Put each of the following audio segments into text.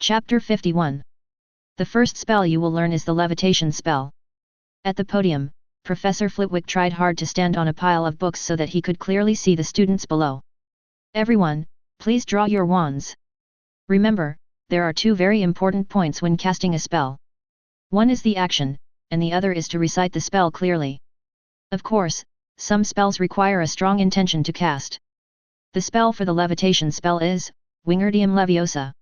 Chapter 51. The first spell you will learn is the levitation spell. At the podium, Professor Flitwick tried hard to stand on a pile of books so that he could clearly see the students below. Everyone, please draw your wands. Remember, there are two very important points when casting a spell. One is the action, and the other is to recite the spell clearly. Of course, some spells require a strong intention to cast. The spell for the levitation spell is, Wingardium Leviosa.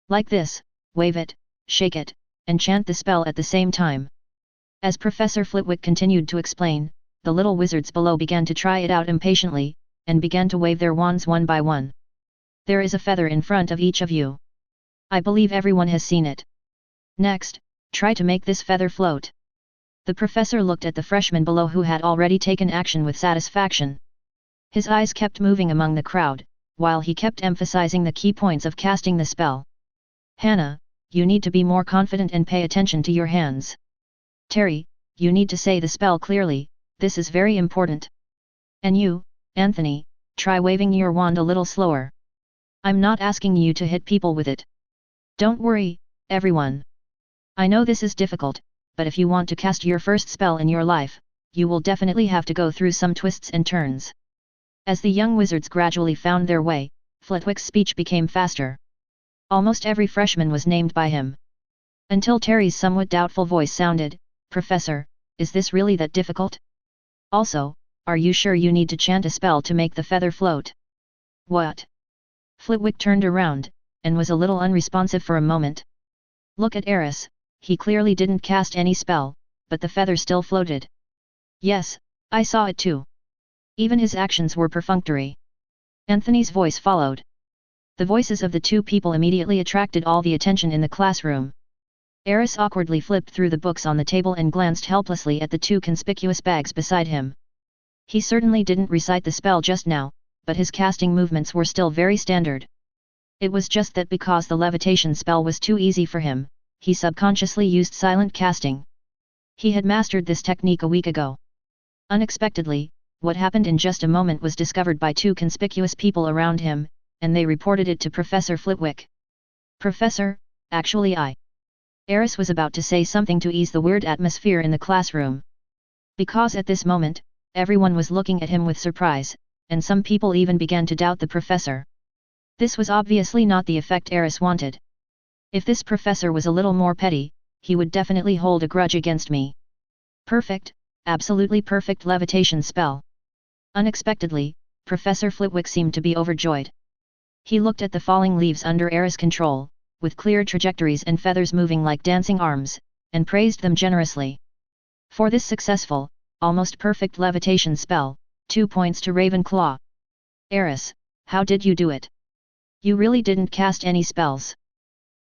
Like this, wave it, shake it, and chant the spell at the same time. As Professor Flitwick continued to explain, the little wizards below began to try it out impatiently, and began to wave their wands one by one. There is a feather in front of each of you. I believe everyone has seen it. Next, try to make this feather float. The professor looked at the freshmen below who had already taken action with satisfaction. His eyes kept moving among the crowd, while he kept emphasizing the key points of casting the spell. Hannah, you need to be more confident and pay attention to your hands. Terry, you need to say the spell clearly, this is very important. And you, Anthony, try waving your wand a little slower. I'm not asking you to hit people with it. Don't worry, everyone. I know this is difficult, but if you want to cast your first spell in your life, you will definitely have to go through some twists and turns. As the young wizards gradually found their way, Flitwick's speech became faster. Almost every freshman was named by him. Until Terry's somewhat doubtful voice sounded, Professor, is this really that difficult? Also, are you sure you need to chant a spell to make the feather float? What? Flitwick turned around, and was a little unresponsive for a moment. Look at Aris, he clearly didn't cast any spell, but the feather still floated. Yes, I saw it too. Even his actions were perfunctory. Anthony's voice followed. The voices of the two people immediately attracted all the attention in the classroom. Aris awkwardly flipped through the books on the table and glanced helplessly at the two conspicuous bags beside him. He certainly didn't recite the spell just now, but his casting movements were still very standard. It was just that because the levitation spell was too easy for him, he subconsciously used silent casting. He had mastered this technique a week ago. Unexpectedly, what happened in just a moment was discovered by two conspicuous people around him, and they reported it to Professor Flitwick. Professor, actually Aris was about to say something to ease the weird atmosphere in the classroom. Because at this moment, everyone was looking at him with surprise, and some people even began to doubt the professor. This was obviously not the effect Aris wanted. If this professor was a little more petty, he would definitely hold a grudge against me. Perfect, absolutely perfect levitation spell. Unexpectedly, Professor Flitwick seemed to be overjoyed. He looked at the falling leaves under Aris' control, with clear trajectories and feathers moving like dancing arms, and praised them generously. For this successful, almost perfect levitation spell, 2 points to Ravenclaw. Aris, how did you do it? You really didn't cast any spells.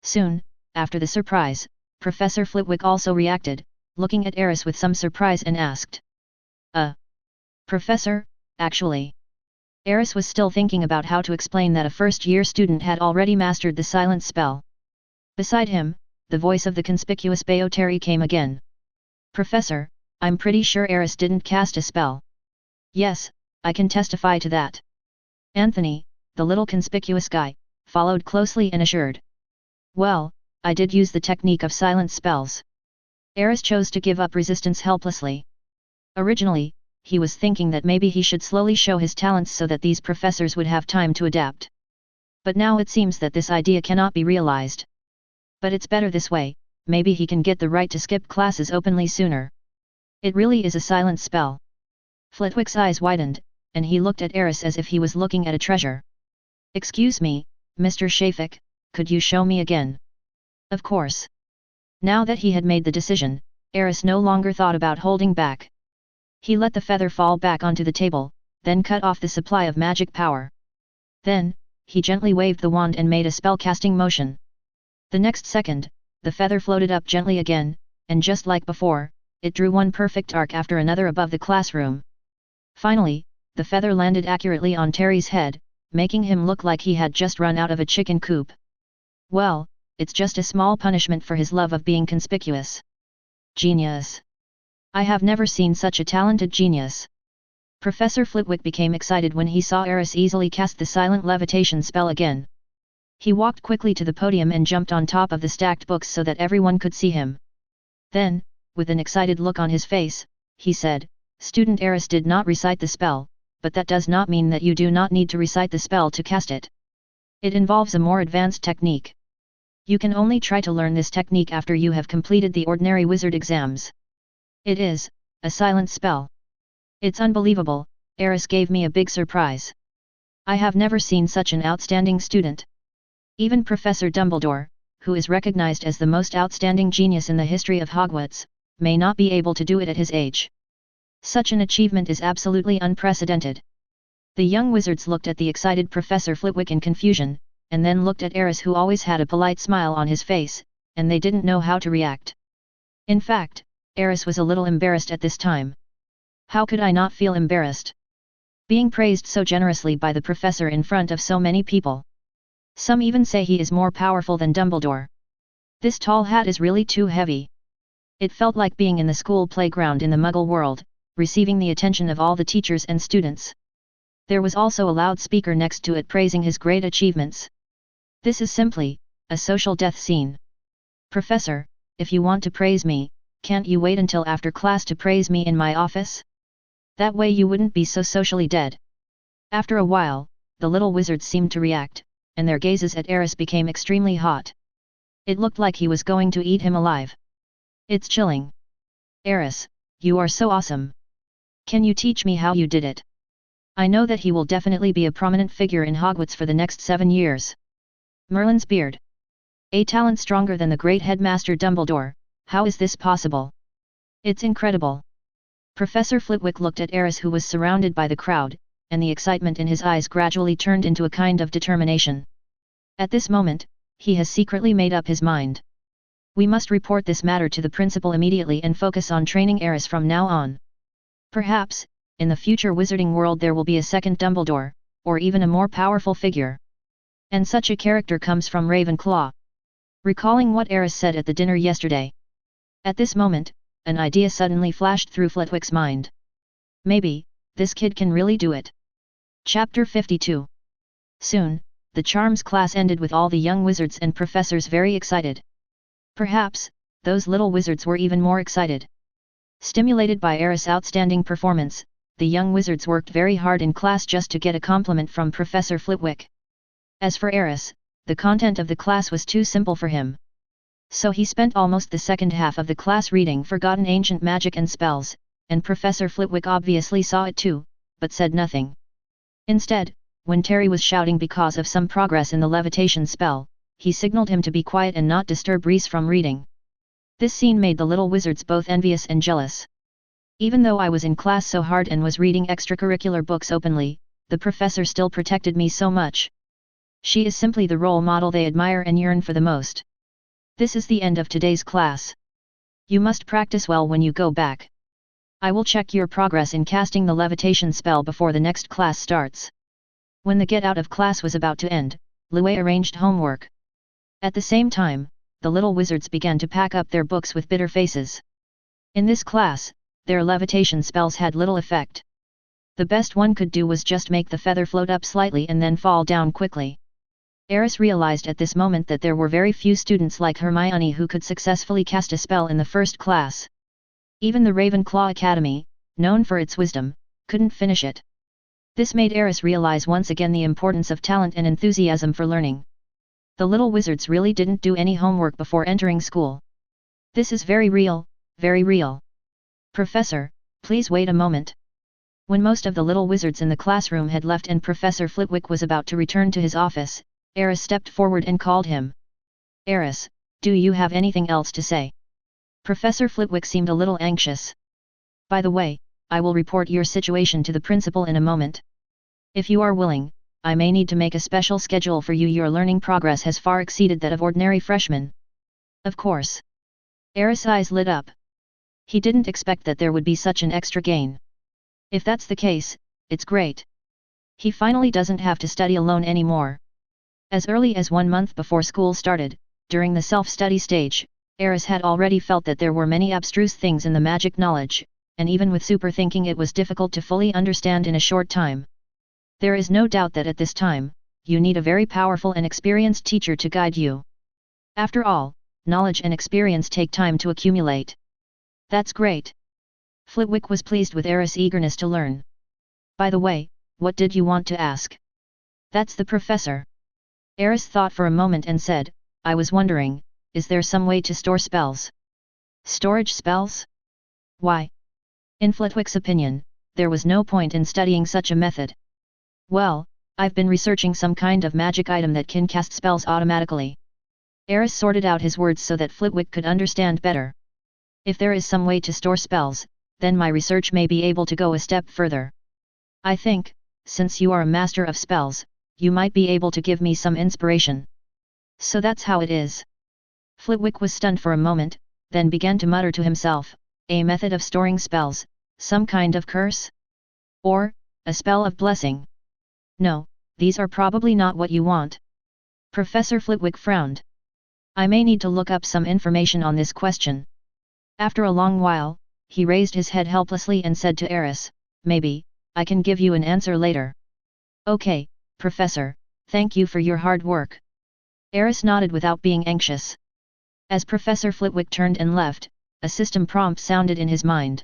Soon, after the surprise, Professor Flitwick also reacted, looking at Aris with some surprise and asked. Professor, actually. Aris was still thinking about how to explain that a first-year student had already mastered the silent spell. Beside him, the voice of the conspicuous Bayo Terry came again. Professor, I'm pretty sure Aris didn't cast a spell. Yes, I can testify to that. Anthony, the little conspicuous guy, followed closely and assured. Well, I did use the technique of silent spells. Aris chose to give up resistance helplessly. Originally, he was thinking that maybe he should slowly show his talents so that these professors would have time to adapt. But now it seems that this idea cannot be realized. But it's better this way, maybe he can get the right to skip classes openly sooner. It really is a silent spell. Flitwick's eyes widened, and he looked at Aris as if he was looking at a treasure. Excuse me, Mr. Shafik, could you show me again? Of course. Now that he had made the decision, Aris no longer thought about holding back. He let the feather fall back onto the table, then cut off the supply of magic power. Then, he gently waved the wand and made a spell-casting motion. The next second, the feather floated up gently again, and just like before, it drew one perfect arc after another above the classroom. Finally, the feather landed accurately on Terry's head, making him look like he had just run out of a chicken coop. Well, it's just a small punishment for his love of being conspicuous. Genius! I have never seen such a talented genius. Professor Flitwick became excited when he saw Aris easily cast the silent levitation spell again. He walked quickly to the podium and jumped on top of the stacked books so that everyone could see him. Then, with an excited look on his face, he said, "Student Aris did not recite the spell, but that does not mean that you do not need to recite the spell to cast it. It involves a more advanced technique. You can only try to learn this technique after you have completed the ordinary wizard exams. It is a silent spell. It's unbelievable." Aris gave me a big surprise. I have never seen such an outstanding student. Even Professor Dumbledore, who is recognized as the most outstanding genius in the history of Hogwarts, may not be able to do it at his age. Such an achievement is absolutely unprecedented. The young wizards looked at the excited Professor Flitwick in confusion, and then looked at Aris, who always had a polite smile on his face, and they didn't know how to react. In fact, Aris was a little embarrassed at this time. How could I not feel embarrassed? Being praised so generously by the professor in front of so many people. Some even say he is more powerful than Dumbledore. This tall hat is really too heavy. It felt like being in the school playground in the Muggle world, receiving the attention of all the teachers and students. There was also a loudspeaker next to it praising his great achievements. This is simply a social death scene. Professor, if you want to praise me, can't you wait until after class to praise me in my office? That way you wouldn't be so socially dead. After a while, the little wizards seemed to react, and their gazes at Aris became extremely hot. It looked like he was going to eat him alive. It's chilling. Aris, you are so awesome. Can you teach me how you did it? I know that he will definitely be a prominent figure in Hogwarts for the next 7 years. Merlin's beard. A talent stronger than the great headmaster Dumbledore, how is this possible? It's incredible. Professor Flitwick looked at Aris, who was surrounded by the crowd, and the excitement in his eyes gradually turned into a kind of determination. At this moment, he has secretly made up his mind. We must report this matter to the principal immediately and focus on training Aris from now on. Perhaps, in the future wizarding world there will be a second Dumbledore, or even a more powerful figure. And such a character comes from Ravenclaw. Recalling what Aris said at the dinner yesterday. At this moment, an idea suddenly flashed through Flitwick's mind. Maybe, this kid can really do it. Chapter 52. Soon, the charms class ended with all the young wizards and professors very excited. Perhaps, those little wizards were even more excited. Stimulated by Aris' outstanding performance, the young wizards worked very hard in class just to get a compliment from Professor Flitwick. As for Aris, the content of the class was too simple for him. So he spent almost the second half of the class reading forgotten ancient magic and spells, and Professor Flitwick obviously saw it too, but said nothing. Instead, when Terry was shouting because of some progress in the levitation spell, he signaled him to be quiet and not disturb Reese from reading. This scene made the little wizards both envious and jealous. Even though I was in class so hard and was reading extracurricular books openly, the professor still protected me so much. She is simply the role model they admire and yearn for the most. This is the end of today's class. You must practice well when you go back. I will check your progress in casting the levitation spell before the next class starts. When the get out of class was about to end, Lue arranged homework. At the same time, the little wizards began to pack up their books with bitter faces. In this class, their levitation spells had little effect. The best one could do was just make the feather float up slightly and then fall down quickly. Aris realized at this moment that there were very few students like Hermione who could successfully cast a spell in the first class. Even the Ravenclaw Academy, known for its wisdom, couldn't finish it. This made Aris realize once again the importance of talent and enthusiasm for learning. The little wizards really didn't do any homework before entering school. This is very real, very real. Professor, please wait a moment. When most of the little wizards in the classroom had left and Professor Flitwick was about to return to his office, Aris stepped forward and called him. Aris, do you have anything else to say? Professor Flitwick seemed a little anxious. By the way, I will report your situation to the principal in a moment. If you are willing, I may need to make a special schedule for you. Your learning progress has far exceeded that of ordinary freshmen. Of course. Aris' eyes lit up. He didn't expect that there would be such an extra gain. If that's the case, it's great. He finally doesn't have to study alone anymore. As early as 1 month before school started, during the self-study stage, Aris had already felt that there were many abstruse things in the magic knowledge, and even with super thinking it was difficult to fully understand in a short time. There is no doubt that at this time, you need a very powerful and experienced teacher to guide you. After all, knowledge and experience take time to accumulate. That's great. Flitwick was pleased with Aris' eagerness to learn. By the way, what did you want to ask? That's the professor. Aris thought for a moment and said, I was wondering, is there some way to store spells? Storage spells? Why? In Flitwick's opinion, there was no point in studying such a method. Well, I've been researching some kind of magic item that can cast spells automatically. Aris sorted out his words so that Flitwick could understand better. If there is some way to store spells, then my research may be able to go a step further. I think, since you are a master of spells, you might be able to give me some inspiration. So that's how it is. Flitwick was stunned for a moment, then began to mutter to himself, a method of storing spells, some kind of curse? Or, a spell of blessing? No, these are probably not what you want. Professor Flitwick frowned. I may need to look up some information on this question. After a long while, he raised his head helplessly and said to Aris, maybe, I can give you an answer later. Okay, Professor, thank you for your hard work. Aris nodded without being anxious. As Professor Flitwick turned and left, a system prompt sounded in his mind.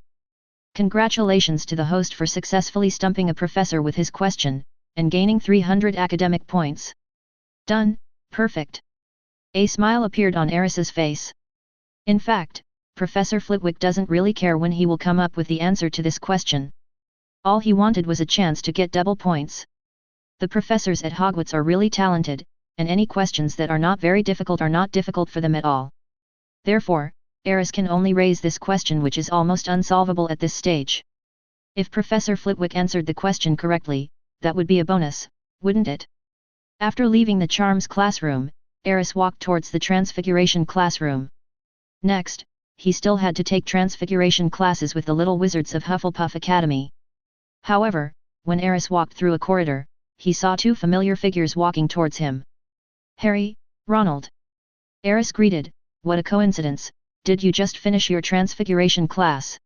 Congratulations to the host for successfully stumping a professor with his question, and gaining 300 academic points. Done, perfect. A smile appeared on Aris's face. In fact, Professor Flitwick doesn't really care when he will come up with the answer to this question. All he wanted was a chance to get double points. The professors at Hogwarts are really talented, and any questions that are not very difficult are not difficult for them at all. Therefore, Aris can only raise this question which is almost unsolvable at this stage. If Professor Flitwick answered the question correctly, that would be a bonus, wouldn't it? After leaving the Charms classroom, Aris walked towards the Transfiguration classroom. Next, he still had to take Transfiguration classes with the Little Wizards of Hufflepuff Academy. However, when Aris walked through a corridor, he saw two familiar figures walking towards him. Harry, Ronald. Aris greeted, what a coincidence, did you just finish your Transfiguration class?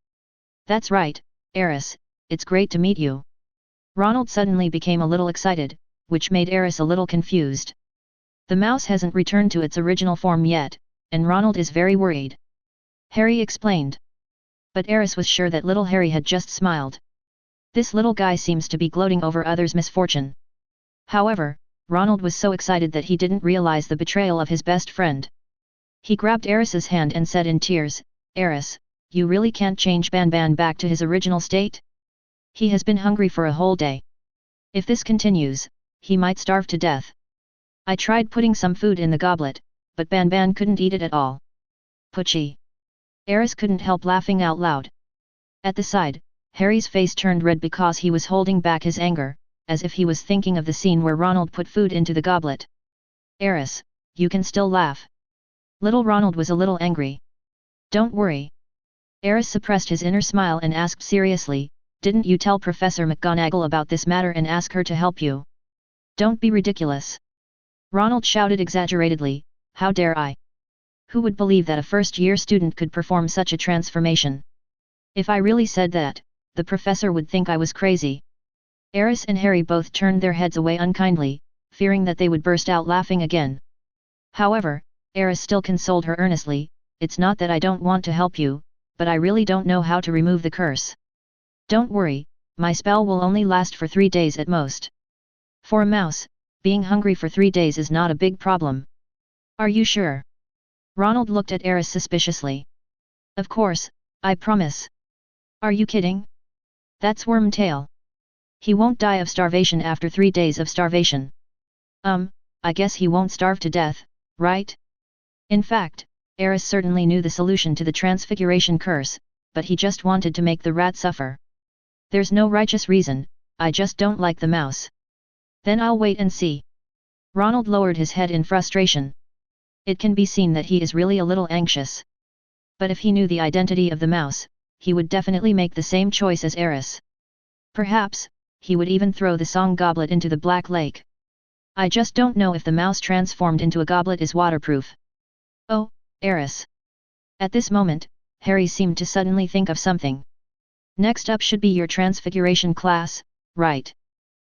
That's right, Aris, it's great to meet you. Ronald suddenly became a little excited, which made Aris a little confused. The mouse hasn't returned to its original form yet, and Ronald is very worried. Harry explained. But Aris was sure that little Harry had just smiled. This little guy seems to be gloating over others' misfortune. However, Ronald was so excited that he didn't realize the betrayal of his best friend. He grabbed Aris's hand and said in tears, Aris, you really can't change Ban back to his original state? He has been hungry for a whole day. If this continues, he might starve to death. I tried putting some food in the goblet, but Ban couldn't eat it at all. Poochie. Aris couldn't help laughing out loud. At the side, Harry's face turned red because he was holding back his anger, as if he was thinking of the scene where Ronald put food into the goblet. Aris, you can still laugh. Little Ronald was a little angry. Don't worry. Aris suppressed his inner smile and asked seriously, didn't you tell Professor McGonagall about this matter and ask her to help you? Don't be ridiculous. Ronald shouted exaggeratedly, how dare I? Who would believe that a first-year student could perform such a transformation? If I really said that, the professor would think I was crazy. Aris and Harry both turned their heads away unkindly, fearing that they would burst out laughing again. However, Aris still consoled her earnestly, it's not that I don't want to help you, but I really don't know how to remove the curse. Don't worry, my spell will only last for 3 days at most. For a mouse, being hungry for 3 days is not a big problem. Are you sure? Ronald looked at Aris suspiciously. Of course, I promise. Are you kidding? That's Wormtail. He won't die of starvation after 3 days of starvation. I guess he won't starve to death, right? In fact, Aris certainly knew the solution to the Transfiguration curse, but he just wanted to make the rat suffer. There's no righteous reason, I just don't like the mouse. Then I'll wait and see. Ronald lowered his head in frustration. It can be seen that he is really a little anxious. But if he knew the identity of the mouse, he would definitely make the same choice as Aris. Perhaps, he would even throw the song goblet into the Black Lake. I just don't know if the mouse transformed into a goblet is waterproof. Oh, Aris. At this moment, Harry seemed to suddenly think of something. Next up should be your Transfiguration class, right?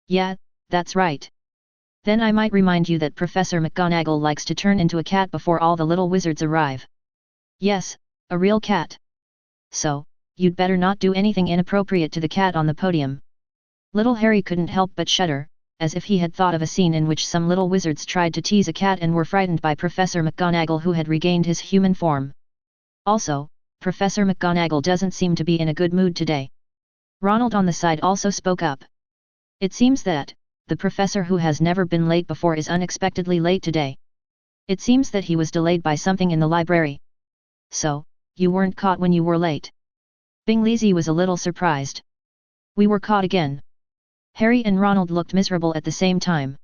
Yeah, that's right. Then I might remind you that Professor McGonagall likes to turn into a cat before all the little wizards arrive. Yes, a real cat. So, you'd better not do anything inappropriate to the cat on the podium. Little Harry couldn't help but shudder, as if he had thought of a scene in which some little wizards tried to tease a cat and were frightened by Professor McGonagall, who had regained his human form. Also, Professor McGonagall doesn't seem to be in a good mood today. Ronald on the side also spoke up. It seems that the professor, who has never been late before, is unexpectedly late today. It seems that he was delayed by something in the library. So, you weren't caught when you were late? Bingley was a little surprised. We were caught again. Harry and Ronald looked miserable at the same time.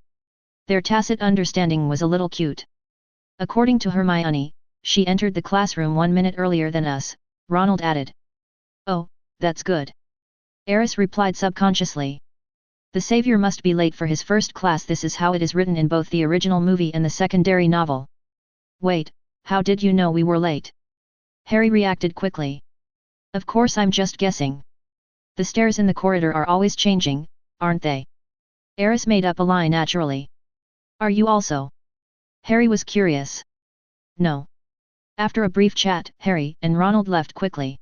Their tacit understanding was a little cute. According to Hermione, she entered the classroom 1 minute earlier than us, Ronald added. Oh, that's good. Aris replied subconsciously. The savior must be late for his first class. This is how it is written in both the original movie and the secondary novel. Wait, how did you know we were late? Harry reacted quickly. Of course, I'm just guessing. The stairs in the corridor are always changing, aren't they? Aris made up a lie naturally. Are you also? Harry was curious. No. After a brief chat, Harry and Ronald left quickly.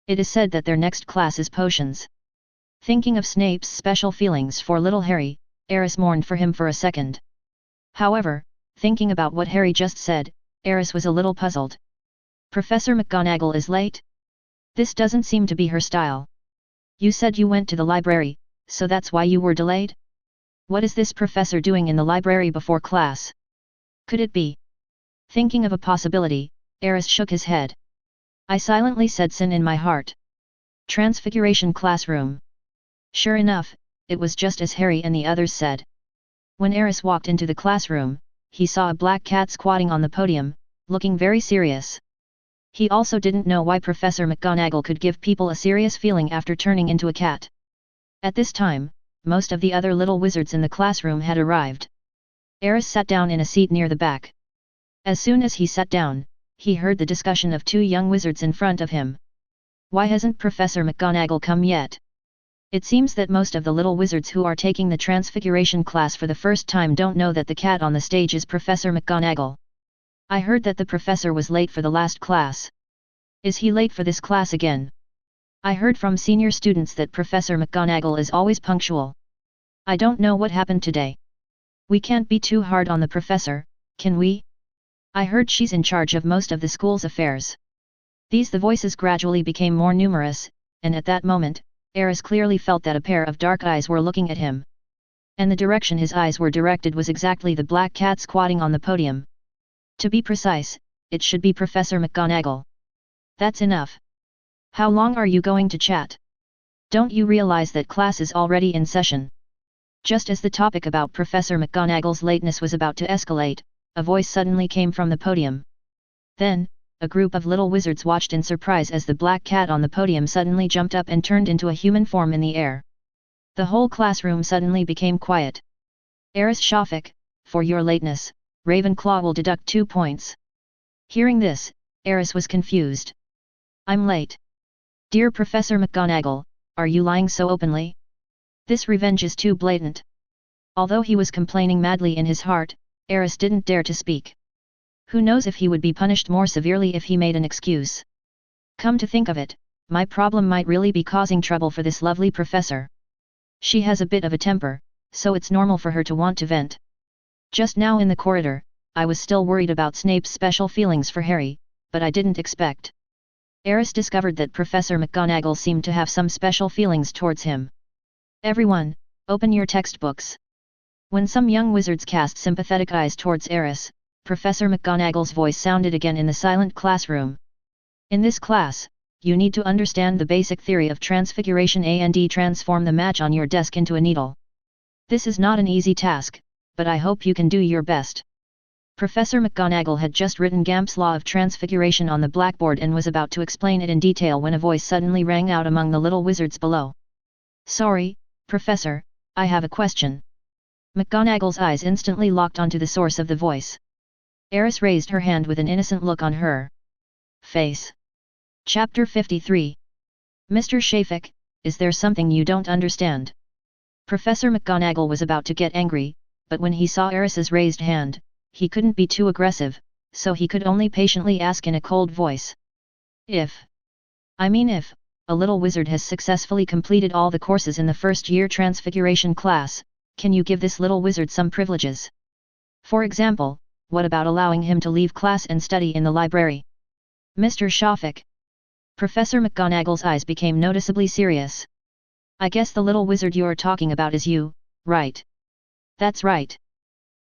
It is said that their next class is potions. Thinking of Snape's special feelings for little Harry, Aris mourned for him for a second. However, thinking about what Harry just said, Aris was a little puzzled. Professor McGonagall is late? This doesn't seem to be her style. You said you went to the library, so that's why you were delayed? What is this professor doing in the library before class? Could it be? Thinking of a possibility, Aris shook his head. I silently said sin in my heart. Transfiguration classroom. Sure enough, it was just as Harry and the others said. When Aris walked into the classroom, he saw a black cat squatting on the podium, looking very serious. He also didn't know why Professor McGonagall could give people a serious feeling after turning into a cat. At this time, most of the other little wizards in the classroom had arrived. Aris sat down in a seat near the back. As soon as he sat down, he heard the discussion of two young wizards in front of him. Why hasn't Professor McGonagall come yet? It seems that most of the little wizards who are taking the Transfiguration class for the first time don't know that the cat on the stage is Professor McGonagall. I heard that the professor was late for the last class. Is he late for this class again? I heard from senior students that Professor McGonagall is always punctual. I don't know what happened today. We can't be too hard on the professor, can we? I heard she's in charge of most of the school's affairs. The voices gradually became more numerous, and at that moment, Aris clearly felt that a pair of dark eyes were looking at him. And the direction his eyes were directed was exactly the black cat squatting on the podium. To be precise, it should be Professor McGonagall. That's enough. How long are you going to chat? Don't you realize that class is already in session? Just as the topic about Professor McGonagall's lateness was about to escalate, a voice suddenly came from the podium. Then, a group of little wizards watched in surprise as the black cat on the podium suddenly jumped up and turned into a human form in the air. The whole classroom suddenly became quiet. Aris Shafik, for your lateness, Ravenclaw will deduct 2 points. Hearing this, Aris was confused. I'm late. Dear Professor McGonagall, are you lying so openly? This revenge is too blatant. Although he was complaining madly in his heart, Aris didn't dare to speak. Who knows if he would be punished more severely if he made an excuse. Come to think of it, my problem might really be causing trouble for this lovely professor. She has a bit of a temper, so it's normal for her to want to vent. Just now in the corridor, I was still worried about Snape's special feelings for Harry, but I didn't expect. Aris discovered that Professor McGonagall seemed to have some special feelings towards him. Everyone, open your textbooks. When some young wizards cast sympathetic eyes towards Aris, Professor McGonagall's voice sounded again in the silent classroom. In this class, you need to understand the basic theory of transfiguration and transform the match on your desk into a needle. This is not an easy task, but I hope you can do your best. Professor McGonagall had just written Gamp's Law of Transfiguration on the blackboard and was about to explain it in detail when a voice suddenly rang out among the little wizards below. Sorry, Professor, I have a question. McGonagall's eyes instantly locked onto the source of the voice. Aris raised her hand with an innocent look on her face. Chapter 53. Mr. Shafik, is there something you don't understand? Professor McGonagall was about to get angry, but when he saw Aris's raised hand, he couldn't be too aggressive, so he could only patiently ask in a cold voice. If a little wizard has successfully completed all the courses in the first-year Transfiguration class, can you give this little wizard some privileges? For example, what about allowing him to leave class and study in the library? Mr. Shafik. Professor McGonagall's eyes became noticeably serious. I guess the little wizard you're talking about is you, right? That's right.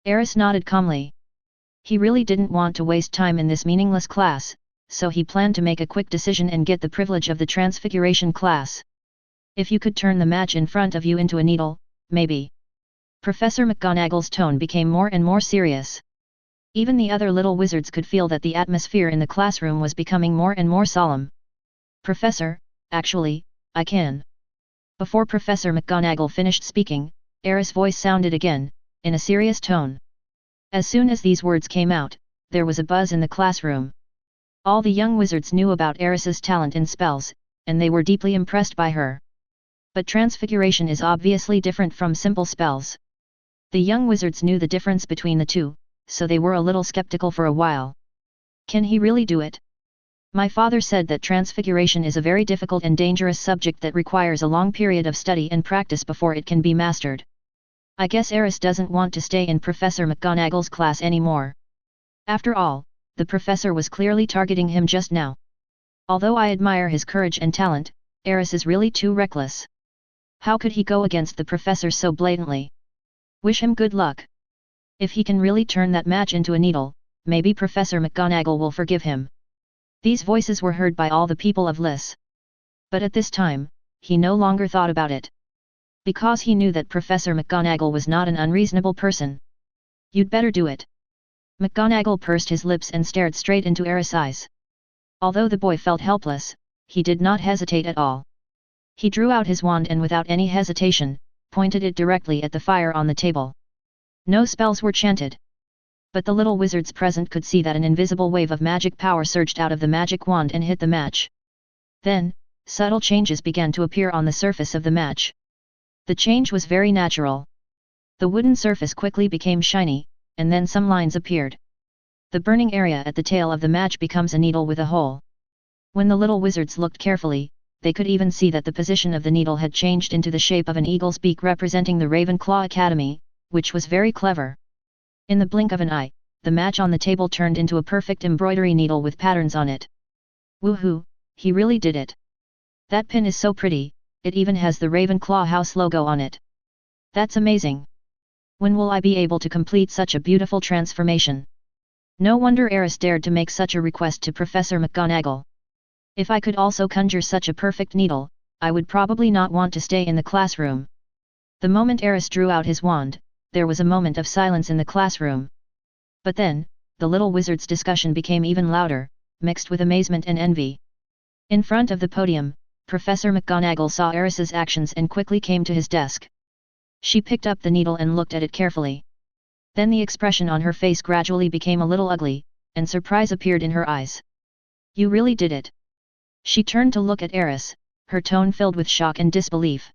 Aris nodded calmly. He really didn't want to waste time in this meaningless class, so he planned to make a quick decision and get the privilege of the Transfiguration class. If you could turn the match in front of you into a needle, maybe. Professor McGonagall's tone became more and more serious. Even the other little wizards could feel that the atmosphere in the classroom was becoming more and more solemn. Professor, actually, I can. Before Professor McGonagall finished speaking, Aris' voice sounded again, in a serious tone. As soon as these words came out, there was a buzz in the classroom. All the young wizards knew about Aris's talent in spells, and they were deeply impressed by her. But transfiguration is obviously different from simple spells. The young wizards knew the difference between the two, so they were a little skeptical for a while. Can he really do it? My father said that transfiguration is a very difficult and dangerous subject that requires a long period of study and practice before it can be mastered. I guess Aris doesn't want to stay in Professor McGonagall's class anymore. After all, the professor was clearly targeting him just now. Although I admire his courage and talent, Aris is really too reckless. How could he go against the professor so blatantly? Wish him good luck. If he can really turn that match into a needle, maybe Professor McGonagall will forgive him. These voices were heard by all the people of Lys. But at this time, he no longer thought about it. Because he knew that Professor McGonagall was not an unreasonable person. You'd better do it. McGonagall pursed his lips and stared straight into Aris' eyes. Although the boy felt helpless, he did not hesitate at all. He drew out his wand and without any hesitation, pointed it directly at the fire on the table. No spells were chanted. But the little wizards present could see that an invisible wave of magic power surged out of the magic wand and hit the match. Then, subtle changes began to appear on the surface of the match. The change was very natural. The wooden surface quickly became shiny, and then some lines appeared. The burning area at the tail of the match becomes a needle with a hole. When the little wizards looked carefully, they could even see that the position of the needle had changed into the shape of an eagle's beak representing the Ravenclaw Academy, which was very clever. In the blink of an eye, the match on the table turned into a perfect embroidery needle with patterns on it. Woohoo, he really did it. That pin is so pretty, it even has the Ravenclaw house logo on it. That's amazing. When will I be able to complete such a beautiful transformation? No wonder Aris dared to make such a request to Professor McGonagall. If I could also conjure such a perfect needle, I would probably not want to stay in the classroom. The moment Aris drew out his wand, there was a moment of silence in the classroom. But then, the little wizard's discussion became even louder, mixed with amazement and envy. In front of the podium, Professor McGonagall saw Aris's actions and quickly came to his desk. She picked up the needle and looked at it carefully. Then the expression on her face gradually became a little ugly, and surprise appeared in her eyes. You really did it. She turned to look at Aris, her tone filled with shock and disbelief.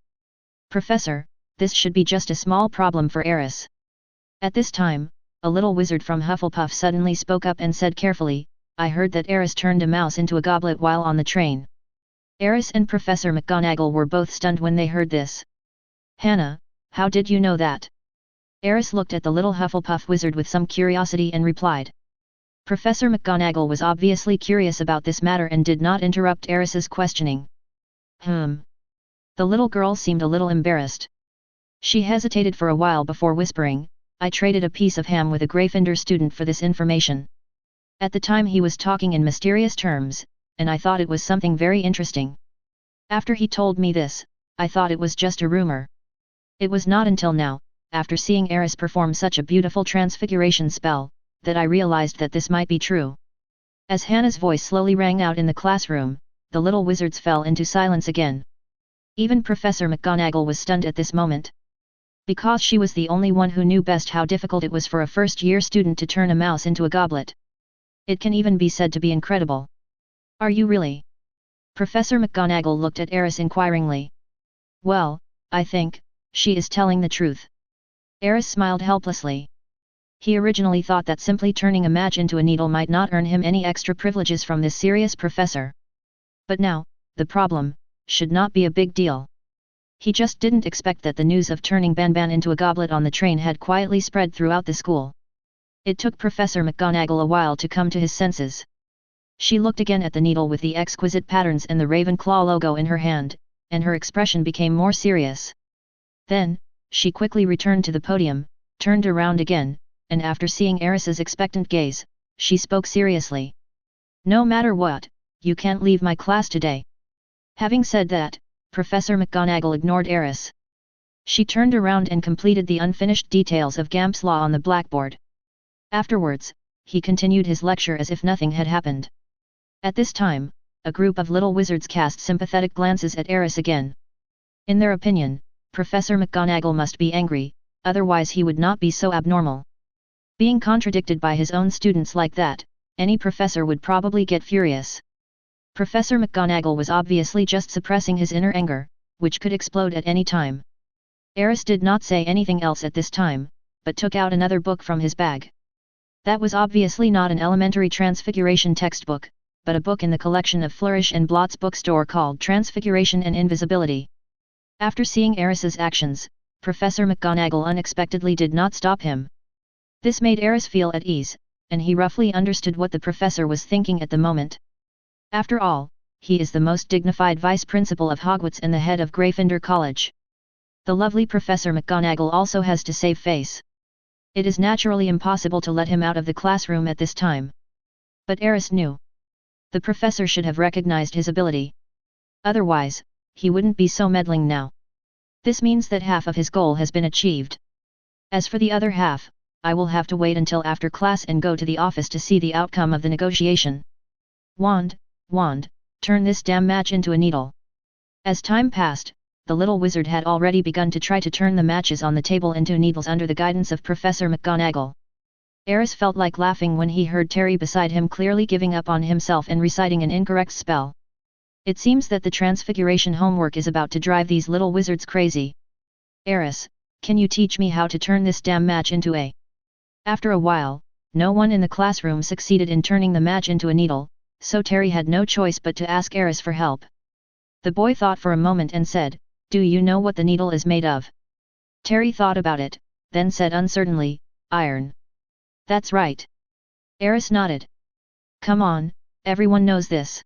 Professor, this should be just a small problem for Aris. At this time, a little wizard from Hufflepuff suddenly spoke up and said carefully, I heard that Aris turned a mouse into a goblet while on the train. Aris and Professor McGonagall were both stunned when they heard this. Hannah, how did you know that? Aris looked at the little Hufflepuff wizard with some curiosity and replied. Professor McGonagall was obviously curious about this matter and did not interrupt Aris's questioning. The little girl seemed a little embarrassed. She hesitated for a while before whispering, I traded a piece of ham with a Gryffindor student for this information. At the time he was talking in mysterious terms, and I thought it was something very interesting. After he told me this, I thought it was just a rumor. It was not until now, after seeing Aris perform such a beautiful transfiguration spell, that I realized that this might be true. As Hannah's voice slowly rang out in the classroom, the little wizards fell into silence again. Even Professor McGonagall was stunned at this moment. Because she was the only one who knew best how difficult it was for a first-year student to turn a mouse into a goblet. It can even be said to be incredible. Are you really? Professor McGonagall looked at Aris inquiringly. Well, I think, she is telling the truth. Aris smiled helplessly. He originally thought that simply turning a match into a needle might not earn him any extra privileges from this serious professor. But now, the problem should not be a big deal. He just didn't expect that the news of turning Banban into a goblet on the train had quietly spread throughout the school. It took Professor McGonagall a while to come to his senses. She looked again at the needle with the exquisite patterns and the Ravenclaw logo in her hand, and her expression became more serious. Then, she quickly returned to the podium, turned around again, and after seeing Aris's expectant gaze, she spoke seriously. "No matter what, you can't leave my class today." Having said that, Professor McGonagall ignored Aris. She turned around and completed the unfinished details of Gamp's Law on the blackboard. Afterwards, he continued his lecture as if nothing had happened. At this time, a group of little wizards cast sympathetic glances at Aris again. In their opinion, Professor McGonagall must be angry, otherwise he would not be so abnormal. Being contradicted by his own students like that, any professor would probably get furious. Professor McGonagall was obviously just suppressing his inner anger, which could explode at any time. Aris did not say anything else at this time, but took out another book from his bag. That was obviously not an elementary transfiguration textbook, but a book in the collection of Flourish and Blott's bookstore called Transfiguration and Invisibility. After seeing Aris's actions, Professor McGonagall unexpectedly did not stop him. This made Aris feel at ease, and he roughly understood what the professor was thinking at the moment. After all, he is the most dignified vice principal of Hogwarts and the head of Gryffindor College. The lovely Professor McGonagall also has to save face. It is naturally impossible to let him out of the classroom at this time. But Aris knew. The professor should have recognized his ability. Otherwise, he wouldn't be so meddling now. This means that half of his goal has been achieved. As for the other half, I will have to wait until after class and go to the office to see the outcome of the negotiation. Wand, turn this damn match into a needle. As time passed, the little wizard had already begun to try to turn the matches on the table into needles under the guidance of Professor McGonagall. Aris felt like laughing when he heard Terry beside him clearly giving up on himself and reciting an incorrect spell. It seems that the transfiguration homework is about to drive these little wizards crazy. Aris, can you teach me how to turn this damn match into a... After a while, no one in the classroom succeeded in turning the match into a needle, so Terry had no choice but to ask Aris for help. The boy thought for a moment and said, "Do you know what the needle is made of?" Terry thought about it, then said uncertainly, "Iron." "That's right." Aris nodded. "Come on, everyone knows this."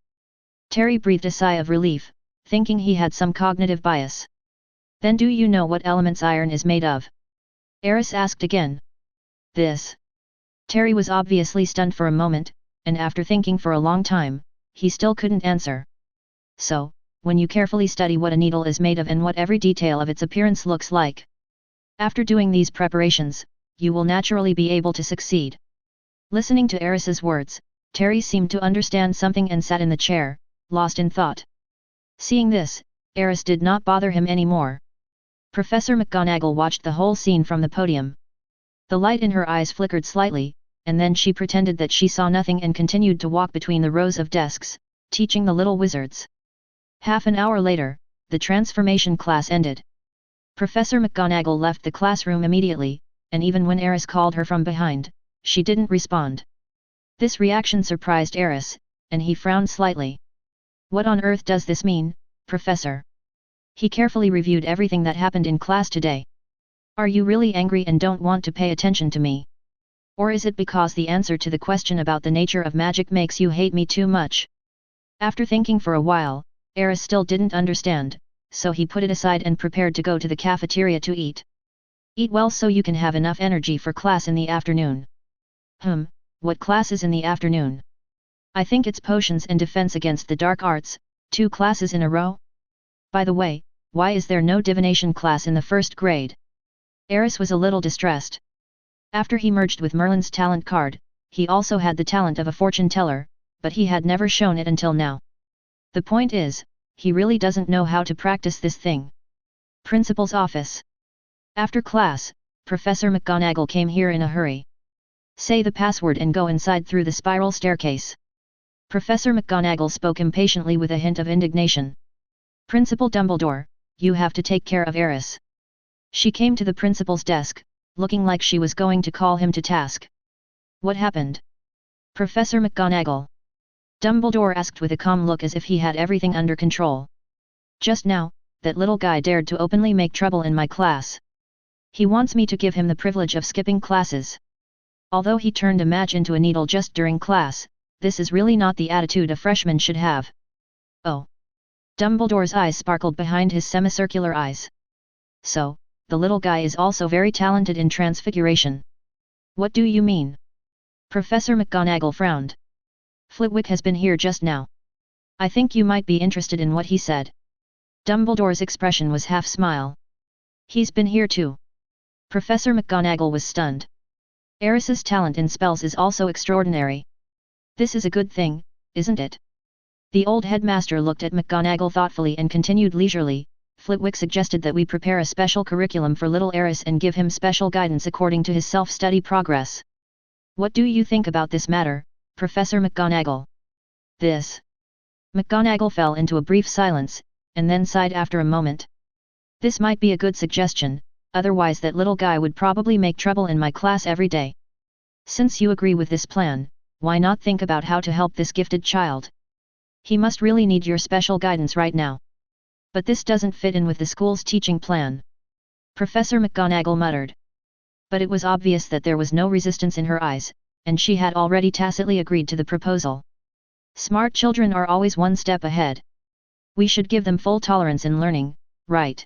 Terry breathed a sigh of relief, thinking he had some cognitive bias. "Then do you know what elements iron is made of?" Aris asked again. "This." Terry was obviously stunned for a moment, and after thinking for a long time, he still couldn't answer. "So, when you carefully study what a needle is made of and what every detail of its appearance looks like. After doing these preparations, you will naturally be able to succeed." Listening to Aris's words, Terry seemed to understand something and sat in the chair, lost in thought. Seeing this, Aris did not bother him anymore. Professor McGonagall watched the whole scene from the podium. The light in her eyes flickered slightly, and then she pretended that she saw nothing and continued to walk between the rows of desks, teaching the little wizards. Half an hour later, the transformation class ended. Professor McGonagall left the classroom immediately, and even when Aris called her from behind, she didn't respond. This reaction surprised Aris, and he frowned slightly. "What on earth does this mean, Professor?" He carefully reviewed everything that happened in class today. "Are you really angry and don't want to pay attention to me? Or is it because the answer to the question about the nature of magic makes you hate me too much?" After thinking for a while, Aris still didn't understand, so he put it aside and prepared to go to the cafeteria to eat. "Eat well so you can have enough energy for class in the afternoon." What class is in the afternoon?" "I think it's potions and defense against the dark arts, 2 classes in a row? By the way, why is there no divination class in the first grade?" Aris was a little distressed. After he merged with Merlin's talent card, he also had the talent of a fortune teller, but he had never shown it until now. The point is, he really doesn't know how to practice this thing. Principal's office. After class, Professor McGonagall came here in a hurry. "Say the password and go inside through the spiral staircase." Professor McGonagall spoke impatiently with a hint of indignation. "Principal Dumbledore, you have to take care of Aris." She came to the principal's desk, looking like she was going to call him to task. What happened? Professor McGonagall. Dumbledore asked with a calm look as if he had everything under control. Just now, that little guy dared to openly make trouble in my class. He wants me to give him the privilege of skipping classes. Although he turned a match into a needle just during class, this is really not the attitude a freshman should have. Oh. Dumbledore's eyes sparkled behind his semicircular eyes. So, the little guy is also very talented in transfiguration. What do you mean? Professor McGonagall frowned. Flitwick has been here just now. I think you might be interested in what he said. Dumbledore's expression was half smile. He's been here too. Professor McGonagall was stunned. Aris's talent in spells is also extraordinary. This is a good thing, isn't it? The old headmaster looked at McGonagall thoughtfully and continued leisurely. Flitwick suggested that we prepare a special curriculum for little Aris and give him special guidance according to his self-study progress. What do you think about this matter, Professor McGonagall? This. McGonagall fell into a brief silence, and then sighed after a moment. This might be a good suggestion, otherwise that little guy would probably make trouble in my class every day. Since you agree with this plan, why not think about how to help this gifted child? He must really need your special guidance right now. But this doesn't fit in with the school's teaching plan. Professor McGonagall muttered. But it was obvious that there was no resistance in her eyes, and she had already tacitly agreed to the proposal. Smart children are always one step ahead. We should give them full tolerance in learning, right?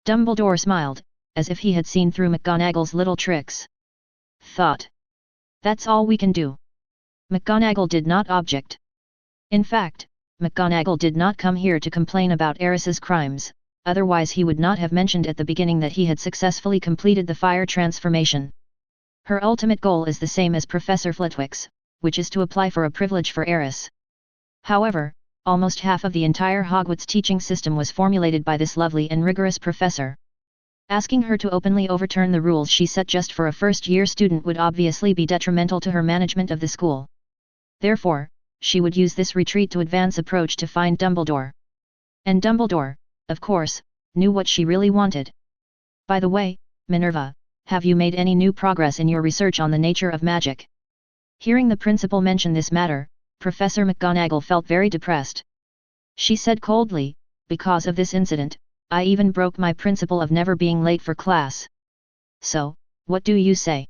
Dumbledore smiled, as if he had seen through McGonagall's little tricks. Thought. That's all we can do. McGonagall did not object. In fact, McGonagall did not come here to complain about Aris's crimes, otherwise he would not have mentioned at the beginning that he had successfully completed the fire transformation. Her ultimate goal is the same as Professor Flitwick's, which is to apply for a privilege for Aris. However, almost half of the entire Hogwarts teaching system was formulated by this lovely and rigorous professor. Asking her to openly overturn the rules she set just for a first-year student would obviously be detrimental to her management of the school. Therefore, she would use this retreat to advance approach to find Dumbledore. And Dumbledore, of course, knew what she really wanted. By the way, Minerva, have you made any new progress in your research on the nature of magic? Hearing the principal mention this matter, Professor McGonagall felt very depressed. She said coldly, because of this incident, I even broke my principle of never being late for class. So, what do you say?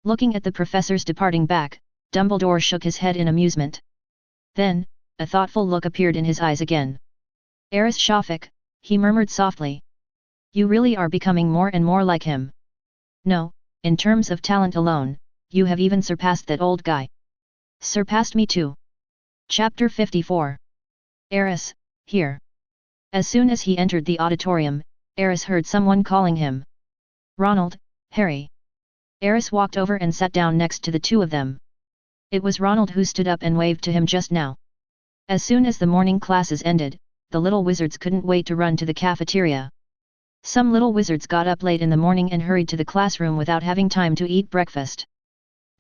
Looking at the professor's departing back, Dumbledore shook his head in amusement. Then, a thoughtful look appeared in his eyes again. Aris Shafik, he murmured softly. You really are becoming more and more like him. No, in terms of talent alone, you have even surpassed that old guy. Surpassed me too. Chapter 54. Aris, here. As soon as he entered the auditorium, Aris heard someone calling him. Ronald, Harry. Aris walked over and sat down next to the two of them. It was Ronald who stood up and waved to him just now. As soon as the morning classes ended, the little wizards couldn't wait to run to the cafeteria. Some little wizards got up late in the morning and hurried to the classroom without having time to eat breakfast.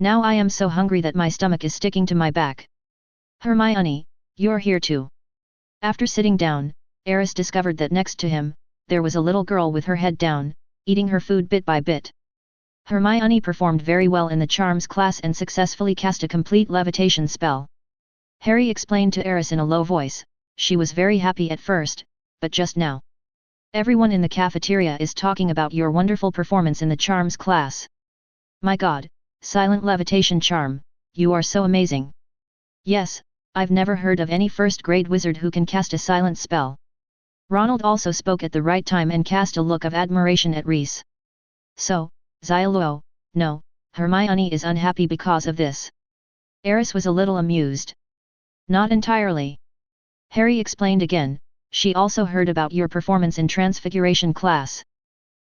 Now I am so hungry that my stomach is sticking to my back. Hermione, you're here too. After sitting down, Aris discovered that next to him, there was a little girl with her head down, eating her food bit by bit. Hermione performed very well in the charms class and successfully cast a complete levitation spell. Harry explained to Aris in a low voice, she was very happy at first, but just now. Everyone in the cafeteria is talking about your wonderful performance in the charms class. My God, silent levitation charm, you are so amazing. Yes, I've never heard of any first-grade wizard who can cast a silent spell. Ronald also spoke at the right time and cast a look of admiration at Reese. So, Xylo, no, Hermione is unhappy because of this. Aris was a little amused. Not entirely. Harry explained again, she also heard about your performance in Transfiguration class.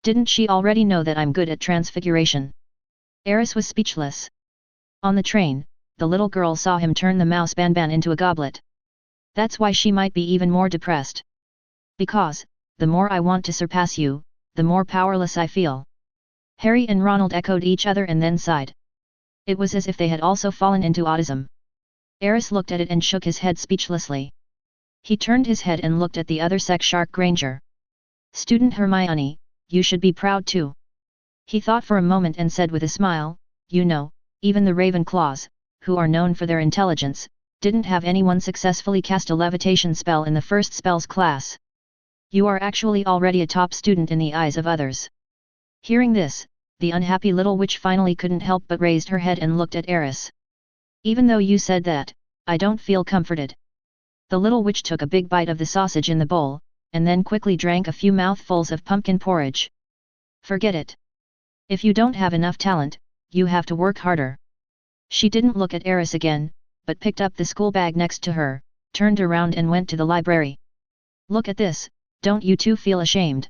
Didn't she already know that I'm good at Transfiguration? Aris was speechless. On the train, the little girl saw him turn the mouse Banban into a goblet. That's why she might be even more depressed. Because, the more I want to surpass you, the more powerless I feel. Harry and Ronald echoed each other and then sighed. It was as if they had also fallen into autism. Aris looked at it and shook his head speechlessly. He turned his head and looked at the other Shark Granger. Student Hermione, you should be proud too. He thought for a moment and said with a smile, "You know, even the Ravenclaws, who are known for their intelligence, didn't have anyone successfully cast a levitation spell in the first spells class. You are actually already a top student in the eyes of others." Hearing this, the unhappy little witch finally couldn't help but raised her head and looked at Aris. "Even though you said that, I don't feel comforted." The little witch took a big bite of the sausage in the bowl, and then quickly drank a few mouthfuls of pumpkin porridge. "Forget it. If you don't have enough talent, you have to work harder." She didn't look at Aris again, but picked up the school bag next to her, turned around and went to the library. "Look at this, don't you two feel ashamed?"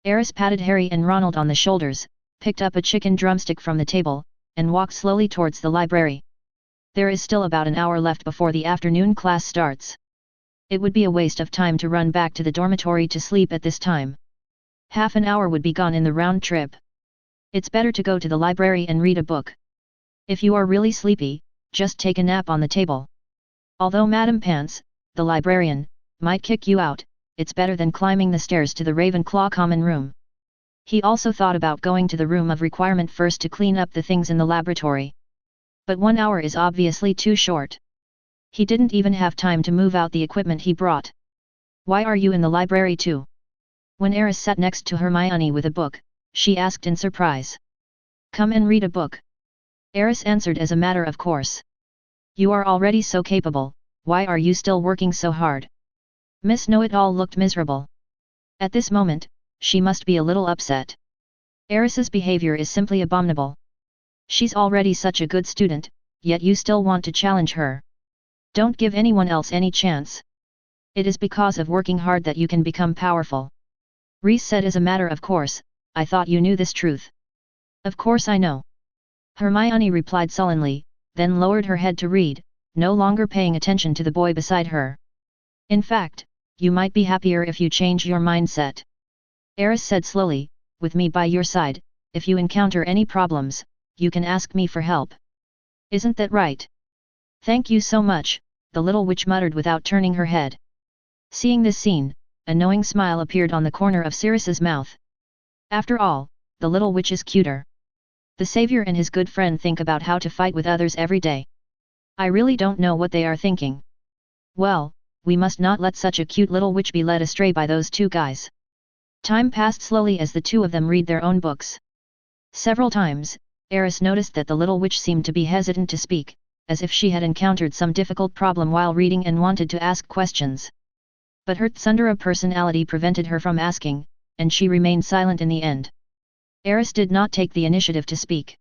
Aris patted Harry and Ronald on the shoulders, picked up a chicken drumstick from the table, and walked slowly towards the library. There is still about an hour left before the afternoon class starts. It would be a waste of time to run back to the dormitory to sleep at this time. Half an hour would be gone in the round trip. It's better to go to the library and read a book. If you are really sleepy, just take a nap on the table. Although Madame Pants, the librarian, might kick you out, it's better than climbing the stairs to the Ravenclaw common room. He also thought about going to the room of requirement first to clean up the things in the laboratory. But 1 hour is obviously too short. He didn't even have time to move out the equipment he brought. "Why are you in the library too?" When Aris sat next to Hermione with a book, she asked in surprise. "Come and read a book." Aris answered as a matter of course. "You are already so capable, why are you still working so hard?" Miss Know-It-All looked miserable. At this moment, she must be a little upset. Aris's behavior is simply abominable. She's already such a good student, yet you still want to challenge her. Don't give anyone else any chance. It is because of working hard that you can become powerful. Reese said as a matter of course, "I thought you knew this truth." "Of course I know." Hermione replied sullenly, then lowered her head to read, no longer paying attention to the boy beside her. "In fact, you might be happier if you change your mindset." Aris said slowly, "With me by your side, if you encounter any problems, you can ask me for help. Isn't that right?" "Thank you so much," the little witch muttered without turning her head. Seeing this scene, a knowing smile appeared on the corner of Sirius's mouth. After all, the little witch is cuter. The savior and his good friend think about how to fight with others every day. I really don't know what they are thinking. Well, we must not let such a cute little witch be led astray by those two guys. Time passed slowly as the two of them read their own books. Several times, Aris noticed that the little witch seemed to be hesitant to speak, as if she had encountered some difficult problem while reading and wanted to ask questions. But her tsundere personality prevented her from asking, and she remained silent in the end. Aris did not take the initiative to speak.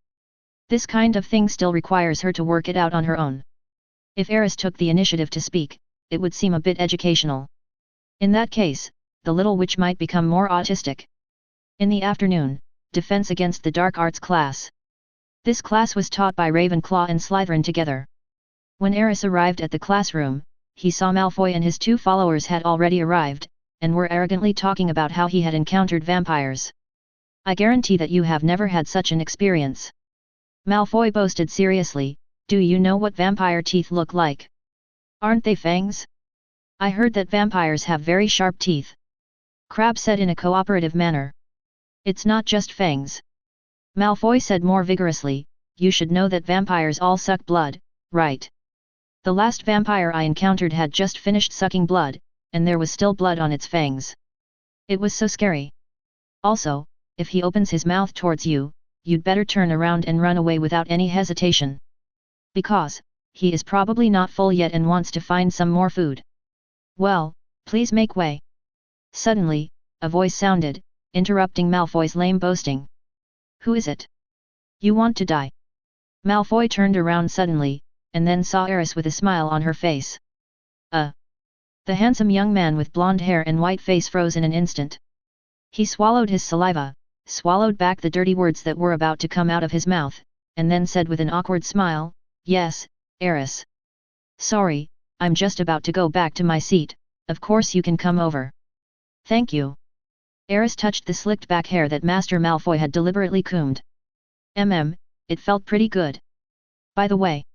This kind of thing still requires her to work it out on her own. If Aris took the initiative to speak, it would seem a bit educational. In that case, the little witch might become more autistic. In the afternoon, Defense Against the Dark Arts class. This class was taught by Ravenclaw and Slytherin together. When Aris arrived at the classroom, he saw Malfoy and his two followers had already arrived, and were arrogantly talking about how he had encountered vampires. "I guarantee that you have never had such an experience." Malfoy boasted seriously, "Do you know what vampire teeth look like? Aren't they fangs? I heard that vampires have very sharp teeth." Crabbe said in a cooperative manner. "It's not just fangs." Malfoy said more vigorously, "You should know that vampires all suck blood, right? The last vampire I encountered had just finished sucking blood, and there was still blood on its fangs. It was so scary. Also, if he opens his mouth towards you, you'd better turn around and run away without any hesitation. Because, he is probably not full yet and wants to find some more food. Well, please make way." Suddenly, a voice sounded, interrupting Malfoy's lame boasting. "Who is it? You want to die?" Malfoy turned around suddenly, and then saw Aris with a smile on her face. The handsome young man with blonde hair and white face froze in an instant. He swallowed his saliva, swallowed back the dirty words that were about to come out of his mouth, and then said with an awkward smile, "Yes, Aris. Sorry, I'm just about to go back to my seat, of course you can come over." "Thank you." Aris touched the slicked back hair that Master Malfoy had deliberately combed. It felt pretty good. By the way.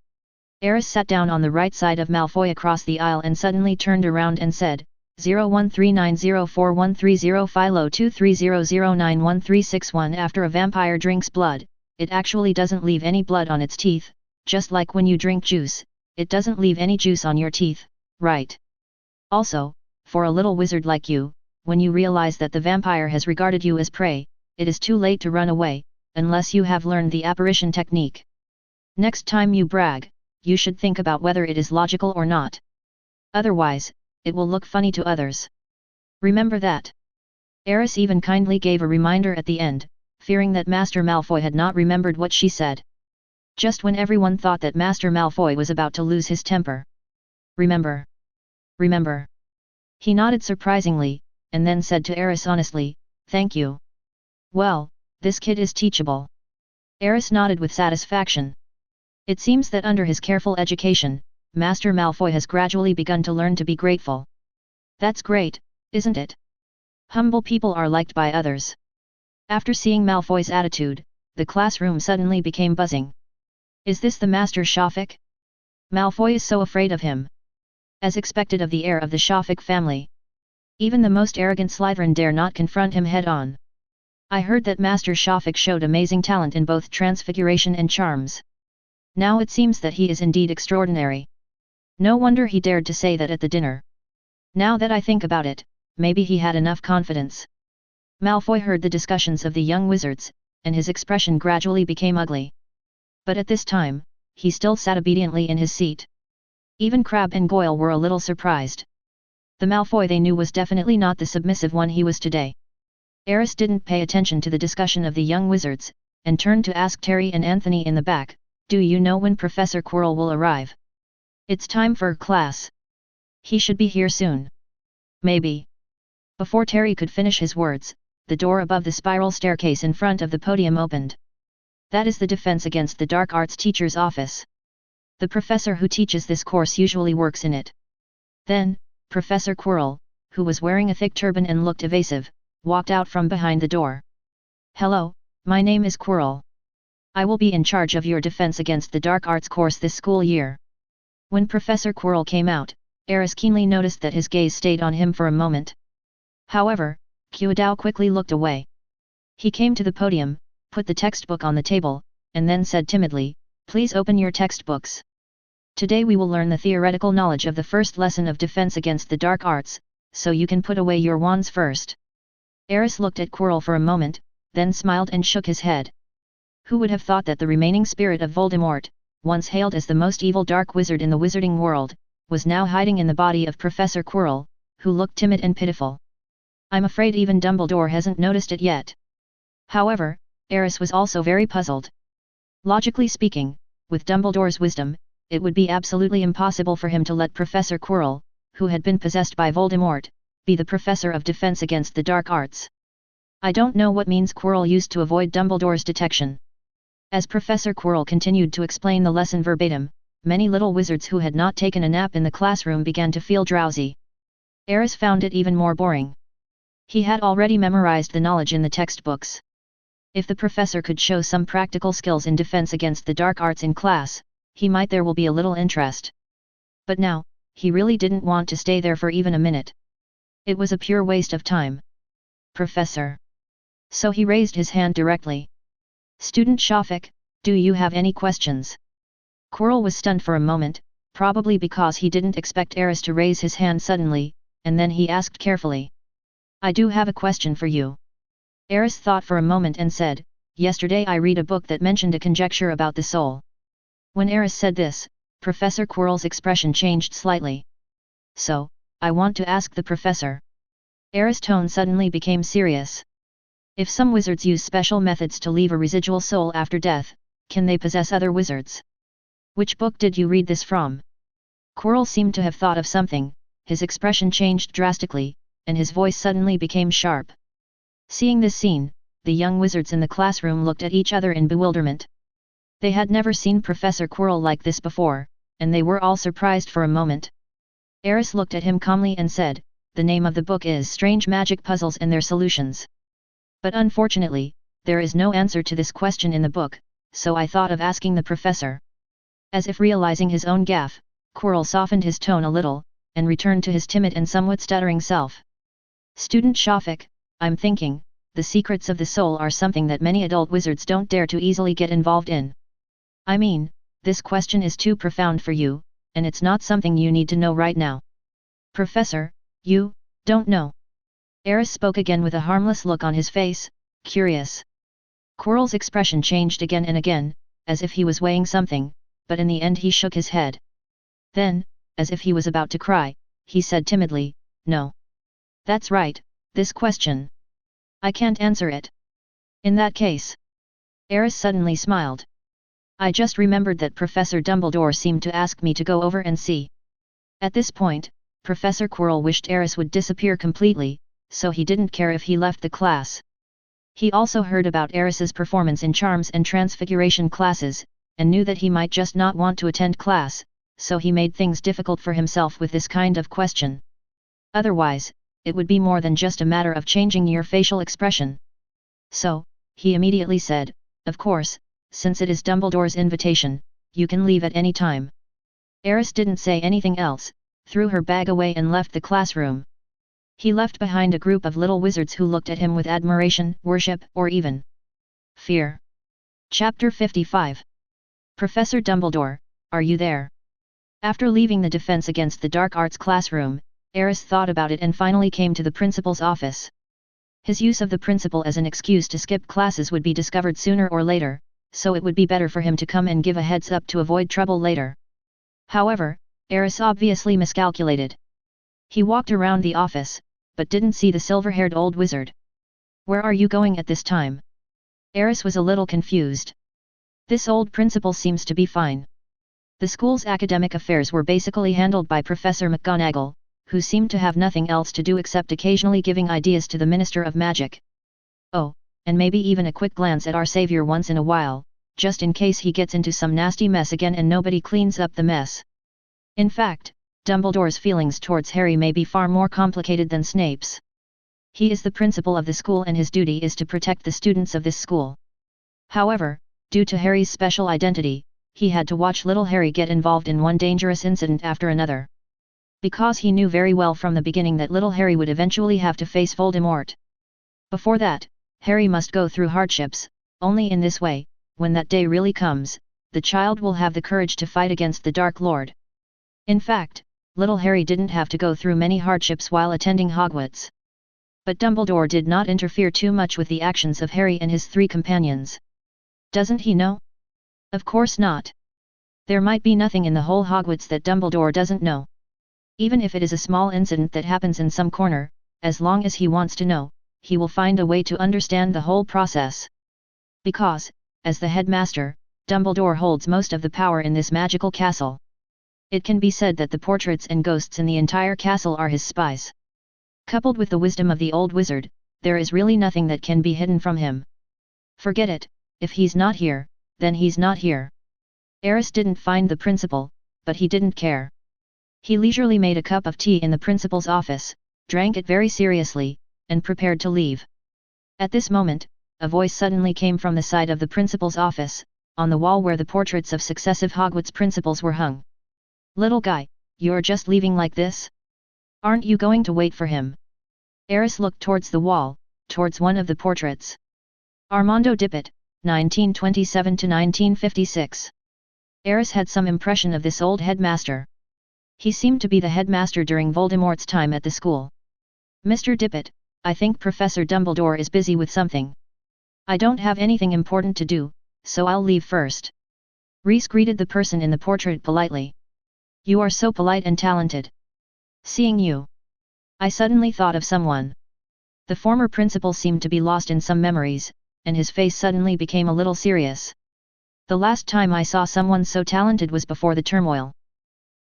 Aris sat down on the right side of Malfoy across the aisle and suddenly turned around and said, 0139041330 Philo 2300911361. After a vampire drinks blood, it actually doesn't leave any blood on its teeth, just like when you drink juice, it doesn't leave any juice on your teeth, right? Also, for a little wizard like you, when you realize that the vampire has regarded you as prey, it is too late to run away, unless you have learned the apparition technique. Next time you brag, you should think about whether it is logical or not. Otherwise, it will look funny to others. Remember that. Aris even kindly gave a reminder at the end, fearing that Master Malfoy had not remembered what she said. Just when everyone thought that Master Malfoy was about to lose his temper. Remember. Remember. He nodded surprisingly, and then said to Aris honestly, "Thank you. Well, this kid is teachable." Aris nodded with satisfaction. It seems that under his careful education, Master Malfoy has gradually begun to learn to be grateful. That's great, isn't it? Humble people are liked by others. After seeing Malfoy's attitude, the classroom suddenly became buzzing. Is this the Master Shafik? Malfoy is so afraid of him. As expected of the heir of the Shafik family. Even the most arrogant Slytherin dare not confront him head-on. I heard that Master Shafik showed amazing talent in both transfiguration and charms. Now it seems that he is indeed extraordinary. No wonder he dared to say that at the dinner. Now that I think about it, maybe he had enough confidence. Malfoy heard the discussions of the young wizards, and his expression gradually became ugly. But at this time, he still sat obediently in his seat. Even Crabbe and Goyle were a little surprised. The Malfoy they knew was definitely not the submissive one he was today. Aris didn't pay attention to the discussion of the young wizards, and turned to ask Terry and Anthony in the back, "Do you know when Professor Quirrell will arrive? It's time for class. He should be here soon." "Maybe." Before Terry could finish his words, the door above the spiral staircase in front of the podium opened. That is the Defense Against the Dark Arts teacher's office. The professor who teaches this course usually works in it. Then, Professor Quirrell, who was wearing a thick turban and looked evasive, walked out from behind the door. "Hello, my name is Quirrell. I will be in charge of your Defense Against the Dark Arts course this school year." When Professor Quirrell came out, Aris keenly noticed that his gaze stayed on him for a moment. However, Quidao quickly looked away. He came to the podium, put the textbook on the table, and then said timidly, "Please open your textbooks. Today we will learn the theoretical knowledge of the first lesson of Defense Against the Dark Arts, so you can put away your wands first." Aris looked at Quirrell for a moment, then smiled and shook his head. Who would have thought that the remaining spirit of Voldemort, once hailed as the most evil dark wizard in the wizarding world, was now hiding in the body of Professor Quirrell, who looked timid and pitiful. I'm afraid even Dumbledore hasn't noticed it yet. However, Aris was also very puzzled. Logically speaking, with Dumbledore's wisdom, it would be absolutely impossible for him to let Professor Quirrell, who had been possessed by Voldemort, be the professor of Defense Against the Dark Arts. I don't know what means Quirrell used to avoid Dumbledore's detection. As Professor Quirrell continued to explain the lesson verbatim, many little wizards who had not taken a nap in the classroom began to feel drowsy. Aris found it even more boring. He had already memorized the knowledge in the textbooks. If the professor could show some practical skills in Defense Against the Dark Arts in class, there will be a little interest. But now, he really didn't want to stay there for even a minute. It was a pure waste of time. "Professor." So he raised his hand directly. "Student Shafik, do you have any questions?" Quirrell was stunned for a moment, probably because he didn't expect Aris to raise his hand suddenly, and then he asked carefully. "I do have a question for you." Aris thought for a moment and said, "Yesterday I read a book that mentioned a conjecture about the soul." When Aris said this, Professor Quirrell's expression changed slightly. "So, I want to ask the professor." Aris' tone suddenly became serious. "If some wizards use special methods to leave a residual soul after death, can they possess other wizards? Which book did you read this from?" Quirrell seemed to have thought of something, his expression changed drastically, and his voice suddenly became sharp. Seeing this scene, the young wizards in the classroom looked at each other in bewilderment. They had never seen Professor Quirrell like this before, and they were all surprised for a moment. Aris looked at him calmly and said, "The name of the book is Strange Magic Puzzles and Their Solutions. But unfortunately, there is no answer to this question in the book, so I thought of asking the professor." As if realizing his own gaffe, Quirrell softened his tone a little, and returned to his timid and somewhat stuttering self. Student Shafik, I'm thinking, the secrets of the soul are something that many adult wizards don't dare to easily get involved in. I mean, this question is too profound for you, and it's not something you need to know right now. Professor, you don't know. Aris spoke again with a harmless look on his face, curious. Quirrell's expression changed again and again, as if he was weighing something, but in the end he shook his head. Then, as if he was about to cry, he said timidly, no. That's right, this question. I can't answer it. In that case. Aris suddenly smiled. I just remembered that Professor Dumbledore seemed to ask me to go over and see. At this point, Professor Quirrell wished Aris would disappear completely, so he didn't care if he left the class. He also heard about Aris's performance in Charms and Transfiguration classes, and knew that he might just not want to attend class, so he made things difficult for himself with this kind of question. Otherwise, it would be more than just a matter of changing your facial expression. So, he immediately said, of course, since it is Dumbledore's invitation, you can leave at any time. Aris didn't say anything else, threw her bag away and left the classroom. He left behind a group of little wizards who looked at him with admiration, worship, or even fear. Chapter 55. Professor Dumbledore, are you there? After leaving the Defense Against the Dark Arts classroom, Aris thought about it and finally came to the principal's office. His use of the principal as an excuse to skip classes would be discovered sooner or later, so it would be better for him to come and give a heads up to avoid trouble later. However, Aris obviously miscalculated. He walked around the office, but didn't see the silver-haired old wizard. Where are you going at this time? Aris was a little confused. This old principal seems to be fine. The school's academic affairs were basically handled by Professor McGonagall, who seemed to have nothing else to do except occasionally giving ideas to the Minister of Magic. Oh, and maybe even a quick glance at our savior once in a while, just in case he gets into some nasty mess again and nobody cleans up the mess. In fact, Dumbledore's feelings towards Harry may be far more complicated than Snape's. He is the principal of the school and his duty is to protect the students of this school. However, due to Harry's special identity, he had to watch little Harry get involved in one dangerous incident after another. Because he knew very well from the beginning that little Harry would eventually have to face Voldemort. Before that, Harry must go through hardships, only in this way, when that day really comes, the child will have the courage to fight against the Dark Lord. In fact, little Harry didn't have to go through many hardships while attending Hogwarts. But Dumbledore did not interfere too much with the actions of Harry and his three companions. Doesn't he know? Of course not. There might be nothing in the whole Hogwarts that Dumbledore doesn't know. Even if it is a small incident that happens in some corner, as long as he wants to know, he will find a way to understand the whole process. Because, as the headmaster, Dumbledore holds most of the power in this magical castle. It can be said that the portraits and ghosts in the entire castle are his spies. Coupled with the wisdom of the old wizard, there is really nothing that can be hidden from him. Forget it, if he's not here, then he's not here. Aris didn't find the principal, but he didn't care. He leisurely made a cup of tea in the principal's office, drank it very seriously, and prepared to leave. At this moment, a voice suddenly came from the side of the principal's office, on the wall where the portraits of successive Hogwarts principals were hung. Little guy, you're just leaving like this? Aren't you going to wait for him? Aris looked towards the wall, towards one of the portraits. Armando Dippet, 1927 to 1956. Aris had some impression of this old headmaster. He seemed to be the headmaster during Voldemort's time at the school. Mr. Dippet, I think Professor Dumbledore is busy with something. I don't have anything important to do, so I'll leave first. Reese greeted the person in the portrait politely. You are so polite and talented. Seeing you, I suddenly thought of someone. The former principal seemed to be lost in some memories, and his face suddenly became a little serious. The last time I saw someone so talented was before the turmoil.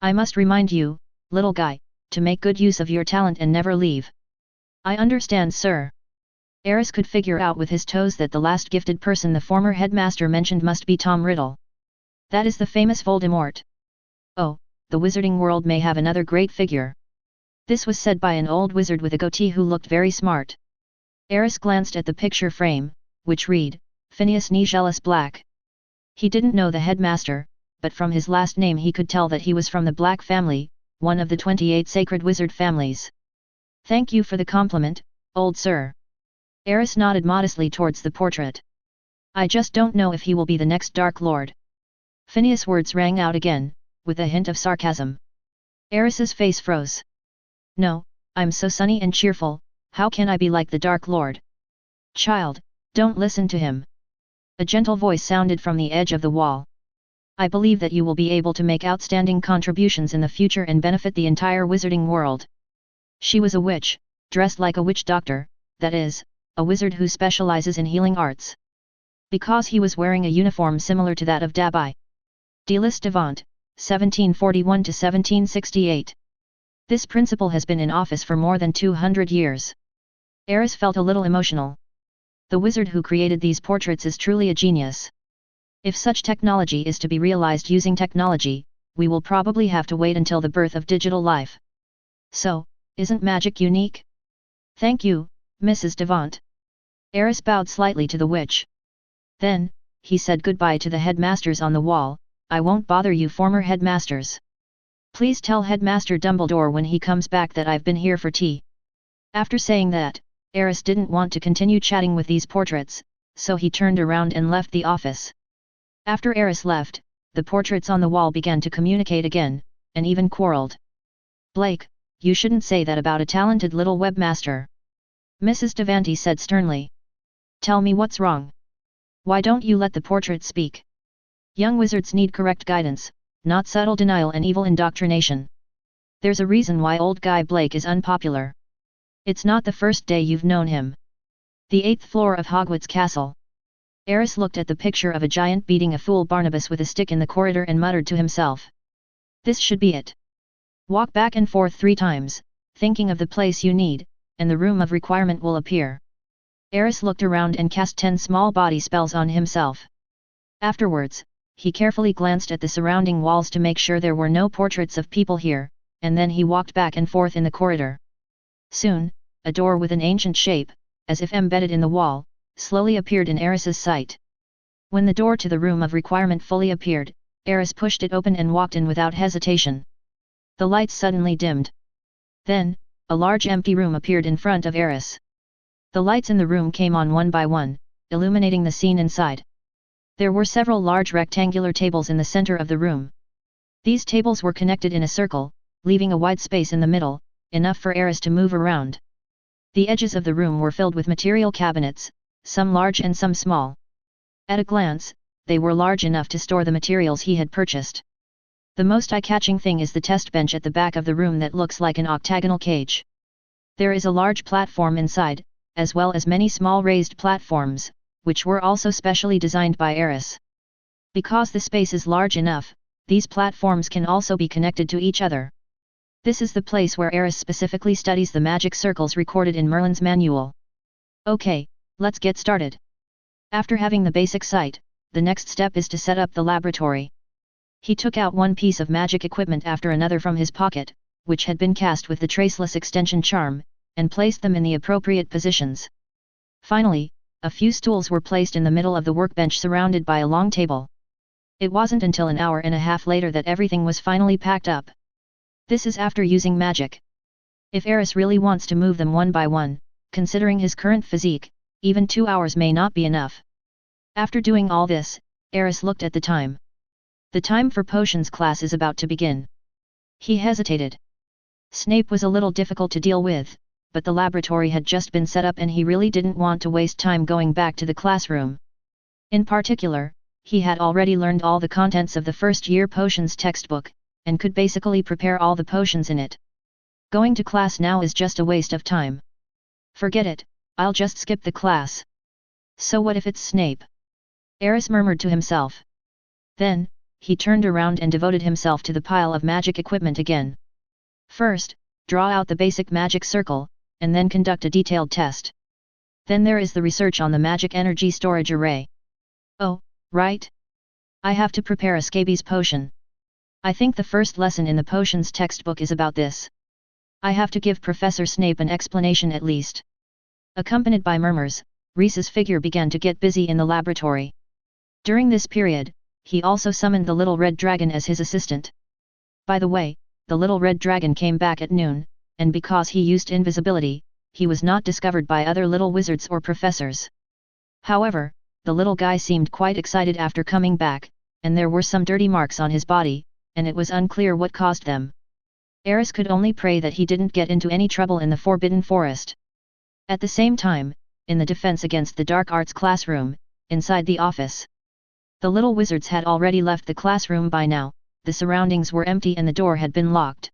I must remind you, little guy, to make good use of your talent and never leave. I understand, sir. Aris could figure out with his toes that the last gifted person the former headmaster mentioned must be Tom Riddle. That is the famous Voldemort. Oh, the wizarding world may have another great figure. This was said by an old wizard with a goatee who looked very smart. Aris glanced at the picture frame, which read, Phineas Nigellus Black. He didn't know the headmaster, but from his last name he could tell that he was from the Black family, one of the 28 sacred wizard families. Thank you for the compliment, old sir. Aris nodded modestly towards the portrait. I just don't know if he will be the next Dark Lord. Phineas' words rang out again, with a hint of sarcasm. Aris's face froze. No, I'm so sunny and cheerful, how can I be like the Dark Lord? Child, don't listen to him. A gentle voice sounded from the edge of the wall. I believe that you will be able to make outstanding contributions in the future and benefit the entire wizarding world. She was a witch, dressed like a witch doctor, that is, a wizard who specializes in healing arts. Because he was wearing a uniform similar to that of Dabai. Delis Devant, 1741 to 1768. This principal has been in office for more than 200 years. Aris felt a little emotional. The wizard who created these portraits is truly a genius. If such technology is to be realized using technology, we will probably have to wait until the birth of digital life. So, isn't magic unique? Thank you, Mrs. Devant. Aris bowed slightly to the witch. Then, he said goodbye to the headmasters on the wall. I won't bother you former headmasters. Please tell Headmaster Dumbledore when he comes back that I've been here for tea. After saying that, Aris didn't want to continue chatting with these portraits, so he turned around and left the office. After Aris left, the portraits on the wall began to communicate again, and even quarreled. Blake, you shouldn't say that about a talented little webmaster. Mrs. Devanty said sternly. Tell me what's wrong. Why don't you let the portrait speak? Young wizards need correct guidance, not subtle denial and evil indoctrination. There's a reason why old guy Blake is unpopular. It's not the first day you've known him. The 8th floor of Hogwarts Castle. Aris looked at the picture of a giant beating a fool Barnabas with a stick in the corridor and muttered to himself. This should be it. Walk back and forth 3 times, thinking of the place you need, and the room of requirement will appear. Aris looked around and cast 10 small body spells on himself. Afterwards, he carefully glanced at the surrounding walls to make sure there were no portraits of people here, and then he walked back and forth in the corridor. Soon, a door with an ancient shape, as if embedded in the wall, slowly appeared in Aris's sight. When the door to the room of requirement fully appeared, Aris pushed it open and walked in without hesitation. The lights suddenly dimmed. Then, a large empty room appeared in front of Aris. The lights in the room came on one by one, illuminating the scene inside. There were several large rectangular tables in the center of the room. These tables were connected in a circle, leaving a wide space in the middle, enough for Aris to move around. The edges of the room were filled with material cabinets, some large and some small. At a glance, they were large enough to store the materials he had purchased. The most eye-catching thing is the test bench at the back of the room that looks like an octagonal cage. There is a large platform inside, as well as many small raised platforms, which were also specially designed by Aris. Because the space is large enough, these platforms can also be connected to each other. This is the place where Aris specifically studies the magic circles recorded in Merlin's manual. Okay, let's get started. After having the basic sight, the next step is to set up the laboratory. He took out one piece of magic equipment after another from his pocket, which had been cast with the traceless extension charm, and placed them in the appropriate positions. Finally, a few stools were placed in the middle of the workbench surrounded by a long table. It wasn't until an hour and a half later that everything was finally packed up. This is after using magic. If Aris really wants to move them one by one, considering his current physique, even 2 hours may not be enough. After doing all this, Aris looked at the time. The time for potions class is about to begin. He hesitated. Snape was a little difficult to deal with, but the laboratory had just been set up and he really didn't want to waste time going back to the classroom. In particular, he had already learned all the contents of the first-year potions textbook, and could basically prepare all the potions in it. Going to class now is just a waste of time. Forget it, I'll just skip the class. So what if it's Snape? Aris murmured to himself. Then, he turned around and devoted himself to the pile of magic equipment again. First, draw out the basic magic circle, and then conduct a detailed test. Then there is the research on the magic energy storage array. Oh, right. I have to prepare a scabies potion. I think the first lesson in the potions textbook is about this. I have to give Professor Snape an explanation at least. Accompanied by murmurs, Reese's figure began to get busy in the laboratory. During this period, he also summoned the little red dragon as his assistant. By the way, the little red dragon came back at noon, and because he used invisibility, he was not discovered by other little wizards or professors. However, the little guy seemed quite excited after coming back, and there were some dirty marks on his body, and it was unclear what caused them. Aris could only pray that he didn't get into any trouble in the Forbidden Forest. At the same time, in the defense against the dark arts classroom, inside the office, the little wizards had already left the classroom by now. The surroundings were empty and the door had been locked.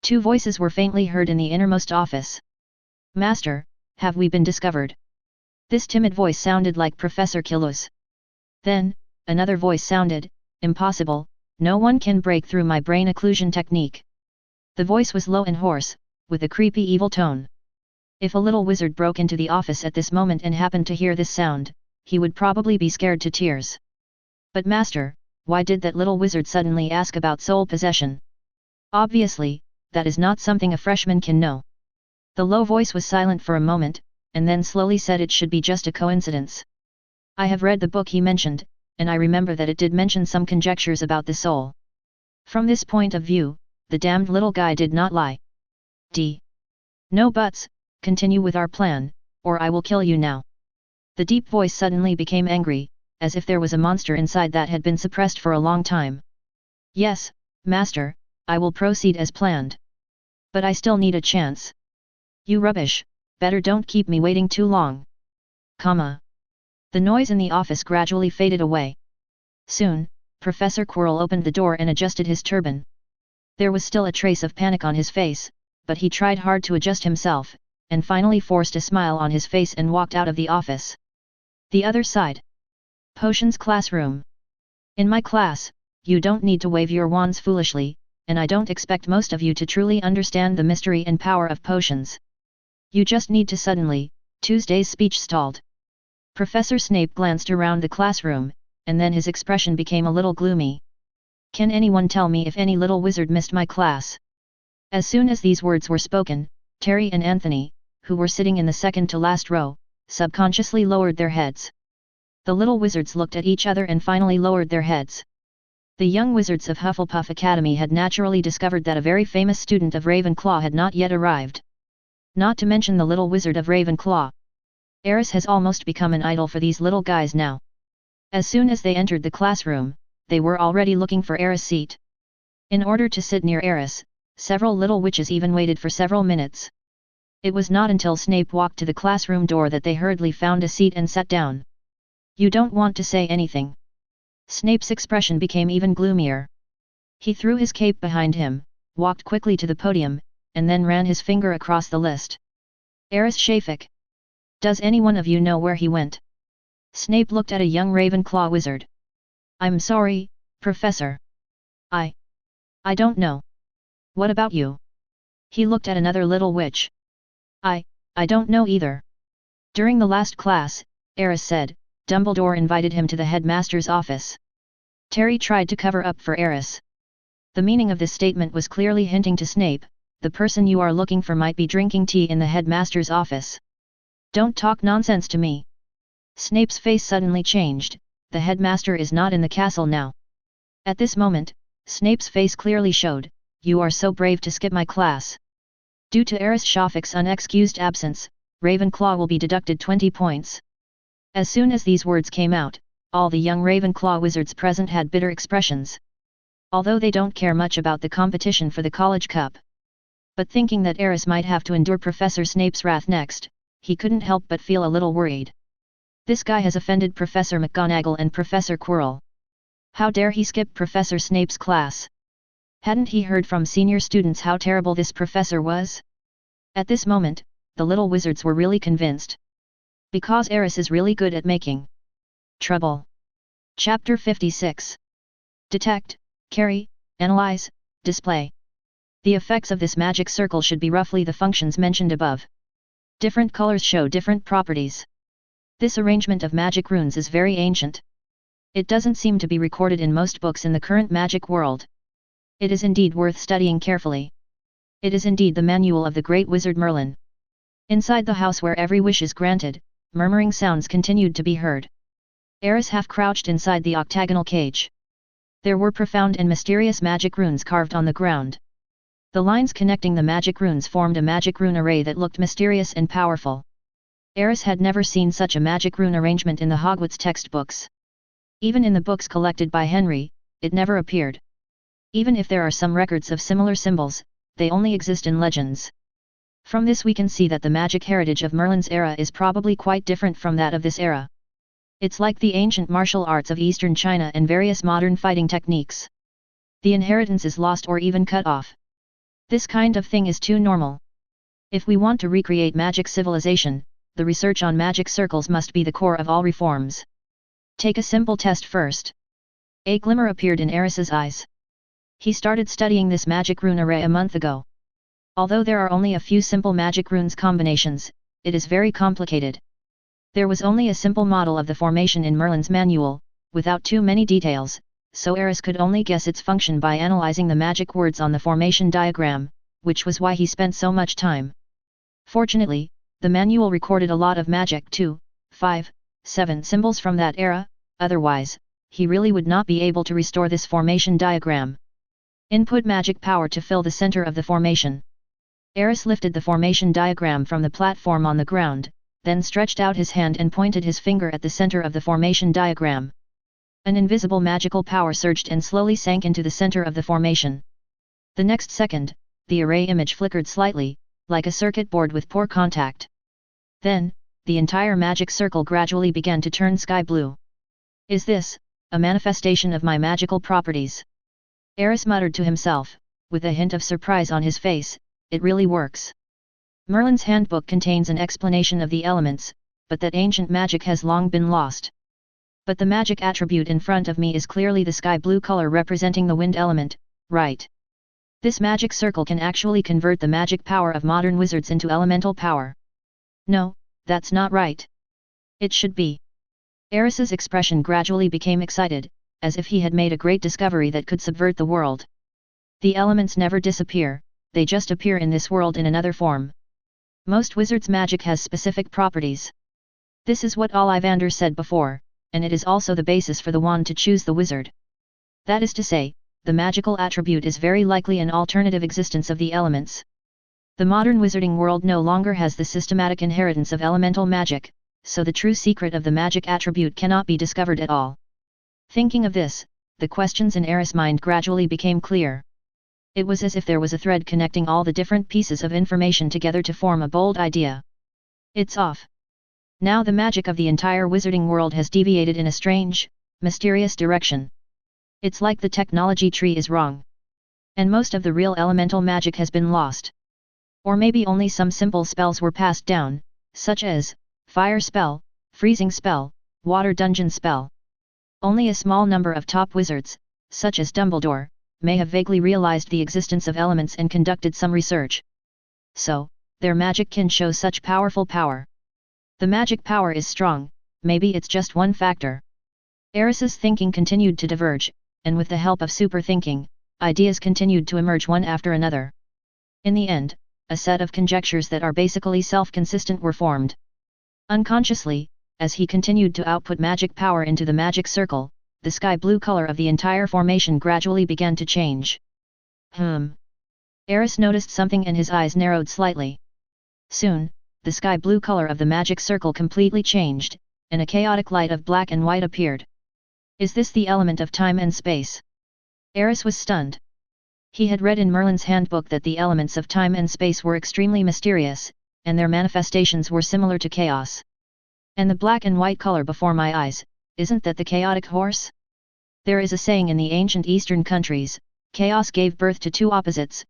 Two voices were faintly heard in the innermost office. "Master, have we been discovered?" This timid voice sounded like Professor Killu's. Then, another voice sounded, "Impossible, no one can break through my brain occlusion technique." The voice was low and hoarse, with a creepy evil tone. If a little wizard broke into the office at this moment and happened to hear this sound, he would probably be scared to tears. "But master, why did that little wizard suddenly ask about soul possession? Obviously, that is not something a freshman can know." The low voice was silent for a moment, and then slowly said it should be just a coincidence. "I have read the book he mentioned, and I remember that it did mention some conjectures about the soul. From this point of view, the damned little guy did not lie. No buts, continue with our plan, or I will kill you now." The deep voice suddenly became angry, as if there was a monster inside that had been suppressed for a long time. "Yes, master, I will proceed as planned. But I still need a chance." "You rubbish, better don't keep me waiting too long." The noise in the office gradually faded away. Soon, Professor Quirrell opened the door and adjusted his turban. There was still a trace of panic on his face, but he tried hard to adjust himself, and finally forced a smile on his face and walked out of the office. The other side. Potions classroom. "In my class, you don't need to wave your wands foolishly, and I don't expect most of you to truly understand the mystery and power of potions. You just need to suddenly." Tuesday's speech stalled. Professor Snape glanced around the classroom, and then his expression became a little gloomy. "Can anyone tell me if any little wizard missed my class?" As soon as these words were spoken, Terry and Anthony, who were sitting in the second to last row, subconsciously lowered their heads. The little wizards looked at each other and finally lowered their heads. The young wizards of Hufflepuff Academy had naturally discovered that a very famous student of Ravenclaw had not yet arrived. Not to mention the little wizard of Ravenclaw. Aris has almost become an idol for these little guys now. As soon as they entered the classroom, they were already looking for Aris' seat. In order to sit near Aris, several little witches even waited for several minutes. It was not until Snape walked to the classroom door that they hurriedly found a seat and sat down. "You don't want to say anything?" Snape's expression became even gloomier. He threw his cape behind him, walked quickly to the podium, and then ran his finger across the list. "Aris Shafik. Does anyone of you know where he went?" Snape looked at a young Ravenclaw wizard. "I'm sorry, Professor. I don't know." "What about you?" He looked at another little witch. I don't know either." During the last class, Aris said, Dumbledore invited him to the headmaster's office. Terry tried to cover up for Aris. The meaning of this statement was clearly hinting to Snape, the person you are looking for might be drinking tea in the headmaster's office. "Don't talk nonsense to me." Snape's face suddenly changed. The headmaster is not in the castle now. At this moment, Snape's face clearly showed, "You are so brave to skip my class." Due to Aris Shafik's unexcused absence, Ravenclaw will be deducted 20 points. As soon as these words came out, all the young Ravenclaw wizards present had bitter expressions. Although they don't care much about the competition for the College Cup. But thinking that Aris might have to endure Professor Snape's wrath next, he couldn't help but feel a little worried. This guy has offended Professor McGonagall and Professor Quirrell. How dare he skip Professor Snape's class? Hadn't he heard from senior students how terrible this professor was? At this moment, the little wizards were really convinced. Because Aris is really good at making trouble. Chapter 56. Detect, carry, analyze, display. The effects of this magic circle should be roughly the functions mentioned above. Different colors show different properties. This arrangement of magic runes is very ancient. It doesn't seem to be recorded in most books in the current magic world. It is indeed worth studying carefully. It is indeed the manual of the great wizard Merlin. Inside the house where every wish is granted, murmuring sounds continued to be heard. Aris half crouched inside the octagonal cage. There were profound and mysterious magic runes carved on the ground. The lines connecting the magic runes formed a magic rune array that looked mysterious and powerful. Aris had never seen such a magic rune arrangement in the Hogwarts textbooks. Even in the books collected by Henry, it never appeared. Even if there are some records of similar symbols, they only exist in legends. From this we can see that the magic heritage of Merlin's era is probably quite different from that of this era. It's like the ancient martial arts of Eastern China and various modern fighting techniques. The inheritance is lost or even cut off. This kind of thing is too normal. If we want to recreate magic civilization, the research on magic circles must be the core of all reforms. Take a simple test first. A glimmer appeared in Aris's eyes. He started studying this magic rune array a month ago. Although there are only a few simple magic runes combinations, it is very complicated. There was only a simple model of the formation in Merlin's manual, without too many details, so Aris could only guess its function by analyzing the magic words on the formation diagram, which was why he spent so much time. Fortunately, the manual recorded a lot of magic 2, 5, 7 symbols from that era, otherwise, he really would not be able to restore this formation diagram. Input magic power to fill the center of the formation. Aris lifted the formation diagram from the platform on the ground, then stretched out his hand and pointed his finger at the center of the formation diagram. An invisible magical power surged and slowly sank into the center of the formation. The next second, the array image flickered slightly, like a circuit board with poor contact. Then, the entire magic circle gradually began to turn sky blue. Is this a manifestation of my magical properties? Aris muttered to himself, with a hint of surprise on his face. It really works. Merlin's handbook contains an explanation of the elements, but that ancient magic has long been lost. But the magic attribute in front of me is clearly the sky blue color representing the wind element, right? This magic circle can actually convert the magic power of modern wizards into elemental power. No, that's not right. It should be. Aris's expression gradually became excited, as if he had made a great discovery that could subvert the world. The elements never disappear, they just appear in this world in another form. Most wizards' magic has specific properties. This is what Ollivander said before, and it is also the basis for the wand to choose the wizard. That is to say, the magical attribute is very likely an alternative existence of the elements. The modern wizarding world no longer has the systematic inheritance of elemental magic, so the true secret of the magic attribute cannot be discovered at all. Thinking of this, the questions in Aris' mind gradually became clear. It was as if there was a thread connecting all the different pieces of information together to form a bold idea. It's off. Now the magic of the entire wizarding world has deviated in a strange, mysterious direction. It's like the technology tree is wrong. And most of the real elemental magic has been lost. Or maybe only some simple spells were passed down, such as fire spell, freezing spell, water dungeon spell. Only a small number of top wizards, such as Dumbledore, may have vaguely realized the existence of elements and conducted some research. So, their magic can show such powerful power. The magic power is strong, maybe it's just one factor. Aris's thinking continued to diverge, and with the help of superthinking, ideas continued to emerge one after another. In the end, a set of conjectures that are basically self-consistent were formed. Unconsciously, as he continued to output magic power into the magic circle, the sky blue color of the entire formation gradually began to change. Aris noticed something and his eyes narrowed slightly. Soon, the sky blue color of the magic circle completely changed, and a chaotic light of black and white appeared. Is this the element of time and space? Aris was stunned. He had read in Merlin's handbook that the elements of time and space were extremely mysterious, and their manifestations were similar to chaos. And the black and white color before my eyes, isn't that the chaotic horse? There is a saying in the ancient Eastern countries, chaos gave birth to two opposites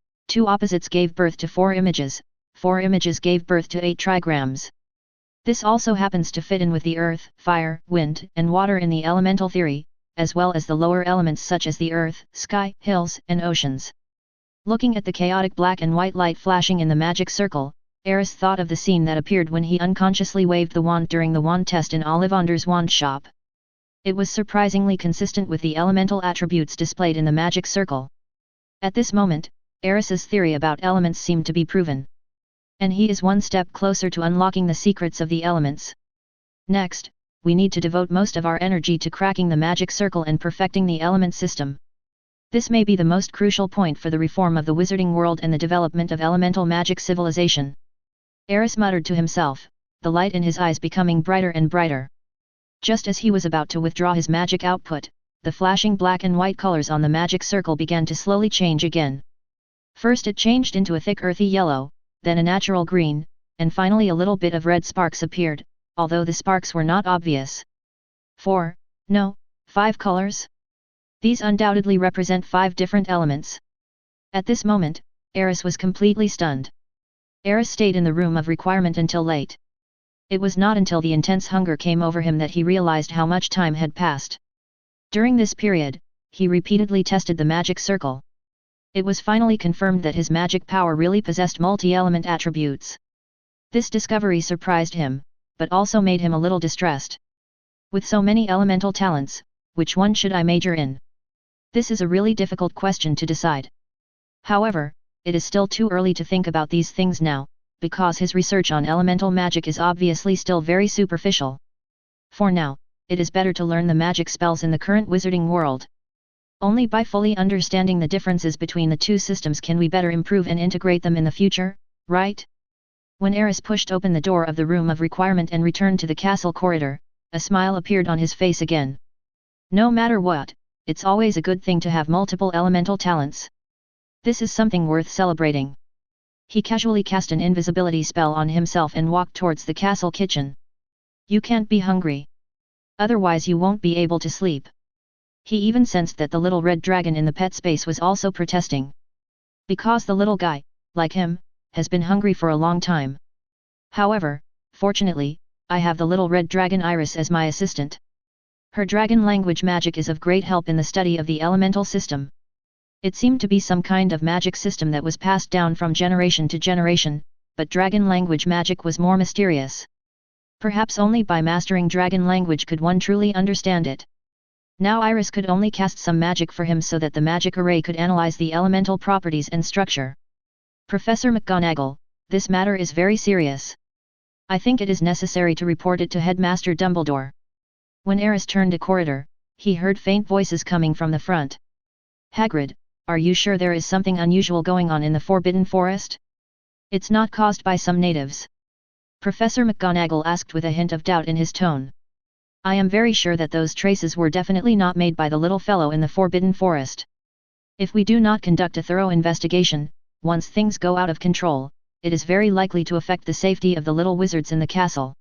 gave birth to four images gave birth to 8 trigrams. This also happens to fit in with the earth, fire, wind, and water in the elemental theory, as well as the lower elements such as the earth, sky, hills, and oceans. Looking at the chaotic black and white light flashing in the magic circle, Aris thought of the scene that appeared when he unconsciously waved the wand during the wand test in Ollivander's wand shop. It was surprisingly consistent with the elemental attributes displayed in the magic circle. At this moment, Aris's theory about elements seemed to be proven. And he is one step closer to unlocking the secrets of the elements. Next, we need to devote most of our energy to cracking the magic circle and perfecting the element system. This may be the most crucial point for the reform of the wizarding world and the development of elemental magic civilization. Aris muttered to himself, the light in his eyes becoming brighter and brighter. Just as he was about to withdraw his magic output, the flashing black and white colors on the magic circle began to slowly change again. First it changed into a thick earthy yellow, then a natural green, and finally a little bit of red sparks appeared, although the sparks were not obvious. 5 colors? These undoubtedly represent 5 different elements. At this moment, Aris was completely stunned. Aris stayed in the room of requirement until late. It was not until the intense hunger came over him that he realized how much time had passed. During this period, he repeatedly tested the magic circle. It was finally confirmed that his magic power really possessed multi-element attributes. This discovery surprised him, but also made him a little distressed. With so many elemental talents, which one should I major in? This is a really difficult question to decide. However, it is still too early to think about these things now, because his research on elemental magic is obviously still very superficial. For now, it is better to learn the magic spells in the current wizarding world. Only by fully understanding the differences between the two systems can we better improve and integrate them in the future, right? When Aris pushed open the door of the room of requirement and returned to the castle corridor, a smile appeared on his face again. No matter what, it's always a good thing to have multiple elemental talents. This is something worth celebrating. He casually cast an invisibility spell on himself and walked towards the castle kitchen. You can't be hungry. Otherwise you won't be able to sleep. He even sensed that the little red dragon in the pet space was also protesting. Because the little guy, like him, has been hungry for a long time. However, fortunately, I have the little red dragon Iris as my assistant. Her dragon language magic is of great help in the study of the elemental system. It seemed to be some kind of magic system that was passed down from generation to generation, but dragon language magic was more mysterious. Perhaps only by mastering dragon language could one truly understand it. Now Iris could only cast some magic for him so that the magic array could analyze the elemental properties and structure. Professor McGonagall, this matter is very serious. I think it is necessary to report it to Headmaster Dumbledore. When Aris turned a corridor, he heard faint voices coming from the front. Hagrid, are you sure there is something unusual going on in the Forbidden Forest? It's not caused by some natives? Professor McGonagall asked with a hint of doubt in his tone. I am very sure that those traces were definitely not made by the little fellow in the Forbidden Forest. If we do not conduct a thorough investigation, once things go out of control, it is very likely to affect the safety of the little wizards in the castle.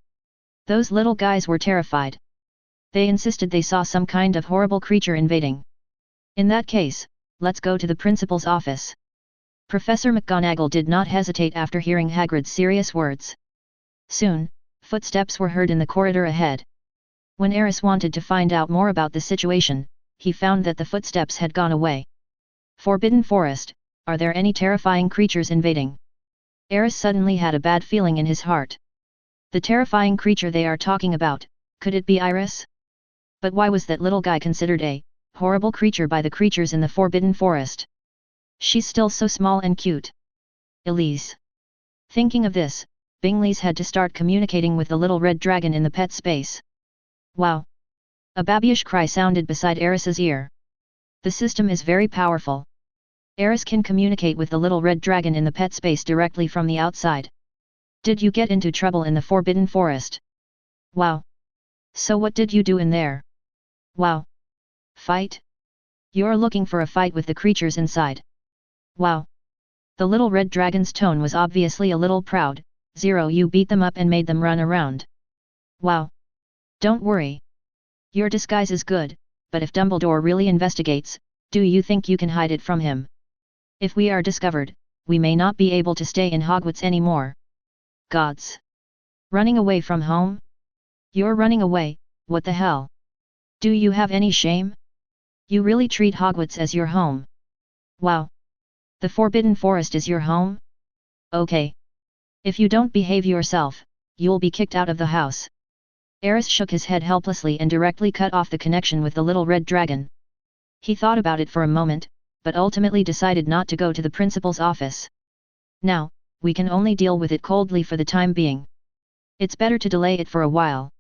Those little guys were terrified. They insisted they saw some kind of horrible creature invading. In that case, let's go to the principal's office. Professor McGonagall did not hesitate after hearing Hagrid's serious words. Soon, footsteps were heard in the corridor ahead. When Aris wanted to find out more about the situation, he found that the footsteps had gone away. Forbidden Forest, are there any terrifying creatures invading? Aris suddenly had a bad feeling in his heart. The terrifying creature they are talking about, could it be Iris? But why was that little guy considered a horrible creature by the creatures in the Forbidden Forest? She's still so small and cute. Elise. Thinking of this, Bingley's had to start communicating with the little red dragon in the pet space. Wow! A babyish cry sounded beside Aris's ear. The system is very powerful. Aris can communicate with the little red dragon in the pet space directly from the outside. Did you get into trouble in the Forbidden Forest? Wow! So what did you do in there? Wow! Fight? You're looking for a fight with the creatures inside. Wow! The little red dragon's tone was obviously a little proud. You beat them up and made them run around. Wow! Don't worry. Your disguise is good, but if Dumbledore really investigates, do you think you can hide it from him? If we are discovered, we may not be able to stay in Hogwarts anymore. Gods! Running away from home? You're running away, what the hell? Do you have any shame? You really treat Hogwarts as your home? Wow! The Forbidden Forest is your home? Okay. If you don't behave yourself, you'll be kicked out of the house. Aris shook his head helplessly and directly cut off the connection with the little red dragon. He thought about it for a moment, but ultimately decided not to go to the principal's office. Now, we can only deal with it coldly for the time being. It's better to delay it for a while.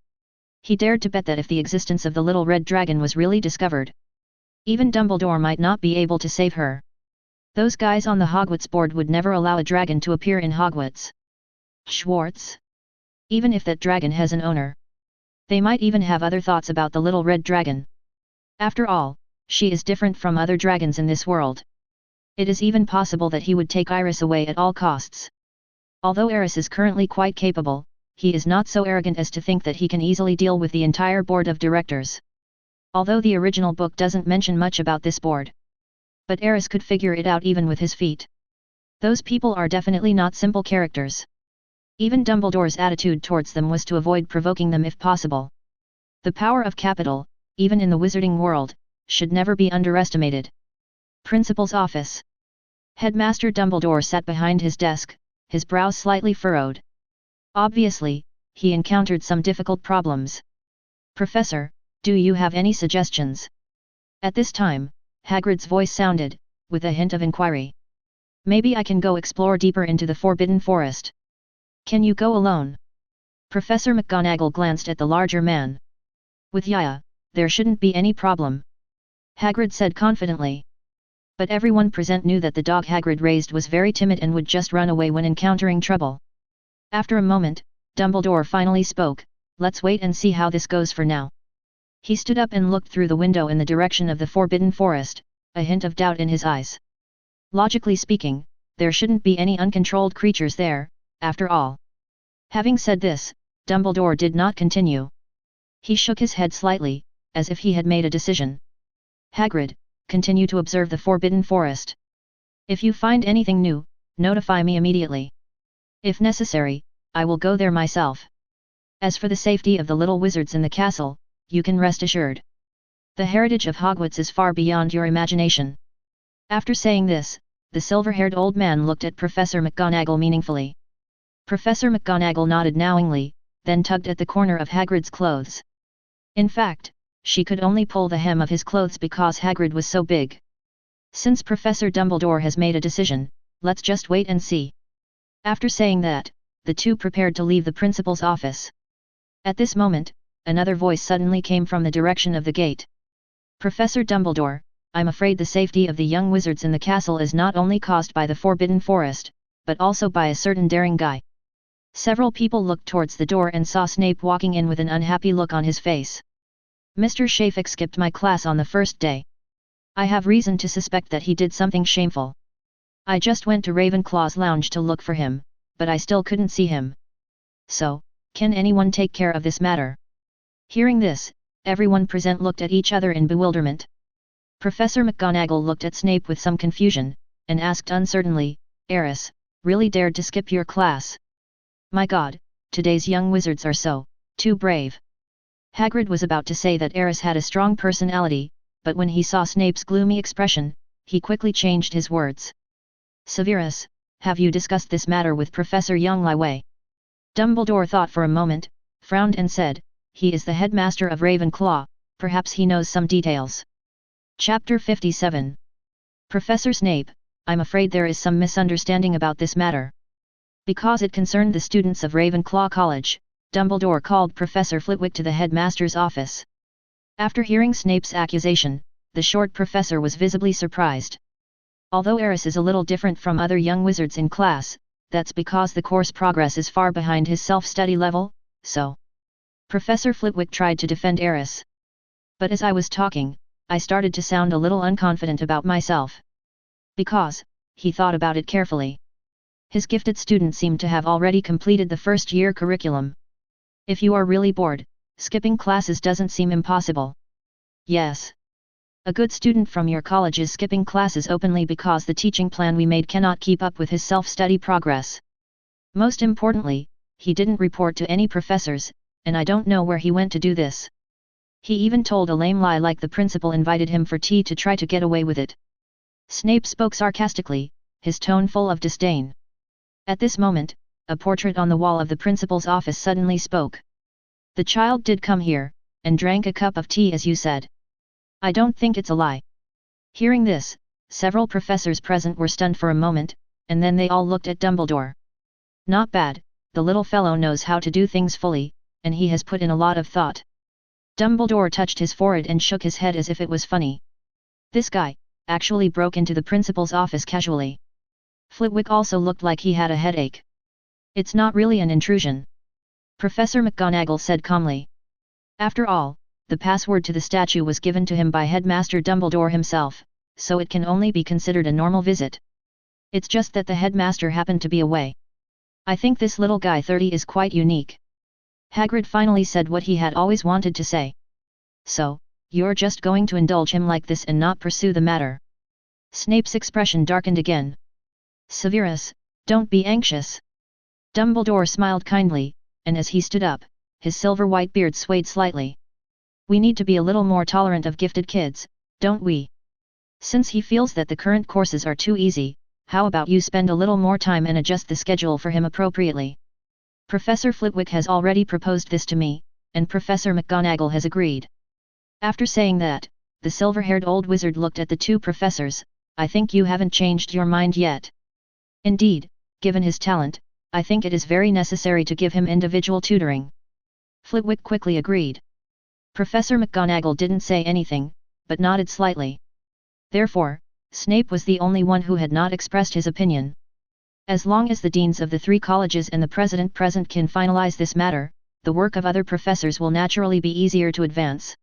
He dared to bet that if the existence of the little red dragon was really discovered, Even Dumbledore might not be able to save her. Those guys on the Hogwarts board would never allow a dragon to appear in Hogwarts. Schwartz? Even if that dragon has an owner. They might even have other thoughts about the little red dragon. After all, she is different from other dragons in this world. It is even possible that he would take Aris away at all costs. Although Aris is currently quite capable, he is not so arrogant as to think that he can easily deal with the entire board of directors. Although the original book doesn't mention much about this board. But Aris could figure it out even with his feet. Those people are definitely not simple characters. Even Dumbledore's attitude towards them was to avoid provoking them if possible. The power of capital, even in the wizarding world, should never be underestimated. Principal's office. Headmaster Dumbledore sat behind his desk, his brows slightly furrowed. Obviously, he encountered some difficult problems. Professor, do you have any suggestions? At this time, Hagrid's voice sounded, with a hint of inquiry. Maybe I can go explore deeper into the Forbidden Forest. Can you go alone? Professor McGonagall glanced at the larger man. With Yaya, there shouldn't be any problem. Hagrid said confidently. But everyone present knew that the dog Hagrid raised was very timid and would just run away when encountering trouble. After a moment, Dumbledore finally spoke, let's wait and see how this goes for now. He stood up and looked through the window in the direction of the Forbidden Forest, a hint of doubt in his eyes. Logically speaking, there shouldn't be any uncontrolled creatures there, after all. Having said this, Dumbledore did not continue. He shook his head slightly, as if he had made a decision. Hagrid, continue to observe the Forbidden Forest. If you find anything new, notify me immediately. If necessary, I will go there myself. As for the safety of the little wizards in the castle, you can rest assured. The heritage of Hogwarts is far beyond your imagination. After saying this, the silver-haired old man looked at Professor McGonagall meaningfully. Professor McGonagall nodded knowingly, then tugged at the corner of Hagrid's clothes. In fact, she could only pull the hem of his clothes because Hagrid was so big. Since Professor Dumbledore has made a decision, let's just wait and see. After saying that, the two prepared to leave the principal's office. At this moment, another voice suddenly came from the direction of the gate. Professor Dumbledore, I'm afraid the safety of the young wizards in the castle is not only caused by the Forbidden Forest, but also by a certain daring guy. Several people looked towards the door and saw Snape walking in with an unhappy look on his face. Mr. Shafik skipped my class on the first day. I have reason to suspect that he did something shameful. I just went to Ravenclaw's lounge to look for him, but I still couldn't see him. So, can anyone take care of this matter? Hearing this, everyone present looked at each other in bewilderment. Professor McGonagall looked at Snape with some confusion, and asked uncertainly, Aris, really dared to skip your class? My God, today's young wizards are so, too brave. Hagrid was about to say that Aris had a strong personality, but when he saw Snape's gloomy expression, he quickly changed his words. Severus, have you discussed this matter with Professor Youngliway? Dumbledore thought for a moment, frowned and said, he is the headmaster of Ravenclaw, perhaps he knows some details. Chapter 57. Professor Snape, I'm afraid there is some misunderstanding about this matter. Because it concerned the students of Ravenclaw College, Dumbledore called Professor Flitwick to the headmaster's office. After hearing Snape's accusation, the short professor was visibly surprised. Although Aris is a little different from other young wizards in class, that's because the course progress is far behind his self-study level, so. Professor Flitwick tried to defend Aris. But as I was talking, I started to sound a little unconfident about myself. Because, he thought about it carefully. His gifted students seemed to have already completed the first-year curriculum. If you are really bored, skipping classes doesn't seem impossible. Yes. A good student from your college is skipping classes openly because the teaching plan we made cannot keep up with his self-study progress. Most importantly, he didn't report to any professors, and I don't know where he went to do this. He even told a lame lie like the principal invited him for tea to try to get away with it. Snape spoke sarcastically, his tone full of disdain. At this moment, a portrait on the wall of the principal's office suddenly spoke. The child did come here, and drank a cup of tea as you said. I don't think it's a lie. Hearing this, several professors present were stunned for a moment, and then they all looked at Dumbledore. Not bad, the little fellow knows how to do things fully, and he has put in a lot of thought. Dumbledore touched his forehead and shook his head as if it was funny. This guy actually broke into the principal's office casually. Flitwick also looked like he had a headache. It's not really an intrusion, Professor McGonagall said calmly. After all, the password to the statue was given to him by Headmaster Dumbledore himself, so it can only be considered a normal visit. It's just that the headmaster happened to be away. I think this little guy 30 is quite unique. Hagrid finally said what he had always wanted to say. So, you're just going to indulge him like this and not pursue the matter? Snape's expression darkened again. Severus, don't be anxious. Dumbledore smiled kindly, and as he stood up, his silver-white beard swayed slightly. We need to be a little more tolerant of gifted kids, don't we? Since he feels that the current courses are too easy, how about you spend a little more time and adjust the schedule for him appropriately? Professor Flitwick has already proposed this to me, and Professor McGonagall has agreed. After saying that, the silver-haired old wizard looked at the two professors. I think you haven't changed your mind yet. Indeed, given his talent, I think it is very necessary to give him individual tutoring. Flitwick quickly agreed. Professor McGonagall didn't say anything, but nodded slightly. Therefore, Snape was the only one who had not expressed his opinion. As long as the deans of the three colleges and the president present can finalize this matter, the work of other professors will naturally be easier to advance.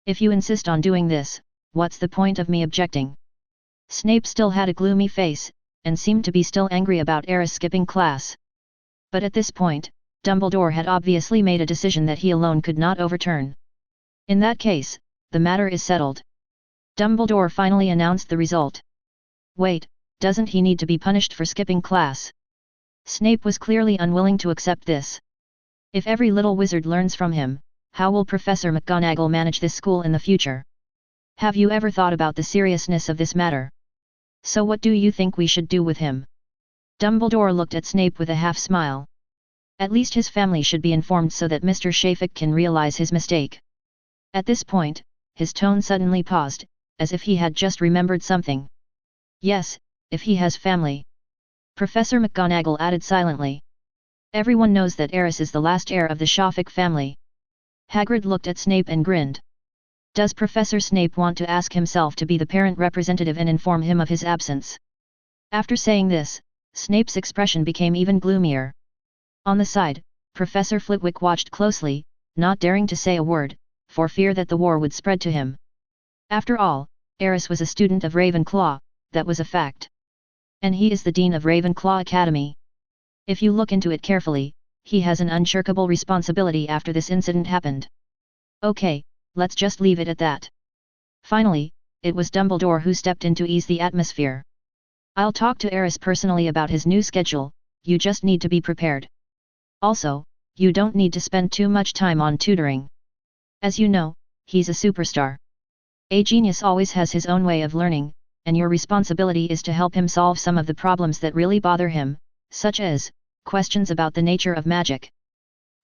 If you insist on doing this, what's the point of me objecting? Snape still had a gloomy face, and seemed to be still angry about Aris skipping class. But at this point, Dumbledore had obviously made a decision that he alone could not overturn. In that case, the matter is settled. Dumbledore finally announced the result. Wait, doesn't he need to be punished for skipping class? Snape was clearly unwilling to accept this. If every little wizard learns from him, how will Professor McGonagall manage this school in the future? Have you ever thought about the seriousness of this matter? So what do you think we should do with him? Dumbledore looked at Snape with a half-smile. At least his family should be informed so that Mr. Shafik can realize his mistake. At this point, his tone suddenly paused, as if he had just remembered something. Yes, if he has family. Professor McGonagall added silently. Everyone knows that Aris is the last heir of the Shafik family. Hagrid looked at Snape and grinned. Does Professor Snape want to ask himself to be the parent representative and inform him of his absence? After saying this, Snape's expression became even gloomier. On the side, Professor Flitwick watched closely, not daring to say a word, for fear that the war would spread to him. After all, Aris was a student of Ravenclaw, that was a fact. And he is the Dean of Ravenclaw Academy. If you look into it carefully, he has an unshirkable responsibility after this incident happened. Okay, let's just leave it at that. Finally, it was Dumbledore who stepped in to ease the atmosphere. I'll talk to Aris personally about his new schedule, you just need to be prepared. Also, you don't need to spend too much time on tutoring. As you know, he's a superstar. A genius always has his own way of learning, and your responsibility is to help him solve some of the problems that really bother him, such as questions about the nature of magic.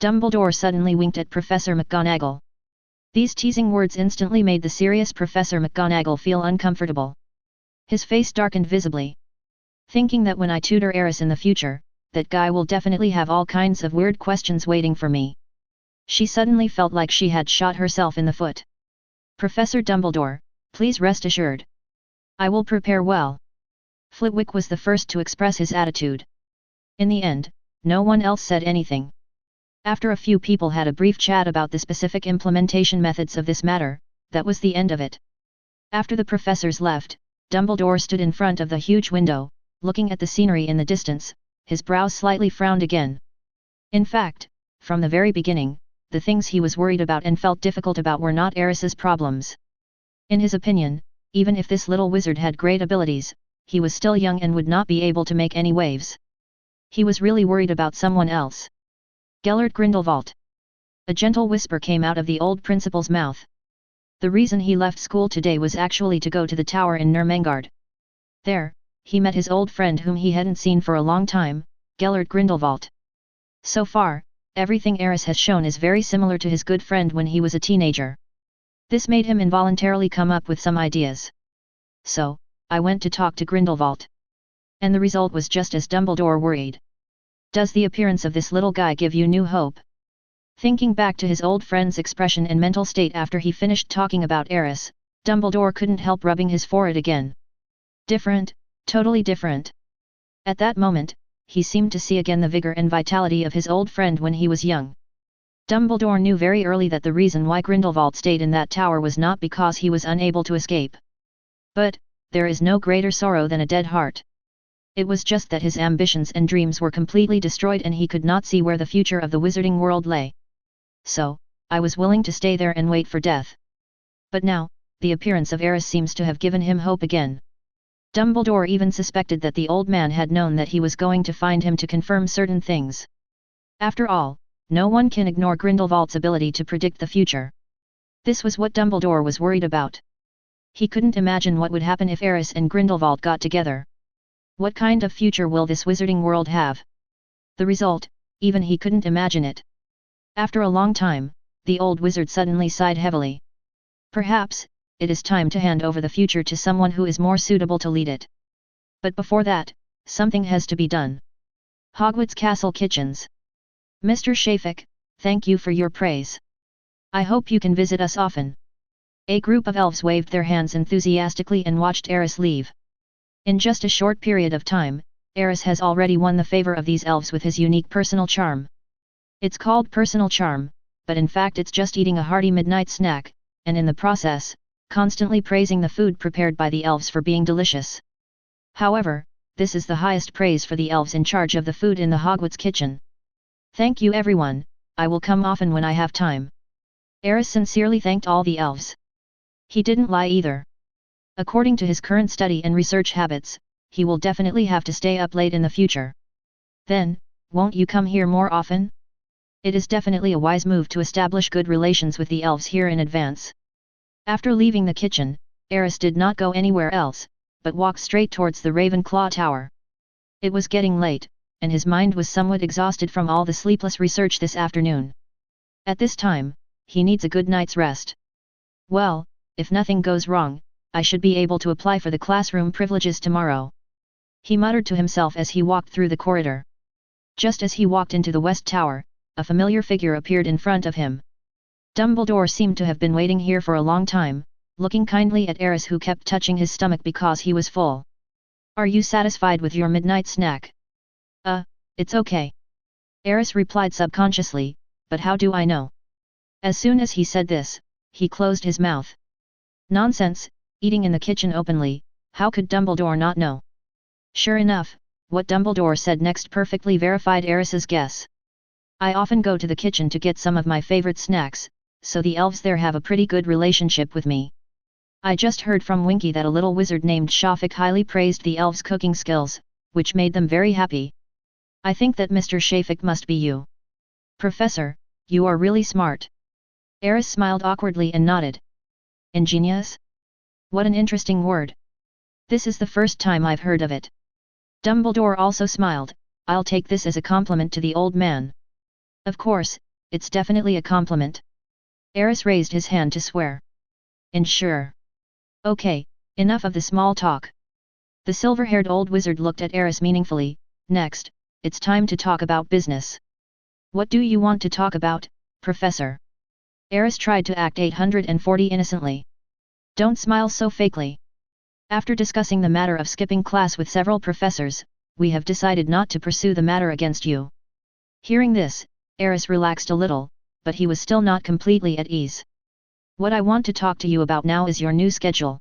Dumbledore suddenly winked at Professor McGonagall. These teasing words instantly made the serious Professor McGonagall feel uncomfortable. His face darkened visibly. Thinking that when I tutor Aris in the future, that guy will definitely have all kinds of weird questions waiting for me. She suddenly felt like she had shot herself in the foot. Professor Dumbledore, please rest assured. I will prepare well. Flitwick was the first to express his attitude. In the end, no one else said anything. After a few people had a brief chat about the specific implementation methods of this matter, that was the end of it. After the professors left, Dumbledore stood in front of the huge window, looking at the scenery in the distance, his brows slightly frowned again. In fact, from the very beginning, the things he was worried about and felt difficult about were not Aris's problems. In his opinion, even if this little wizard had great abilities, he was still young and would not be able to make any waves. He was really worried about someone else. Gellert Grindelwald. A gentle whisper came out of the old principal's mouth. The reason he left school today was actually to go to the tower in Nurmengard. There, he met his old friend whom he hadn't seen for a long time, Gellert Grindelwald. So far, everything Aris has shown is very similar to his good friend when he was a teenager. This made him involuntarily come up with some ideas. So, I went to talk to Grindelwald. And the result was just as Dumbledore worried. Does the appearance of this little guy give you new hope? Thinking back to his old friend's expression and mental state after he finished talking about Aris, Dumbledore couldn't help rubbing his forehead again. Different, totally different. At that moment, he seemed to see again the vigor and vitality of his old friend when he was young. Dumbledore knew very early that the reason why Grindelwald stayed in that tower was not because he was unable to escape. But, there is no greater sorrow than a dead heart. It was just that his ambitions and dreams were completely destroyed and he could not see where the future of the wizarding world lay. So, I was willing to stay there and wait for death. But now, the appearance of Aris seems to have given him hope again. Dumbledore even suspected that the old man had known that he was going to find him to confirm certain things. After all, no one can ignore Grindelwald's ability to predict the future. This was what Dumbledore was worried about. He couldn't imagine what would happen if Aris and Grindelwald got together. What kind of future will this wizarding world have? The result, even he couldn't imagine it. After a long time, the old wizard suddenly sighed heavily. Perhaps, it is time to hand over the future to someone who is more suitable to lead it. But before that, something has to be done. Hogwarts Castle Kitchens. Mr. Shafik, thank you for your praise. I hope you can visit us often. A group of elves waved their hands enthusiastically and watched Aris leave. In just a short period of time, Aris has already won the favor of these elves with his unique personal charm. It's called personal charm, but in fact it's just eating a hearty midnight snack, and in the process, constantly praising the food prepared by the elves for being delicious. However, this is the highest praise for the elves in charge of the food in the Hogwarts kitchen. Thank you everyone, I will come often when I have time. Aris sincerely thanked all the elves. He didn't lie either. According to his current study and research habits, he will definitely have to stay up late in the future. Then, won't you come here more often? It is definitely a wise move to establish good relations with the elves here in advance. After leaving the kitchen, Aris did not go anywhere else, but walked straight towards the Ravenclaw Tower. It was getting late, and his mind was somewhat exhausted from all the sleepless research this afternoon. At this time, he needs a good night's rest. Well, if nothing goes wrong, I should be able to apply for the classroom privileges tomorrow. He muttered to himself as he walked through the corridor. Just as he walked into the West Tower, a familiar figure appeared in front of him. Dumbledore seemed to have been waiting here for a long time, looking kindly at Aris who kept touching his stomach because he was full. Are you satisfied with your midnight snack? It's okay. Aris replied subconsciously, but how do I know? As soon as he said this, he closed his mouth. Nonsense, eating in the kitchen openly, how could Dumbledore not know? Sure enough, what Dumbledore said next perfectly verified Aris's guess. I often go to the kitchen to get some of my favorite snacks, so the elves there have a pretty good relationship with me. I just heard from Winky that a little wizard named Shafik highly praised the elves' cooking skills, which made them very happy. I think that Mr. Shafik must be you. Professor, you are really smart. Aris smiled awkwardly and nodded. Ingenious? What an interesting word. This is the first time I've heard of it. Dumbledore also smiled. I'll take this as a compliment to the old man. Of course, it's definitely a compliment. Aris raised his hand to swear. Sure. Okay, enough of the small talk. The silver-haired old wizard looked at Aris meaningfully. Next, it's time to talk about business. What do you want to talk about, Professor? Aris tried to act 840 innocently. Don't smile so fakely. After discussing the matter of skipping class with several professors, we have decided not to pursue the matter against you. Hearing this, Aris relaxed a little, but he was still not completely at ease. What I want to talk to you about now is your new schedule.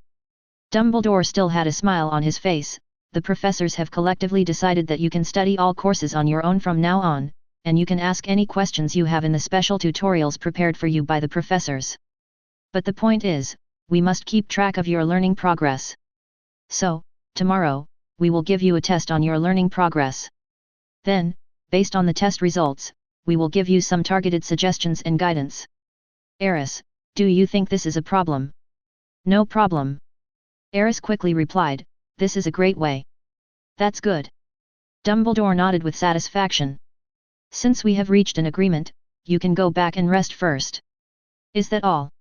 Dumbledore still had a smile on his face. The professors have collectively decided that you can study all courses on your own from now on, and you can ask any questions you have in the special tutorials prepared for you by the professors. But the point is, we must keep track of your learning progress. So, tomorrow, we will give you a test on your learning progress. Then, based on the test results, we will give you some targeted suggestions and guidance. Aris, do you think this is a problem? No problem. Aris quickly replied, this is a great way. That's good. Dumbledore nodded with satisfaction. Since we have reached an agreement, you can go back and rest first. Is that all?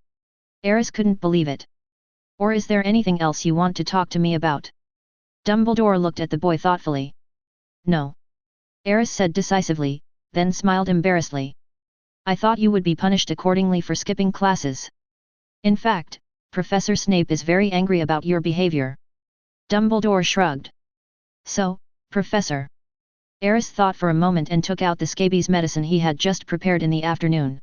Aris couldn't believe it. Or is there anything else you want to talk to me about? Dumbledore looked at the boy thoughtfully. No. Aris said decisively, then smiled embarrassedly. I thought you would be punished accordingly for skipping classes. In fact, Professor Snape is very angry about your behavior. Dumbledore shrugged. So, Professor. Aris thought for a moment and took out the scabies medicine he had just prepared in the afternoon.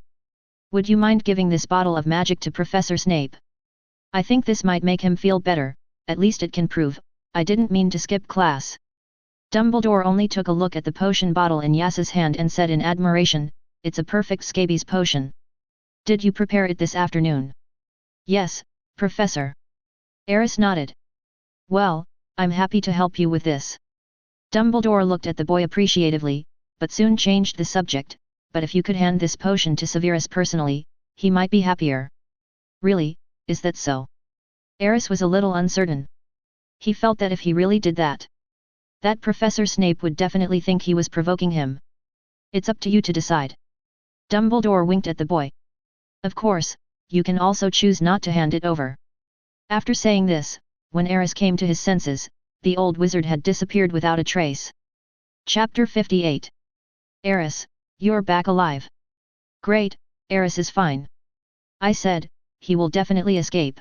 Would you mind giving this bottle of magic to Professor Snape? I think this might make him feel better, at least it can prove, I didn't mean to skip class. Dumbledore only took a look at the potion bottle in Yas's hand and said in admiration, it's a perfect scabies potion. Did you prepare it this afternoon? Yes, Professor. Aris nodded. Well, I'm happy to help you with this. Dumbledore looked at the boy appreciatively, but soon changed the subject, but if you could hand this potion to Severus personally, he might be happier. Really, is that so? Aris was a little uncertain. He felt that if he really did that, Professor Snape would definitely think he was provoking him. It's up to you to decide. Dumbledore winked at the boy. Of course, you can also choose not to hand it over. After saying this, when Aris came to his senses, the old wizard had disappeared without a trace. Chapter 58. Aris, you're back alive. Great, Aris is fine. I said, he will definitely escape.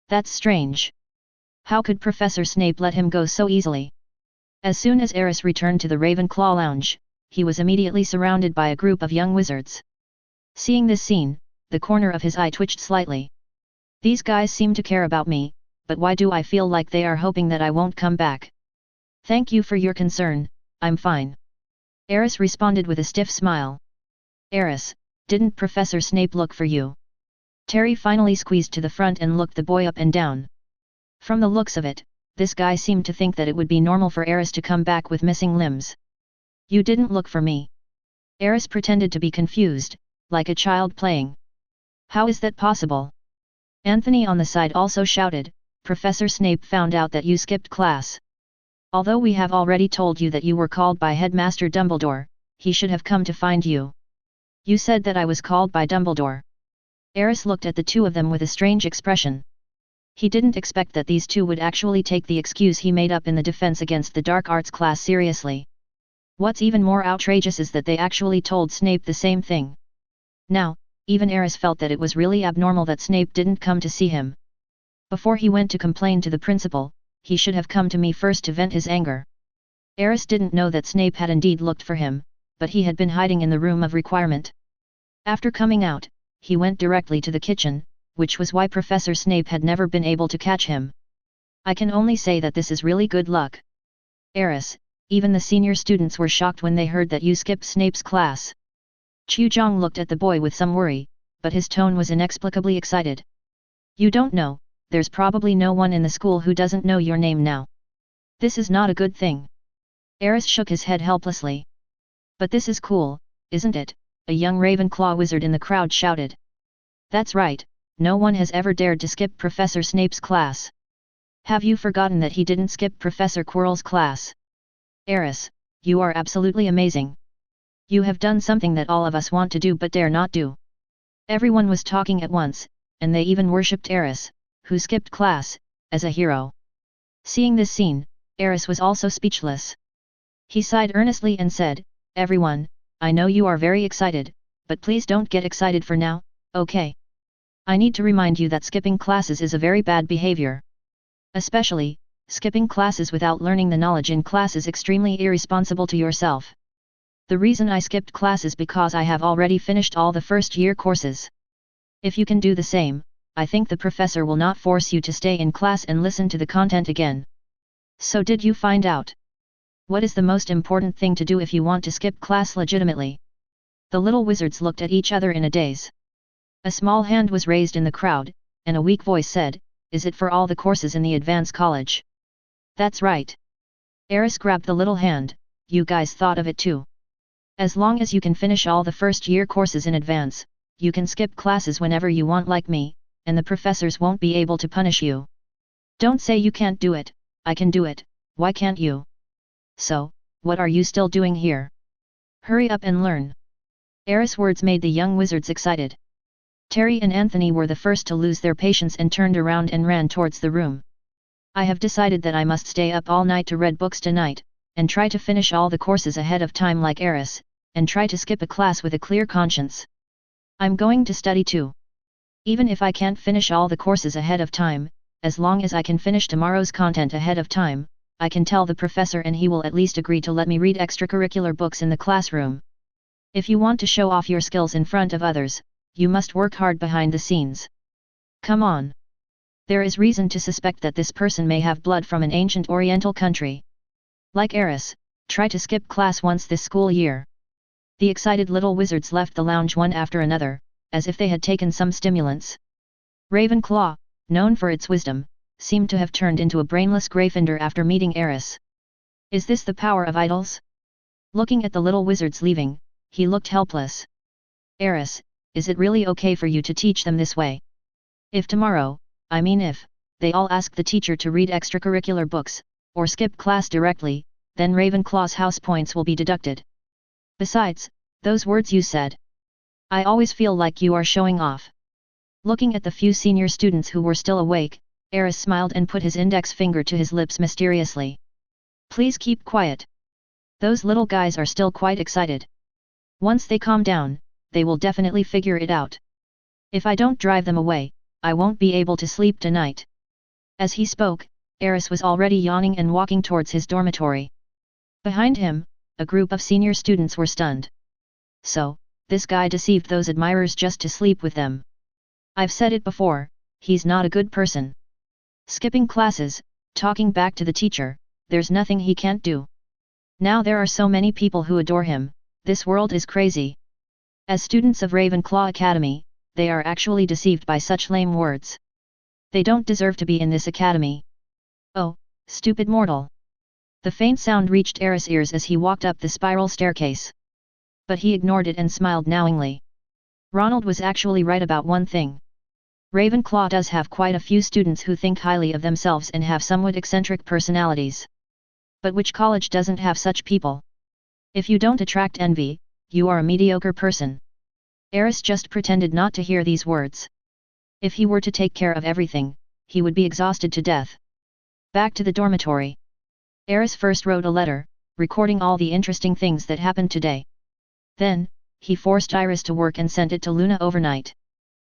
That's strange. How could Professor Snape let him go so easily? As soon as Aris returned to the Ravenclaw lounge, he was immediately surrounded by a group of young wizards. Seeing this scene, the corner of his eye twitched slightly. These guys seem to care about me, but why do I feel like they are hoping that I won't come back? Thank you for your concern, I'm fine. Aris responded with a stiff smile. Aris, didn't Professor Snape look for you? Terry finally squeezed to the front and looked the boy up and down. From the looks of it, this guy seemed to think that it would be normal for Aris to come back with missing limbs. You didn't look for me. Aris pretended to be confused, like a child playing. How is that possible? Anthony on the side also shouted, Professor Snape found out that you skipped class. Although we have already told you that you were called by Headmaster Dumbledore, he should have come to find you. You said that I was called by Dumbledore. Aris looked at the two of them with a strange expression. He didn't expect that these two would actually take the excuse he made up in the defense against the dark arts class seriously. What's even more outrageous is that they actually told Snape the same thing. Now, even Aris felt that it was really abnormal that Snape didn't come to see him. Before he went to complain to the principal, he should have come to me first to vent his anger. Aris didn't know that Snape had indeed looked for him, but he had been hiding in the room of requirement. After coming out, he went directly to the kitchen, which was why Professor Snape had never been able to catch him. I can only say that this is really good luck. Aris, even the senior students were shocked when they heard that you skipped Snape's class. Chuzhong looked at the boy with some worry, but his tone was inexplicably excited. You don't know, there's probably no one in the school who doesn't know your name now. This is not a good thing. Aris shook his head helplessly. But this is cool, isn't it? A young Ravenclaw wizard in the crowd shouted. That's right. No one has ever dared to skip Professor Snape's class. Have you forgotten that he didn't skip Professor Quirrell's class? Aris, you are absolutely amazing. You have done something that all of us want to do but dare not do. Everyone was talking at once, and they even worshipped Aris, who skipped class, as a hero. Seeing this scene, Aris was also speechless. He sighed earnestly and said, Everyone, I know you are very excited, but please don't get excited for now, okay? I need to remind you that skipping classes is a very bad behavior. Especially, skipping classes without learning the knowledge in class is extremely irresponsible to yourself. The reason I skipped class is because I have already finished all the first-year courses. If you can do the same, I think the professor will not force you to stay in class and listen to the content again. So did you find out? What is the most important thing to do if you want to skip class legitimately? The little wizards looked at each other in a daze. A small hand was raised in the crowd, and a weak voice said, Is it for all the courses in the advanced college? That's right. Aris grabbed the little hand, you guys thought of it too. As long as you can finish all the first-year courses in advance, you can skip classes whenever you want like me, and the professors won't be able to punish you. Don't say you can't do it, I can do it, why can't you? So, what are you still doing here? Hurry up and learn. Aris' words made the young wizards excited. Terry and Anthony were the first to lose their patience and turned around and ran towards the room. I have decided that I must stay up all night to read books tonight, and try to finish all the courses ahead of time like Aris, and try to skip a class with a clear conscience. I'm going to study too. Even if I can't finish all the courses ahead of time, as long as I can finish tomorrow's content ahead of time, I can tell the professor and he will at least agree to let me read extracurricular books in the classroom. If you want to show off your skills in front of others, you must work hard behind the scenes. Come on. There is reason to suspect that this person may have blood from an ancient Oriental country. Like Aris, try to skip class once this school year. The excited little wizards left the lounge one after another, as if they had taken some stimulants. Ravenclaw, known for its wisdom, seemed to have turned into a brainless Gryffindor after meeting Aris. Is this the power of idols? Looking at the little wizards leaving, he looked helpless. Aris, is it really okay for you to teach them this way? If tomorrow, if they all ask the teacher to read extracurricular books, or skip class directly, then Ravenclaw's house points will be deducted. Besides, those words you said. I always feel like you are showing off. Looking at the few senior students who were still awake, Aris smiled and put his index finger to his lips mysteriously. Please keep quiet. Those little guys are still quite excited. Once they calm down, they will definitely figure it out. If I don't drive them away, I won't be able to sleep tonight. As he spoke, Aris was already yawning and walking towards his dormitory. Behind him, a group of senior students were stunned. So, this guy deceived those admirers just to sleep with them. I've said it before, he's not a good person. Skipping classes, talking back to the teacher, there's nothing he can't do. Now there are so many people who adore him, this world is crazy. As students of Ravenclaw Academy, they are actually deceived by such lame words. They don't deserve to be in this academy. Oh, stupid mortal. The faint sound reached Aris' ears as he walked up the spiral staircase. But he ignored it and smiled knowingly. Ronald was actually right about one thing. Ravenclaw does have quite a few students who think highly of themselves and have somewhat eccentric personalities. But which college doesn't have such people? If you don't attract envy, you are a mediocre person. Aris just pretended not to hear these words. If he were to take care of everything, he would be exhausted to death. Back to the dormitory. Aris first wrote a letter, recording all the interesting things that happened today. Then, he forced Iris to work and sent it to Luna overnight.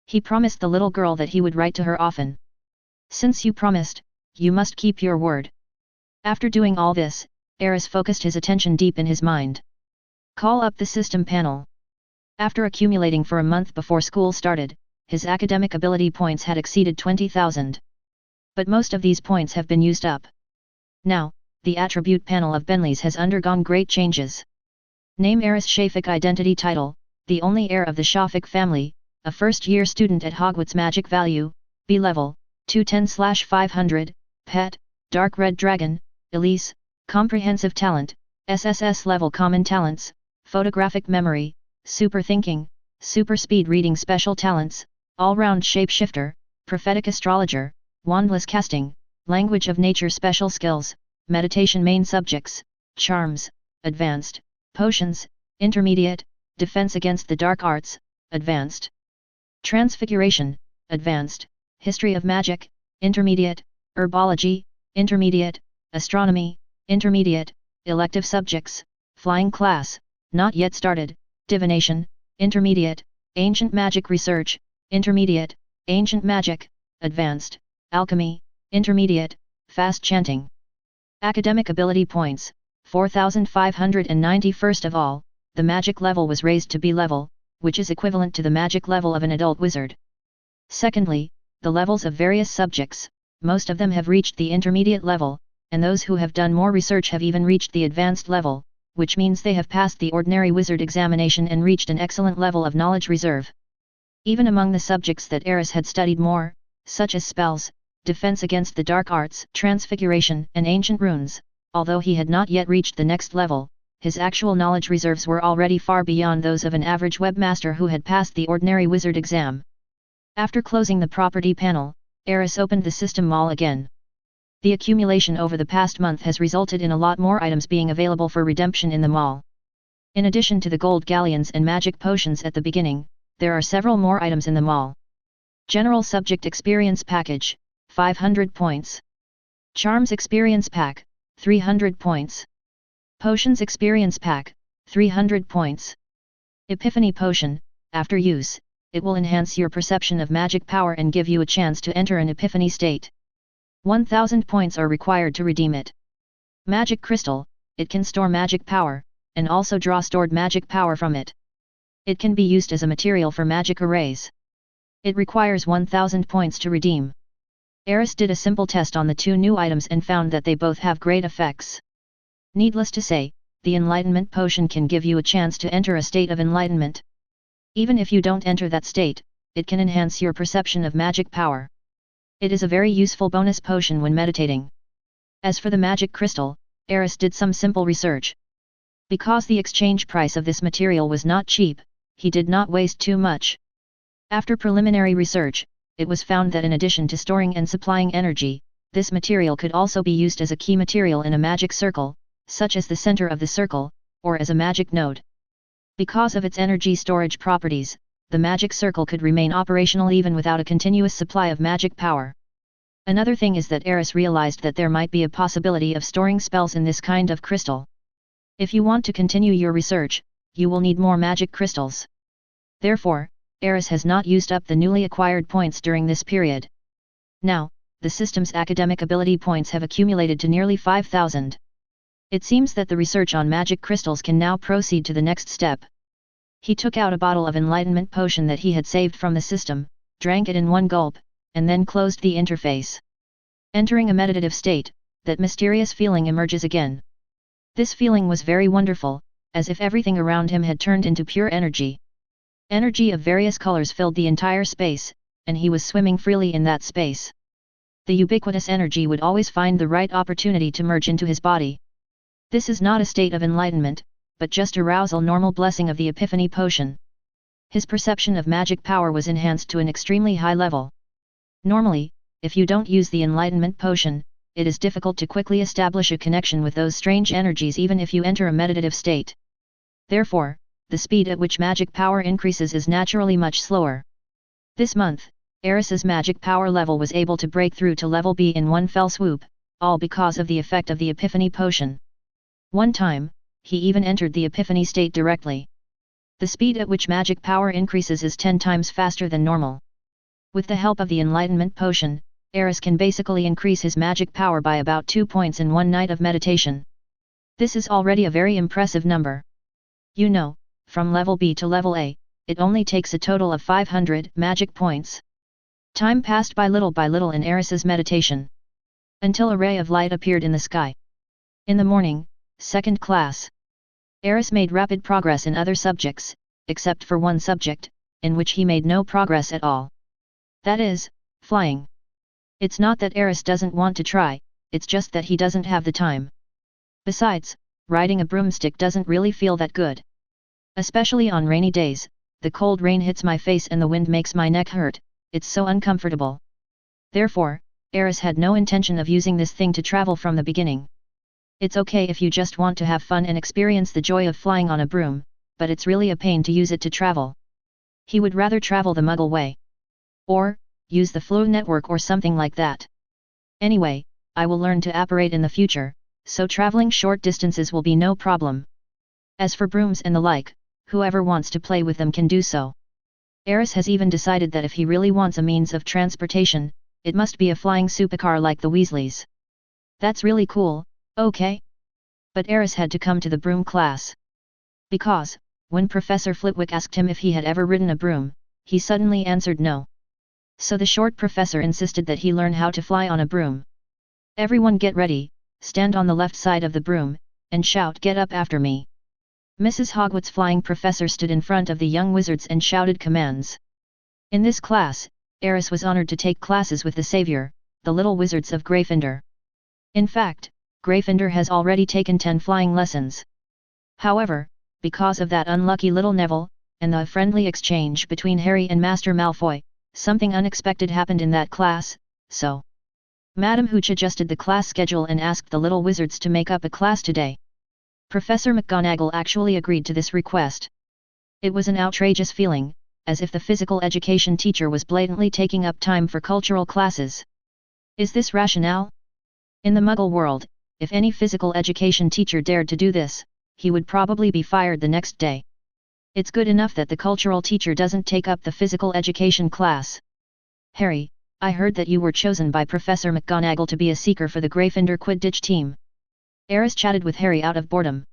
He promised the little girl that he would write to her often. Since you promised, you must keep your word. After doing all this, Aris focused his attention deep in his mind. Call up the system panel. After accumulating for a month before school started, his academic ability points had exceeded 20,000. But most of these points have been used up. Now, the attribute panel of Bentley's has undergone great changes. Name Aris Shafik. Identity title, the only heir of the Shafik family, a first-year student at Hogwarts. Magic value, B level, 210/500, pet, dark red dragon, Elise, comprehensive talent, SSS level. Common talents, photographic memory, super thinking, super speed reading. Special talents, all-round shapeshifter, prophetic astrologer, wandless casting, language of nature. Special skills, meditation. Main subjects, charms, advanced, potions, intermediate, defense against the dark arts, advanced, transfiguration, advanced, history of magic, intermediate, herbology, intermediate, astronomy, intermediate, elective subjects, flying class, not yet started, divination, intermediate, ancient magic research, intermediate, ancient magic, advanced, alchemy, intermediate, fast chanting. Academic ability points, 4,590. First of all, the magic level was raised to B level, which is equivalent to the magic level of an adult wizard. Secondly, the levels of various subjects, most of them have reached the intermediate level, and those who have done more research have even reached the advanced level, which means they have passed the ordinary wizard examination and reached an excellent level of knowledge reserve. Even among the subjects that Aris had studied more, such as spells, defense against the dark arts, transfiguration, and ancient runes, although he had not yet reached the next level, his actual knowledge reserves were already far beyond those of an average webmaster who had passed the ordinary wizard exam. After closing the property panel, Aris opened the system mall again. The accumulation over the past month has resulted in a lot more items being available for redemption in the mall. In addition to the gold galleons and magic potions at the beginning, there are several more items in the mall. General Subject Experience Package, 500 points. Charms Experience Pack, 300 points. Potions Experience Pack, 300 points. Epiphany Potion, after use, it will enhance your perception of magic power and give you a chance to enter an epiphany state. 1000 points are required to redeem it. Magic Crystal, it can store magic power, and also draw stored magic power from it. It can be used as a material for magic arrays. It requires 1000 points to redeem. Aris did a simple test on the two new items and found that they both have great effects. Needless to say, the Enlightenment Potion can give you a chance to enter a state of enlightenment. Even if you don't enter that state, it can enhance your perception of magic power. It is a very useful bonus potion when meditating. As for the magic crystal, Aris did some simple research. Because the exchange price of this material was not cheap, he did not waste too much. After preliminary research, it was found that in addition to storing and supplying energy, this material could also be used as a key material in a magic circle, such as the center of the circle, or as a magic node. Because of its energy storage properties, the magic circle could remain operational even without a continuous supply of magic power. Another thing is that Aris realized that there might be a possibility of storing spells in this kind of crystal. If you want to continue your research, you will need more magic crystals. Therefore, Aris has not used up the newly acquired points during this period. Now, the system's academic ability points have accumulated to nearly 5,000. It seems that the research on magic crystals can now proceed to the next step. He took out a bottle of enlightenment potion that he had saved from the system, drank it in one gulp, and then closed the interface. Entering a meditative state, that mysterious feeling emerges again. This feeling was very wonderful, as if everything around him had turned into pure energy. Energy of various colors filled the entire space, and he was swimming freely in that space. The ubiquitous energy would always find the right opportunity to merge into his body. This is not a state of enlightenment, but just arousal normal blessing of the Epiphany Potion. His perception of magic power was enhanced to an extremely high level. Normally, if you don't use the Enlightenment Potion, it is difficult to quickly establish a connection with those strange energies even if you enter a meditative state. Therefore, the speed at which magic power increases is naturally much slower. This month, Aris's magic power level was able to break through to level B in one fell swoop, all because of the effect of the Epiphany Potion. One time, he even entered the Epiphany state directly. The speed at which magic power increases is 10 times faster than normal. With the help of the Enlightenment Potion, Aris can basically increase his magic power by about 2 points in one night of meditation. This is already a very impressive number. You know, from level B to level A, it only takes a total of 500 magic points. Time passed by little in Aris's meditation. Until a ray of light appeared in the sky. In the morning, second class. Aris made rapid progress in other subjects, except for one subject, in which he made no progress at all. That is, flying. It's not that Aris doesn't want to try, it's just that he doesn't have the time. Besides, riding a broomstick doesn't really feel that good. Especially on rainy days, the cold rain hits my face and the wind makes my neck hurt, it's so uncomfortable. Therefore, Aris had no intention of using this thing to travel from the beginning. It's okay if you just want to have fun and experience the joy of flying on a broom, but it's really a pain to use it to travel. He would rather travel the Muggle way. Or, use the Flow network or something like that. Anyway, I will learn to apparate in the future, so traveling short distances will be no problem. As for brooms and the like, whoever wants to play with them can do so. Aris has even decided that if he really wants a means of transportation, it must be a flying supercar like the Weasleys. That's really cool, okay? But Aris had to come to the broom class. Because, when Professor Flitwick asked him if he had ever ridden a broom, he suddenly answered no. So the short professor insisted that he learn how to fly on a broom. Everyone get ready, stand on the left side of the broom, and shout "Get up after me." Mrs. Hogwarts' flying professor stood in front of the young wizards and shouted commands. In this class, Aris was honored to take classes with the savior, the little wizards of Gryffindor. In fact, Gryffindor has already taken 10 flying lessons. However, because of that unlucky little Neville, and the friendly exchange between Harry and Master Malfoy, something unexpected happened in that class, so Madame Hooch adjusted the class schedule and asked the little wizards to make up a class today. Professor McGonagall actually agreed to this request. It was an outrageous feeling, as if the physical education teacher was blatantly taking up time for cultural classes. Is this rationale? In the Muggle world, if any physical education teacher dared to do this, he would probably be fired the next day. It's good enough that the cultural teacher doesn't take up the physical education class. Harry, I heard that you were chosen by Professor McGonagall to be a seeker for the Gryffindor Quidditch team. Aris chatted with Harry out of boredom.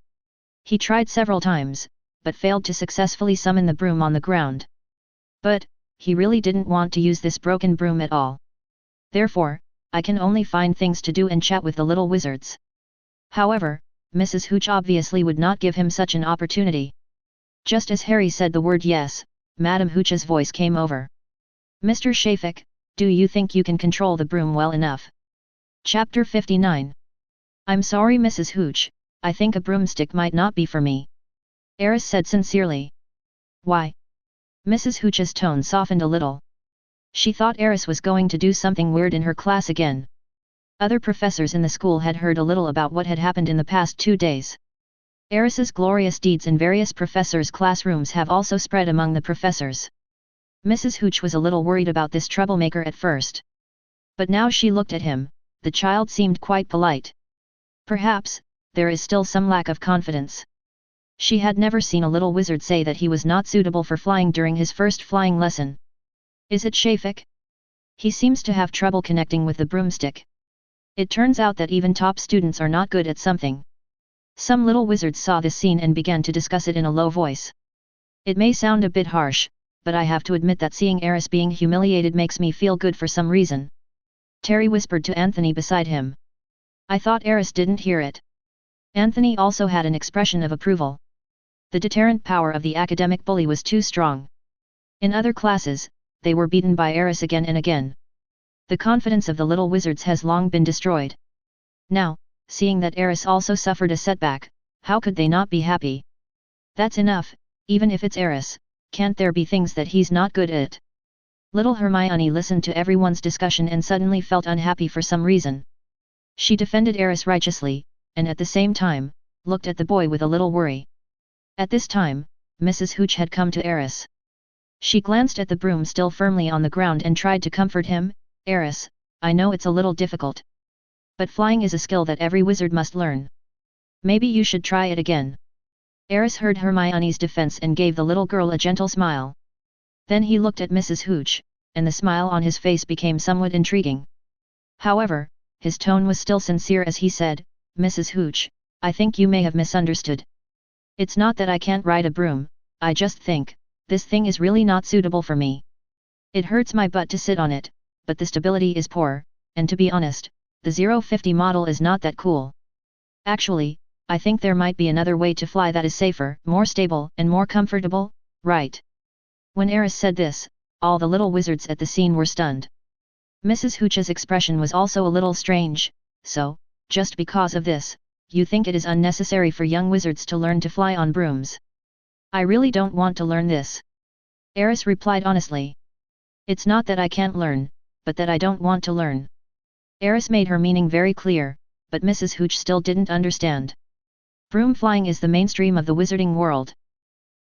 He tried several times, but failed to successfully summon the broom on the ground. But, he really didn't want to use this broken broom at all. Therefore, I can only find things to do and chat with the little wizards. However, Mrs. Hooch obviously would not give him such an opportunity. Just as Harry said the word yes, Madame Hooch's voice came over. Mr. Shafik, do you think you can control the broom well enough? Chapter 59. I'm sorry Mrs. Hooch, I think a broomstick might not be for me. Aris said sincerely. Why? Mrs. Hooch's tone softened a little. She thought Aris was going to do something weird in her class again. Other professors in the school had heard a little about what had happened in the past 2 days. Aris's glorious deeds in various professors' classrooms have also spread among the professors. Mrs. Hooch was a little worried about this troublemaker at first. But now she looked at him, the child seemed quite polite. Perhaps, there is still some lack of confidence. She had never seen a little wizard say that he was not suitable for flying during his first flying lesson. Is it Shafik? He seems to have trouble connecting with the broomstick. It turns out that even top students are not good at something. Some little wizards saw this scene and began to discuss it in a low voice. It may sound a bit harsh, but I have to admit that seeing Aris being humiliated makes me feel good for some reason. Terry whispered to Anthony beside him. I thought Aris didn't hear it. Anthony also had an expression of approval. The deterrent power of the academic bully was too strong. In other classes, they were beaten by Aris again and again. The confidence of the little wizards has long been destroyed. Now, seeing that Aris also suffered a setback, how could they not be happy? That's enough, even if it's Aris, can't there be things that he's not good at? Little Hermione listened to everyone's discussion and suddenly felt unhappy for some reason. She defended Aris righteously, and at the same time, looked at the boy with a little worry. At this time, Mrs. Hooch had come to Aris. She glanced at the broom still firmly on the ground and tried to comfort him. Aris, I know it's a little difficult. But flying is a skill that every wizard must learn. Maybe you should try it again. Aris heard Hermione's defense and gave the little girl a gentle smile. Then he looked at Mrs. Hooch, and the smile on his face became somewhat intriguing. However, his tone was still sincere as he said, Mrs. Hooch, I think you may have misunderstood. It's not that I can't ride a broom, I just think, this thing is really not suitable for me. It hurts my butt to sit on it, but the stability is poor, and to be honest, the 050 model is not that cool. Actually, I think there might be another way to fly that is safer, more stable, and more comfortable, right? When Aris said this, all the little wizards at the scene were stunned. Mrs. Hooch's expression was also a little strange. So, just because of this, you think it is unnecessary for young wizards to learn to fly on brooms? I really don't want to learn this. Aris replied honestly. It's not that I can't learn, but that I don't want to learn. Aris made her meaning very clear, but Mrs. Hooch still didn't understand. Broom flying is the mainstream of the wizarding world.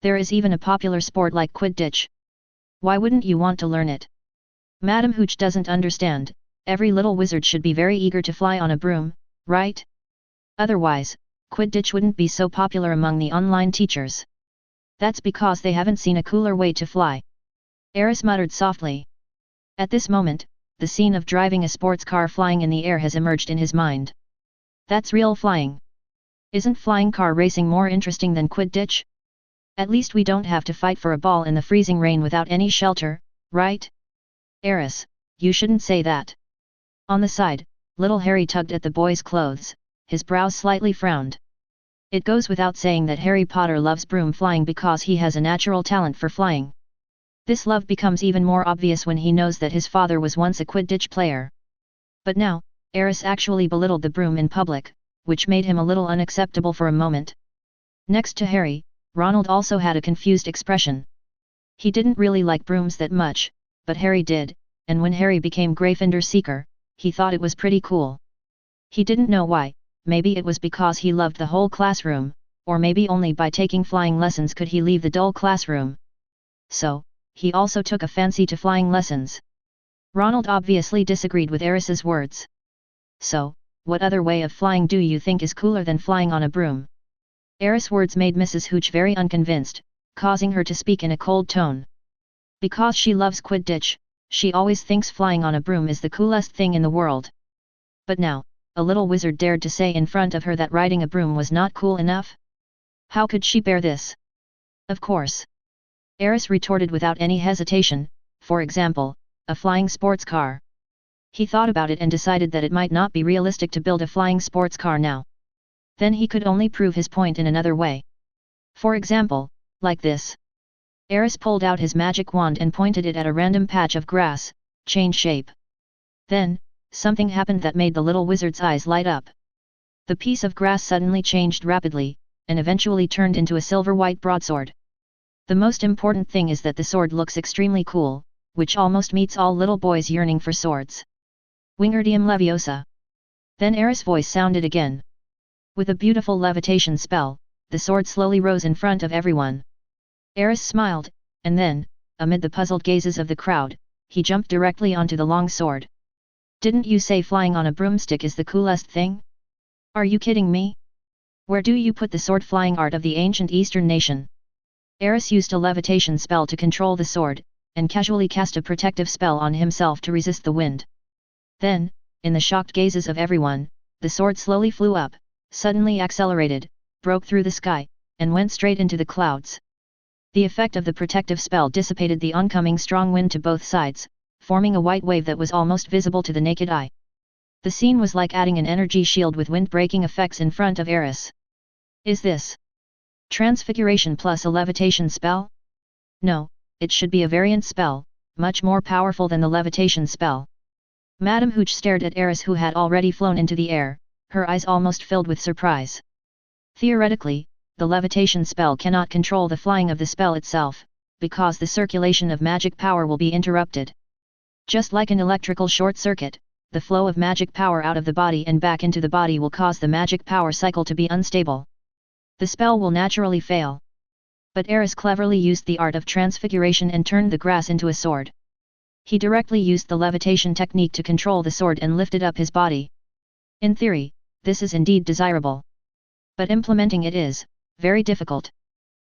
There is even a popular sport like Quidditch. Why wouldn't you want to learn it? Madame Hooch doesn't understand, every little wizard should be very eager to fly on a broom, right? Otherwise, Quidditch wouldn't be so popular among the online teachers. That's because they haven't seen a cooler way to fly. Aris muttered softly. At this moment, the scene of driving a sports car flying in the air has emerged in his mind. That's real flying. Isn't flying car racing more interesting than Quidditch? At least we don't have to fight for a ball in the freezing rain without any shelter, right? Aris, you shouldn't say that. On the side, little Harry tugged at the boy's clothes, his brows slightly frowned. It goes without saying that Harry Potter loves broom flying because he has a natural talent for flying. This love becomes even more obvious when he knows that his father was once a Quidditch player. But now, Aris actually belittled the broom in public, which made him a little unacceptable for a moment. Next to Harry, Ronald also had a confused expression. He didn't really like brooms that much, but Harry did, and when Harry became Gryffindor Seeker, he thought it was pretty cool. He didn't know why, maybe it was because he loved the whole classroom, or maybe only by taking flying lessons could he leave the dull classroom. So, he also took a fancy to flying lessons. Ronald obviously disagreed with Aris's words. So, what other way of flying do you think is cooler than flying on a broom? Aris' words made Mrs. Hooch very unconvinced. causing her to speak in a cold tone. Because she loves Quidditch, she always thinks flying on a broom is the coolest thing in the world. But now, a little wizard dared to say in front of her that riding a broom was not cool enough? How could she bear this? Of course. Aris retorted without any hesitation, for example, a flying sports car. He thought about it and decided that it might not be realistic to build a flying sports car now. Then he could only prove his point in another way. For example, like this. Aris pulled out his magic wand and pointed it at a random patch of grass, change shape. Then, something happened that made the little wizard's eyes light up. The piece of grass suddenly changed rapidly, and eventually turned into a silver-white broadsword. The most important thing is that the sword looks extremely cool, which almost meets all little boys yearning for swords. Wingardium Leviosa. Then Aris' voice sounded again. With a beautiful levitation spell, the sword slowly rose in front of everyone. Aris smiled, and then, amid the puzzled gazes of the crowd, he jumped directly onto the long sword. Didn't you say flying on a broomstick is the coolest thing? Are you kidding me? Where do you put the sword flying art of the ancient Eastern nation? Aris used a levitation spell to control the sword, and casually cast a protective spell on himself to resist the wind. Then, in the shocked gazes of everyone, the sword slowly flew up, suddenly accelerated, broke through the sky, and went straight into the clouds. The effect of the protective spell dissipated the oncoming strong wind to both sides, forming a white wave that was almost visible to the naked eye. The scene was like adding an energy shield with wind-breaking effects in front of Aris. Is this transfiguration plus a levitation spell? No, it should be a variant spell, much more powerful than the levitation spell. Madame Hooch stared at Aris, who had already flown into the air, her eyes almost filled with surprise. Theoretically, the levitation spell cannot control the flying of the spell itself, because the circulation of magic power will be interrupted. Just like an electrical short circuit, the flow of magic power out of the body and back into the body will cause the magic power cycle to be unstable. The spell will naturally fail. But Aris cleverly used the art of transfiguration and turned the grass into a sword. He directly used the levitation technique to control the sword and lifted up his body. In theory, this is indeed desirable. But implementing it is very difficult.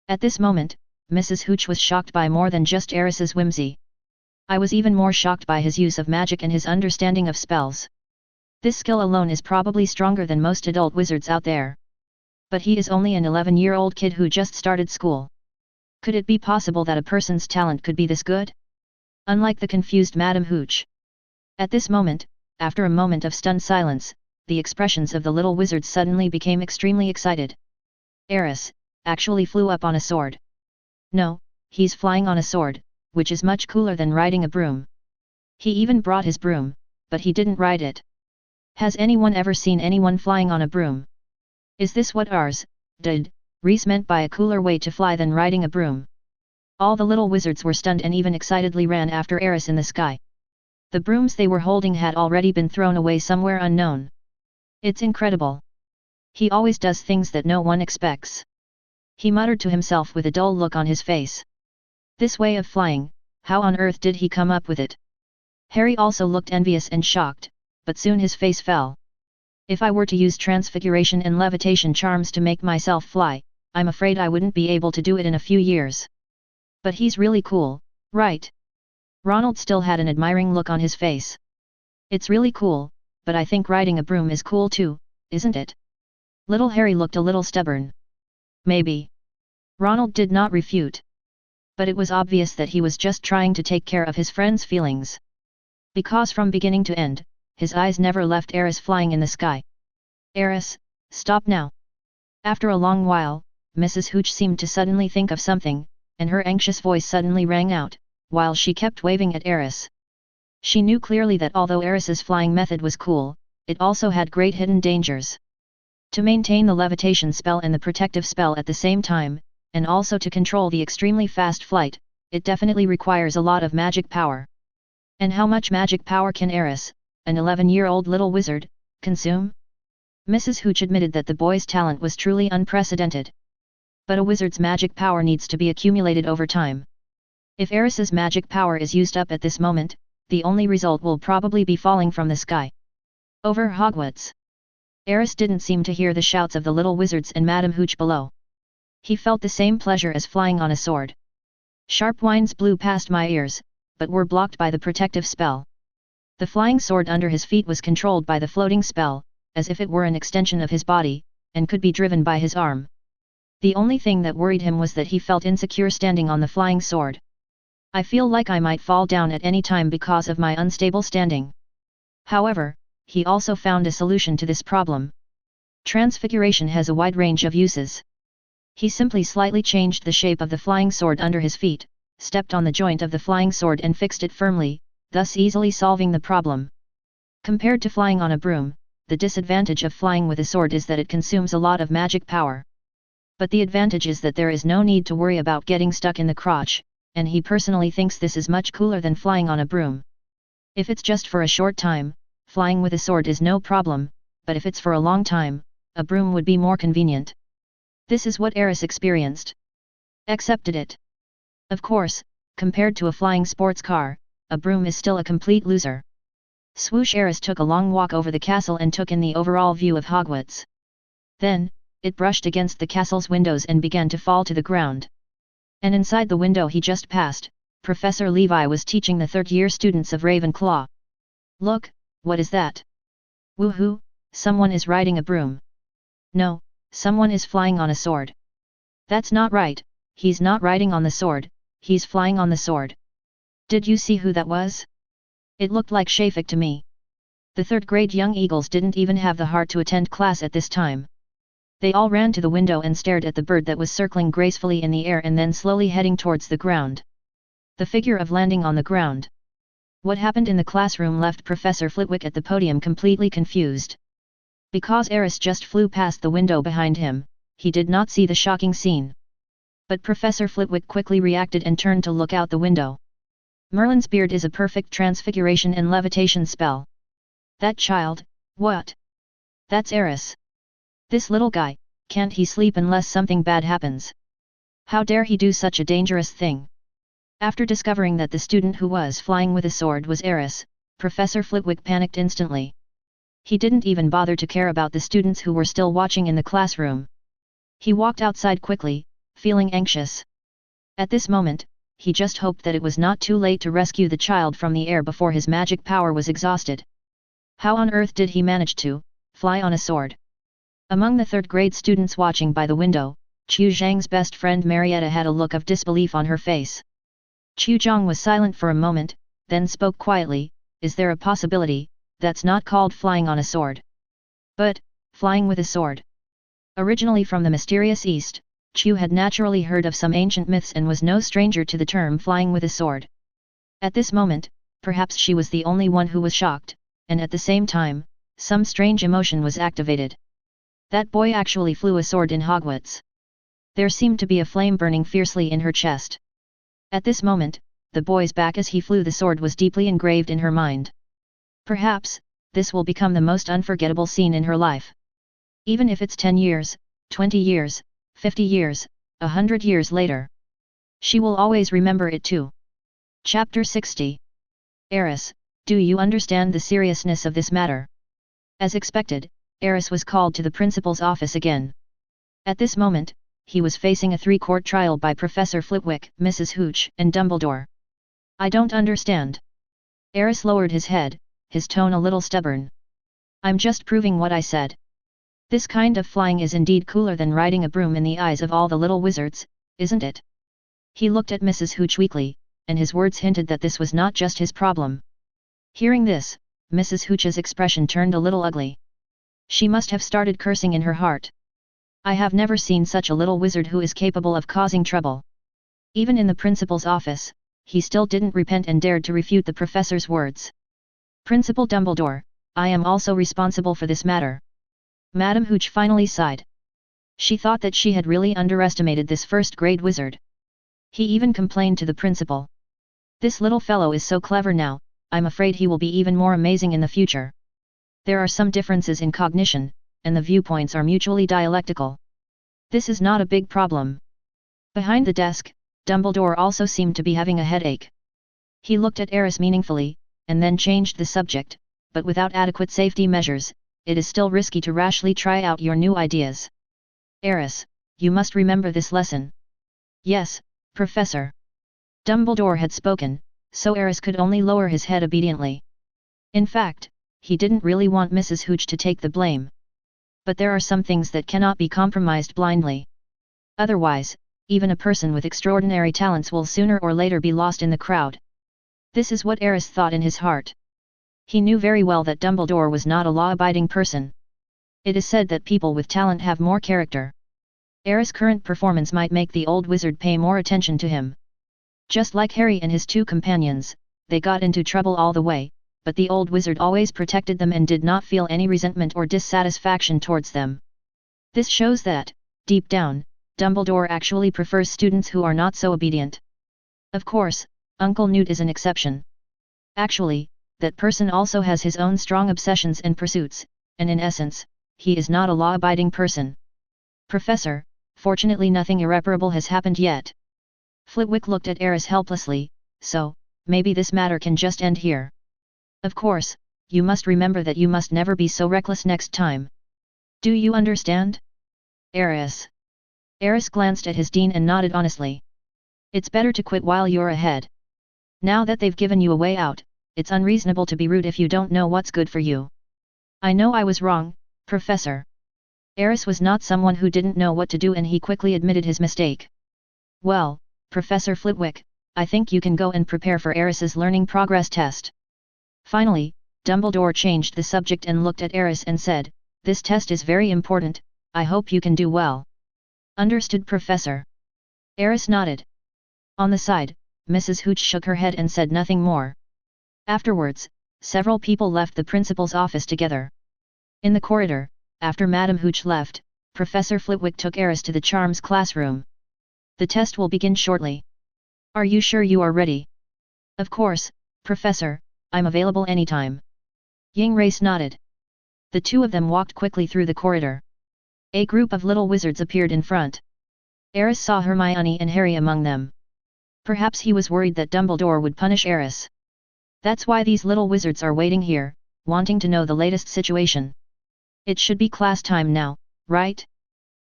At this moment, Mrs. Hooch was shocked by more than just Aris's whimsy. I was even more shocked by his use of magic and his understanding of spells. This skill alone is probably stronger than most adult wizards out there. But he is only an 11-year-old kid who just started school. Could it be possible that a person's talent could be this good? Unlike the confused Madame Hooch. At this moment, after a moment of stunned silence, the expressions of the little wizards suddenly became extremely excited. Aris actually flew up on a sword. No, he's flying on a sword, which is much cooler than riding a broom. He even brought his broom, but he didn't ride it. Has anyone ever seen anyone flying on a broom? Is this what Ars Reese meant by a cooler way to fly than riding a broom? All the little wizards were stunned and even excitedly ran after Aris in the sky. The brooms they were holding had already been thrown away somewhere unknown. It's incredible. He always does things that no one expects. He muttered to himself with a dull look on his face. This way of flying, how on earth did he come up with it? Harry also looked envious and shocked, but soon his face fell. If I were to use transfiguration and levitation charms to make myself fly, I'm afraid I wouldn't be able to do it in a few years. But he's really cool, right? Ronald still had an admiring look on his face. It's really cool, but I think riding a broom is cool too, isn't it? Little Harry looked a little stubborn. Maybe. Ronald did not refute. But it was obvious that he was just trying to take care of his friend's feelings. Because from beginning to end, his eyes never left Aris flying in the sky. Aris, stop now. After a long while, Mrs. Hooch seemed to suddenly think of something, and her anxious voice suddenly rang out, while she kept waving at Aris. She knew clearly that although Aris's flying method was cool, it also had great hidden dangers. To maintain the levitation spell and the protective spell at the same time, and also to control the extremely fast flight, it definitely requires a lot of magic power. And how much magic power can Aris, an 11-year-old little wizard, consume? Mrs. Hooch admitted that the boy's talent was truly unprecedented. But a wizard's magic power needs to be accumulated over time. If Aris's magic power is used up at this moment, the only result will probably be falling from the sky. Over Hogwarts. Aris didn't seem to hear the shouts of the little wizards and Madame Hooch below. He felt the same pleasure as flying on a sword. Sharp whines blew past my ears, but were blocked by the protective spell. The flying sword under his feet was controlled by the floating spell, as if it were an extension of his body, and could be driven by his arm. The only thing that worried him was that he felt insecure standing on the flying sword. I feel like I might fall down at any time because of my unstable standing. However, he also found a solution to this problem. Transfiguration has a wide range of uses. He simply slightly changed the shape of the flying sword under his feet, stepped on the joint of the flying sword and fixed it firmly, thus easily solving the problem. Compared to flying on a broom, the disadvantage of flying with a sword is that it consumes a lot of magic power. But the advantage is that there is no need to worry about getting stuck in the crotch, and he personally thinks this is much cooler than flying on a broom. If it's just for a short time, flying with a sword is no problem, but if it's for a long time, a broom would be more convenient. This is what Aris experienced. Accepted it. Of course, compared to a flying sports car, a broom is still a complete loser. Swoosh! Aris took a long walk over the castle and took in the overall view of Hogwarts. Then, it brushed against the castle's windows and began to fall to the ground. And inside the window he just passed, Professor Levi was teaching the third-year students of Ravenclaw. Look, what is that? Woohoo, someone is riding a broom. No, someone is flying on a sword. That's not right, he's not riding on the sword, he's flying on the sword. Did you see who that was? It looked like Shafik to me. The third-grade young eagles didn't even have the heart to attend class at this time. They all ran to the window and stared at the bird that was circling gracefully in the air and then slowly heading towards the ground. The figure of landing on the ground. What happened in the classroom left Professor Flitwick at the podium completely confused. Because Aris just flew past the window behind him, he did not see the shocking scene. But Professor Flitwick quickly reacted and turned to look out the window. Merlin's beard is a perfect transfiguration and levitation spell. That child, what? That's Aris. This little guy, can't he sleep unless something bad happens? How dare he do such a dangerous thing? After discovering that the student who was flying with a sword was Aris, Professor Flitwick panicked instantly. He didn't even bother to care about the students who were still watching in the classroom. He walked outside quickly, feeling anxious. At this moment, he just hoped that it was not too late to rescue the child from the air before his magic power was exhausted. How on earth did he manage to fly on a sword? Among the third-grade students watching by the window, Chu Zhang's best friend Marietta had a look of disbelief on her face. Chu Zhang was silent for a moment, then spoke quietly, "Is there a possibility that's not called flying on a sword, but flying with a sword?" Originally from the mysterious East, Chu had naturally heard of some ancient myths and was no stranger to the term flying with a sword. At this moment, perhaps she was the only one who was shocked, and at the same time, some strange emotion was activated. That boy actually flew a sword in Hogwarts. There seemed to be a flame burning fiercely in her chest. At this moment, the boy's back as he flew the sword was deeply engraved in her mind. Perhaps, this will become the most unforgettable scene in her life. Even if it's 10 years, 20 years, 50 years, 100 years later. She will always remember it too. Chapter 60. Aris, do you understand the seriousness of this matter? As expected, Aris was called to the principal's office again. At this moment, he was facing a 3-court trial by Professor Flitwick, Mrs. Hooch, and Dumbledore. I don't understand. Aris lowered his head, his tone a little stubborn. I'm just proving what I said. This kind of flying is indeed cooler than riding a broom in the eyes of all the little wizards, isn't it? He looked at Mrs. Hooch weakly, and his words hinted that this was not just his problem. Hearing this, Mrs. Hooch's expression turned a little ugly. She must have started cursing in her heart. I have never seen such a little wizard who is capable of causing trouble. Even in the principal's office, he still didn't repent and dared to refute the professor's words. Principal Dumbledore, I am also responsible for this matter. Madame Hooch finally sighed. She thought that she had really underestimated this first-grade wizard. He even complained to the principal. This little fellow is so clever now, I'm afraid he will be even more amazing in the future. There are some differences in cognition, and the viewpoints are mutually dialectical. This is not a big problem. Behind the desk, Dumbledore also seemed to be having a headache. He looked at Aris meaningfully, and then changed the subject, but without adequate safety measures, it is still risky to rashly try out your new ideas. Aris, you must remember this lesson. Yes, Professor. Dumbledore had spoken, so Aris could only lower his head obediently. In fact, he didn't really want Mrs. Hooch to take the blame. But there are some things that cannot be compromised blindly. Otherwise, even a person with extraordinary talents will sooner or later be lost in the crowd. This is what Aris thought in his heart. He knew very well that Dumbledore was not a law-abiding person. It is said that people with talent have more character. Aris' current performance might make the old wizard pay more attention to him. Just like Harry and his two companions, they got into trouble all the way, but the old wizard always protected them and did not feel any resentment or dissatisfaction towards them. This shows that, deep down, Dumbledore actually prefers students who are not so obedient. Of course, Uncle Newt is an exception. Actually, that person also has his own strong obsessions and pursuits, and in essence, he is not a law-abiding person. Professor, fortunately nothing irreparable has happened yet. Flitwick looked at Aris helplessly, so, maybe this matter can just end here. Of course, you must remember that you must never be so reckless next time. Do you understand? Aris. Aris glanced at his dean and nodded honestly. It's better to quit while you're ahead. Now that they've given you a way out, it's unreasonable to be rude if you don't know what's good for you. I know I was wrong, Professor. Aris was not someone who didn't know what to do and he quickly admitted his mistake. Well, Professor Flitwick, I think you can go and prepare for Aris's learning progress test. Finally, Dumbledore changed the subject and looked at Aris and said, this test is very important, I hope you can do well. Understood, Professor. Aris nodded. On the side, Mrs. Hooch shook her head and said nothing more. Afterwards, several people left the principal's office together. In the corridor, after Madame Hooch left, Professor Flitwick took Aris to the charms classroom. The test will begin shortly. Are you sure you are ready? Of course, Professor, I'm available anytime. Ying Race nodded. The two of them walked quickly through the corridor. A group of little wizards appeared in front. Aris saw Hermione and Harry among them. Perhaps he was worried that Dumbledore would punish Aris. That's why these little wizards are waiting here, wanting to know the latest situation. It should be class time now, right?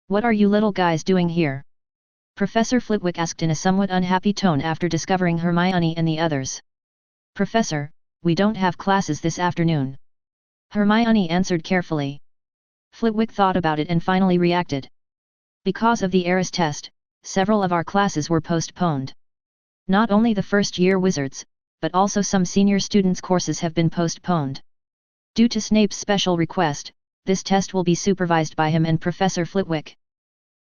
What are you little guys doing here? Professor Flitwick asked in a somewhat unhappy tone after discovering Hermione and the others. Professor, we don't have classes this afternoon. Hermione answered carefully. Flitwick thought about it and finally reacted. Because of the Aris test, several of our classes were postponed. Not only the first-year wizards, but also some senior students' courses have been postponed. Due to Snape's special request, this test will be supervised by him and Professor Flitwick.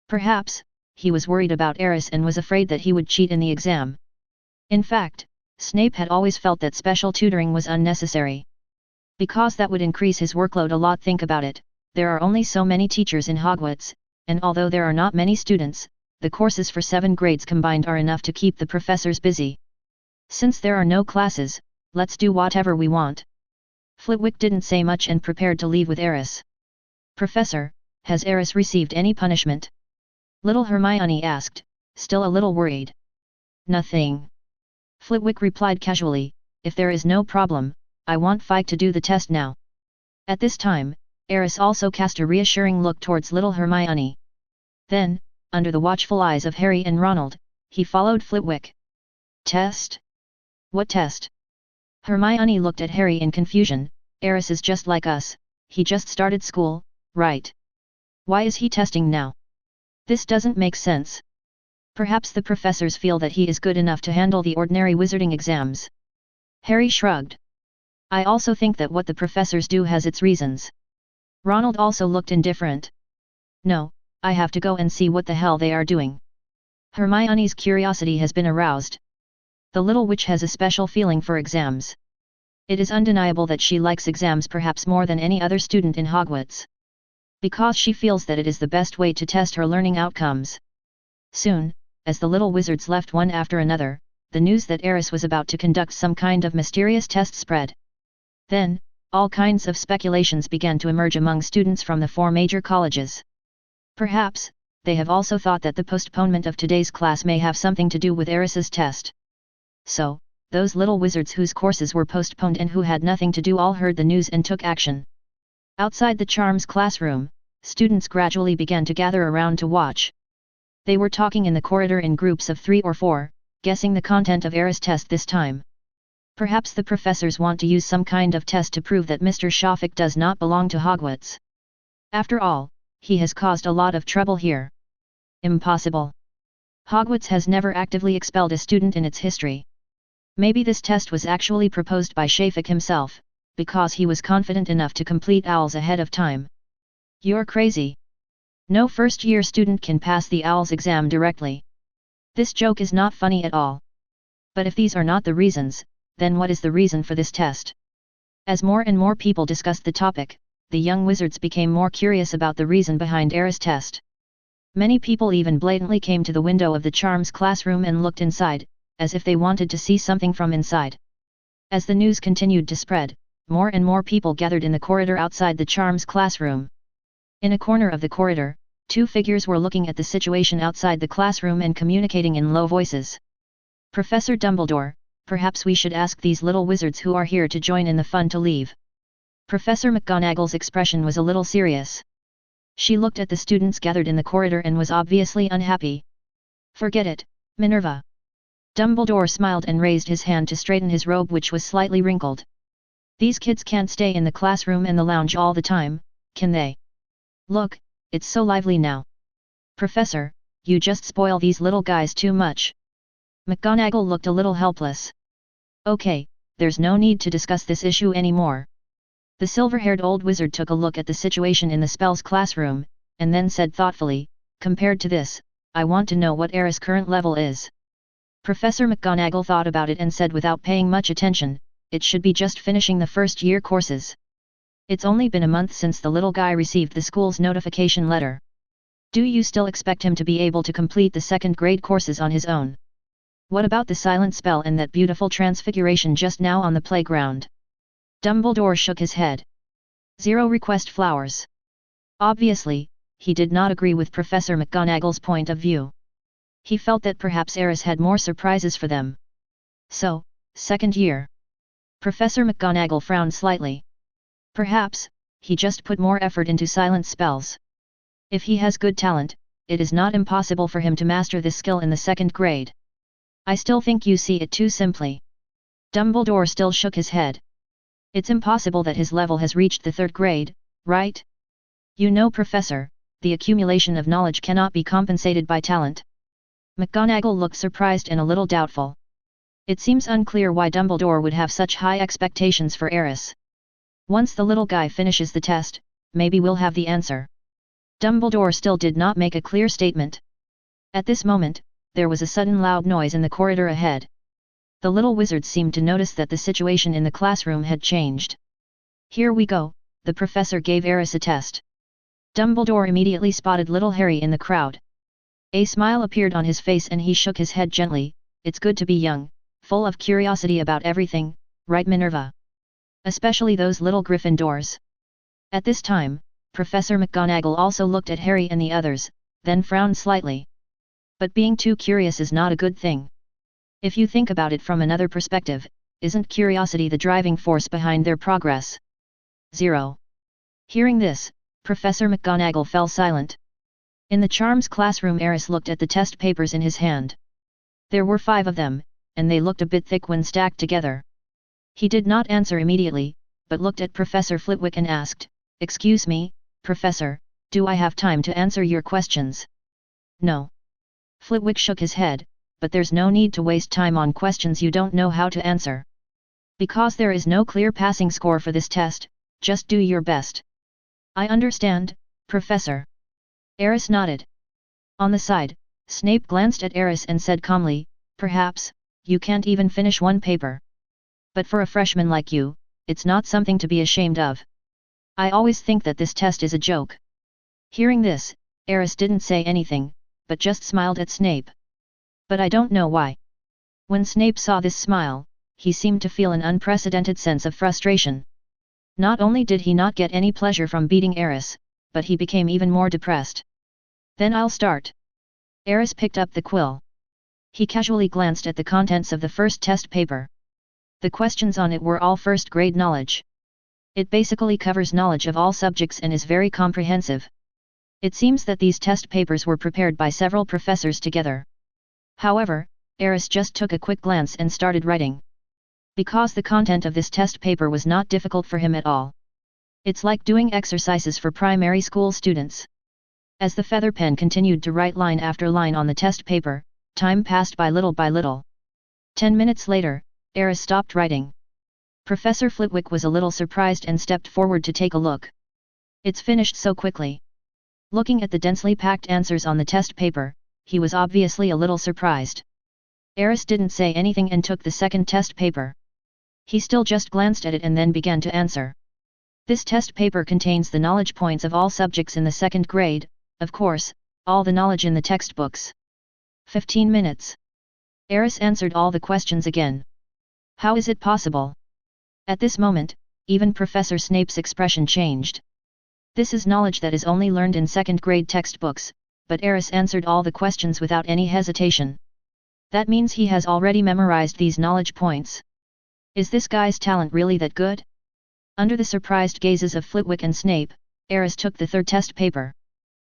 Perhaps, he was worried about Aris and was afraid that he would cheat in the exam. In fact, Snape had always felt that special tutoring was unnecessary. Because that would increase his workload a lot. Think about it, there are only so many teachers in Hogwarts, and although there are not many students, the courses for 7 grades combined are enough to keep the professors busy. Since there are no classes, let's do whatever we want. Flitwick didn't say much and prepared to leave with Aris. Professor, has Aris received any punishment? Little Hermione asked, still a little worried. Nothing. Flitwick replied casually, if there is no problem, I want Fike to do the test now. At this time, Aris also cast a reassuring look towards little Hermione. Then, under the watchful eyes of Harry and Ronald, he followed Flitwick. Test? What test? Hermione looked at Harry in confusion. Aris is just like us, he just started school, right? Why is he testing now? This doesn't make sense. Perhaps the professors feel that he is good enough to handle the ordinary wizarding exams. Harry shrugged. I also think that what the professors do has its reasons. Ronald also looked indifferent. No, I have to go and see what the hell they are doing. Hermione's curiosity has been aroused. The little witch has a special feeling for exams. It is undeniable that she likes exams perhaps more than any other student in Hogwarts. Because she feels that it is the best way to test her learning outcomes. Soon, as the little wizards left one after another, the news that Aris was about to conduct some kind of mysterious test spread. Then, all kinds of speculations began to emerge among students from the 4 major colleges. Perhaps, they have also thought that the postponement of today's class may have something to do with Aris's test. So, those little wizards whose courses were postponed and who had nothing to do all heard the news and took action. Outside the charms classroom, students gradually began to gather around to watch. They were talking in the corridor in groups of 3 or 4, guessing the content of Aris' test this time. Perhaps the professors want to use some kind of test to prove that Mr. Shafik does not belong to Hogwarts. After all, he has caused a lot of trouble here. Impossible. Hogwarts has never actively expelled a student in its history. Maybe this test was actually proposed by Shafik himself, because he was confident enough to complete OWLs ahead of time. You're crazy. No first-year student can pass the OWLs exam directly. This joke is not funny at all. But if these are not the reasons, then what is the reason for this test? As more and more people discussed the topic, the young wizards became more curious about the reason behind Aris' test. Many people even blatantly came to the window of the charms classroom and looked inside, as if they wanted to see something from inside. As the news continued to spread, more and more people gathered in the corridor outside the charms classroom. In a corner of the corridor, 2 figures were looking at the situation outside the classroom and communicating in low voices. Professor Dumbledore, perhaps we should ask these little wizards who are here to join in the fun to leave. Professor McGonagall's expression was a little serious. She looked at the students gathered in the corridor and was obviously unhappy. Forget it, Minerva. Dumbledore smiled and raised his hand to straighten his robe, which was slightly wrinkled. These kids can't stay in the classroom and the lounge all the time, can they? Look, it's so lively now. Professor, you just spoil these little guys too much. McGonagall looked a little helpless. Okay, there's no need to discuss this issue anymore. The silver-haired old wizard took a look at the situation in the spells classroom, and then said thoughtfully, compared to this, I want to know what Aris' current level is. Professor McGonagall thought about it and said without paying much attention, it should be just finishing the first-year courses. It's only been a month since the little guy received the school's notification letter. Do you still expect him to be able to complete the second-grade courses on his own? What about the silent spell and that beautiful transfiguration just now on the playground? Dumbledore shook his head. 0 request flowers. Obviously, he did not agree with Professor McGonagall's point of view. He felt that perhaps Aris had more surprises for them. So, second year. Professor McGonagall frowned slightly. Perhaps, he just put more effort into silent spells. If he has good talent, it is not impossible for him to master this skill in the second grade. I still think you see it too simply. Dumbledore still shook his head. It's impossible that his level has reached the third grade, right? You know, Professor, the accumulation of knowledge cannot be compensated by talent. McGonagall looked surprised and a little doubtful. It seems unclear why Dumbledore would have such high expectations for Aris. Once the little guy finishes the test, maybe we'll have the answer. Dumbledore still did not make a clear statement. At this moment, there was a sudden loud noise in the corridor ahead. The little wizards seemed to notice that the situation in the classroom had changed. Here we go, the professor gave Aris a test. Dumbledore immediately spotted little Harry in the crowd. A smile appeared on his face and he shook his head gently. It's good to be young, full of curiosity about everything, right Minerva? Especially those little Gryffindors. At this time, Professor McGonagall also looked at Harry and the others, then frowned slightly. But being too curious is not a good thing. If you think about it from another perspective, isn't curiosity the driving force behind their progress? 0. Hearing this, Professor McGonagall fell silent. In the charms classroom, Aris looked at the test papers in his hand. There were 5 of them, and they looked a bit thick when stacked together. He did not answer immediately, but looked at Professor Flitwick and asked, Excuse me, Professor, do I have time to answer your questions? No. Flitwick shook his head, but there's no need to waste time on questions you don't know how to answer. Because there is no clear passing score for this test, just do your best. I understand, Professor. Aris nodded. On the side, Snape glanced at Aris and said calmly, Perhaps, you can't even finish one paper. But for a freshman like you, it's not something to be ashamed of. I always think that this test is a joke. Hearing this, Aris didn't say anything, but just smiled at Snape. But I don't know why. When Snape saw this smile, he seemed to feel an unprecedented sense of frustration. Not only did he not get any pleasure from beating Aris, but he became even more depressed. Then I'll start. Aris picked up the quill. He casually glanced at the contents of the first test paper. The questions on it were all first-grade knowledge. It basically covers knowledge of all subjects and is very comprehensive. It seems that these test papers were prepared by several professors together. However, Aris just took a quick glance and started writing. Because the content of this test paper was not difficult for him at all. It's like doing exercises for primary school students. As the feather pen continued to write line after line on the test paper, time passed by little by little. 10 minutes later, Aris stopped writing. Professor Flitwick was a little surprised and stepped forward to take a look. It's finished so quickly. Looking at the densely packed answers on the test paper, he was obviously a little surprised. Aris didn't say anything and took the second test paper. He still just glanced at it and then began to answer. This test paper contains the knowledge points of all subjects in the second grade, of course, all the knowledge in the textbooks. 15 minutes. Aris answered all the questions again. How is it possible? At this moment, even Professor Snape's expression changed. This is knowledge that is only learned in second grade textbooks, but Aris answered all the questions without any hesitation. That means he has already memorized these knowledge points. Is this guy's talent really that good? Under the surprised gazes of Flitwick and Snape, Aris took the third test paper.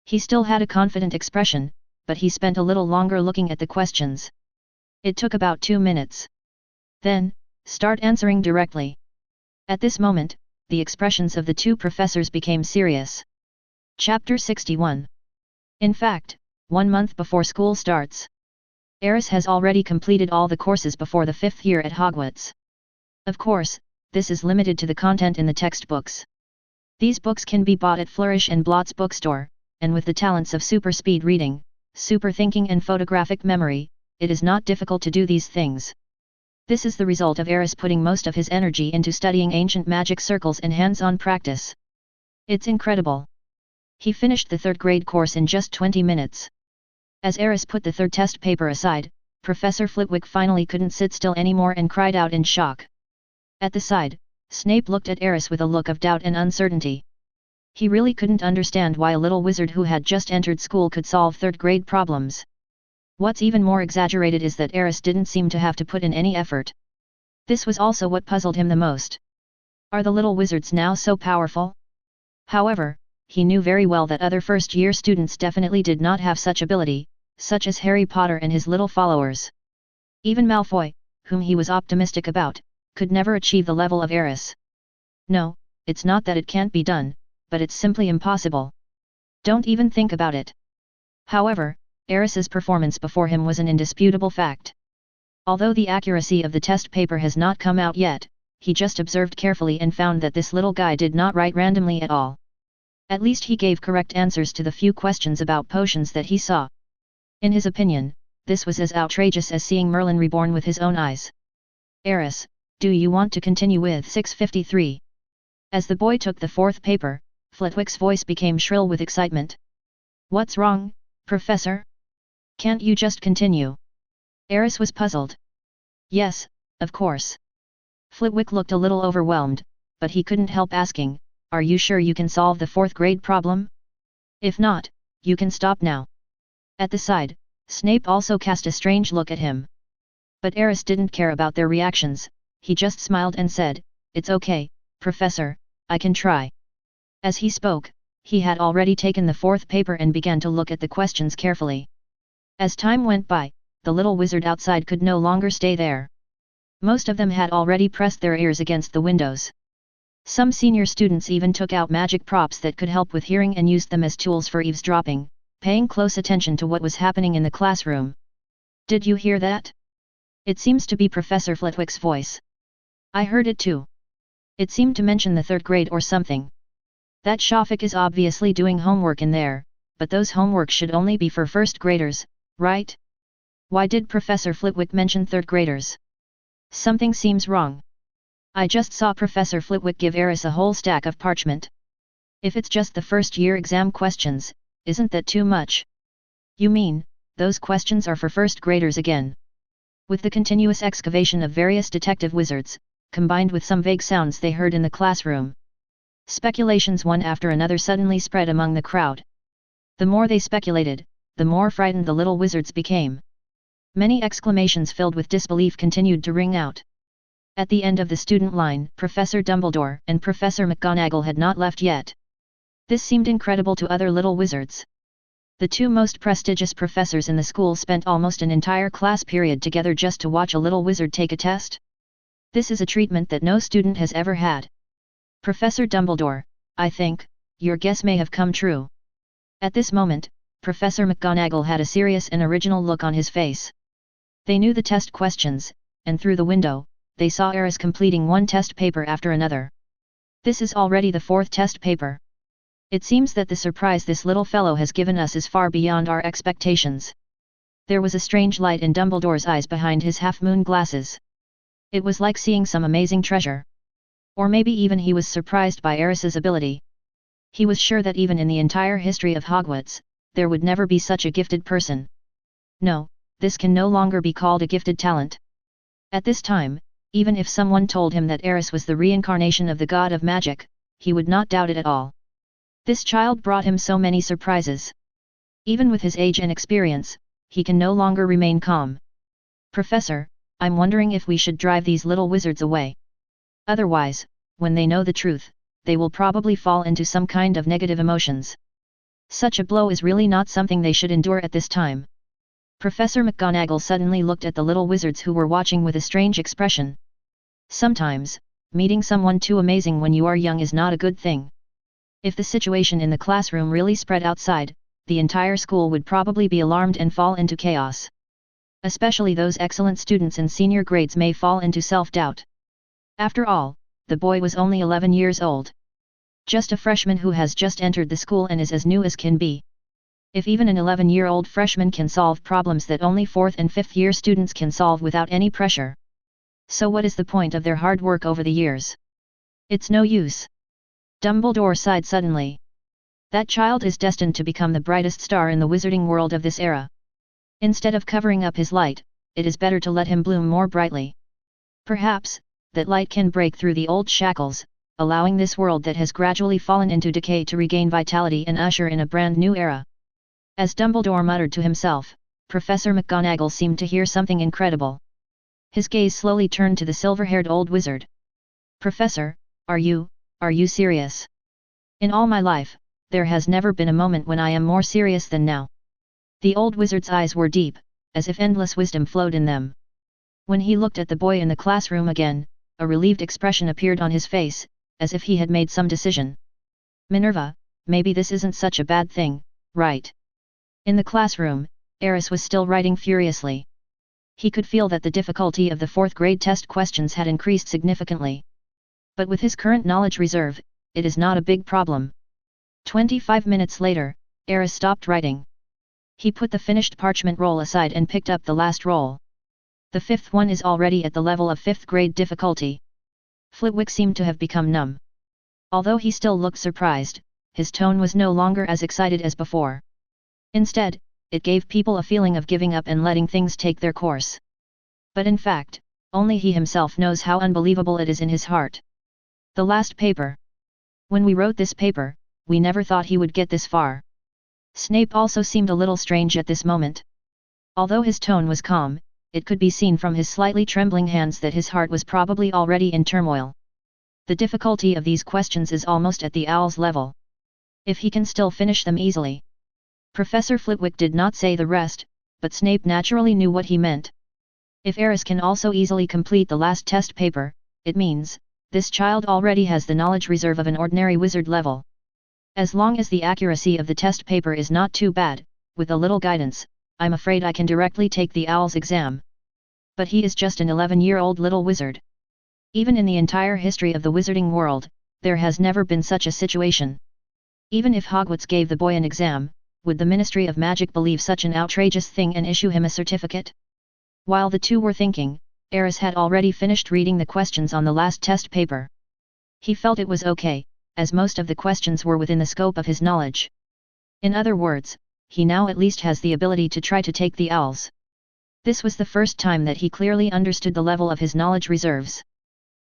He still had a confident expression, but he spent a little longer looking at the questions. It took about 2 minutes. Then, start answering directly. At this moment, the expressions of the two professors became serious. Chapter 61. In fact, 1 month before school starts, Aris has already completed all the courses before the 5th year at Hogwarts. Of course, this is limited to the content in the textbooks. These books can be bought at Flourish and Blott's bookstore, and with the talents of super speed reading, super thinking and photographic memory, it is not difficult to do these things. This is the result of Aris putting most of his energy into studying ancient magic circles and hands-on practice. It's incredible. He finished the 3rd grade course in just 20 minutes. As Aris put the 3rd test paper aside, Professor Flitwick finally couldn't sit still anymore and cried out in shock. At the side, Snape looked at Aris with a look of doubt and uncertainty. He really couldn't understand why a little wizard who had just entered school could solve 3rd grade problems. What's even more exaggerated is that Aris didn't seem to have to put in any effort. This was also what puzzled him the most. Are the little wizards now so powerful? However, he knew very well that other first-year students definitely did not have such ability, such as Harry Potter and his little followers. Even Malfoy, whom he was optimistic about, could never achieve the level of Aris. No, it's not that it can't be done, but it's simply impossible. Don't even think about it. However, Aris's performance before him was an indisputable fact. Although the accuracy of the test paper has not come out yet, he just observed carefully and found that this little guy did not write randomly at all. At least he gave correct answers to the few questions about potions that he saw. In his opinion, this was as outrageous as seeing Merlin reborn with his own eyes. Aris, do you want to continue with 653? As the boy took the 4th paper, Flitwick's voice became shrill with excitement. What's wrong, Professor? Can't you just continue? Aris was puzzled. Yes, of course. Flitwick looked a little overwhelmed, but he couldn't help asking, are you sure you can solve the 4th grade problem? If not, you can stop now. At the side, Snape also cast a strange look at him. But Aris didn't care about their reactions, he just smiled and said, it's okay, Professor, I can try. As he spoke, he had already taken the 4th paper and began to look at the questions carefully. As time went by, the little wizard outside could no longer stay there. Most of them had already pressed their ears against the windows. Some senior students even took out magic props that could help with hearing and used them as tools for eavesdropping, paying close attention to what was happening in the classroom. Did you hear that? It seems to be Professor Flitwick's voice. I heard it too. It seemed to mention the 3rd grade or something. That Shafik is obviously doing homework in there, but those homeworks should only be for 1st graders, right? Why did Professor Flitwick mention 3rd graders? Something seems wrong. I just saw Professor Flitwick give Aris a whole stack of parchment. If it's just the 1st year exam questions, isn't that too much? You mean, those questions are for 1st graders again? With the continuous excavation of various detective wizards, combined with some vague sounds they heard in the classroom, speculations one after another suddenly spread among the crowd. The more they speculated, the more frightened the little wizards became. Many exclamations filled with disbelief continued to ring out. At the end of the student line, Professor Dumbledore and Professor McGonagall had not left yet. This seemed incredible to other little wizards. The two most prestigious professors in the school spent almost an entire class period together just to watch a little wizard take a test. This is a treatment that no student has ever had. Professor Dumbledore, I think, your guess may have come true. At this moment, Professor McGonagall had a serious and original look on his face. They knew the test questions, and through the window, they saw Aris completing one test paper after another. This is already the fourth test paper. It seems that the surprise this little fellow has given us is far beyond our expectations. There was a strange light in Dumbledore's eyes behind his half-moon glasses. It was like seeing some amazing treasure. Or maybe even he was surprised by Aris's ability. He was sure that even in the entire history of Hogwarts, there would never be such a gifted person. No, this can no longer be called a gifted talent. At this time, even if someone told him that Aris was the reincarnation of the god of magic, he would not doubt it at all. This child brought him so many surprises. Even with his age and experience, he can no longer remain calm. Professor, I'm wondering if we should drive these little wizards away. Otherwise, when they know the truth, they will probably fall into some kind of negative emotions. Such a blow is really not something they should endure at this time. Professor McGonagall suddenly looked at the little wizards who were watching with a strange expression. Sometimes, meeting someone too amazing when you are young is not a good thing. If the situation in the classroom really spread outside, the entire school would probably be alarmed and fall into chaos. Especially those excellent students in senior grades may fall into self-doubt. After all, the boy was only 11 years old. Just a freshman who has just entered the school and is as new as can be. If even an 11-year-old freshman can solve problems that only 4th and 5th year students can solve without any pressure. So what is the point of their hard work over the years? It's no use. Dumbledore sighed suddenly. That child is destined to become the brightest star in the wizarding world of this era. Instead of covering up his light, it is better to let him bloom more brightly. Perhaps, that light can break through the old shackles, allowing this world that has gradually fallen into decay to regain vitality and usher in a brand new era. As Dumbledore muttered to himself, Professor McGonagall seemed to hear something incredible. His gaze slowly turned to the silver-haired old wizard. Professor, are you serious? In all my life, there has never been a moment when I am more serious than now. The old wizard's eyes were deep, as if endless wisdom flowed in them. When he looked at the boy in the classroom again, a relieved expression appeared on his face, as if he had made some decision. Minerva, maybe this isn't such a bad thing, right? In the classroom, Aris was still writing furiously. He could feel that the difficulty of the 4th grade test questions had increased significantly. But with his current knowledge reserve, it is not a big problem. 25 minutes later, Aris stopped writing. He put the finished parchment roll aside and picked up the last roll. The 5th one is already at the level of 5th grade difficulty. Flitwick seemed to have become numb. Although he still looked surprised, his tone was no longer as excited as before. Instead, it gave people a feeling of giving up and letting things take their course. But in fact, only he himself knows how unbelievable it is in his heart. The last paper. When we wrote this paper, we never thought he would get this far. Snape also seemed a little strange at this moment. Although his tone was calm, it could be seen from his slightly trembling hands that his heart was probably already in turmoil. The difficulty of these questions is almost at the owl's level. If he can still finish them easily. Professor Flitwick did not say the rest, but Snape naturally knew what he meant. If Aris can also easily complete the last test paper, it means, this child already has the knowledge reserve of an ordinary wizard level. As long as the accuracy of the test paper is not too bad, with a little guidance, I'm afraid I can directly take the owl's exam. But he is just an 11-year-old little wizard. Even in the entire history of the wizarding world, there has never been such a situation. Even if Hogwarts gave the boy an exam, would the Ministry of Magic believe such an outrageous thing and issue him a certificate? While the two were thinking, Aris had already finished reading the questions on the last test paper. He felt it was okay, as most of the questions were within the scope of his knowledge. In other words, he now at least has the ability to try to take the owls. This was the first time that he clearly understood the level of his knowledge reserves.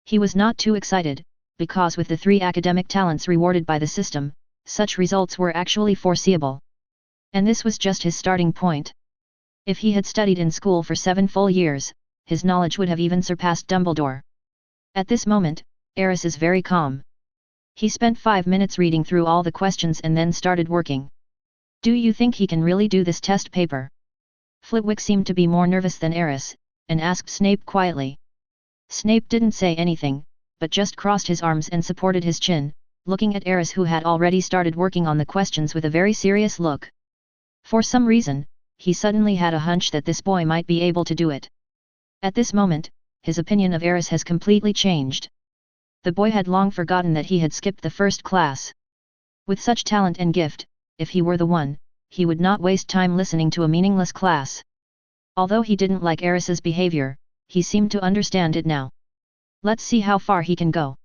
He was not too excited, because with the 3 academic talents rewarded by the system, such results were actually foreseeable. And this was just his starting point. If he had studied in school for 7 full years, his knowledge would have even surpassed Dumbledore. At this moment, Aris is very calm. He spent 5 minutes reading through all the questions and then started working. Do you think he can really do this test paper? Flitwick seemed to be more nervous than Aris, and asked Snape quietly. Snape didn't say anything, but just crossed his arms and supported his chin, looking at Aris who had already started working on the questions with a very serious look. For some reason, he suddenly had a hunch that this boy might be able to do it. At this moment, his opinion of Aris has completely changed. The boy had long forgotten that he had skipped the first class. With such talent and gift, if he were the one, he would not waste time listening to a meaningless class. Although he didn't like Aris's behavior, he seemed to understand it now. Let's see how far he can go.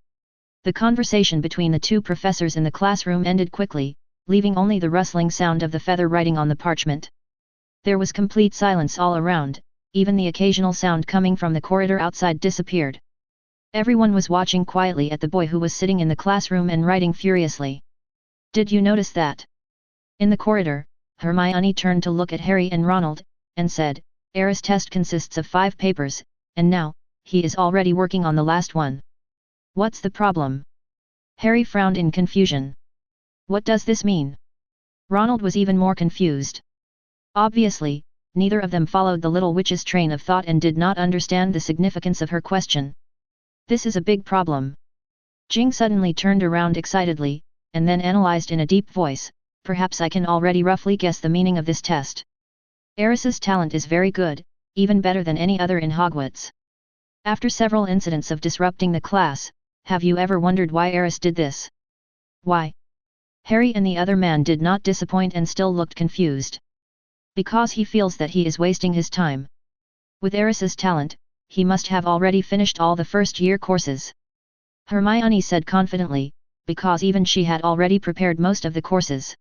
The conversation between the two professors in the classroom ended quickly, leaving only the rustling sound of the feather writing on the parchment. There was complete silence all around, even the occasional sound coming from the corridor outside disappeared. Everyone was watching quietly at the boy who was sitting in the classroom and writing furiously. Did you notice that? In the corridor, Hermione turned to look at Harry and Ronald, and said, Aris' test consists of 5 papers, and now, he is already working on the last one. What's the problem? Harry frowned in confusion. What does this mean? Ronald was even more confused. Obviously, neither of them followed the little witch's train of thought and did not understand the significance of her question. This is a big problem. Jing suddenly turned around excitedly, and then analyzed in a deep voice, perhaps I can already roughly guess the meaning of this test. Aris's talent is very good, even better than any other in Hogwarts. After several incidents of disrupting the class, have you ever wondered why Aris did this? Why? Harry and the other man did not disappoint and still looked confused. Because he feels that he is wasting his time. With Aris's talent, he must have already finished all the first-year courses. Hermione said confidently, because even she had already prepared most of the courses.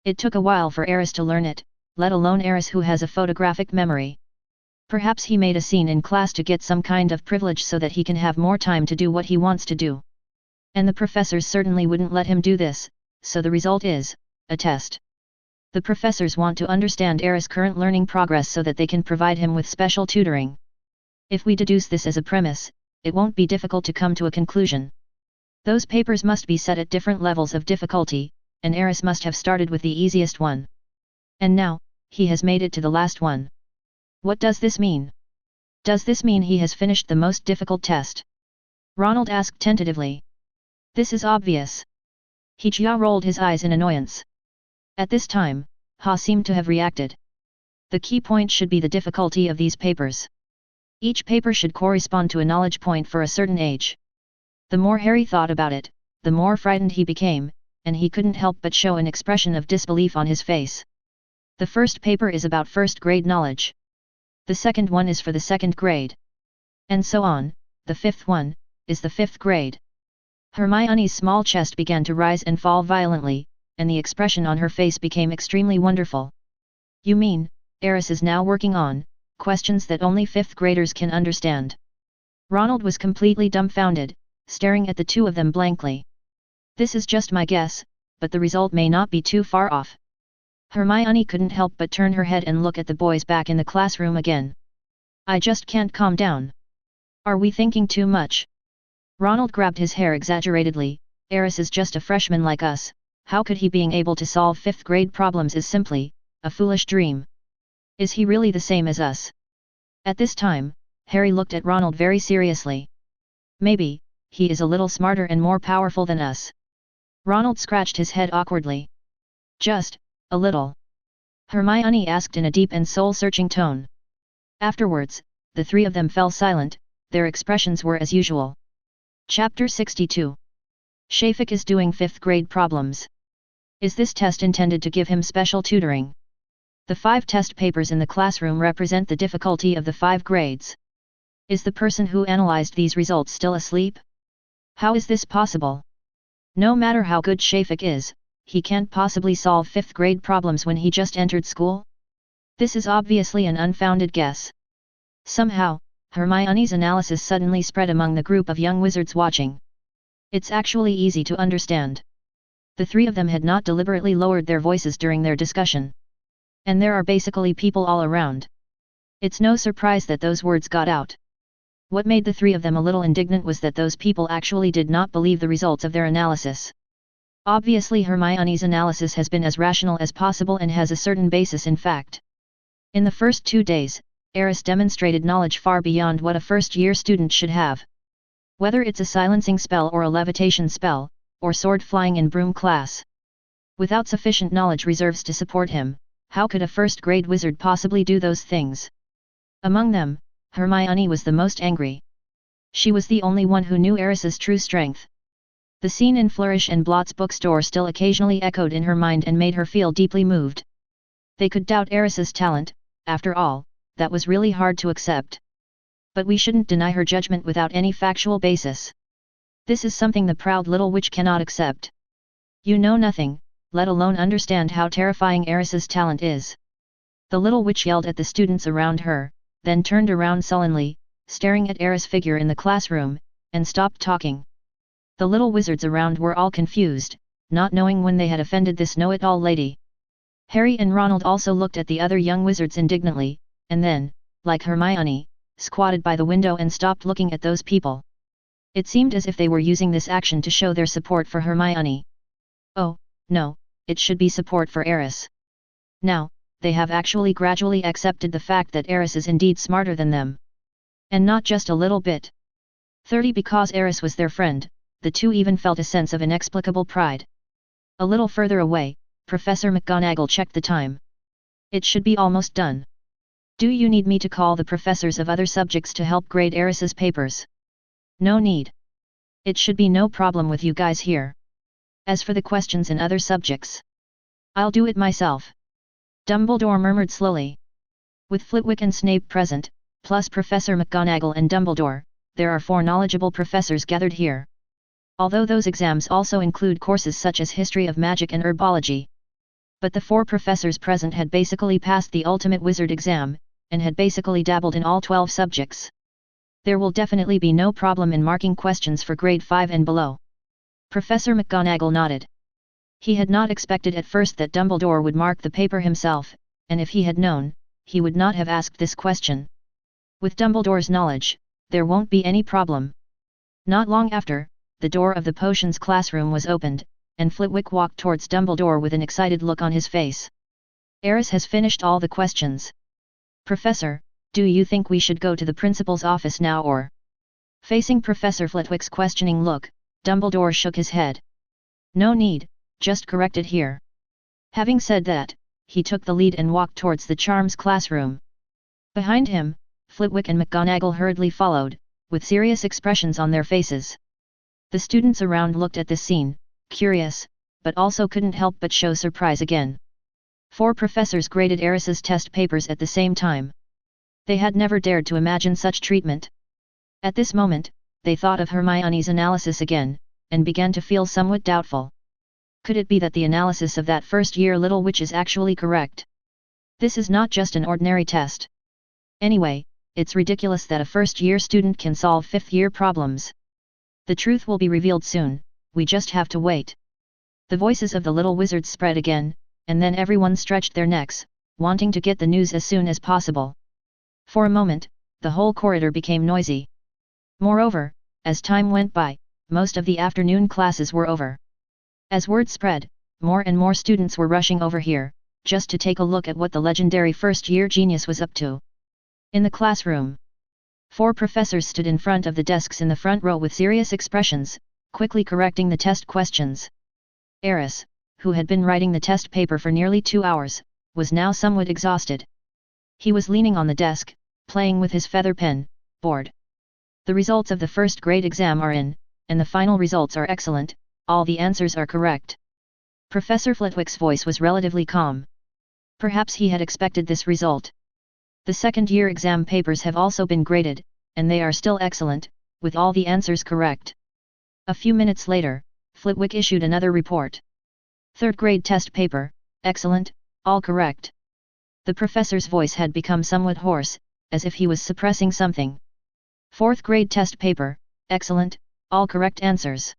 It took a while for Aris to learn it, let alone Aris who has a photographic memory. Perhaps he made a scene in class to get some kind of privilege so that he can have more time to do what he wants to do. And the professors certainly wouldn't let him do this, so the result is, a test. The professors want to understand Aris' current learning progress so that they can provide him with special tutoring. If we deduce this as a premise, it won't be difficult to come to a conclusion. Those papers must be set at different levels of difficulty, and Aris must have started with the easiest one. And now, he has made it to the last one. What does this mean? Does this mean he has finished the most difficult test? Ronald asked tentatively. This is obvious. Jia rolled his eyes in annoyance. At this time, Ha seemed to have reacted. The key point should be the difficulty of these papers. Each paper should correspond to a knowledge point for a certain age. The more Harry thought about it, the more frightened he became, and he couldn't help but show an expression of disbelief on his face. The first paper is about first-grade knowledge. The second one is for the second grade. And so on, the fifth one, is the 5th grade. Hermione's small chest began to rise and fall violently, and the expression on her face became extremely wonderful. You mean, Aris is now working on questions that only 5th graders can understand? Ronald was completely dumbfounded, staring at the two of them blankly. This is just my guess, but the result may not be too far off. Hermione couldn't help but turn her head and look at the boys back in the classroom again. I just can't calm down. Are we thinking too much? Ronald grabbed his hair exaggeratedly. Aris is just a freshman like us, how could he being able to solve 5th grade problems is simply a foolish dream. Is he really the same as us? At this time, Harry looked at Ronald very seriously. Maybe, he is a little smarter and more powerful than us. Ronald scratched his head awkwardly. Just a little? Hermione asked in a deep and soul-searching tone. Afterwards, the three of them fell silent, their expressions were as usual. Chapter 62. Shafik is doing 5th grade problems. Is this test intended to give him special tutoring? The 5 test papers in the classroom represent the difficulty of the 5 grades. Is the person who analyzed these results still asleep? How is this possible? No matter how good Shafik is, he can't possibly solve 5th grade problems when he just entered school? This is obviously an unfounded guess. Somehow, Hermione's analysis suddenly spread among the group of young wizards watching. It's actually easy to understand. The three of them had not deliberately lowered their voices during their discussion. And there are basically people all around. It's no surprise that those words got out. What made the three of them a little indignant was that those people actually did not believe the results of their analysis. Obviously Hermione's analysis has been as rational as possible and has a certain basis in fact. In the first 2 days, Aris demonstrated knowledge far beyond what a first-year student should have. Whether it's a silencing spell or a levitation spell, or sword flying in broom class. Without sufficient knowledge reserves to support him, how could a first-grade wizard possibly do those things? Among them, Hermione was the most angry. She was the only one who knew Aris's true strength. The scene in Flourish and Blott's bookstore still occasionally echoed in her mind and made her feel deeply moved. They could doubt Aris's talent, after all, that was really hard to accept. But we shouldn't deny her judgment without any factual basis. This is something the proud little witch cannot accept. You know nothing, let alone understand how terrifying Aris's talent is. The little witch yelled at the students around her, then turned around sullenly, staring at Aris' figure in the classroom, and stopped talking. The little wizards around were all confused, not knowing when they had offended this know-it-all lady. Harry and Ronald also looked at the other young wizards indignantly, and then, like Hermione, squatted by the window and stopped looking at those people. It seemed as if they were using this action to show their support for Hermione. Oh, no, it should be support for Aris. Now, they have actually gradually accepted the fact that Aris is indeed smarter than them. And not just a little bit. 30 because Aris was their friend, the two even felt a sense of inexplicable pride. A little further away, Professor McGonagall checked the time. It should be almost done. Do you need me to call the professors of other subjects to help grade Aris's papers? No need. It should be no problem with you guys here. As for the questions in other subjects, I'll do it myself. Dumbledore murmured slowly. With Flitwick and Snape present, plus Professor McGonagall and Dumbledore, there are 4 knowledgeable professors gathered here. Although those exams also include courses such as History of Magic and Herbology. But the 4 professors present had basically passed the Ultimate Wizard exam, and had basically dabbled in all 12 subjects. There will definitely be no problem in marking questions for grade 5 and below. Professor McGonagall nodded. He had not expected at first that Dumbledore would mark the paper himself, and if he had known, he would not have asked this question. With Dumbledore's knowledge, there won't be any problem. Not long after, the door of the potions classroom was opened, and Flitwick walked towards Dumbledore with an excited look on his face. Aris has finished all the questions. Professor, do you think we should go to the principal's office now or? Facing Professor Flitwick's questioning look, Dumbledore shook his head. No need, just correct it here. Having said that, he took the lead and walked towards the charms classroom. Behind him, Flitwick and McGonagall hurriedly followed, with serious expressions on their faces. The students around looked at this scene, curious, but also couldn't help but show surprise again. 4 professors graded Aris's test papers at the same time. They had never dared to imagine such treatment. At this moment, they thought of Hermione's analysis again, and began to feel somewhat doubtful. Could it be that the analysis of that first-year little witch is actually correct? This is not just an ordinary test. Anyway, it's ridiculous that a first-year student can solve 5th-year problems. The truth will be revealed soon, we just have to wait. The voices of the little wizards spread again, and then everyone stretched their necks, wanting to get the news as soon as possible. For a moment, the whole corridor became noisy. Moreover, as time went by, most of the afternoon classes were over. As word spread, more and more students were rushing over here, just to take a look at what the legendary first-year genius was up to. In the classroom, 4 professors stood in front of the desks in the front row with serious expressions, quickly correcting the test questions. Aris, who had been writing the test paper for nearly 2 hours, was now somewhat exhausted. He was leaning on the desk, playing with his feather pen, bored. The results of the first grade exam are in, and the final results are excellent, all the answers are correct. Professor Flitwick's voice was relatively calm. Perhaps he had expected this result. The second-year exam papers have also been graded, and they are still excellent, with all the answers correct. A few minutes later, Flitwick issued another report. 3rd grade test paper, excellent, all correct. The professor's voice had become somewhat hoarse, as if he was suppressing something. 4th grade test paper, excellent, all correct answers.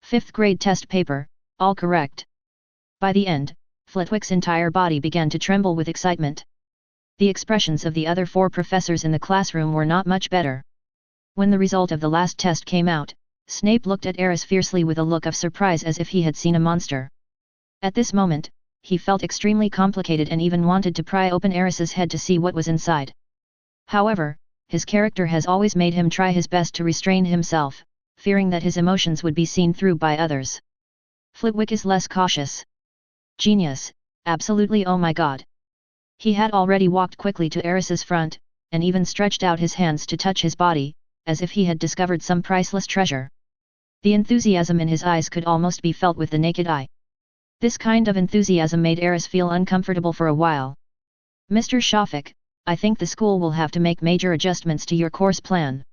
5th grade test paper, all correct. By the end, Flitwick's entire body began to tremble with excitement. The expressions of the other 4 professors in the classroom were not much better. When the result of the last test came out, Snape looked at Aris fiercely with a look of surprise as if he had seen a monster. At this moment, he felt extremely complicated and even wanted to pry open Aris's head to see what was inside. However, his character has always made him try his best to restrain himself, fearing that his emotions would be seen through by others. Flitwick is less cautious. Genius, absolutely, oh my god. He had already walked quickly to Aris's front, and even stretched out his hands to touch his body, as if he had discovered some priceless treasure. The enthusiasm in his eyes could almost be felt with the naked eye. This kind of enthusiasm made Aris feel uncomfortable for a while. Mr. Shafik, I think the school will have to make major adjustments to your course plan.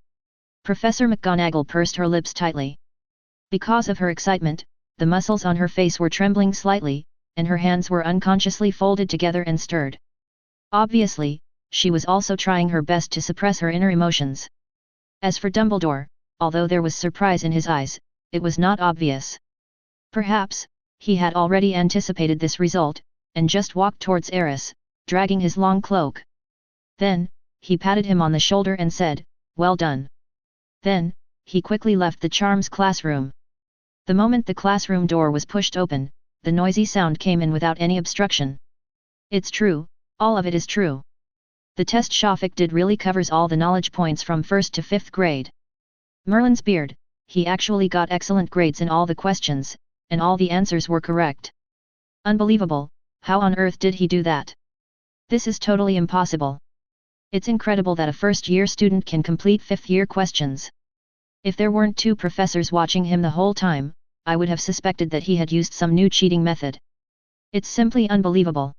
Professor McGonagall pursed her lips tightly. Because of her excitement, the muscles on her face were trembling slightly, and her hands were unconsciously folded together and stirred. Obviously, she was also trying her best to suppress her inner emotions. As for Dumbledore, although there was surprise in his eyes, it was not obvious. Perhaps, he had already anticipated this result, and just walked towards Aris, dragging his long cloak. Then, he patted him on the shoulder and said, "Well done." Then, he quickly left the charms classroom. The moment the classroom door was pushed open, the noisy sound came in without any obstruction. It's true, all of it is true. The test Shafik did really covers all the knowledge points from 1st to 5th grade. Merlin's beard, he actually got excellent grades in all the questions, and all the answers were correct. Unbelievable, how on earth did he do that? This is totally impossible. It's incredible that a first-year student can complete 5th-year questions. If there weren't 2 professors watching him the whole time, I would have suspected that he had used some new cheating method. It's simply unbelievable.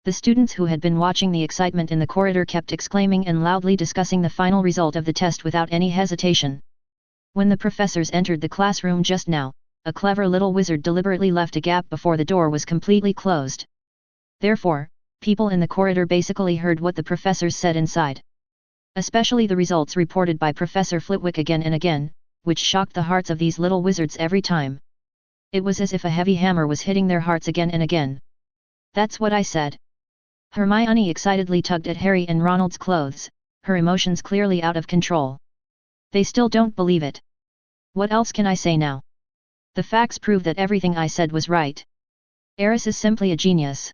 The students who had been watching the excitement in the corridor kept exclaiming and loudly discussing the final result of the test without any hesitation. When the professors entered the classroom just now, a clever little wizard deliberately left a gap before the door was completely closed. Therefore, people in the corridor basically heard what the professors said inside. Especially the results reported by Professor Flitwick again and again, which shocked the hearts of these little wizards every time. It was as if a heavy hammer was hitting their hearts again and again. That's what I said. Hermione excitedly tugged at Harry and Ronald's clothes, her emotions clearly out of control. They still don't believe it. What else can I say now? The facts prove that everything I said was right. Aris is simply a genius.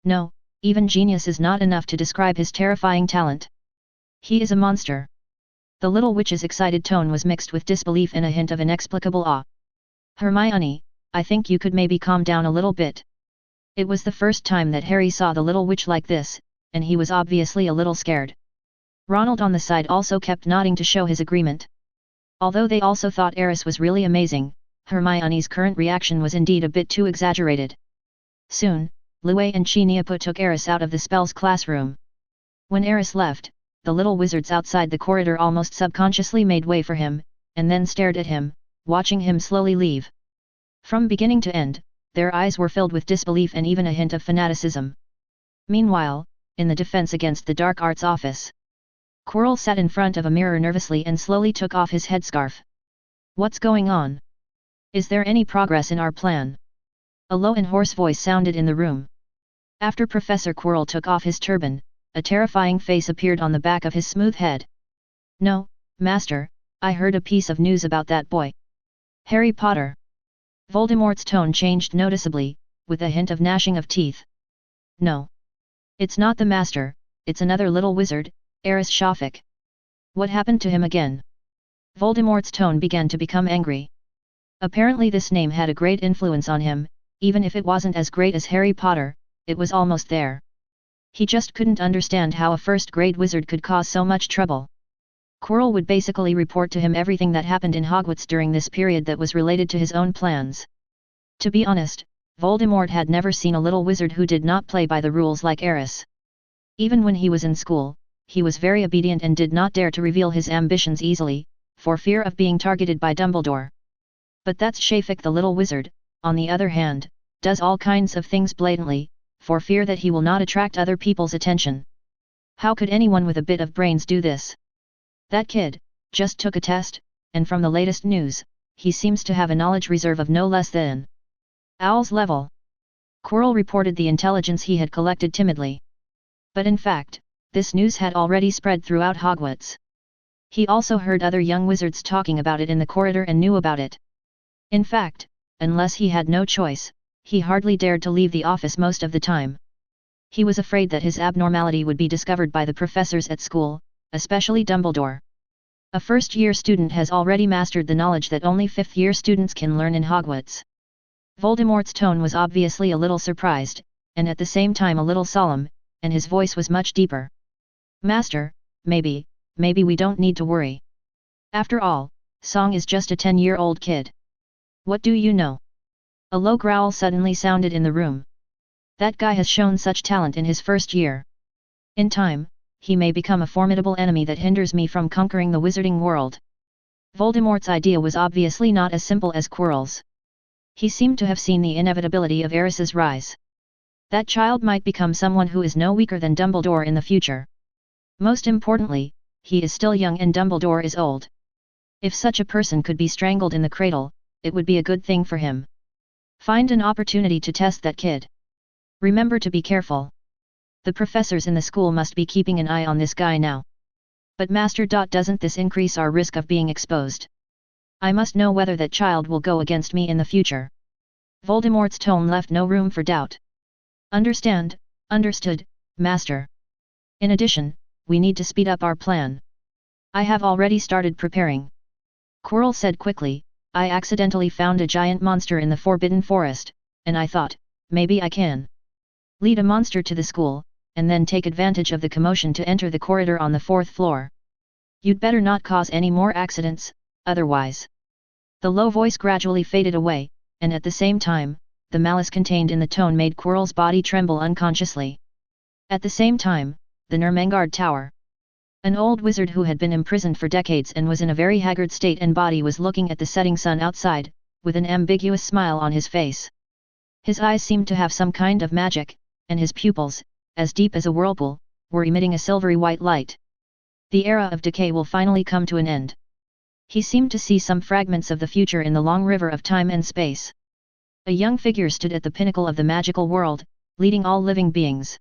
No, even genius is not enough to describe his terrifying talent. He is a monster. The little witch's excited tone was mixed with disbelief and a hint of inexplicable awe. Hermione, I think you could maybe calm down a little bit. It was the first time that Harry saw the little witch like this, and he was obviously a little scared. Ronald on the side also kept nodding to show his agreement. Although they also thought Aris was really amazing, Hermione's current reaction was indeed a bit too exaggerated. Soon, Lue and Chineapu took Aris out of the spells classroom. When Aris left, the little wizards outside the corridor almost subconsciously made way for him, and then stared at him, watching him slowly leave. From beginning to end, their eyes were filled with disbelief and even a hint of fanaticism. Meanwhile, in the Defense Against the Dark Arts office, Quirrell sat in front of a mirror nervously and slowly took off his headscarf. What's going on? Is there any progress in our plan? A low and hoarse voice sounded in the room. After Professor Quirrell took off his turban, a terrifying face appeared on the back of his smooth head. No, Master, I heard a piece of news about that boy. Harry Potter. Voldemort's tone changed noticeably, with a hint of gnashing of teeth. No. It's not the Master, it's another little wizard, Aris Shafik. What happened to him again? Voldemort's tone began to become angry. Apparently this name had a great influence on him, even if it wasn't as great as Harry Potter, it was almost there. He just couldn't understand how a first-grade wizard could cause so much trouble. Quirrell would basically report to him everything that happened in Hogwarts during this period that was related to his own plans. To be honest, Voldemort had never seen a little wizard who did not play by the rules like Aris. Even when he was in school, he was very obedient and did not dare to reveal his ambitions easily, for fear of being targeted by Dumbledore. But that's Shafik the little wizard, on the other hand, does all kinds of things blatantly, for fear that he will not attract other people's attention. How could anyone with a bit of brains do this? That kid just took a test, and from the latest news, he seems to have a knowledge reserve of no less than Owl's level. Quirrell reported the intelligence he had collected timidly. But in fact, this news had already spread throughout Hogwarts. He also heard other young wizards talking about it in the corridor and knew about it. In fact, unless he had no choice, he hardly dared to leave the office most of the time. He was afraid that his abnormality would be discovered by the professors at school, especially Dumbledore. A first-year student has already mastered the knowledge that only fifth-year students can learn in Hogwarts. Voldemort's tone was obviously a little surprised, and at the same time a little solemn, and his voice was much deeper. Master, maybe we don't need to worry. After all, Song is just a 10-year-old kid. What do you know? A low growl suddenly sounded in the room. That guy has shown such talent in his first year. In time, he may become a formidable enemy that hinders me from conquering the wizarding world. Voldemort's idea was obviously not as simple as Quirrell's. He seemed to have seen the inevitability of Aris's rise. That child might become someone who is no weaker than Dumbledore in the future. Most importantly, he is still young and Dumbledore is old. If such a person could be strangled in the cradle, it would be a good thing for him. Find an opportunity to test that kid. Remember to be careful. The professors in the school must be keeping an eye on this guy now. But Master. Doesn't this increase our risk of being exposed? I must know whether that child will go against me in the future. Voldemort's tone left no room for doubt. Understood, Master. In addition, we need to speed up our plan. I have already started preparing. Quirrell said quickly, I accidentally found a giant monster in the Forbidden Forest, and I thought, maybe I can lead a monster to the school, and then take advantage of the commotion to enter the corridor on the 4th floor. You'd better not cause any more accidents, otherwise. The low voice gradually faded away, and at the same time, the malice contained in the tone made Quirrell's body tremble unconsciously. At the same time, the Ermengarde Tower. An old wizard who had been imprisoned for decades and was in a very haggard state and body was looking at the setting sun outside, with an ambiguous smile on his face. His eyes seemed to have some kind of magic, and his pupils, as deep as a whirlpool, were emitting a silvery white light. The era of decay will finally come to an end. He seemed to see some fragments of the future in the long river of time and space. A young figure stood at the pinnacle of the magical world, leading all living beings.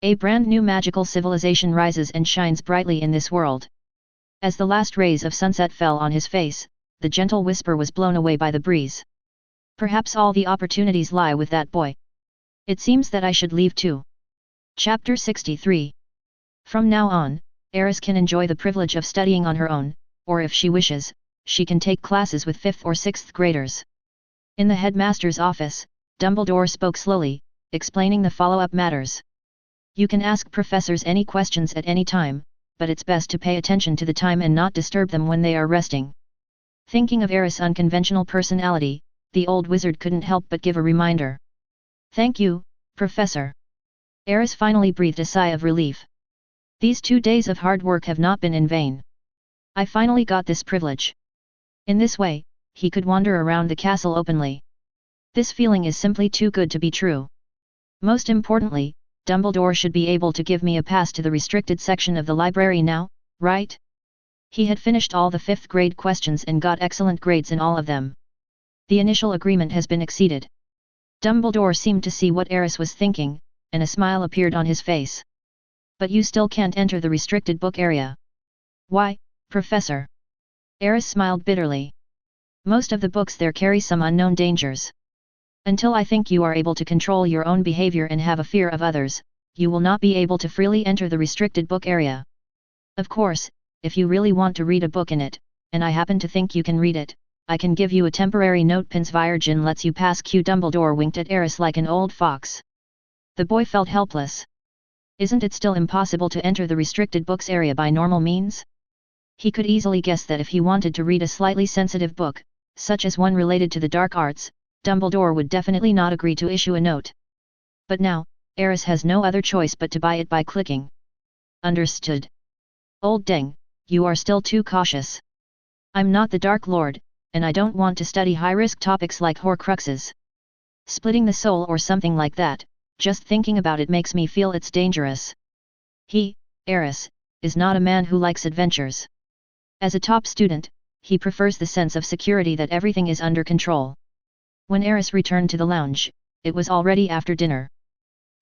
A brand new magical civilization rises and shines brightly in this world. As the last rays of sunset fell on his face, the gentle whisper was blown away by the breeze. Perhaps all the opportunities lie with that boy. It seems that I should leave too. Chapter 63. From now on, Aris can enjoy the privilege of studying on her own, or if she wishes, she can take classes with 5th or 6th graders. In the headmaster's office, Dumbledore spoke slowly, explaining the follow-up matters. You can ask professors any questions at any time, but it's best to pay attention to the time and not disturb them when they are resting. Thinking of Aris' unconventional personality, the old wizard couldn't help but give a reminder. Thank you, Professor. Aris finally breathed a sigh of relief. These 2 days of hard work have not been in vain. I finally got this privilege. In this way, he could wander around the castle openly. This feeling is simply too good to be true. Most importantly, Dumbledore should be able to give me a pass to the restricted section of the library now, right? He had finished all the 5th grade questions and got excellent grades in all of them. The initial agreement has been exceeded. Dumbledore seemed to see what Aris was thinking, and a smile appeared on his face. But you still can't enter the restricted book area. Why, Professor? Aris smiled bitterly. Most of the books there carry some unknown dangers. Until I think you are able to control your own behavior and have a fear of others, you will not be able to freely enter the restricted book area. Of course, if you really want to read a book in it, and I happen to think you can read it, I can give you a temporary note. Prince Virgin lets you pass. Dumbledore winked at Aris like an old fox. The boy felt helpless. Isn't it still impossible to enter the restricted books area by normal means? He could easily guess that if he wanted to read a slightly sensitive book, such as one related to the dark arts, Dumbledore would definitely not agree to issue a note. But now, Aris has no other choice but to buy it by clicking. Understood. Old Deng, you are still too cautious. I'm not the Dark Lord, and I don't want to study high-risk topics like Horcruxes. Splitting the soul or something like that, just thinking about it makes me feel it's dangerous. He, Aris, is not a man who likes adventures. As a top student, he prefers the sense of security that everything is under control. When Aris returned to the lounge, it was already after dinner.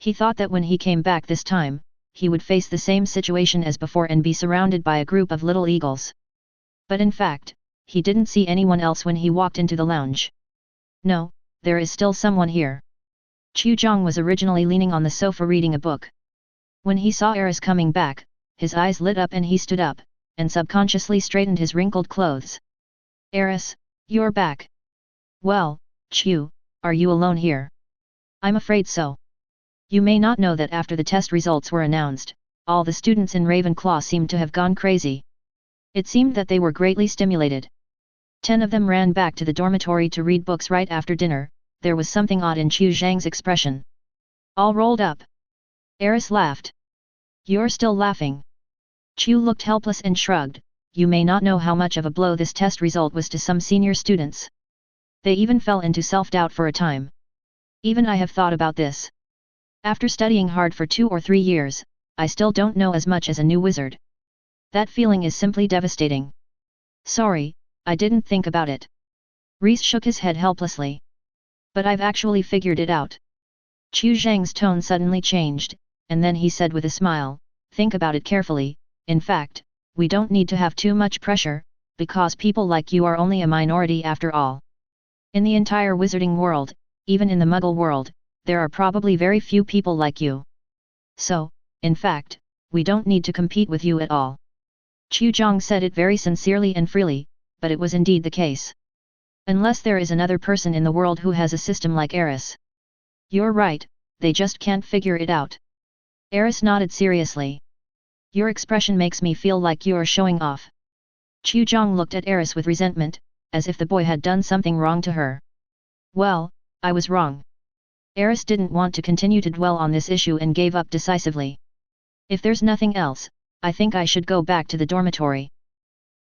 He thought that when he came back this time, he would face the same situation as before and be surrounded by a group of little eagles. But in fact, he didn't see anyone else when he walked into the lounge. No, there is still someone here. Chu Zhang was originally leaning on the sofa reading a book. When he saw Aris coming back, his eyes lit up and he stood up, and subconsciously straightened his wrinkled clothes. Aris, you're back. Well, Chu, are you alone here? I'm afraid so. You may not know that after the test results were announced, all the students in Ravenclaw seemed to have gone crazy. It seemed that they were greatly stimulated. 10 of them ran back to the dormitory to read books right after dinner. There was something odd in Chu Zhang's expression. All rolled up. Aris laughed. You're still laughing. Chu looked helpless and shrugged. You may not know how much of a blow this test result was to some senior students. They even fell into self-doubt for a time. Even I have thought about this. After studying hard for 2 or 3 years, I still don't know as much as a new wizard. That feeling is simply devastating. Sorry, I didn't think about it. Reese shook his head helplessly. But I've actually figured it out. Chu Zhang's tone suddenly changed, and then he said with a smile, think about it carefully. In fact, we don't need to have too much pressure, because people like you are only a minority after all. In the entire wizarding world, even in the Muggle world, there are probably very few people like you. So, in fact, we don't need to compete with you at all. Chu Zhang said it very sincerely and freely, but it was indeed the case. Unless there is another person in the world who has a system like Aris. You're right, they just can't figure it out. Aris nodded seriously. Your expression makes me feel like you're showing off. Chu Zhang looked at Aris with resentment, as if the boy had done something wrong to her. Well, I was wrong. Aris didn't want to continue to dwell on this issue and gave up decisively. If there's nothing else, I think I should go back to the dormitory.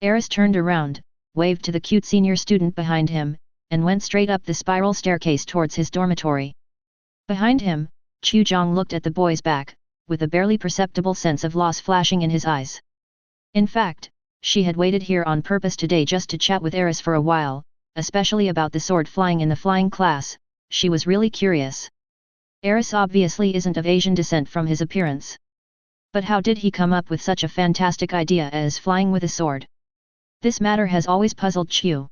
Aris turned around, waved to the cute senior student behind him, and went straight up the spiral staircase towards his dormitory. Behind him, Chu Zhang looked at the boy's back, with a barely perceptible sense of loss flashing in his eyes. In fact, she had waited here on purpose today just to chat with Aris for a while, especially about the sword flying in the flying class. She was really curious. Aris obviously isn't of Asian descent from his appearance. But how did he come up with such a fantastic idea as flying with a sword? This matter has always puzzled Chu.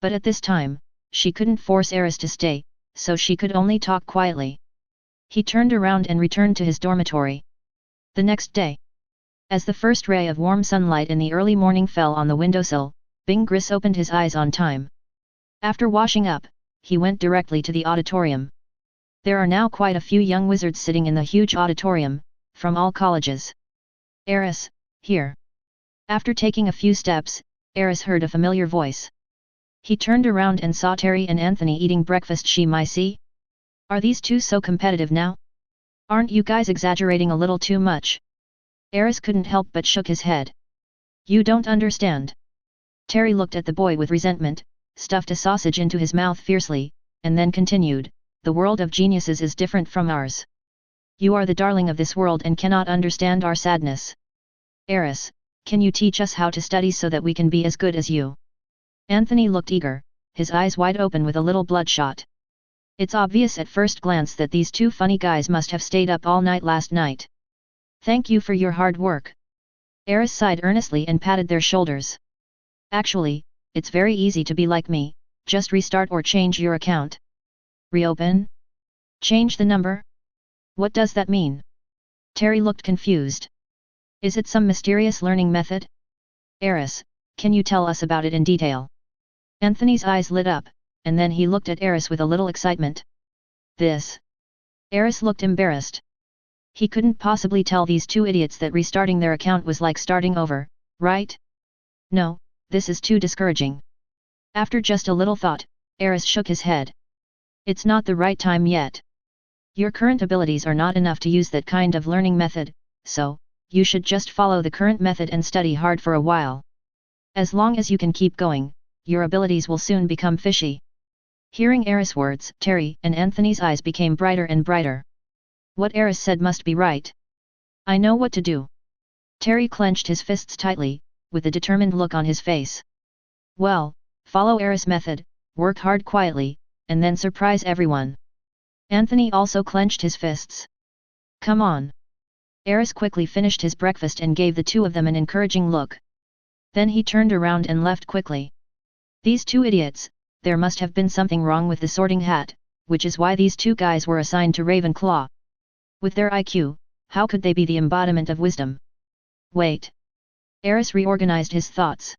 But at this time, she couldn't force Aris to stay, so she could only talk quietly. He turned around and returned to his dormitory. The next day, as the first ray of warm sunlight in the early morning fell on the windowsill, Bing Gris opened his eyes on time. After washing up, he went directly to the auditorium. There are now quite a few young wizards sitting in the huge auditorium, from all colleges. Aris, here. After taking a few steps, Aris heard a familiar voice. He turned around and saw Terry and Anthony eating breakfast. She might see? Are these two so competitive now? Aren't you guys exaggerating a little too much? Aris couldn't help but shook his head. You don't understand. Terry looked at the boy with resentment, stuffed a sausage into his mouth fiercely, and then continued, the world of geniuses is different from ours. You are the darling of this world and cannot understand our sadness. Aris, can you teach us how to study so that we can be as good as you? Anthony looked eager, his eyes wide open with a little bloodshot. It's obvious at first glance that these two funny guys must have stayed up all night last night. Thank you for your hard work. Aris sighed earnestly and patted their shoulders. Actually, it's very easy to be like me, just restart or change your account. Reopen? Change the number? What does that mean? Terry looked confused. Is it some mysterious learning method? Aris, can you tell us about it in detail? Anthony's eyes lit up, and then he looked at Aris with a little excitement. This? Aris looked embarrassed. He couldn't possibly tell these two idiots that restarting their account was like starting over, right? No, this is too discouraging. After just a little thought, Aris shook his head. It's not the right time yet. Your current abilities are not enough to use that kind of learning method, so, you should just follow the current method and study hard for a while. As long as you can keep going, your abilities will soon become fishy. Hearing Aris' words, Terry and Anthony's eyes became brighter and brighter. What Aris said must be right. I know what to do. Terry clenched his fists tightly, with a determined look on his face. Well, follow Aris' method, work hard quietly, and then surprise everyone. Anthony also clenched his fists. Come on. Aris quickly finished his breakfast and gave the two of them an encouraging look. Then he turned around and left quickly. These two idiots, there must have been something wrong with the Sorting Hat, which is why these two guys were assigned to Ravenclaw. With their IQ, how could they be the embodiment of wisdom? Wait. Aris reorganized his thoughts.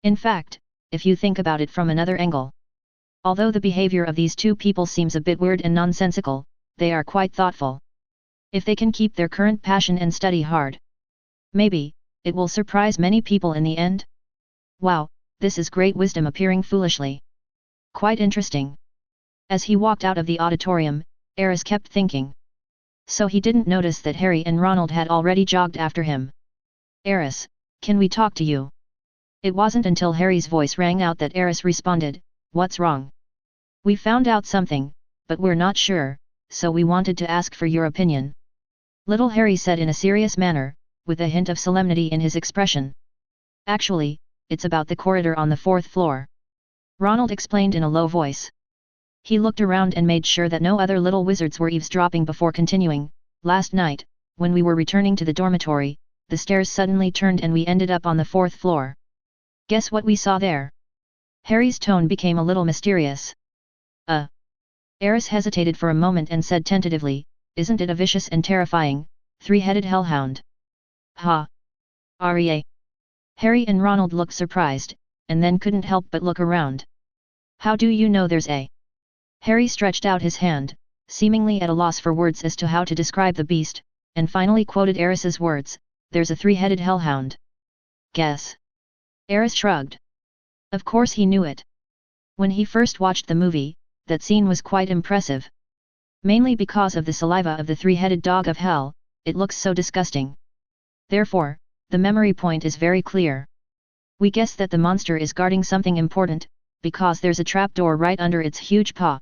In fact, if you think about it from another angle. Although the behavior of these two people seems a bit weird and nonsensical, they are quite thoughtful. If they can keep their current passion and study hard, maybe, it will surprise many people in the end. Wow, this is great wisdom appearing foolishly. Quite interesting. As he walked out of the auditorium, Aris kept thinking. So he didn't notice that Harry and Ronald had already jogged after him. Aris, can we talk to you? It wasn't until Harry's voice rang out that Aris responded, what's wrong? We found out something, but we're not sure, so we wanted to ask for your opinion. Little Harry said in a serious manner, with a hint of solemnity in his expression. Actually, it's about the corridor on the 4th floor. Ronald explained in a low voice. He looked around and made sure that no other little wizards were eavesdropping before continuing. Last night, when we were returning to the dormitory, the stairs suddenly turned and we ended up on the 4th floor. Guess what we saw there? Harry's tone became a little mysterious. Aris hesitated for a moment and said tentatively, isn't it a vicious and terrifying, three-headed hellhound? Ha! Aria! Harry and Ronald looked surprised, and then couldn't help but look around. How do you know there's a? Harry stretched out his hand, seemingly at a loss for words as to how to describe the beast, and finally quoted Aris's words, there's a three-headed hellhound. Guess. Aris shrugged. Of course he knew it. When he first watched the movie, that scene was quite impressive. Mainly because of the saliva of the three-headed dog of hell, it looks so disgusting. Therefore, the memory point is very clear. We guess that the monster is guarding something important, because there's a trapdoor right under its huge paw.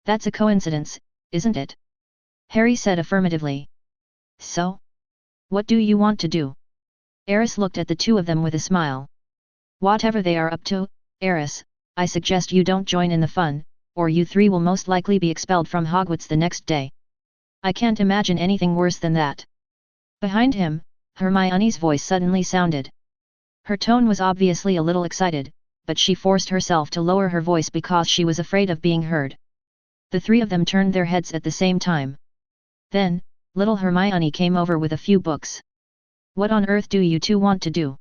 That's a coincidence, isn't it? Harry said affirmatively. So? What do you want to do? Aris looked at the two of them with a smile. Whatever they are up to, Aris, I suggest you don't join in the fun, or you three will most likely be expelled from Hogwarts the next day. I can't imagine anything worse than that. Behind him, Hermione's voice suddenly sounded. Her tone was obviously a little excited, but she forced herself to lower her voice because she was afraid of being heard. The three of them turned their heads at the same time. Then, little Hermione came over with a few books. What on earth do you two want to do?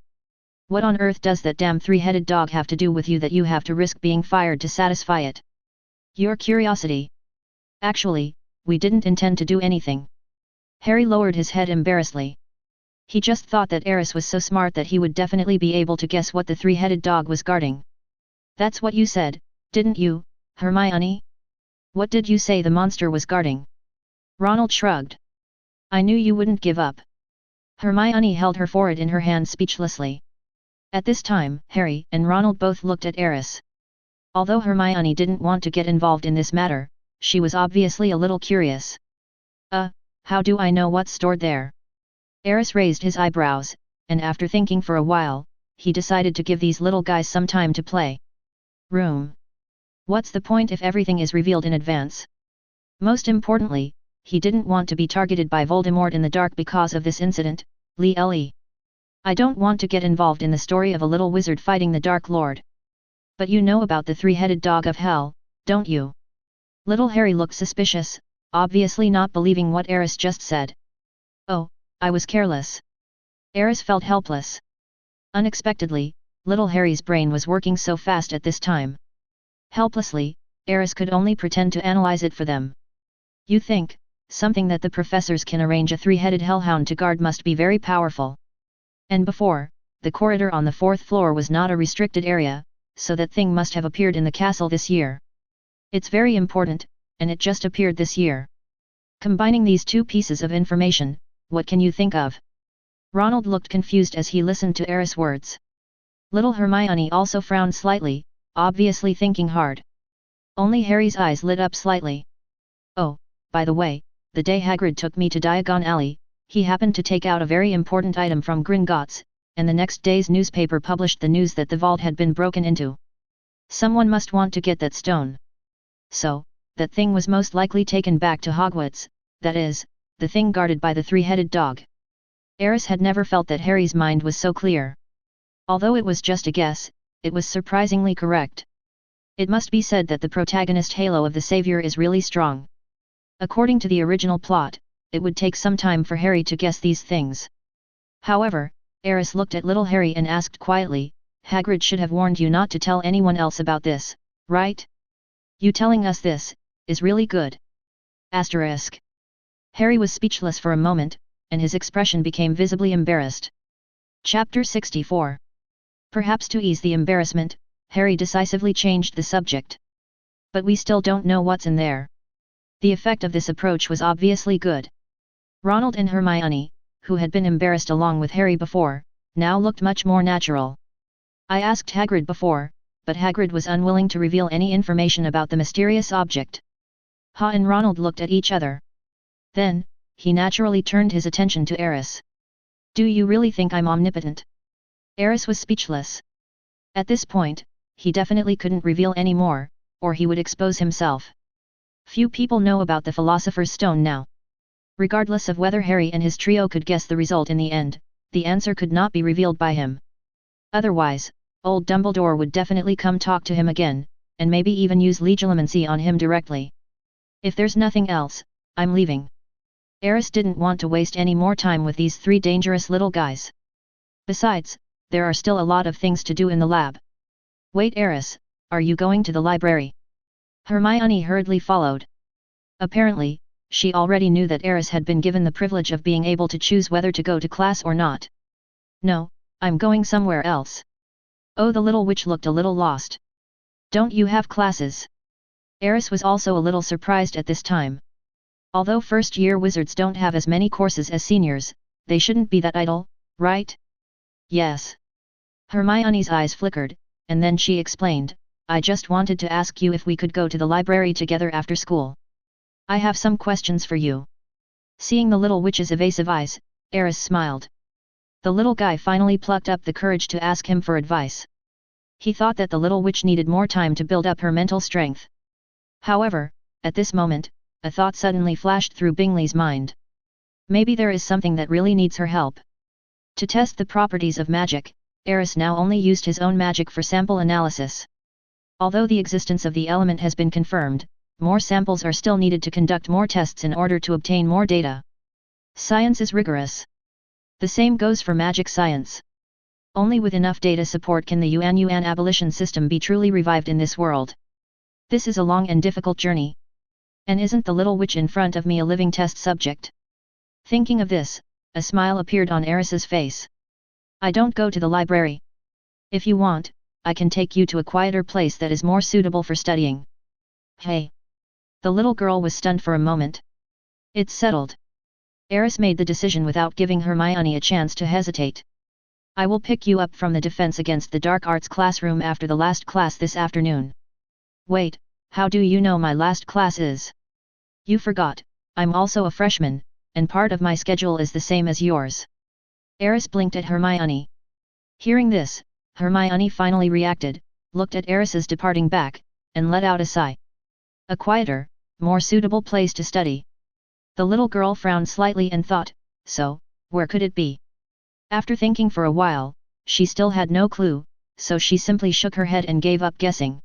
What on earth does that damn three-headed dog have to do with you that you have to risk being fired to satisfy it? Your curiosity. Actually, we didn't intend to do anything. Harry lowered his head embarrassedly. He just thought that Aris was so smart that he would definitely be able to guess what the three-headed dog was guarding. That's what you said, didn't you, Hermione? What did you say the monster was guarding? Ronald shrugged. I knew you wouldn't give up. Hermione held her forehead in her hand speechlessly. At this time, Harry and Ronald both looked at Aris. Although Hermione didn't want to get involved in this matter, she was obviously a little curious. How do I know what's stored there? Aris raised his eyebrows, and after thinking for a while, he decided to give these little guys some time to play. Room. What's the point if everything is revealed in advance? Most importantly, he didn't want to be targeted by Voldemort in the dark because of this incident, Lee. I don't want to get involved in the story of a little wizard fighting the Dark Lord. But you know about the three-headed dog of hell, don't you? Little Harry looked suspicious, obviously not believing what Aris just said. Oh, I was careless. Aris felt helpless. Unexpectedly, little Harry's brain was working so fast at this time. Helplessly, Aris could only pretend to analyze it for them. You think, something that the professors can arrange a three-headed hellhound to guard must be very powerful. And before, the corridor on the 4th floor was not a restricted area, so that thing must have appeared in the castle this year. It's very important, and it just appeared this year. Combining these two pieces of information, what can you think of? Ronald looked confused as he listened to Aris' words. Little Hermione also frowned slightly, obviously thinking hard. Only Harry's eyes lit up slightly. Oh, by the way, the day Hagrid took me to Diagon Alley, he happened to take out a very important item from Gringotts, and the next day's newspaper published the news that the vault had been broken into. Someone must want to get that stone. So, that thing was most likely taken back to Hogwarts, that is, the thing guarded by the three-headed dog. Aris had never felt that Harry's mind was so clear. Although it was just a guess, it was surprisingly correct. It must be said that the protagonist halo of the Savior is really strong. According to the original plot, it would take some time for Harry to guess these things. However, Aris looked at little Harry and asked quietly, "Hagrid should have warned you not to tell anyone else about this, right? You telling us this, is really good." Asterisk. Harry was speechless for a moment, and his expression became visibly embarrassed. Chapter 64. Perhaps to ease the embarrassment, Harry decisively changed the subject. "But we still don't know what's in there." The effect of this approach was obviously good. Ronald and Hermione, who had been embarrassed along with Harry before, now looked much more natural. "I asked Hagrid before, but Hagrid was unwilling to reveal any information about the mysterious object." Ha and Ronald looked at each other. Then, he naturally turned his attention to Aris. "Do you really think I'm omnipotent?" Aris was speechless. At this point, he definitely couldn't reveal any more, or he would expose himself. Few people know about the Philosopher's Stone now. Regardless of whether Harry and his trio could guess the result in the end, the answer could not be revealed by him. Otherwise, old Dumbledore would definitely come talk to him again, and maybe even use legilimency on him directly. "If there's nothing else, I'm leaving." Aris didn't want to waste any more time with these three dangerous little guys. Besides, there are still a lot of things to do in the lab. "Wait, Aris, are you going to the library?" Hermione hurriedly followed. Apparently, she already knew that Aris had been given the privilege of being able to choose whether to go to class or not. "No, I'm going somewhere else." Oh, the little witch looked a little lost. "Don't you have classes?" Aris was also a little surprised at this time. Although first-year wizards don't have as many courses as seniors, they shouldn't be that idle, right? "Yes." Hermione's eyes flickered, and then she explained, "I just wanted to ask you if we could go to the library together after school. I have some questions for you." Seeing the little witch's evasive eyes, Aris smiled. The little guy finally plucked up the courage to ask him for advice. He thought that the little witch needed more time to build up her mental strength. However, at this moment, a thought suddenly flashed through Bingley's mind. Maybe there is something that really needs her help. To test the properties of magic, Aris now only used his own magic for sample analysis. Although the existence of the element has been confirmed, more samples are still needed to conduct more tests in order to obtain more data. Science is rigorous. The same goes for magic science. Only with enough data support can the Yuan abolition system be truly revived in this world. This is a long and difficult journey. And isn't the little witch in front of me a living test subject? Thinking of this, a smile appeared on Aris's face. "I don't go to the library. If you want, I can take you to a quieter place that is more suitable for studying." "Hey!" The little girl was stunned for a moment. "It's settled." Aris made the decision without giving Hermione a chance to hesitate. "I will pick you up from the Defense Against the Dark Arts classroom after the last class this afternoon." "Wait, how do you know my last class is?" "You forgot, I'm also a freshman, and part of my schedule is the same as yours." Aris blinked at Hermione. Hearing this, Hermione finally reacted, looked at Aris's departing back, and let out a sigh. A quieter, more suitable place to study. The little girl frowned slightly and thought, so, where could it be? After thinking for a while, she still had no clue, so she simply shook her head and gave up guessing.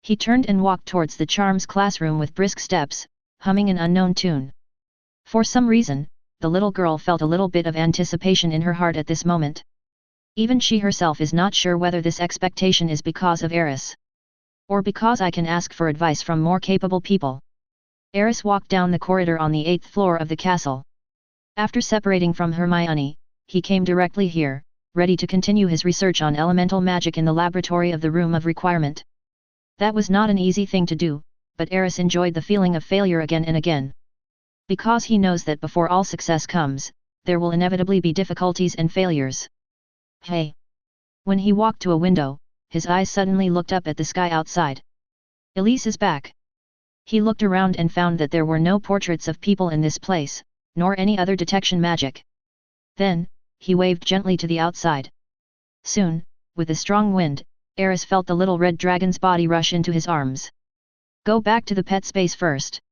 He turned and walked towards the charms classroom with brisk steps, humming an unknown tune. For some reason, the little girl felt a little bit of anticipation in her heart at this moment. Even she herself is not sure whether this expectation is because of Aris, or because I can ask for advice from more capable people. Aris walked down the corridor on the 8th floor of the castle. After separating from Hermione, he came directly here, ready to continue his research on elemental magic in the laboratory of the Room of Requirement. That was not an easy thing to do, but Aris enjoyed the feeling of failure again and again. Because he knows that before all success comes, there will inevitably be difficulties and failures. Hey! When he walked to a window, his eyes suddenly looked up at the sky outside. Elise is back. He looked around and found that there were no portraits of people in this place, nor any other detection magic. Then, he waved gently to the outside. Soon, with a strong wind, Aris felt the little red dragon's body rush into his arms. "Go back to the pet space first.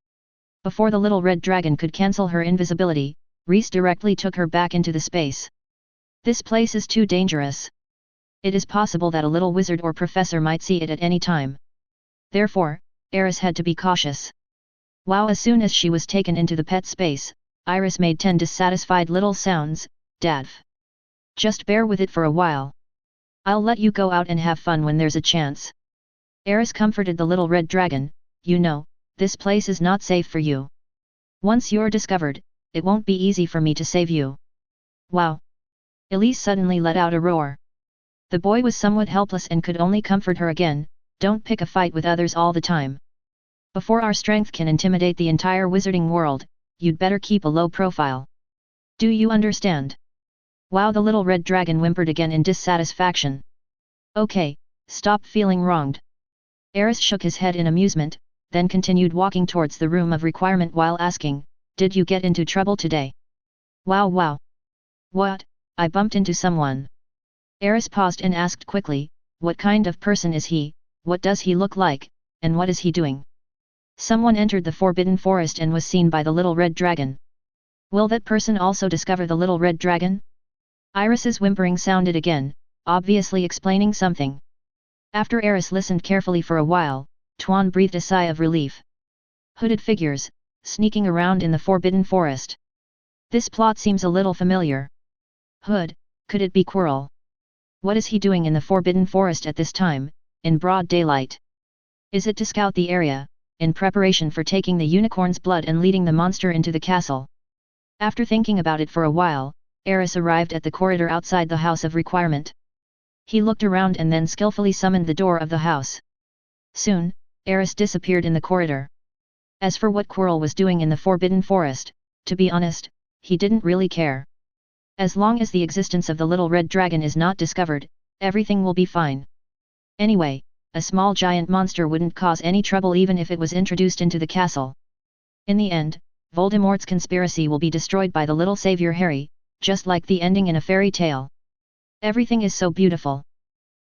Before the little red dragon could cancel her invisibility, Reese directly took her back into the space. This place is too dangerous. It is possible that a little wizard or professor might see it at any time. Therefore, Aris had to be cautious. Wow! As soon as she was taken into the pet space, Iris made 10 dissatisfied little sounds. Dadf. Just bear with it for a while. I'll let you go out and have fun when there's a chance. Aris comforted the little red dragon. You know, this place is not safe for you. Once you're discovered, it won't be easy for me to save you. Wow! Elise suddenly let out a roar. The boy was somewhat helpless and could only comfort her again. Don't pick a fight with others all the time. Before our strength can intimidate the entire wizarding world, you'd better keep a low profile. Do you understand? Wow! The little red dragon whimpered again in dissatisfaction. Okay, stop feeling wronged. Aris shook his head in amusement, then continued walking towards the room of requirement while asking, did you get into trouble today? Wow! Wow! What? I bumped into someone. Aris paused and asked quickly, what kind of person is he, what does he look like, and what is he doing? Someone entered the Forbidden Forest and was seen by the little red dragon. Will that person also discover the little red dragon? Iris's whimpering sounded again, obviously explaining something. After Aris listened carefully for a while, Tuan breathed a sigh of relief. Hooded figures, sneaking around in the Forbidden Forest. This plot seems a little familiar. Hood, could it be Quirrell? What is he doing in the Forbidden Forest at this time, in broad daylight? Is it to scout the area, in preparation for taking the unicorn's blood and leading the monster into the castle? After thinking about it for a while, Aris arrived at the corridor outside the House of Requirement. He looked around and then skillfully summoned the door of the house. Soon, Aris disappeared in the corridor. As for what Quirrell was doing in the Forbidden Forest, to be honest, he didn't really care. As long as the existence of the little red dragon is not discovered, everything will be fine. Anyway, a small giant monster wouldn't cause any trouble even if it was introduced into the castle. In the end, Voldemort's conspiracy will be destroyed by the little savior Harry, just like the ending in a fairy tale. Everything is so beautiful.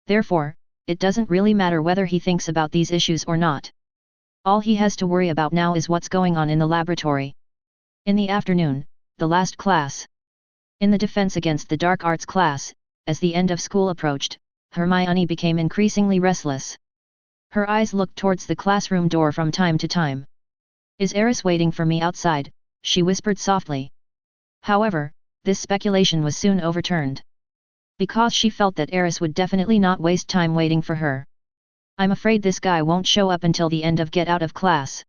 Therefore, it doesn't really matter whether he thinks about these issues or not. All he has to worry about now is what's going on in the laboratory. In the afternoon, the last class. In the Defense Against the Dark Arts class, as the end of school approached, Hermione became increasingly restless. Her eyes looked towards the classroom door from time to time. Is Aris waiting for me outside? She whispered softly. However, this speculation was soon overturned. Because she felt that Aris would definitely not waste time waiting for her. I'm afraid this guy won't show up until the end of get out of class.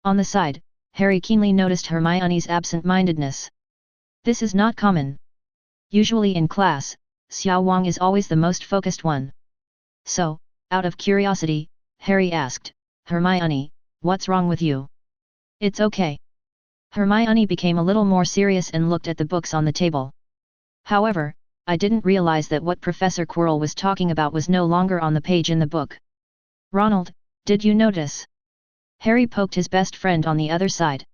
On the side, Harry keenly noticed Hermione's absent-mindedness. This is not common. Usually in class, Xiao Wang is always the most focused one. So, out of curiosity, Harry asked, Hermione, what's wrong with you? It's okay. Hermione became a little more serious and looked at the books on the table. However, I didn't realize that what Professor Quirrell was talking about was no longer on the page in the book. Ronald, did you notice? Harry poked his best friend on the other side.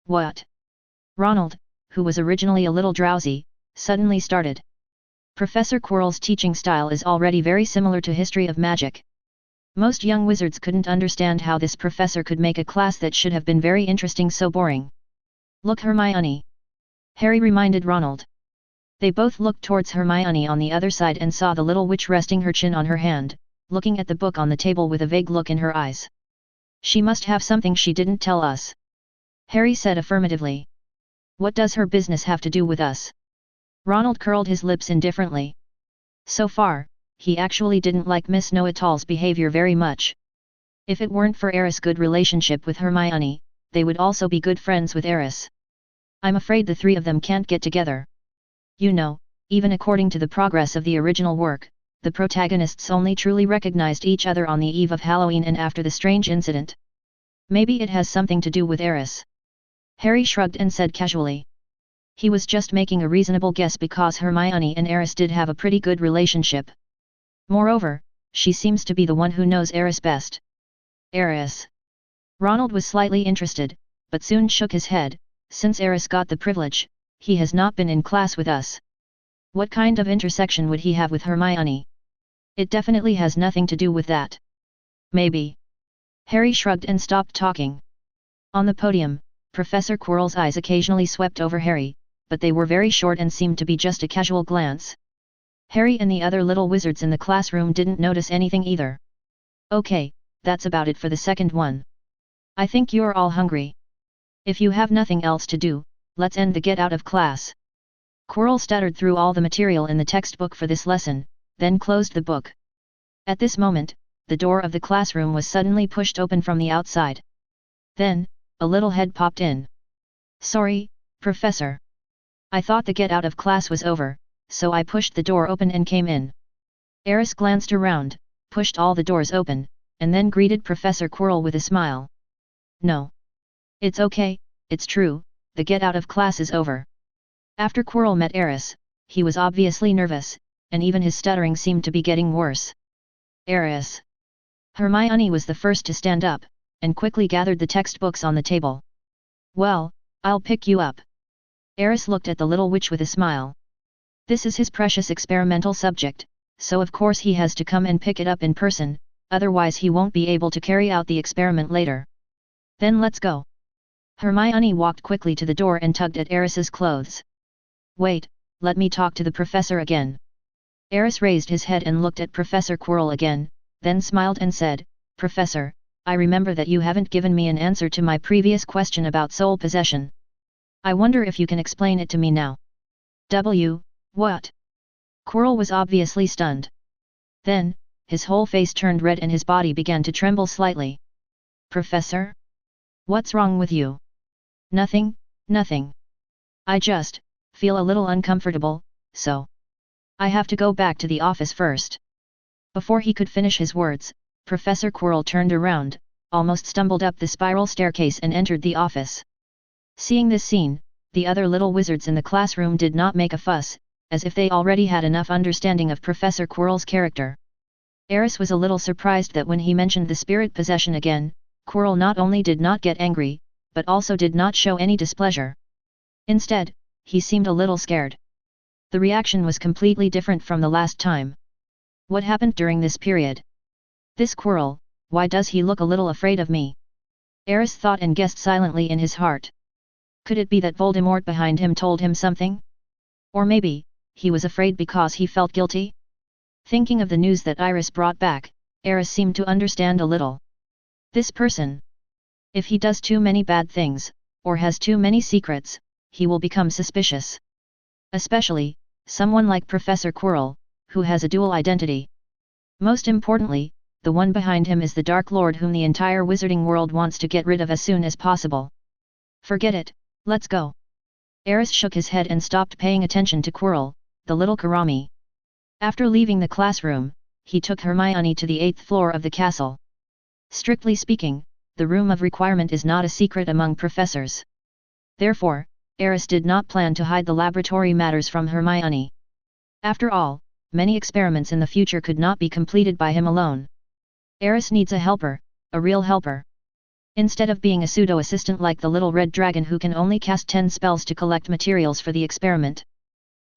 What? Ronald, who was originally a little drowsy, suddenly started. Professor Quirrell's teaching style is already very similar to History of Magic. Most young wizards couldn't understand how this professor could make a class that should have been very interesting so boring. Look, Hermione. Harry reminded Ronald. They both looked towards Hermione on the other side and saw the little witch resting her chin on her hand, looking at the book on the table with a vague look in her eyes. She must have something she didn't tell us. Harry said affirmatively. What does her business have to do with us? Ronald curled his lips indifferently. So far, he actually didn't like Miss Know-it-all's behavior very much. If it weren't for Aris' good relationship with Hermione, they would also be good friends with Aris. I'm afraid the three of them can't get together. You know, even according to the progress of the original work, the protagonists only truly recognized each other on the eve of Halloween and after the strange incident. Maybe it has something to do with Aris. Harry shrugged and said casually. He was just making a reasonable guess because Hermione and Aris did have a pretty good relationship. Moreover, she seems to be the one who knows Aris best. Aris. Ronald was slightly interested, but soon shook his head. Since Aris got the privilege, he has not been in class with us. What kind of intersection would he have with Hermione? It definitely has nothing to do with that. Maybe. Harry shrugged and stopped talking. On the podium, Professor Quirrell's eyes occasionally swept over Harry, but they were very short and seemed to be just a casual glance. Harry and the other little wizards in the classroom didn't notice anything either. Okay, that's about it for the second one. I think you're all hungry. If you have nothing else to do, let's end the get out of class. Quirrell stuttered through all the material in the textbook for this lesson, then closed the book. At this moment, the door of the classroom was suddenly pushed open from the outside. Then, a little head popped in. Sorry, Professor. I thought the get out of class was over, so I pushed the door open and came in. Aris glanced around, pushed all the doors open, and then greeted Professor Quirrell with a smile. No. It's okay, it's true, the get out of class is over. After Quirrell met Aris, he was obviously nervous, and even his stuttering seemed to be getting worse. Aris. Hermione was the first to stand up, and quickly gathered the textbooks on the table. Well, I'll pick you up. Aris looked at the little witch with a smile. This is his precious experimental subject, so of course he has to come and pick it up in person, otherwise he won't be able to carry out the experiment later. Then let's go. Hermione walked quickly to the door and tugged at Aris's clothes. Wait, let me talk to the professor again. Aris raised his head and looked at Professor Quirrell again, then smiled and said, Professor, I remember that you haven't given me an answer to my previous question about soul possession. I wonder if you can explain it to me now. What? Quirrell was obviously stunned. Then, his whole face turned red and his body began to tremble slightly. Professor? What's wrong with you? Nothing, nothing. I just feel a little uncomfortable, so I have to go back to the office first. Before he could finish his words, Professor Quirrell turned around, almost stumbled up the spiral staircase and entered the office. Seeing this scene, the other little wizards in the classroom did not make a fuss, as if they already had enough understanding of Professor Quirrell's character. Aris was a little surprised that when he mentioned the spirit possession again, Quirrell not only did not get angry, but also did not show any displeasure. Instead, he seemed a little scared. The reaction was completely different from the last time. What happened during this period? This Quirrell, why does he look a little afraid of me? Aris thought and guessed silently in his heart. Could it be that Voldemort behind him told him something? Or maybe, he was afraid because he felt guilty? Thinking of the news that Iris brought back, Aris seemed to understand a little. This person. If he does too many bad things, or has too many secrets, he will become suspicious. Especially, someone like Professor Quirrell, who has a dual identity. Most importantly, the one behind him is the Dark Lord whom the entire wizarding world wants to get rid of as soon as possible. Forget it, let's go. Aris shook his head and stopped paying attention to Quirrell, the little Karami. After leaving the classroom, he took Hermione to the 8th floor of the castle. Strictly speaking, the room of requirement is not a secret among professors. Therefore, Aris did not plan to hide the laboratory matters from Hermione. After all, many experiments in the future could not be completed by him alone. Aris needs a helper, a real helper. Instead of being a pseudo-assistant like the little red dragon who can only cast 10 spells to collect materials for the experiment.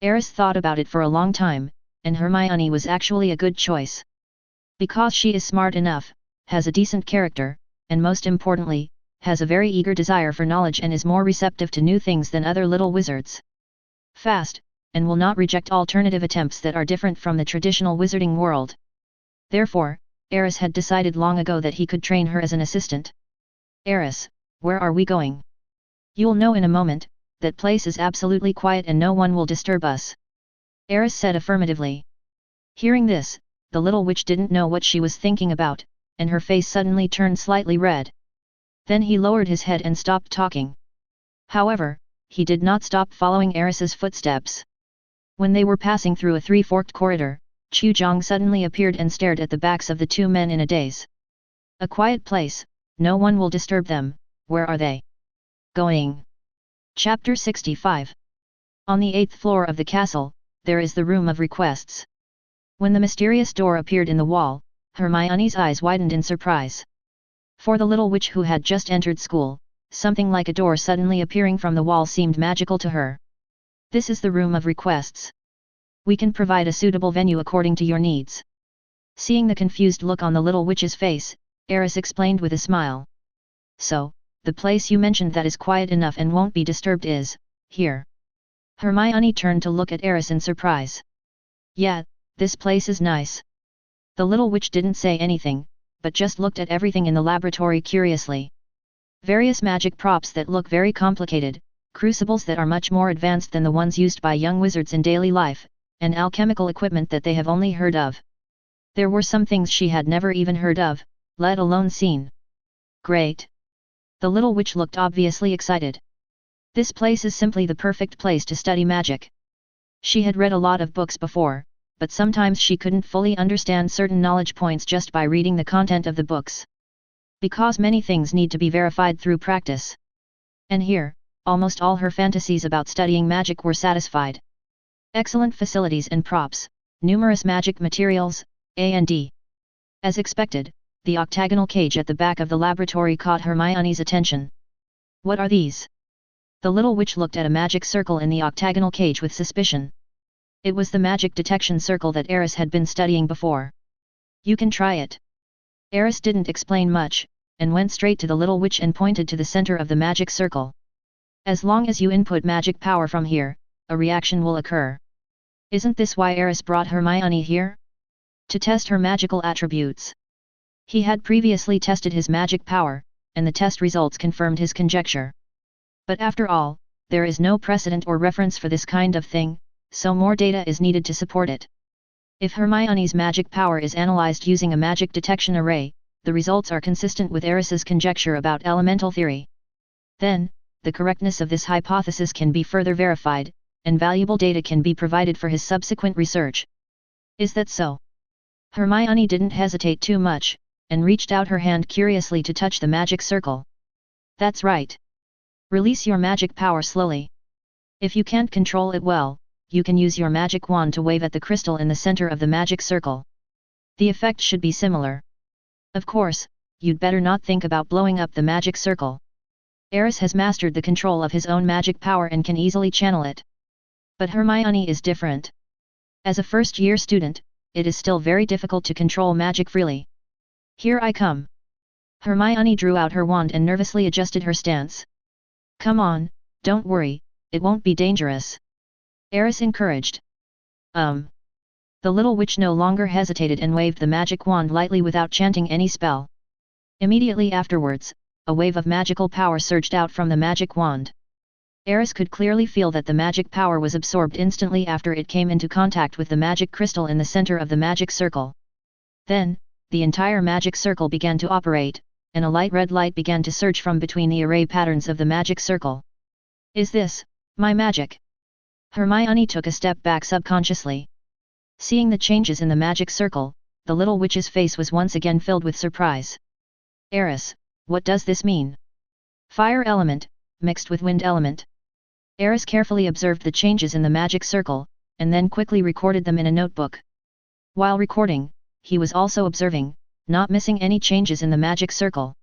Aris thought about it for a long time, and Hermione was actually a good choice. Because she is smart enough, has a decent character, and most importantly, has a very eager desire for knowledge and is more receptive to new things than other little wizards. Fast, and will not reject alternative attempts that are different from the traditional wizarding world. Therefore, Aris had decided long ago that he could train her as an assistant. Aris, where are we going? You'll know in a moment, that place is absolutely quiet and no one will disturb us. Aris said affirmatively. Hearing this, the little witch didn't know what she was thinking about, and her face suddenly turned slightly red. Then he lowered his head and stopped talking. However, he did not stop following Aris's footsteps. When they were passing through a three-forked corridor, Chu Zhang suddenly appeared and stared at the backs of the two men in a daze. A quiet place, no one will disturb them, where are they going? Chapter 65. On the 8th floor of the castle, there is the room of requests. When the mysterious door appeared in the wall, Hermione's eyes widened in surprise. For the little witch who had just entered school, something like a door suddenly appearing from the wall seemed magical to her. This is the room of requests. We can provide a suitable venue according to your needs. Seeing the confused look on the little witch's face, Aris explained with a smile. So, the place you mentioned that is quiet enough and won't be disturbed is, here. Hermione turned to look at Aris in surprise. Yeah, this place is nice. The little witch didn't say anything, but just looked at everything in the laboratory curiously. Various magic props that look very complicated, crucibles that are much more advanced than the ones used by young wizards in daily life, and alchemical equipment that they have only heard of. There were some things she had never even heard of, let alone seen. Great! The little witch looked obviously excited. This place is simply the perfect place to study magic. She had read a lot of books before, but sometimes she couldn't fully understand certain knowledge points just by reading the content of the books. Because many things need to be verified through practice. And here, almost all her fantasies about studying magic were satisfied. Excellent facilities and props, numerous magic materials, and as expected, the octagonal cage at the back of the laboratory caught Hermione's attention. What are these? The little witch looked at a magic circle in the octagonal cage with suspicion. It was the magic detection circle that Aris had been studying before. You can try it. Aris didn't explain much, and went straight to the little witch and pointed to the center of the magic circle. As long as you input magic power from here, a reaction will occur. Isn't this why Aris brought Hermione here? To test her magical attributes. He had previously tested his magic power, and the test results confirmed his conjecture. But after all, there is no precedent or reference for this kind of thing, so more data is needed to support it. If Hermione's magic power is analyzed using a magic detection array, the results are consistent with Aris's conjecture about elemental theory. Then, the correctness of this hypothesis can be further verified, and valuable data can be provided for his subsequent research. Is that so? Hermione didn't hesitate too much, and reached out her hand curiously to touch the magic circle. That's right. Release your magic power slowly. If you can't control it well, you can use your magic wand to wave at the crystal in the center of the magic circle. The effect should be similar. Of course, you'd better not think about blowing up the magic circle. Aris has mastered the control of his own magic power and can easily channel it. But Hermione is different. As a first-year student, it is still very difficult to control magic freely. Here I come. Hermione drew out her wand and nervously adjusted her stance. Come on, don't worry, it won't be dangerous. Aris encouraged. The little witch no longer hesitated and waved the magic wand lightly without chanting any spell. Immediately afterwards, a wave of magical power surged out from the magic wand. Aris could clearly feel that the magic power was absorbed instantly after it came into contact with the magic crystal in the center of the magic circle. Then, the entire magic circle began to operate, and a light red light began to surge from between the array patterns of the magic circle. Is this my magic? Hermione took a step back subconsciously. Seeing the changes in the magic circle, the little witch's face was once again filled with surprise. Aris, what does this mean? Fire element, mixed with wind element. Aris carefully observed the changes in the magic circle, and then quickly recorded them in a notebook. While recording, he was also observing, not missing any changes in the magic circle.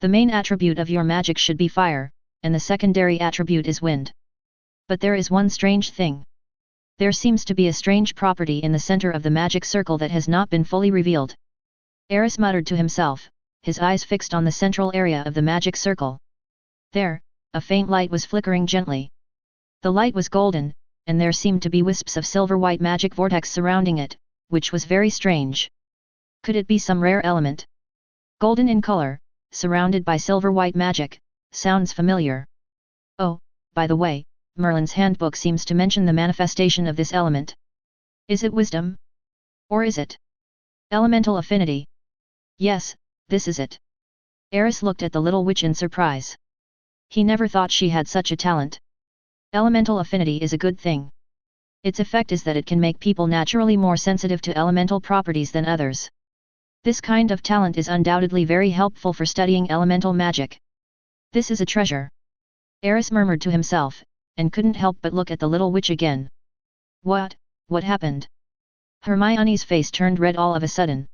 The main attribute of your magic should be fire, and the secondary attribute is wind. But there is one strange thing. There seems to be a strange property in the center of the magic circle that has not been fully revealed. Aris muttered to himself, his eyes fixed on the central area of the magic circle. There, a faint light was flickering gently. The light was golden, and there seemed to be wisps of silver-white magic vortex surrounding it, which was very strange. Could it be some rare element? Golden in color, surrounded by silver-white magic, sounds familiar. Oh, by the way, Merlin's handbook seems to mention the manifestation of this element. Is it wisdom? Or is it elemental affinity? Yes, this is it. Aris looked at the little witch in surprise. He never thought she had such a talent. Elemental affinity is a good thing. Its effect is that it can make people naturally more sensitive to elemental properties than others. This kind of talent is undoubtedly very helpful for studying elemental magic. This is a treasure. Aris murmured to himself, and couldn't help but look at the little witch again. What happened? Hermione's face turned red all of a sudden.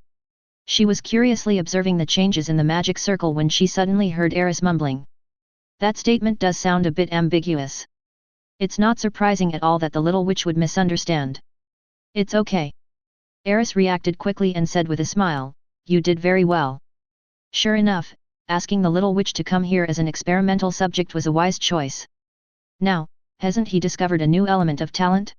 She was curiously observing the changes in the magic circle when she suddenly heard Aris mumbling. That statement does sound a bit ambiguous. It's not surprising at all that the little witch would misunderstand. It's okay. Aris reacted quickly and said with a smile, you did very well. Sure enough, asking the little witch to come here as an experimental subject was a wise choice. Now, hasn't he discovered a new element of talent?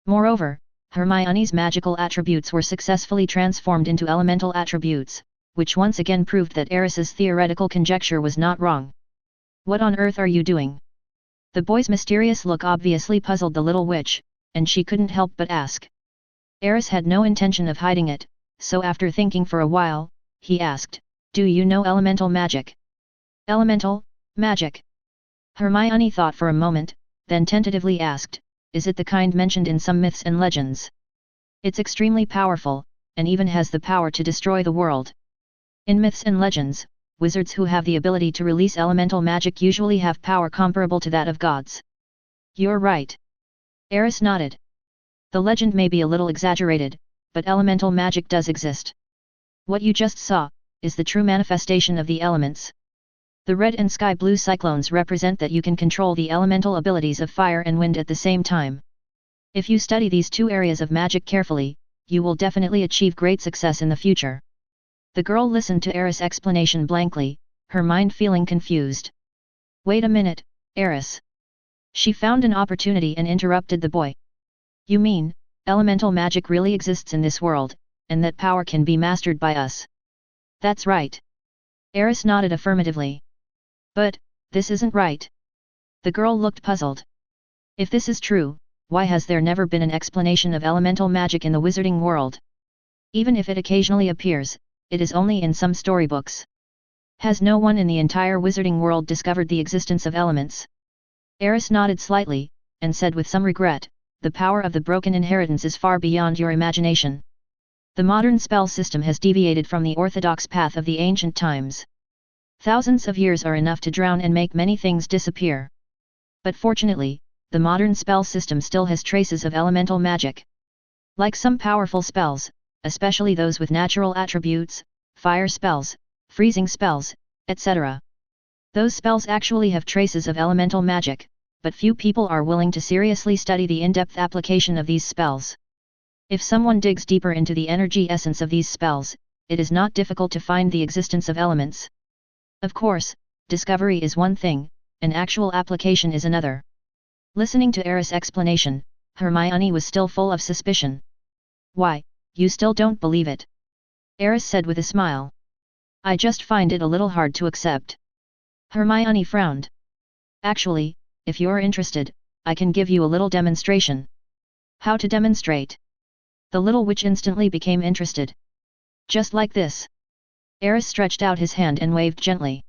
Moreover, Hermione's magical attributes were successfully transformed into elemental attributes, which once again proved that Aris's theoretical conjecture was not wrong. What on earth are you doing? The boy's mysterious look obviously puzzled the little witch, and she couldn't help but ask. Aris had no intention of hiding it, so after thinking for a while, he asked, "Do you know elemental magic?" "Elemental magic?" Hermione thought for a moment, then tentatively asked, "Is it the kind mentioned in some myths and legends?" "It's extremely powerful, and even has the power to destroy the world. In myths and legends, wizards who have the ability to release elemental magic usually have power comparable to that of gods." "You're right." Aris nodded. "The legend may be a little exaggerated, but elemental magic does exist. What you just saw is the true manifestation of the elements. The red and sky blue cyclones represent that you can control the elemental abilities of fire and wind at the same time. If you study these two areas of magic carefully, you will definitely achieve great success in the future." The girl listened to Aris' explanation blankly, her mind feeling confused. "Wait a minute, Aris." She found an opportunity and interrupted the boy. "You mean, elemental magic really exists in this world, and that power can be mastered by us?" "That's right." Aris nodded affirmatively. "But, this isn't right." The girl looked puzzled. "If this is true, why has there never been an explanation of elemental magic in the wizarding world? Even if it occasionally appears, it is only in some storybooks. Has no one in the entire wizarding world discovered the existence of elements?" Aris nodded slightly, and said with some regret, "The power of the broken inheritance is far beyond your imagination. The modern spell system has deviated from the orthodox path of the ancient times. Thousands of years are enough to drown and make many things disappear. But fortunately, the modern spell system still has traces of elemental magic. Like some powerful spells, especially those with natural attributes, fire spells, freezing spells, etc. Those spells actually have traces of elemental magic, but few people are willing to seriously study the in-depth application of these spells. If someone digs deeper into the energy essence of these spells, it is not difficult to find the existence of elements. Of course, discovery is one thing, and actual application is another." Listening to Aris' explanation, Hermione was still full of suspicion. "Why, you still don't believe it?" Aris said with a smile. "I just find it a little hard to accept." Hermione frowned. "Actually, if you're interested, I can give you a little demonstration." "How to demonstrate?" The little witch instantly became interested. "Just like this." Aris stretched out his hand and waved gently.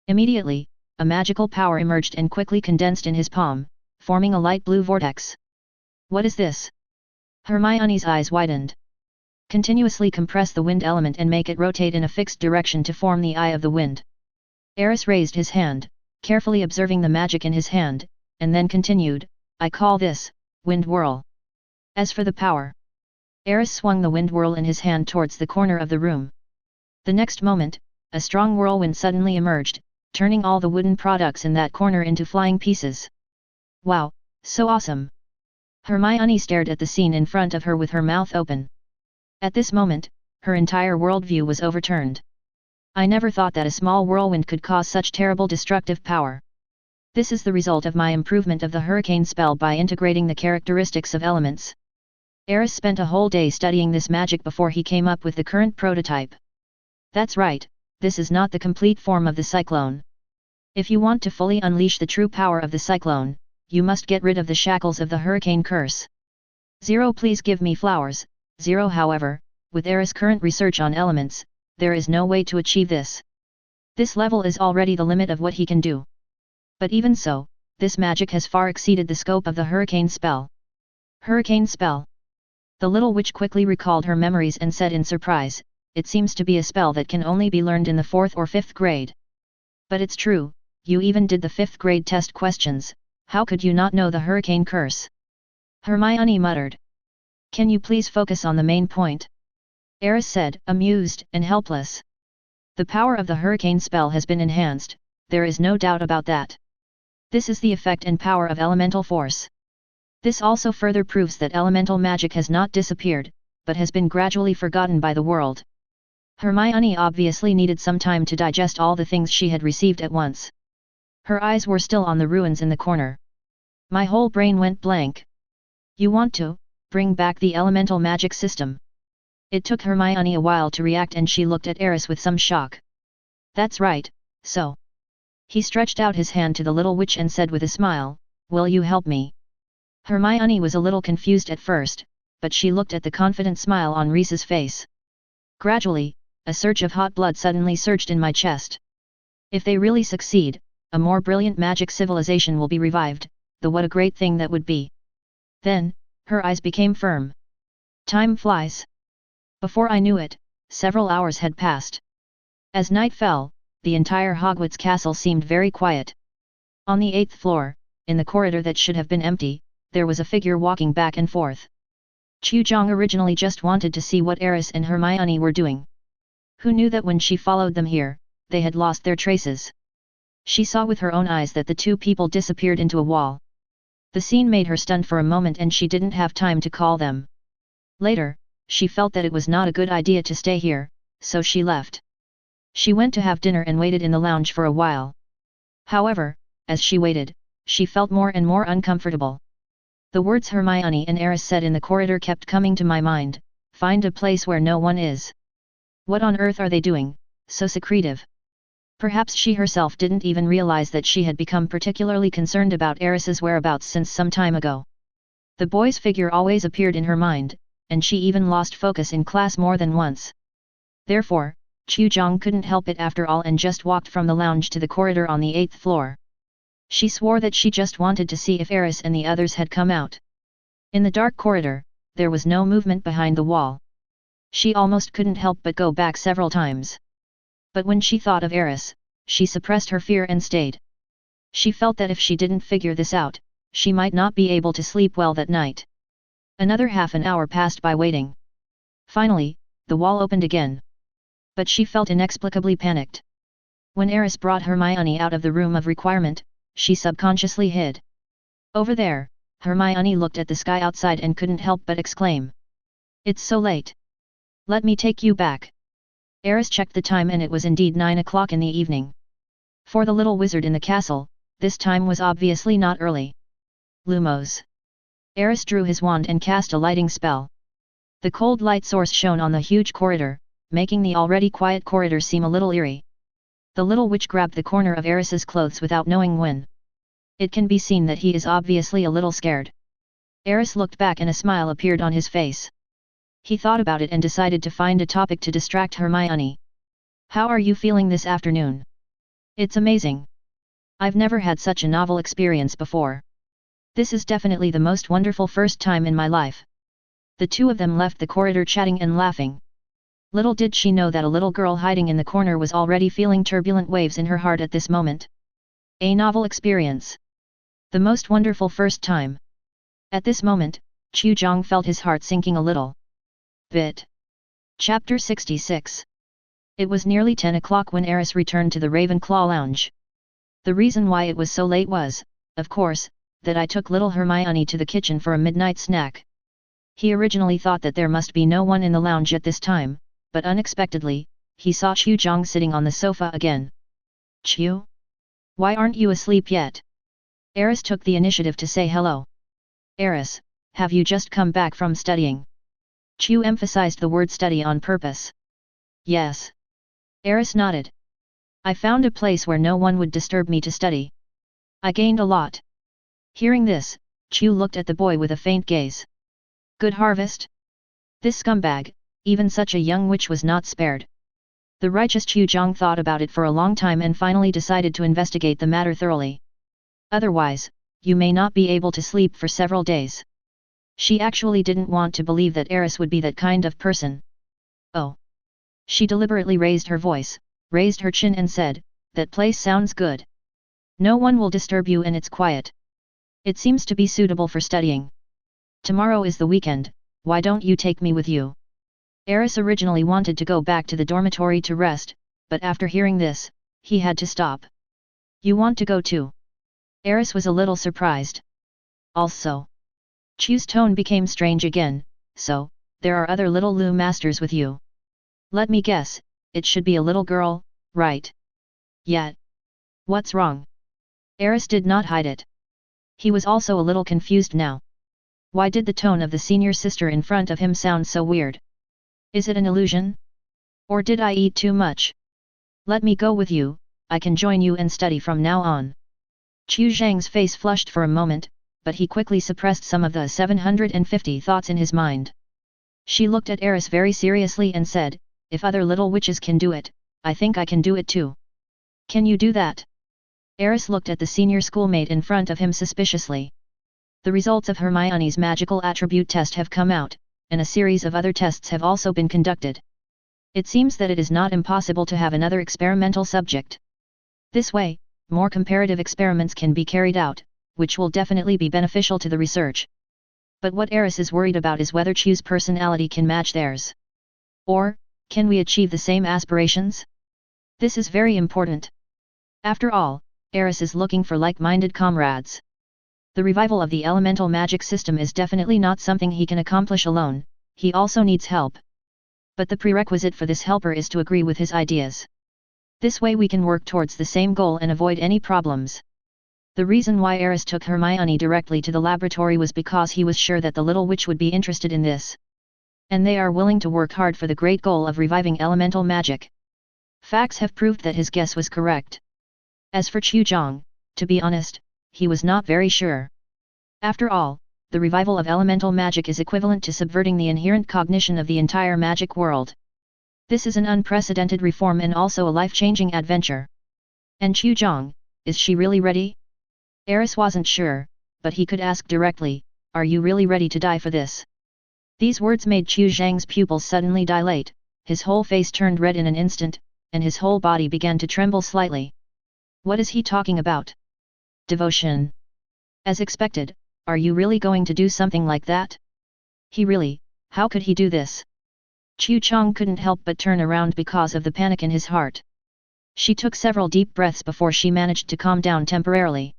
Immediately, a magical power emerged and quickly condensed in his palm, forming a light blue vortex. "What is this?" Hermione's eyes widened. "Continuously compress the wind element and make it rotate in a fixed direction to form the eye of the wind." Aris raised his hand, carefully observing the magic in his hand, and then continued, "I call this, wind whirl. As for the power..." Aris swung the wind whirl in his hand towards the corner of the room. The next moment, a strong whirlwind suddenly emerged, turning all the wooden products in that corner into flying pieces. "Wow, so awesome!" Hermione stared at the scene in front of her with her mouth open. At this moment, her entire worldview was overturned. "I never thought that a small whirlwind could cause such terrible destructive power. This is the result of my improvement of the hurricane spell by integrating the characteristics of elements." Aris spent a whole day studying this magic before he came up with the current prototype. "That's right, this is not the complete form of the cyclone. If you want to fully unleash the true power of the cyclone, you must get rid of the shackles of the hurricane curse. 0 Please give me flowers, 0 However, with Aris' current research on elements, there is no way to achieve this. This level is already the limit of what he can do. But even so, this magic has far exceeded the scope of the hurricane spell." "Hurricane spell?" The little witch quickly recalled her memories and said in surprise, "It seems to be a spell that can only be learned in the 4th or 5th grade. But it's true, you even did the 5th grade test questions, how could you not know the hurricane curse?" Hermione muttered. "Can you please focus on the main point?" Aris said, amused and helpless. "The power of the hurricane spell has been enhanced, there is no doubt about that. This is the effect and power of elemental force. This also further proves that elemental magic has not disappeared, but has been gradually forgotten by the world. Hermione obviously needed some time to digest all the things she had received at once. Her eyes were still on the ruins in the corner. My whole brain went blank. You want to bring back the elemental magic system? It took Hermione a while to react, and she looked at Aris with some shock. That's right, so. He stretched out his hand to the little witch and said with a smile, will you help me? Hermione was a little confused at first, but she looked at the confident smile on Reese's face. Gradually, a surge of hot blood suddenly surged in my chest. If they really succeed, a more brilliant magic civilization will be revived, though what a great thing that would be. Then, her eyes became firm. Time flies. Before I knew it, several hours had passed. As night fell, the entire Hogwarts castle seemed very quiet. On the 8th floor, in the corridor that should have been empty, there was a figure walking back and forth. Chu-Jong originally just wanted to see what Aris and Hermione were doing. Who knew that when she followed them here, they had lost their traces? She saw with her own eyes that the two people disappeared into a wall. The scene made her stunned for a moment, and she didn't have time to call them. Later, she felt that it was not a good idea to stay here, so she left. She went to have dinner and waited in the lounge for a while. However, as she waited, she felt more and more uncomfortable. The words Hermione and Aris said in the corridor kept coming to my mind, find a place where no one is. What on earth are they doing, so secretive? Perhaps she herself didn't even realize that she had become particularly concerned about Aris's whereabouts since some time ago. The boy's figure always appeared in her mind, and she even lost focus in class more than once. Therefore, Chu-Jong couldn't help it after all and just walked from the lounge to the corridor on the 8th floor. She swore that she just wanted to see if Aris and the others had come out. In the dark corridor, there was no movement behind the wall. She almost couldn't help but go back several times. But when she thought of Aris, she suppressed her fear and stayed. She felt that if she didn't figure this out, she might not be able to sleep well that night. Another half an hour passed by waiting. Finally, the wall opened again. But she felt inexplicably panicked. When Aris brought Hermione out of the room of requirement, she subconsciously hid. Over there, Hermione looked at the sky outside and couldn't help but exclaim. It's so late. Let me take you back. Aris checked the time and it was indeed 9 o'clock in the evening. For the little wizard in the castle, this time was obviously not early. Lumos. Aris drew his wand and cast a lighting spell. The cold light source shone on the huge corridor, making the already quiet corridor seem a little eerie. The little witch grabbed the corner of Aris's clothes without knowing when. It can be seen that he is obviously a little scared. Aris looked back and a smile appeared on his face. He thought about it and decided to find a topic to distract Hermione. How are you feeling this afternoon? It's amazing. I've never had such a novel experience before. This is definitely the most wonderful first time in my life. The two of them left the corridor chatting and laughing. Little did she know that a little girl hiding in the corner was already feeling turbulent waves in her heart at this moment. A novel experience. The most wonderful first time. At this moment, Chu-Jong felt his heart sinking a little bit. Chapter 66. It was nearly 10 o'clock when Aris returned to the Ravenclaw lounge. The reason why it was so late was, of course, that I took little Hermione to the kitchen for a midnight snack. He originally thought that there must be no one in the lounge at this time, but unexpectedly, he saw Chu-Jong sitting on the sofa again. Chu? Why aren't you asleep yet? Aris took the initiative to say hello. Aris, have you just come back from studying? Chu emphasized the word study on purpose. Yes. Aris nodded. I found a place where no one would disturb me to study. I gained a lot. Hearing this, Chu looked at the boy with a faint gaze. Good harvest? This scumbag, even such a young witch, was not spared. The righteous Chu-Jong thought about it for a long time and finally decided to investigate the matter thoroughly. Otherwise, you may not be able to sleep for several days. She actually didn't want to believe that Aris would be that kind of person. Oh. She deliberately raised her voice, raised her chin and said, that place sounds good. No one will disturb you and it's quiet. It seems to be suitable for studying. Tomorrow is the weekend, why don't you take me with you? Aris originally wanted to go back to the dormitory to rest, but after hearing this, he had to stop. You want to go too? Aris was a little surprised. Also. Chu's tone became strange again, so, there are other little Lu masters with you. Let me guess, it should be a little girl, right? Yet. What's wrong? Aris did not hide it. He was also a little confused now. Why did the tone of the senior sister in front of him sound so weird? Is it an illusion? Or did I eat too much? Let me go with you, I can join you and study from now on. Chu Zhang's face flushed for a moment, but he quickly suppressed some of the 750 thoughts in his mind. She looked at Aris very seriously and said, if other little witches can do it, I think I can do it too. Can you do that? Aris looked at the senior schoolmate in front of him suspiciously. The results of Hermione's magical attribute test have come out, and a series of other tests have also been conducted. It seems that it is not impossible to have another experimental subject. This way, more comparative experiments can be carried out, which will definitely be beneficial to the research. But what Aris is worried about is whether Chu's personality can match theirs. Or, can we achieve the same aspirations? This is very important. After all, Aris is looking for like-minded comrades. The revival of the elemental magic system is definitely not something he can accomplish alone, he also needs help. But the prerequisite for this helper is to agree with his ideas. This way we can work towards the same goal and avoid any problems. The reason why Aris took Hermione directly to the laboratory was because he was sure that the little witch would be interested in this. And they are willing to work hard for the great goal of reviving elemental magic. Facts have proved that his guess was correct. As for Chu Zhang, to be honest, he was not very sure. After all, the revival of elemental magic is equivalent to subverting the inherent cognition of the entire magic world. This is an unprecedented reform and also a life-changing adventure. And Chu Zhang, is she really ready? Aris wasn't sure, but he could ask directly, are you really ready to die for this? These words made Chu Zhang's pupils suddenly dilate, his whole face turned red in an instant, and his whole body began to tremble slightly. What is he talking about? Devotion. As expected, are you really going to do something like that? He really, how could he do this? Chu Chang couldn't help but turn around because of the panic in his heart. She took several deep breaths before she managed to calm down temporarily.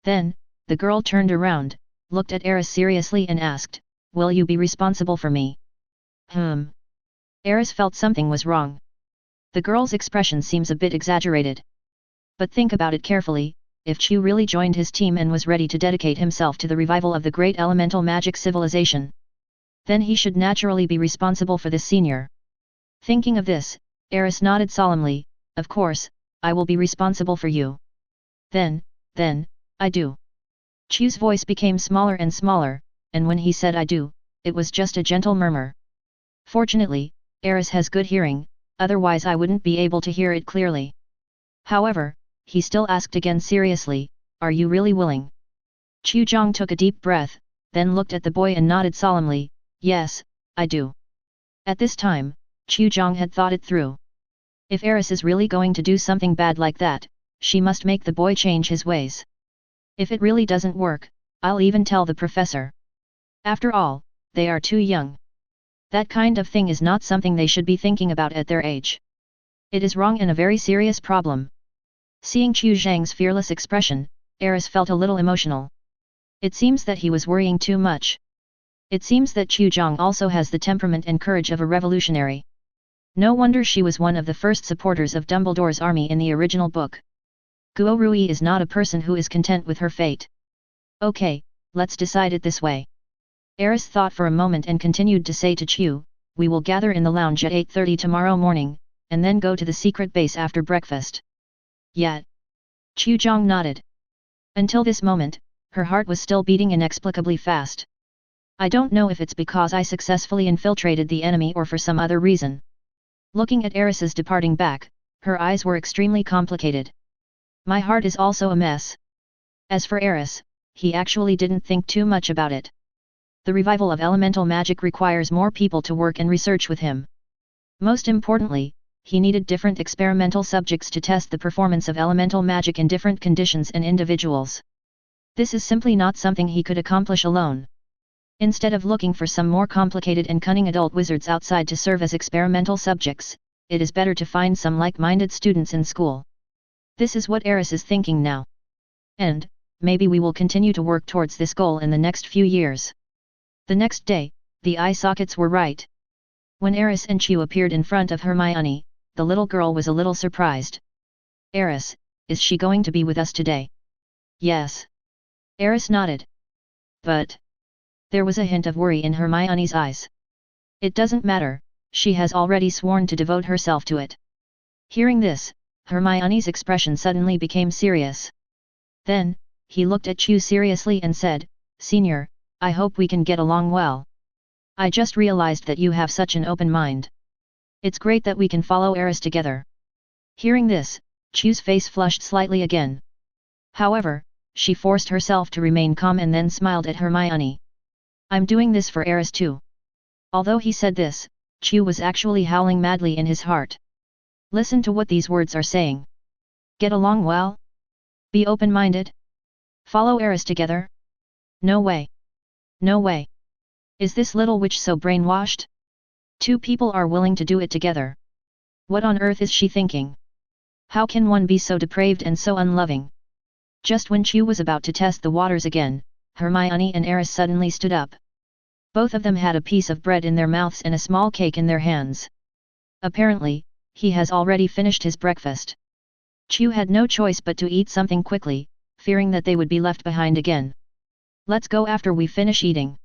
Then, the girl turned around, looked at Aris seriously and asked, will you be responsible for me? Aris felt something was wrong. The girl's expression seems a bit exaggerated. But think about it carefully, if Chu really joined his team and was ready to dedicate himself to the revival of the great elemental magic civilization, then he should naturally be responsible for this senior. Thinking of this, Aris nodded solemnly, of course, I will be responsible for you. Then, I do. Chu's voice became smaller and smaller, and when he said I do, it was just a gentle murmur. Fortunately, Aris has good hearing, otherwise I wouldn't be able to hear it clearly. However, he still asked again seriously, are you really willing? Chu Zhang took a deep breath, then looked at the boy and nodded solemnly, yes, I do. At this time, Chu Zhang had thought it through. If Aris is really going to do something bad like that, she must make the boy change his ways. If it really doesn't work, I'll even tell the professor. After all, they are too young. That kind of thing is not something they should be thinking about at their age. It is wrong and a very serious problem. Seeing Chu Zhang's fearless expression, Aris felt a little emotional. It seems that he was worrying too much. It seems that Chu Zhang also has the temperament and courage of a revolutionary. No wonder she was one of the first supporters of Dumbledore's army in the original book. Guo Rui is not a person who is content with her fate. Okay, let's decide it this way. Aris thought for a moment and continued to say to Chu, we will gather in the lounge at 8:30 tomorrow morning, and then go to the secret base after breakfast. Yet. Chu Zhang nodded. Until this moment, her heart was still beating inexplicably fast. I don't know if it's because I successfully infiltrated the enemy or for some other reason. Looking at Aris's departing back, her eyes were extremely complicated. My heart is also a mess. As for Aris, he actually didn't think too much about it. The revival of elemental magic requires more people to work and research with him. Most importantly, he needed different experimental subjects to test the performance of elemental magic in different conditions and individuals. This is simply not something he could accomplish alone. Instead of looking for some more complicated and cunning adult wizards outside to serve as experimental subjects, it is better to find some like-minded students in school. This is what Aris is thinking now. And, maybe we will continue to work towards this goal in the next few years. The next day, the eye sockets were right. When Aris and Chu appeared in front of Hermione, the little girl was a little surprised. Aris, is she going to be with us today? Yes. Aris nodded. But... There was a hint of worry in Hermione's eyes. It doesn't matter, she has already sworn to devote herself to it. Hearing this, Hermione's expression suddenly became serious. Then, he looked at Chu seriously and said, Senior, I hope we can get along well. I just realized that you have such an open mind. It's great that we can follow Aris together. Hearing this, Chu's face flushed slightly again. However, she forced herself to remain calm and then smiled at Hermione. I'm doing this for Aris too. Although he said this, Chu was actually howling madly in his heart. Listen to what these words are saying. Get along well? Be open-minded? Follow Aris together? No way. No way. Is this little witch so brainwashed? Two people are willing to do it together. What on earth is she thinking? How can one be so depraved and so unloving? Just when Chu was about to test the waters again, Hermione and Aris suddenly stood up. Both of them had a piece of bread in their mouths and a small cake in their hands. Apparently, he has already finished his breakfast. Chu had no choice but to eat something quickly, fearing that they would be left behind again. Let's go after we finish eating.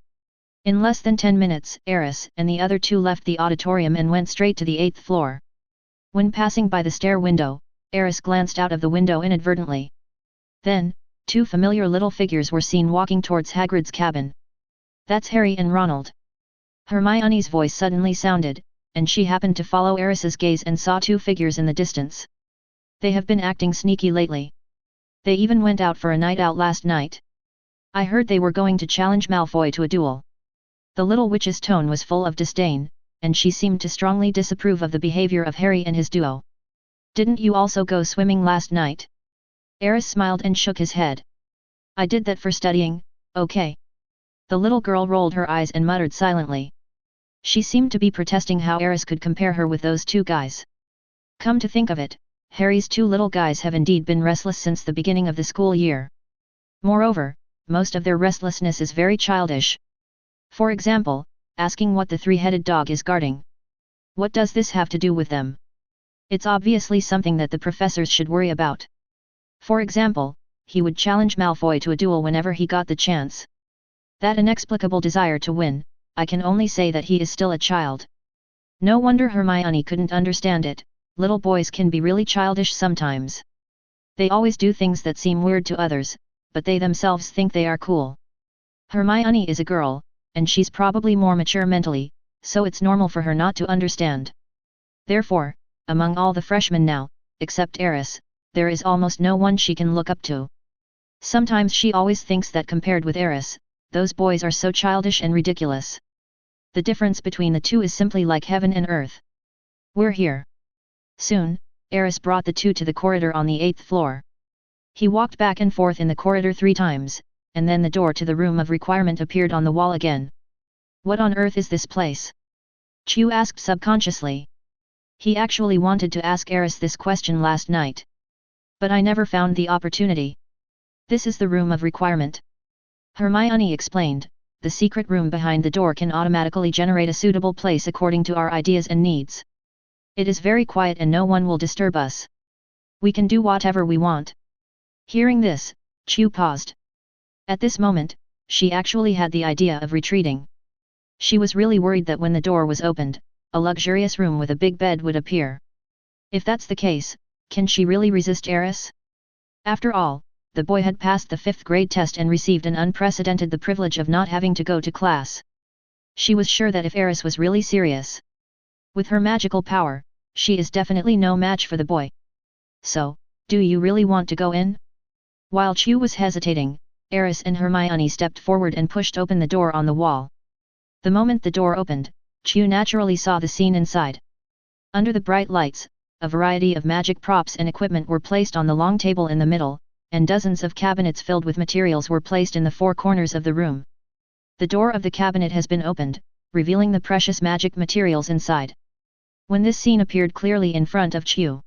In less than 10 minutes, Aris and the other two left the auditorium and went straight to the 8th floor. When passing by the stair window, Aris glanced out of the window inadvertently. Then, two familiar little figures were seen walking towards Hagrid's cabin. That's Harry and Ronald. Hermione's voice suddenly sounded, and she happened to follow Aris's gaze and saw two figures in the distance. They have been acting sneaky lately. They even went out for a night out last night. I heard they were going to challenge Malfoy to a duel. The little witch's tone was full of disdain, and she seemed to strongly disapprove of the behavior of Harry and his duo. Didn't you also go swimming last night? Aris smiled and shook his head. I did that for studying, okay. The little girl rolled her eyes and muttered silently. She seemed to be protesting how Aris could compare her with those two guys. Come to think of it, Harry's two little guys have indeed been restless since the beginning of the school year. Moreover, most of their restlessness is very childish. For example, asking what the three-headed dog is guarding. What does this have to do with them? It's obviously something that the professors should worry about. For example, he would challenge Malfoy to a duel whenever he got the chance. That inexplicable desire to win, I can only say that he is still a child. No wonder Hermione couldn't understand it, little boys can be really childish sometimes. They always do things that seem weird to others, but they themselves think they are cool. Hermione is a girl, and she's probably more mature mentally, so it's normal for her not to understand. Therefore, among all the freshmen now, except Aris, there is almost no one she can look up to. Sometimes she always thinks that compared with Aris, those boys are so childish and ridiculous. The difference between the two is simply like heaven and earth. We're here. Soon, Aris brought the two to the corridor on the 8th floor. He walked back and forth in the corridor 3 times, and then the door to the room of requirement appeared on the wall again. What on earth is this place? Chu asked subconsciously. He actually wanted to ask Aris this question last night. But I never found the opportunity. This is the room of requirement. Hermione explained, the secret room behind the door can automatically generate a suitable place according to our ideas and needs. It is very quiet and no one will disturb us. We can do whatever we want. Hearing this, Chu paused. At this moment, she actually had the idea of retreating. She was really worried that when the door was opened, a luxurious room with a big bed would appear. If that's the case, can she really resist Aris? After all, the boy had passed the 5th grade test and received an unprecedented the privilege of not having to go to class. She was sure that if Aris was really serious with her magical power, she is definitely no match for the boy. So, do you really want to go in? While Chu was hesitating, Aris and Hermione stepped forward and pushed open the door on the wall. The moment the door opened, Chu naturally saw the scene inside. Under the bright lights, a variety of magic props and equipment were placed on the long table in the middle, and dozens of cabinets filled with materials were placed in the 4 corners of the room. The door of the cabinet has been opened, revealing the precious magic materials inside. When this scene appeared clearly in front of Chu,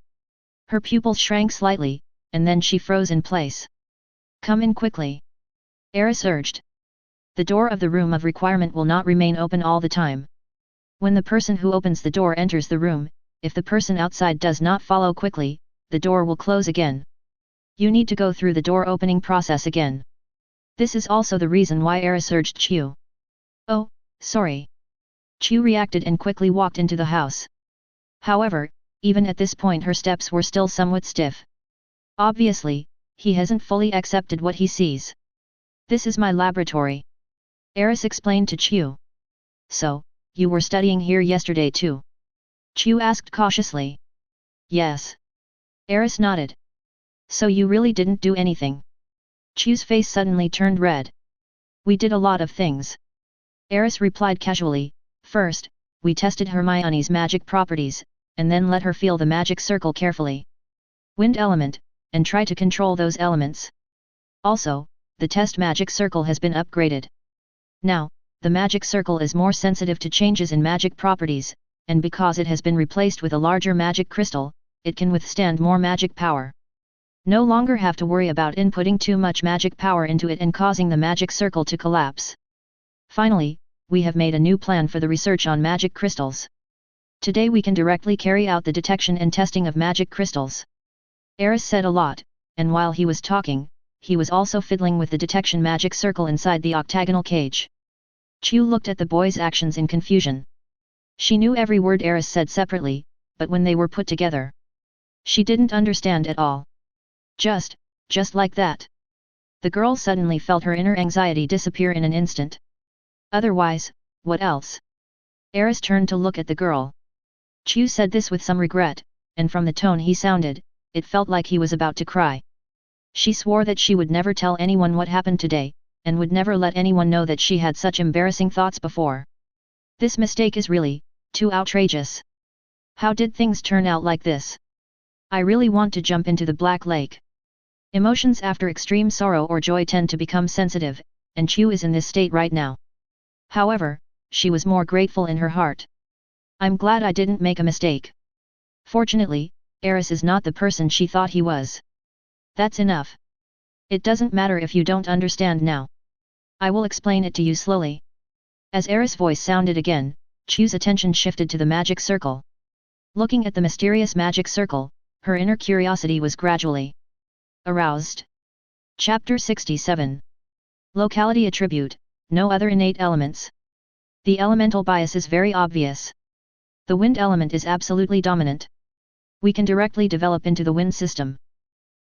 her pupils shrank slightly, and then she froze in place. Come in quickly. Aris urged. The door of the room of requirement will not remain open all the time. When the person who opens the door enters the room, if the person outside does not follow quickly, the door will close again. You need to go through the door opening process again. This is also the reason why Aris urged Chu. Oh, sorry. Chu reacted and quickly walked into the house. However, even at this point her steps were still somewhat stiff. Obviously, he hasn't fully accepted what he sees. This is my laboratory. Aris explained to Chu. So, you were studying here yesterday too? Chu asked cautiously. Yes. Aris nodded. So you really didn't do anything? Chu's face suddenly turned red. We did a lot of things. Aris replied casually. First, we tested Hermione's magic properties, and then let her feel the magic circle carefully. Wind element, and try to control those elements. Also, the test magic circle has been upgraded. Now, the magic circle is more sensitive to changes in magic properties, and because it has been replaced with a larger magic crystal, it can withstand more magic power. No longer have to worry about inputting too much magic power into it and causing the magic circle to collapse. Finally, we have made a new plan for the research on magic crystals. Today we can directly carry out the detection and testing of magic crystals. Aris said a lot, and while he was talking, he was also fiddling with the detection magic circle inside the octagonal cage. Chu looked at the boy's actions in confusion. She knew every word Aris said separately, but when they were put together, she didn't understand at all. Just like that. The girl suddenly felt her inner anxiety disappear in an instant. Otherwise, what else? Aris turned to look at the girl. Chu said this with some regret, and from the tone he sounded, it felt like he was about to cry. She swore that she would never tell anyone what happened today, and would never let anyone know that she had such embarrassing thoughts before. This mistake is really too outrageous. How did things turn out like this? I really want to jump into the Black Lake. Emotions after extreme sorrow or joy tend to become sensitive, and Chu is in this state right now. However, she was more grateful in her heart. I'm glad I didn't make a mistake. Fortunately, Aris is not the person she thought he was. That's enough. It doesn't matter if you don't understand now. I will explain it to you slowly. As Aris' voice sounded again, Chu's attention shifted to the magic circle. Looking at the mysterious magic circle, her inner curiosity was gradually aroused. Chapter 67. Locality attribute, no other innate elements. The elemental bias is very obvious. The wind element is absolutely dominant. We can directly develop into the wind system.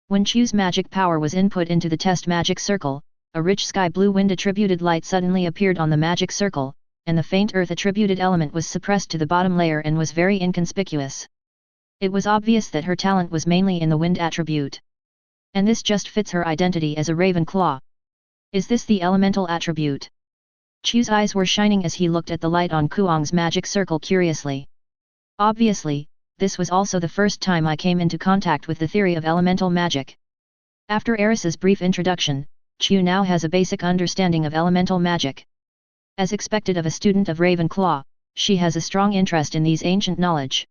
When Chu's magic power was input into the test magic circle, a rich sky blue wind attributed light suddenly appeared on the magic circle, and the faint earth attributed element was suppressed to the bottom layer and was very inconspicuous. It was obvious that her talent was mainly in the wind attribute. And this just fits her identity as a Ravenclaw. Is this the elemental attribute? Chu's eyes were shining as he looked at the light on Kuang's magic circle curiously. Obviously, this was also the first time I came into contact with the theory of elemental magic. After Aris's brief introduction, Chu now has a basic understanding of elemental magic. As expected of a student of Ravenclaw, she has a strong interest in these ancient knowledge.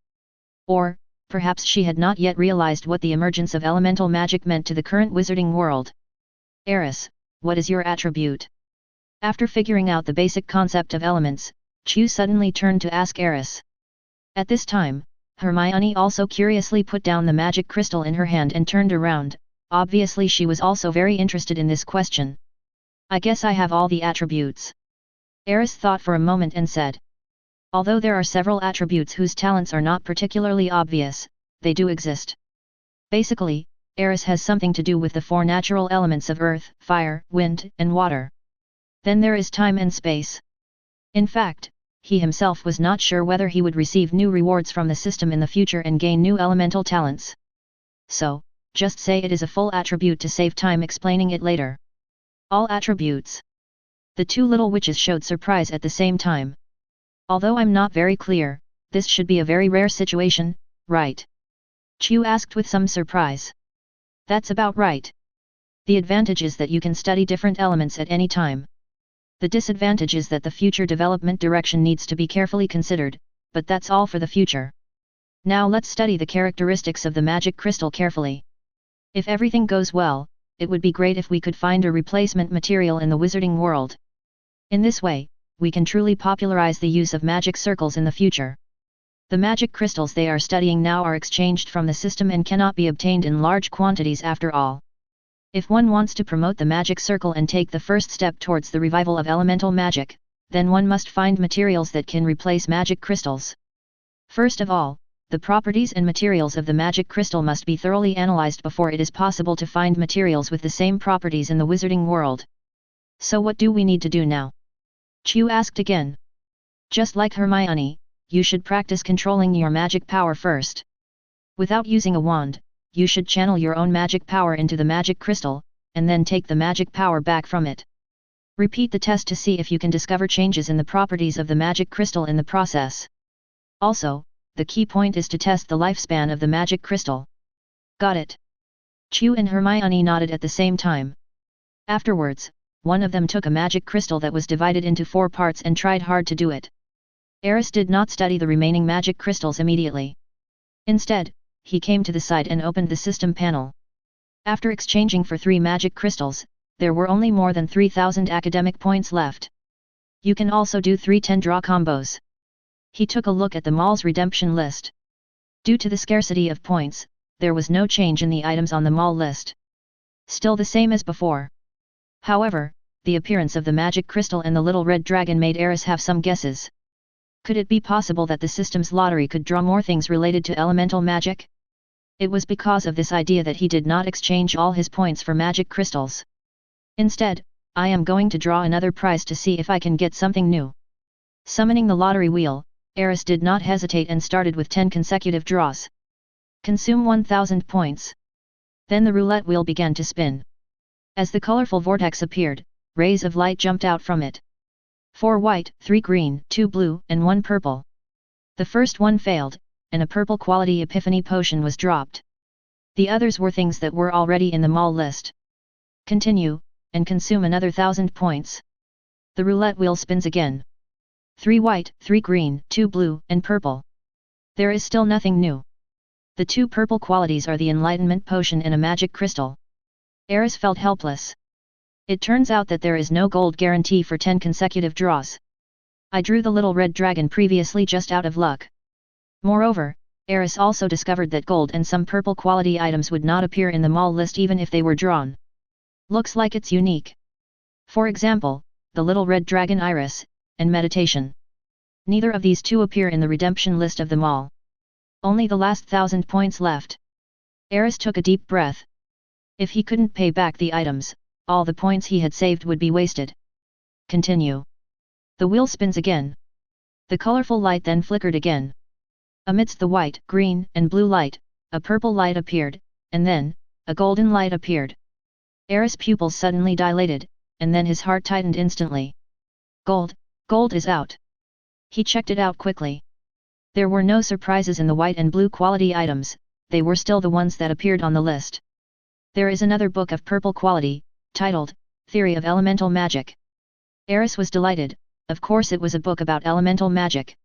Or, perhaps she had not yet realized what the emergence of elemental magic meant to the current wizarding world. Aris, what is your attribute? After figuring out the basic concept of elements, Chu suddenly turned to ask Aris. At this time, Hermione also curiously put down the magic crystal in her hand and turned around. Obviously she was also very interested in this question. I guess I have all the attributes. Aris thought for a moment and said. Although there are several attributes whose talents are not particularly obvious, they do exist. Basically, Aris has something to do with the four natural elements of earth, fire, wind, and water. Then there is time and space. In fact, he himself was not sure whether he would receive new rewards from the system in the future and gain new elemental talents. So, just say it is a full attribute to save time explaining it later. All attributes. The two little witches showed surprise at the same time. Although I'm not very clear, this should be a very rare situation, right? Chu asked with some surprise. That's about right. The advantage is that you can study different elements at any time. The disadvantage is that the future development direction needs to be carefully considered, but that's all for the future. Now let's study the characteristics of the magic crystal carefully. If everything goes well, it would be great if we could find a replacement material in the wizarding world. In this way, we can truly popularize the use of magic circles in the future. The magic crystals they are studying now are exchanged from the system and cannot be obtained in large quantities after all. If one wants to promote the magic circle and take the first step towards the revival of elemental magic, then one must find materials that can replace magic crystals. First of all, the properties and materials of the magic crystal must be thoroughly analyzed before it is possible to find materials with the same properties in the wizarding world. So what do we need to do now? Chu asked again. Just like Hermione, you should practice controlling your magic power first. Without using a wand, you should channel your own magic power into the magic crystal, and then take the magic power back from it. Repeat the test to see if you can discover changes in the properties of the magic crystal in the process. Also, the key point is to test the lifespan of the magic crystal. Got it? Chu and Hermione nodded at the same time. Afterwards, one of them took a magic crystal that was divided into 4 parts and tried hard to do it. Aris did not study the remaining magic crystals immediately. Instead, he came to the side and opened the system panel. After exchanging for 3 magic crystals, there were only more than 3,000 academic points left. You can also do 3 10-draw combos. He took a look at the mall's redemption list. Due to the scarcity of points, there was no change in the items on the mall list. Still the same as before. However, the appearance of the magic crystal and the little red dragon made Aris have some guesses. Could it be possible that the system's lottery could draw more things related to elemental magic? It was because of this idea that he did not exchange all his points for magic crystals. Instead, I am going to draw another prize to see if I can get something new. Summoning the lottery wheel, Aris did not hesitate and started with 10 consecutive draws. Consume 1,000 points. Then the roulette wheel began to spin. As the colorful vortex appeared, rays of light jumped out from it. 4 white, 3 green, 2 blue, and 1 purple. The first one failed, and a purple quality epiphany potion was dropped. The others were things that were already in the mall list. Continue, and consume another 1,000 points. The roulette wheel spins again. 3 white, 3 green, 2 blue, and purple. There is still nothing new. The 2 purple qualities are the enlightenment potion and a magic crystal. Aris felt helpless. It turns out that there is no gold guarantee for 10 consecutive draws. I drew the little red dragon previously just out of luck. Moreover, Aris also discovered that gold and some purple quality items would not appear in the mall list even if they were drawn. Looks like it's unique. For example, the little red dragon Iris, and meditation. Neither of these 2 appear in the redemption list of the mall. Only the last 1,000 points left. Aris took a deep breath. If he couldn't pay back the items, all the points he had saved would be wasted. Continue. The wheel spins again. The colorful light then flickered again. Amidst the white, green, and blue light, a purple light appeared, and then, a golden light appeared. Aris' pupils suddenly dilated, and then his heart tightened instantly. Gold is out. He checked it out quickly. There were no surprises in the white and blue quality items, they were still the ones that appeared on the list. There is another book of purple quality, titled, Theory of Elemental Magic. Aris was delighted, of course it was a book about elemental magic.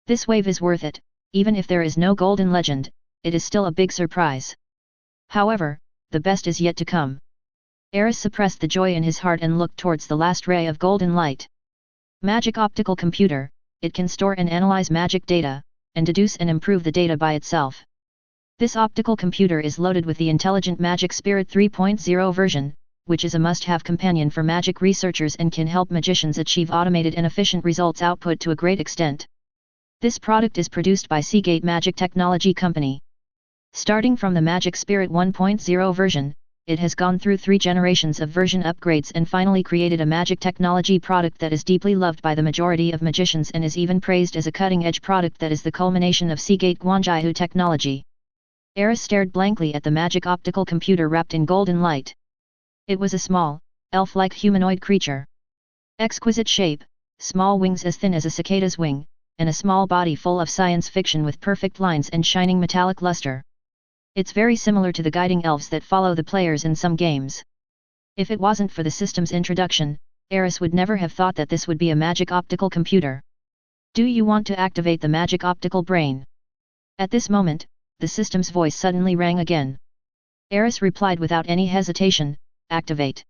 This wave is worth it, even if there is no golden legend, it is still a big surprise. However, the best is yet to come. Aris suppressed the joy in his heart and looked towards the last ray of golden light. Magic optical computer, it can store and analyze magic data, and deduce and improve the data by itself. This optical computer is loaded with the Intelligent Magic Spirit 3.0 version, which is a must-have companion for magic researchers and can help magicians achieve automated and efficient results output to a great extent. This product is produced by Seagate Magic Technology Company. Starting from the Magic Spirit 1.0 version, it has gone through 3 generations of version upgrades and finally created a magic technology product that is deeply loved by the majority of magicians and is even praised as a cutting-edge product that is the culmination of Seagate Guanjihu technology. Aris stared blankly at the magic optical computer wrapped in golden light. It was a small, elf-like humanoid creature. Exquisite shape, small wings as thin as a cicada's wing, and a small body full of science fiction with perfect lines and shining metallic luster. It's very similar to the guiding elves that follow the players in some games. If it wasn't for the system's introduction, Aris would never have thought that this would be a magic optical computer. Do you want to activate the magic optical brain? At this moment, the system's voice suddenly rang again. Aris replied without any hesitation, activate.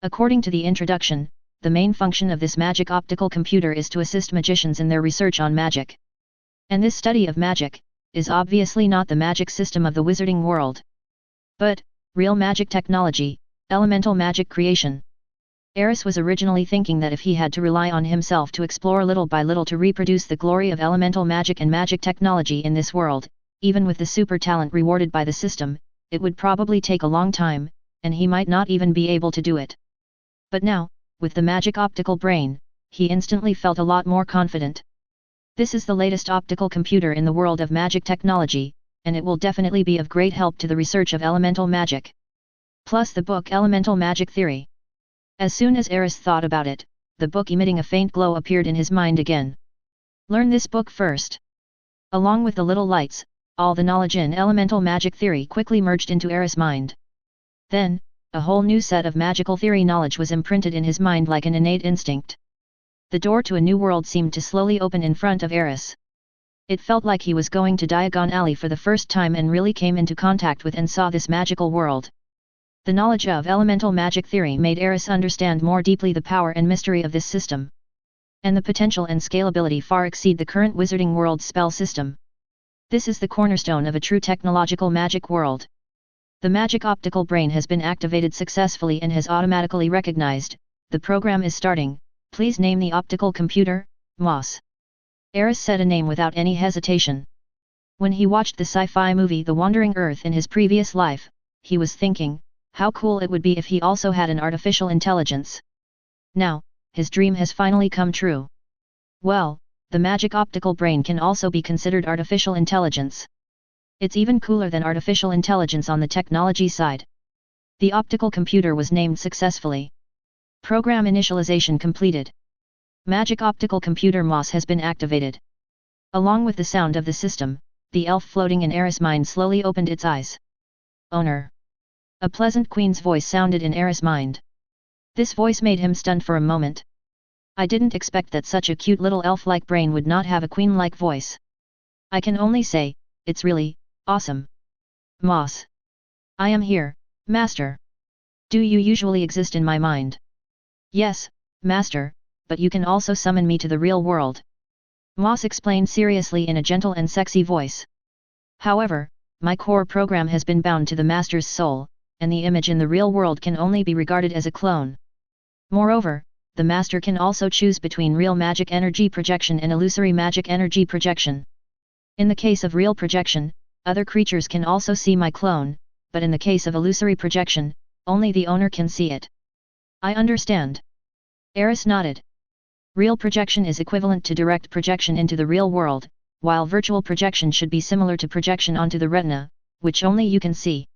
According to the introduction, the main function of this magic optical computer is to assist magicians in their research on magic. And this study of magic is obviously not the magic system of the wizarding world, but real magic technology, elemental magic creation. Aris was originally thinking that if he had to rely on himself to explore little by little to reproduce the glory of elemental magic and magic technology in this world, even with the super talent rewarded by the system, it would probably take a long time, and he might not even be able to do it. But now, with the magic optical brain, he instantly felt a lot more confident. This is the latest optical computer in the world of magic technology, and it will definitely be of great help to the research of elemental magic. Plus the book Elemental Magic Theory. As soon as Aris thought about it, the book emitting a faint glow appeared in his mind again. Learn this book first. Along with the little lights, all the knowledge in elemental magic theory quickly merged into Aris' mind. Then, a whole new set of magical theory knowledge was imprinted in his mind like an innate instinct. The door to a new world seemed to slowly open in front of Aris. It felt like he was going to Diagon Alley for the first time and really came into contact with and saw this magical world. The knowledge of elemental magic theory made Aris understand more deeply the power and mystery of this system. And the potential and scalability far exceed the current wizarding world's spell system. This is the cornerstone of a true technological magic world. The magic optical brain has been activated successfully and has automatically recognized, the program is starting, please name the optical computer, Moss. Aris said a name without any hesitation. When he watched the sci-fi movie The Wandering Earth in his previous life, he was thinking, how cool it would be if he also had an artificial intelligence. Now, his dream has finally come true. Well, the magic optical brain can also be considered artificial intelligence. It's even cooler than artificial intelligence on the technology side. The optical computer was named successfully. Program initialization completed. Magic optical computer Moss has been activated. Along with the sound of the system, the elf floating in Aris' mind slowly opened its eyes. Owner. A pleasant queen's voice sounded in Aris' mind. This voice made him stunned for a moment. I didn't expect that such a cute little elf-like brain would not have a queen-like voice. I can only say, it's really awesome. Moss. I am here, Master. Do you usually exist in my mind? Yes, Master, but you can also summon me to the real world. Moss explained seriously in a gentle and sexy voice. However, my core program has been bound to the Master's soul, and the image in the real world can only be regarded as a clone. Moreover, the Master can also choose between real magic energy projection and illusory magic energy projection. In the case of real projection, other creatures can also see my clone, but in the case of illusory projection, only the owner can see it. I understand. Aris nodded. Real projection is equivalent to direct projection into the real world, while virtual projection should be similar to projection onto the retina, which only you can see.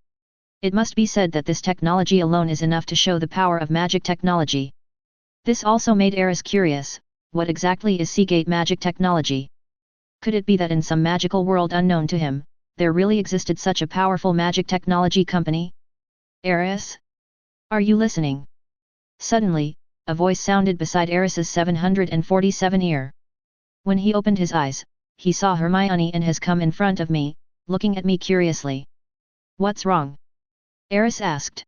It must be said that this technology alone is enough to show the power of magic technology. This also made Aris curious, what exactly is Seagate magic technology? Could it be that in some magical world unknown to him, there really existed such a powerful magic technology company? Aris? Are you listening? Suddenly, a voice sounded beside Aris's 747 ear. When he opened his eyes, he saw Hermione and has come in front of me, looking at me curiously. What's wrong? Aris asked.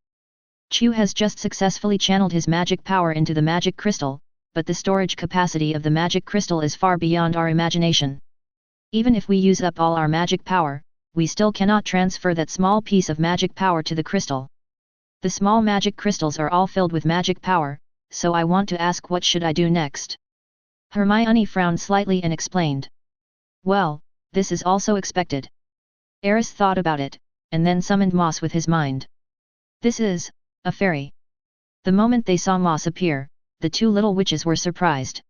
Chu has just successfully channeled his magic power into the magic crystal, but the storage capacity of the magic crystal is far beyond our imagination. Even if we use up all our magic power, we still cannot transfer that small piece of magic power to the crystal. The small magic crystals are all filled with magic power, so I want to ask what should I do next? Hermione frowned slightly and explained. Well, this is also expected. Aris thought about it, and then summoned Moss with his mind. This is a fairy. The moment they saw Moss appear, the two little witches were surprised.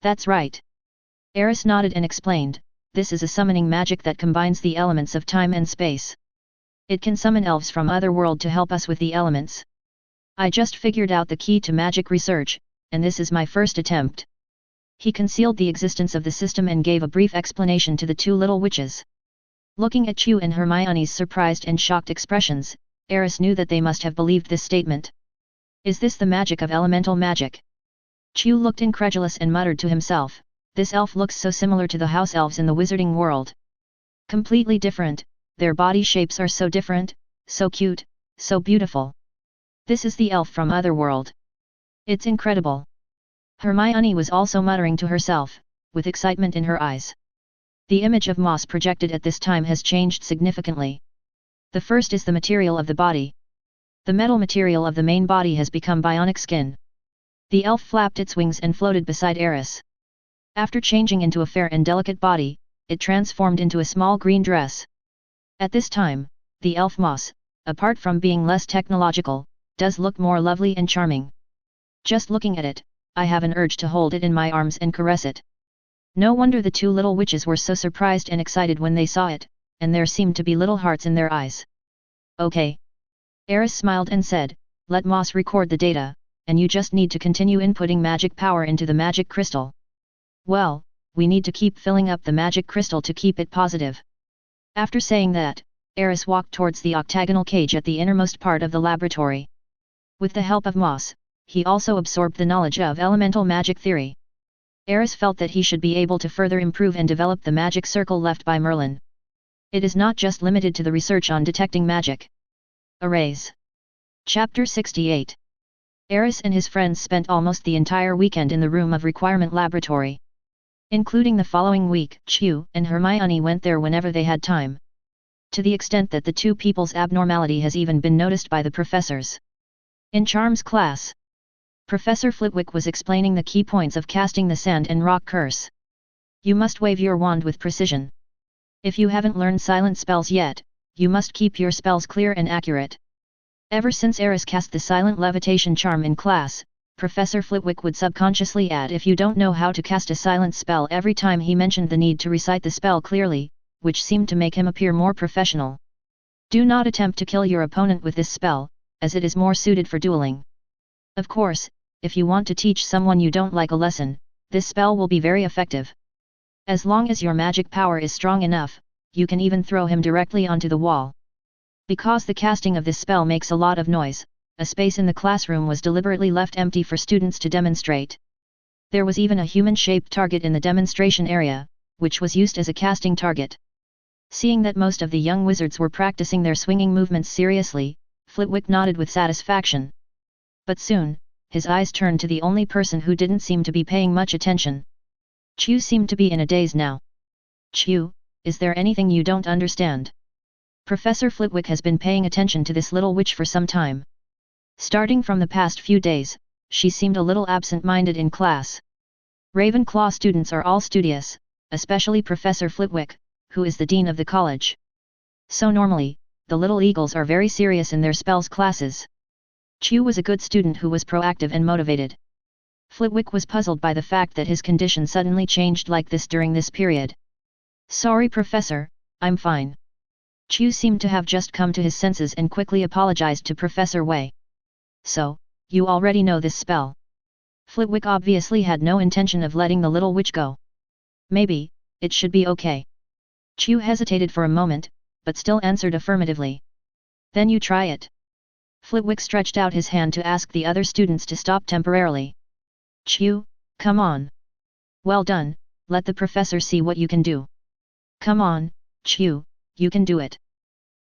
That's right. Aris nodded and explained, this is a summoning magic that combines the elements of time and space. It can summon elves from other world to help us with the elements. I just figured out the key to magic research, and this is my first attempt. He concealed the existence of the system and gave a brief explanation to the two little witches. Looking at Chu and Hermione's surprised and shocked expressions, Aris knew that they must have believed this statement. Is this the magic of elemental magic? Chu looked incredulous and muttered to himself, this elf looks so similar to the house elves in the wizarding world. Completely different, their body shapes are so different, so cute, so beautiful. This is the elf from Otherworld. It's incredible. Hermione was also muttering to herself, with excitement in her eyes. The image of moss projected at this time has changed significantly. The first is the material of the body. The metal material of the main body has become bionic skin. The elf flapped its wings and floated beside Aris. After changing into a fair and delicate body, it transformed into a small green dress. At this time, the elf moss, apart from being less technological, does look more lovely and charming. Just looking at it, I have an urge to hold it in my arms and caress it. No wonder the two little witches were so surprised and excited when they saw it, and there seemed to be little hearts in their eyes. Okay. Aris smiled and said, let Moss record the data, and you just need to continue inputting magic power into the magic crystal. Well, we need to keep filling up the magic crystal to keep it positive. After saying that, Aris walked towards the octagonal cage at the innermost part of the laboratory. With the help of Moss, he also absorbed the knowledge of elemental magic theory. Aris felt that he should be able to further improve and develop the magic circle left by Merlin. It is not just limited to the research on detecting magic. Arrays. Chapter 68. Aris and his friends spent almost the entire weekend in the room of requirement laboratory. Including the following week, Chu and Hermione went there whenever they had time. To the extent that the two people's abnormality has even been noticed by the professors. In Charms class, Professor Flitwick was explaining the key points of casting the sand and rock curse. You must wave your wand with precision. If you haven't learned silent spells yet, you must keep your spells clear and accurate. Ever since Aris cast the silent levitation charm in class, Professor Flitwick would subconsciously add if you don't know how to cast a silent spell every time he mentioned the need to recite the spell clearly, which seemed to make him appear more professional. Do not attempt to kill your opponent with this spell, as it is more suited for dueling. Of course, if you want to teach someone you don't like a lesson, this spell will be very effective. As long as your magic power is strong enough, you can even throw him directly onto the wall. Because the casting of this spell makes a lot of noise, a space in the classroom was deliberately left empty for students to demonstrate. There was even a human-shaped target in the demonstration area, which was used as a casting target. Seeing that most of the young wizards were practicing their swinging movements seriously, Flitwick nodded with satisfaction. But soon, his eyes turned to the only person who didn't seem to be paying much attention. Chu seemed to be in a daze now. Chu, is there anything you don't understand? Professor Flitwick has been paying attention to this little witch for some time. Starting from the past few days, she seemed a little absent-minded in class. Ravenclaw students are all studious, especially Professor Flitwick, who is the dean of the college. So normally, the little eagles are very serious in their spells classes. Chu was a good student who was proactive and motivated. Flitwick was puzzled by the fact that his condition suddenly changed like this during this period. Sorry Professor, I'm fine. Chu seemed to have just come to his senses and quickly apologized to Professor Wei. So, you already know this spell. Flitwick obviously had no intention of letting the little witch go. Maybe, it should be okay. Chu hesitated for a moment, but still answered affirmatively. Then you try it. Flitwick stretched out his hand to ask the other students to stop temporarily. Chu, come on. Well done, let the professor see what you can do. Come on, Chu, you can do it.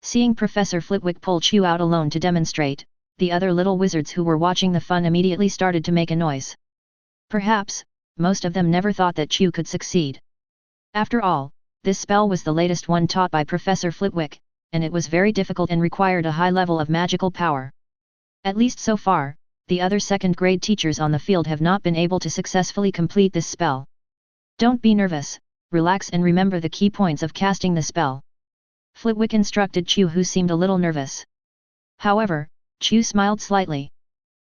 Seeing Professor Flitwick pull Chu out alone to demonstrate, the other little wizards who were watching the fun immediately started to make a noise. Perhaps, most of them never thought that Chu could succeed. After all, this spell was the latest one taught by Professor Flitwick, and it was very difficult and required a high level of magical power. At least so far, the other second-grade teachers on the field have not been able to successfully complete this spell. Don't be nervous, relax and remember the key points of casting the spell. Flitwick instructed Chu, who seemed a little nervous. However, Chu smiled slightly.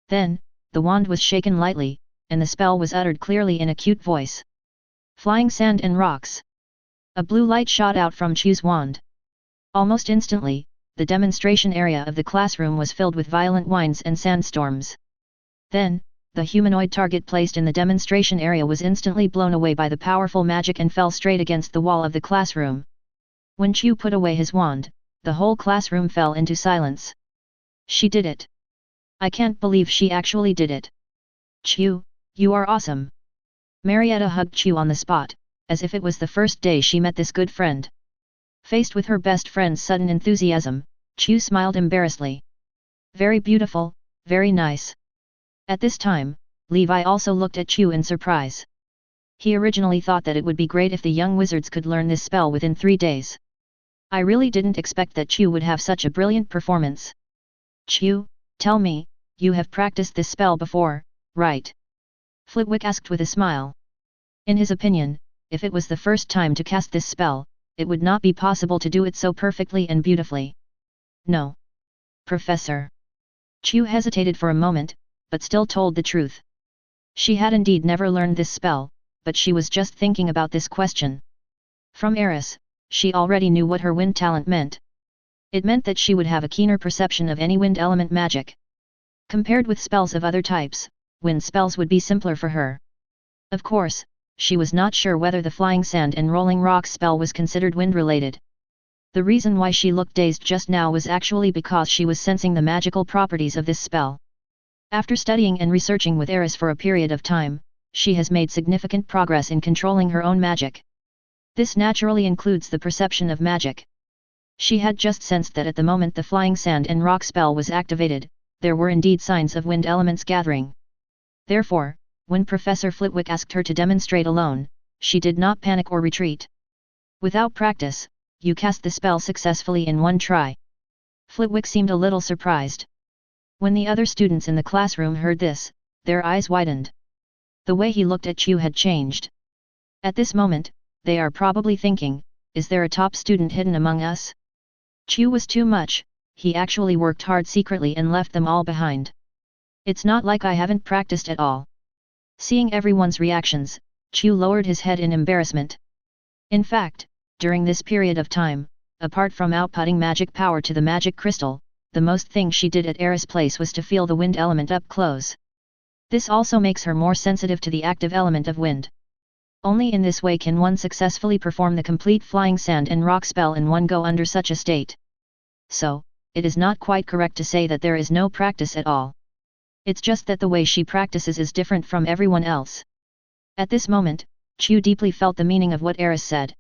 Then, the wand was shaken lightly, and the spell was uttered clearly in a cute voice. Flying sand and rocks. A blue light shot out from Chu's wand. Almost instantly, the demonstration area of the classroom was filled with violent winds and sandstorms. Then, the humanoid target placed in the demonstration area was instantly blown away by the powerful magic and fell straight against the wall of the classroom. When Chu put away his wand, the whole classroom fell into silence. She did it. I can't believe she actually did it. Chu, you are awesome. Marietta hugged Chu on the spot, as if it was the first day she met this good friend. Faced with her best friend's sudden enthusiasm, Chu smiled embarrassedly. Very beautiful, very nice. At this time, Levi also looked at Chu in surprise. He originally thought that it would be great if the young wizards could learn this spell within 3 days. I really didn't expect that Chu would have such a brilliant performance. Chu, tell me, you have practiced this spell before, right? Flitwick asked with a smile. In his opinion, if it was the first time to cast this spell, it would not be possible to do it so perfectly and beautifully. No. Professor. Chu hesitated for a moment, but still told the truth. She had indeed never learned this spell, but she was just thinking about this question. From Aris, she already knew what her wind talent meant. It meant that she would have a keener perception of any wind element magic. Compared with spells of other types, wind spells would be simpler for her. Of course, she was not sure whether the flying sand and rolling rocks spell was considered wind-related. The reason why she looked dazed just now was actually because she was sensing the magical properties of this spell. After studying and researching with Aris for a period of time, she has made significant progress in controlling her own magic. This naturally includes the perception of magic. She had just sensed that at the moment the flying sand and rock spell was activated, there were indeed signs of wind elements gathering. Therefore, when Professor Flitwick asked her to demonstrate alone, she did not panic or retreat. Without practice, you cast the spell successfully in 1 try. Flitwick seemed a little surprised. When the other students in the classroom heard this, their eyes widened. The way he looked at Chu had changed. At this moment, they are probably thinking, is there a top student hidden among us? Chu was too much, he actually worked hard secretly and left them all behind. It's not like I haven't practiced at all. Seeing everyone's reactions, Chu lowered his head in embarrassment. In fact, during this period of time, apart from outputting magic power to the magic crystal, the most thing she did at Aris' place was to feel the wind element up close. This also makes her more sensitive to the active element of wind. Only in this way can one successfully perform the complete flying sand and rock spell in one go under such a state. So, it is not quite correct to say that there is no practice at all. It's just that the way she practices is different from everyone else. At this moment, Chu deeply felt the meaning of what Aris said.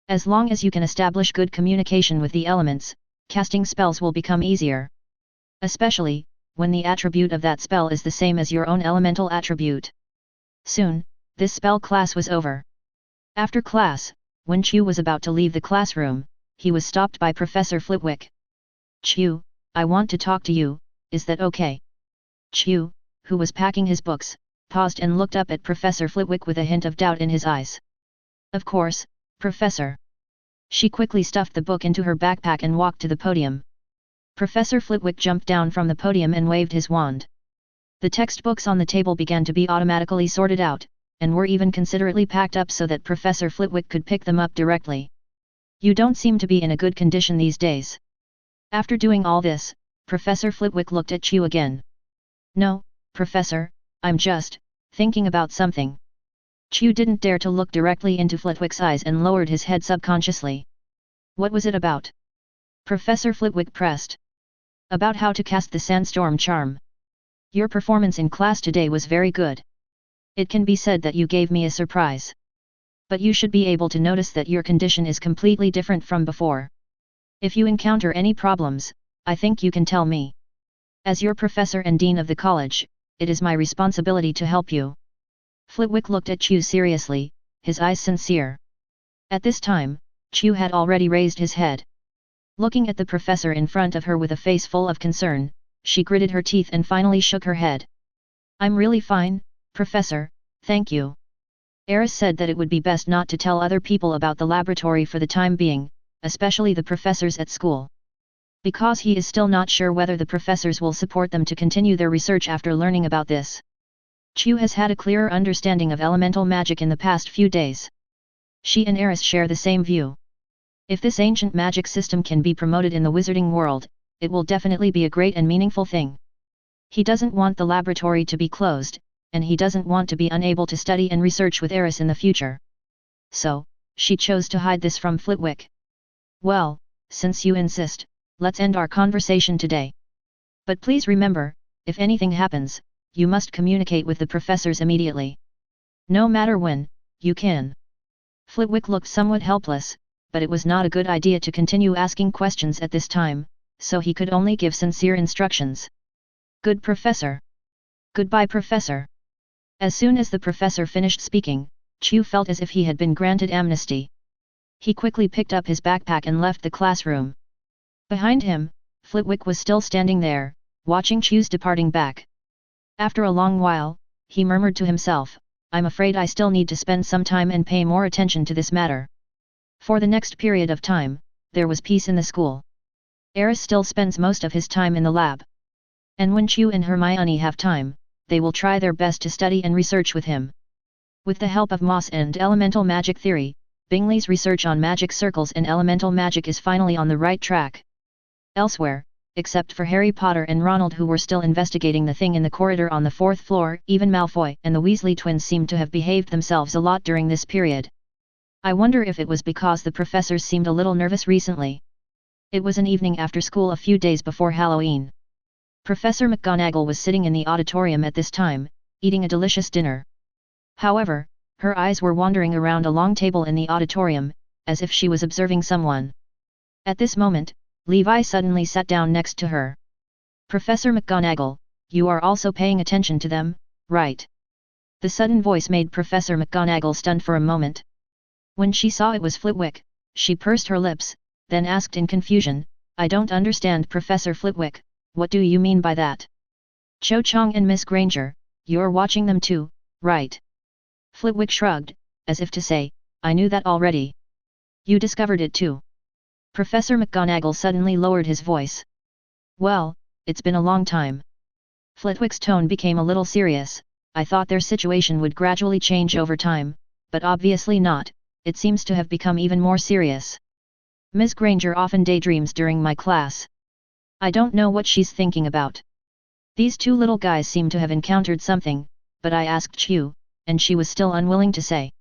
As long as you can establish good communication with the elements, casting spells will become easier. Especially, when the attribute of that spell is the same as your own elemental attribute. Soon, this spell class was over. After class, when Chu was about to leave the classroom, he was stopped by Professor Flitwick. Chu, I want to talk to you, is that okay? Chu, who was packing his books, paused and looked up at Professor Flitwick with a hint of doubt in his eyes. Of course, Professor. She quickly stuffed the book into her backpack and walked to the podium. Professor Flitwick jumped down from the podium and waved his wand. The textbooks on the table began to be automatically sorted out, and were even considerately packed up so that Professor Flitwick could pick them up directly. You don't seem to be in a good condition these days. After doing all this, Professor Flitwick looked at Chu again. No, Professor, I'm just thinking about something. Chu didn't dare to look directly into Flitwick's eyes and lowered his head subconsciously. What was it about? Professor Flitwick pressed. About how to cast the sandstorm charm. Your performance in class today was very good. It can be said that you gave me a surprise. But you should be able to notice that your condition is completely different from before. If you encounter any problems, I think you can tell me. As your professor and dean of the college, it is my responsibility to help you. Flitwick looked at Chu seriously, his eyes sincere. At this time, Chu had already raised his head. Looking at the professor in front of her with a face full of concern, she gritted her teeth and finally shook her head. I'm really fine, Professor, thank you. Aris said that it would be best not to tell other people about the laboratory for the time being, especially the professors at school. Because he is still not sure whether the professors will support them to continue their research after learning about this. Chu has had a clearer understanding of elemental magic in the past few days. She and Aris share the same view. If this ancient magic system can be promoted in the wizarding world, it will definitely be a great and meaningful thing. He doesn't want the laboratory to be closed, and he doesn't want to be unable to study and research with Aris in the future. So, she chose to hide this from Flitwick. Well, since you insist, let's end our conversation today. But please remember, if anything happens, you must communicate with the professors immediately. No matter when, you can. Flitwick looked somewhat helpless, but it was not a good idea to continue asking questions at this time, so he could only give sincere instructions. Good Professor. Goodbye Professor. As soon as the professor finished speaking, Chu felt as if he had been granted amnesty. He quickly picked up his backpack and left the classroom. Behind him, Flitwick was still standing there, watching Chu's departing back. After a long while, he murmured to himself, "I'm afraid I still need to spend some time and pay more attention to this matter." For the next period of time, there was peace in the school. Aris still spends most of his time in the lab. And when Chu and Hermione have time, they will try their best to study and research with him. With the help of Moss and elemental magic theory, Bingley's research on magic circles and elemental magic is finally on the right track. Elsewhere, except for Harry Potter and Ronald who were still investigating the thing in the corridor on the 4th floor, even Malfoy and the Weasley twins seemed to have behaved themselves a lot during this period. I wonder if it was because the professors seemed a little nervous recently. It was an evening after school a few days before Halloween. Professor McGonagall was sitting in the auditorium at this time, eating a delicious dinner. However, her eyes were wandering around a long table in the auditorium, as if she was observing someone. At this moment, Levi suddenly sat down next to her. "Professor McGonagall, you are also paying attention to them, right?" The sudden voice made Professor McGonagall stunned for a moment. When she saw it was Flitwick, she pursed her lips, then asked in confusion, "I don't understand, Professor Flitwick, what do you mean by that?" "Cho Chang and Miss Granger, you're watching them too, right?" Flitwick shrugged, as if to say, "I knew that already." "You discovered it too?" Professor McGonagall suddenly lowered his voice. "Well, it's been a long time." Flitwick's tone became a little serious. "I thought their situation would gradually change over time, but obviously not, it seems to have become even more serious. Miss Granger often daydreams during my class. I don't know what she's thinking about. These two little guys seem to have encountered something, but I asked Chu, and she was still unwilling to say."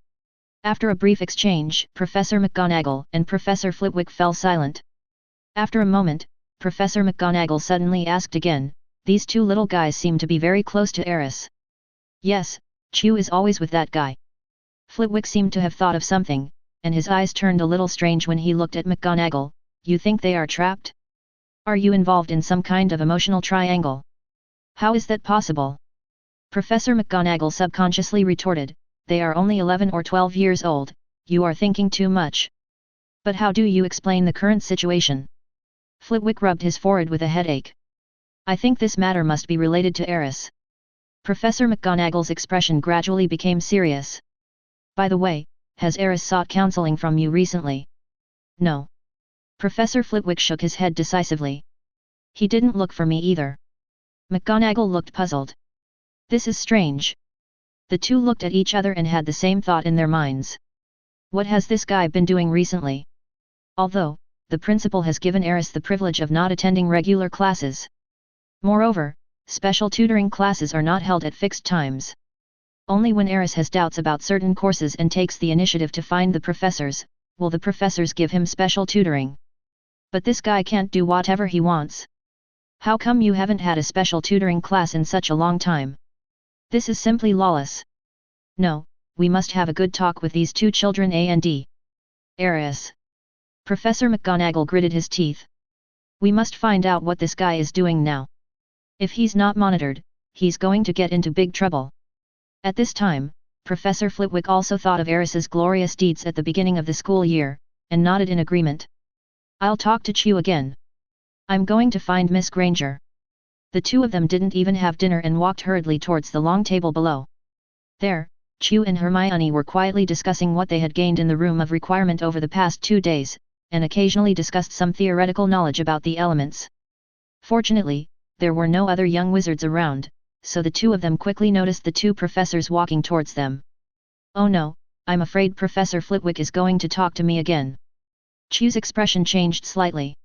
After a brief exchange, Professor McGonagall and Professor Flitwick fell silent. After a moment, Professor McGonagall suddenly asked again, "These two little guys seem to be very close to Aris." "Yes, Chu is always with that guy." Flitwick seemed to have thought of something, and his eyes turned a little strange when he looked at McGonagall. "You think they are trapped? Are you involved in some kind of emotional triangle? How is that possible?" Professor McGonagall subconsciously retorted, "They are only 11 or 12 years old, you are thinking too much. But how do you explain the current situation?" Flitwick rubbed his forehead with a headache. "I think this matter must be related to Aris." Professor McGonagall's expression gradually became serious. "By the way, has Aris sought counseling from you recently?" "No." Professor Flitwick shook his head decisively. "He didn't look for me either." McGonagall looked puzzled. "This is strange." The two looked at each other and had the same thought in their minds. What has this guy been doing recently? Although, the principal has given Aris the privilege of not attending regular classes. Moreover, special tutoring classes are not held at fixed times. Only when Aris has doubts about certain courses and takes the initiative to find the professors, will the professors give him special tutoring. But this guy can't do whatever he wants. How come you haven't had a special tutoring class in such a long time? This is simply lawless. No, we must have a good talk with these two children and Aris. Professor McGonagall gritted his teeth. We must find out what this guy is doing now. If he's not monitored, he's going to get into big trouble. At this time, Professor Flitwick also thought of Aris's glorious deeds at the beginning of the school year, and nodded in agreement. I'll talk to Chu again. I'm going to find Miss Granger. The two of them didn't even have dinner and walked hurriedly towards the long table below. There, Chu and Hermione were quietly discussing what they had gained in the room of requirement over the past 2 days, and occasionally discussed some theoretical knowledge about the elements. Fortunately, there were no other young wizards around, so the two of them quickly noticed the two professors walking towards them. Oh no, I'm afraid Professor Flitwick is going to talk to me again. Chu's expression changed slightly.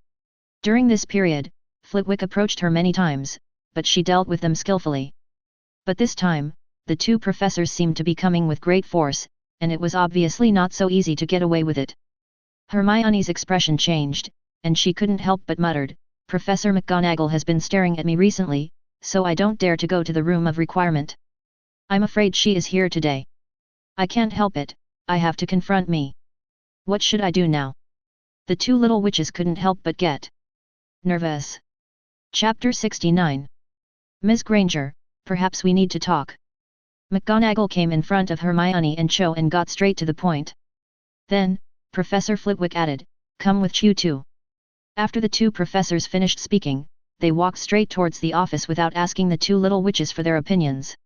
During this period, Flitwick approached her many times, but she dealt with them skillfully. But this time, the two professors seemed to be coming with great force, and it was obviously not so easy to get away with it. Hermione's expression changed, and she couldn't help but muttered, Professor McGonagall has been staring at me recently, so I don't dare to go to the room of requirement. I'm afraid she is here today. I can't help it, I have to confront me. What should I do now? The two little witches couldn't help but get nervous. Chapter 69. Miss Granger, perhaps we need to talk. McGonagall came in front of Hermione and Cho and got straight to the point. Then, Professor Flitwick added, "Come with Cho too." After the two professors finished speaking, they walked straight towards the office without asking the two little witches for their opinions.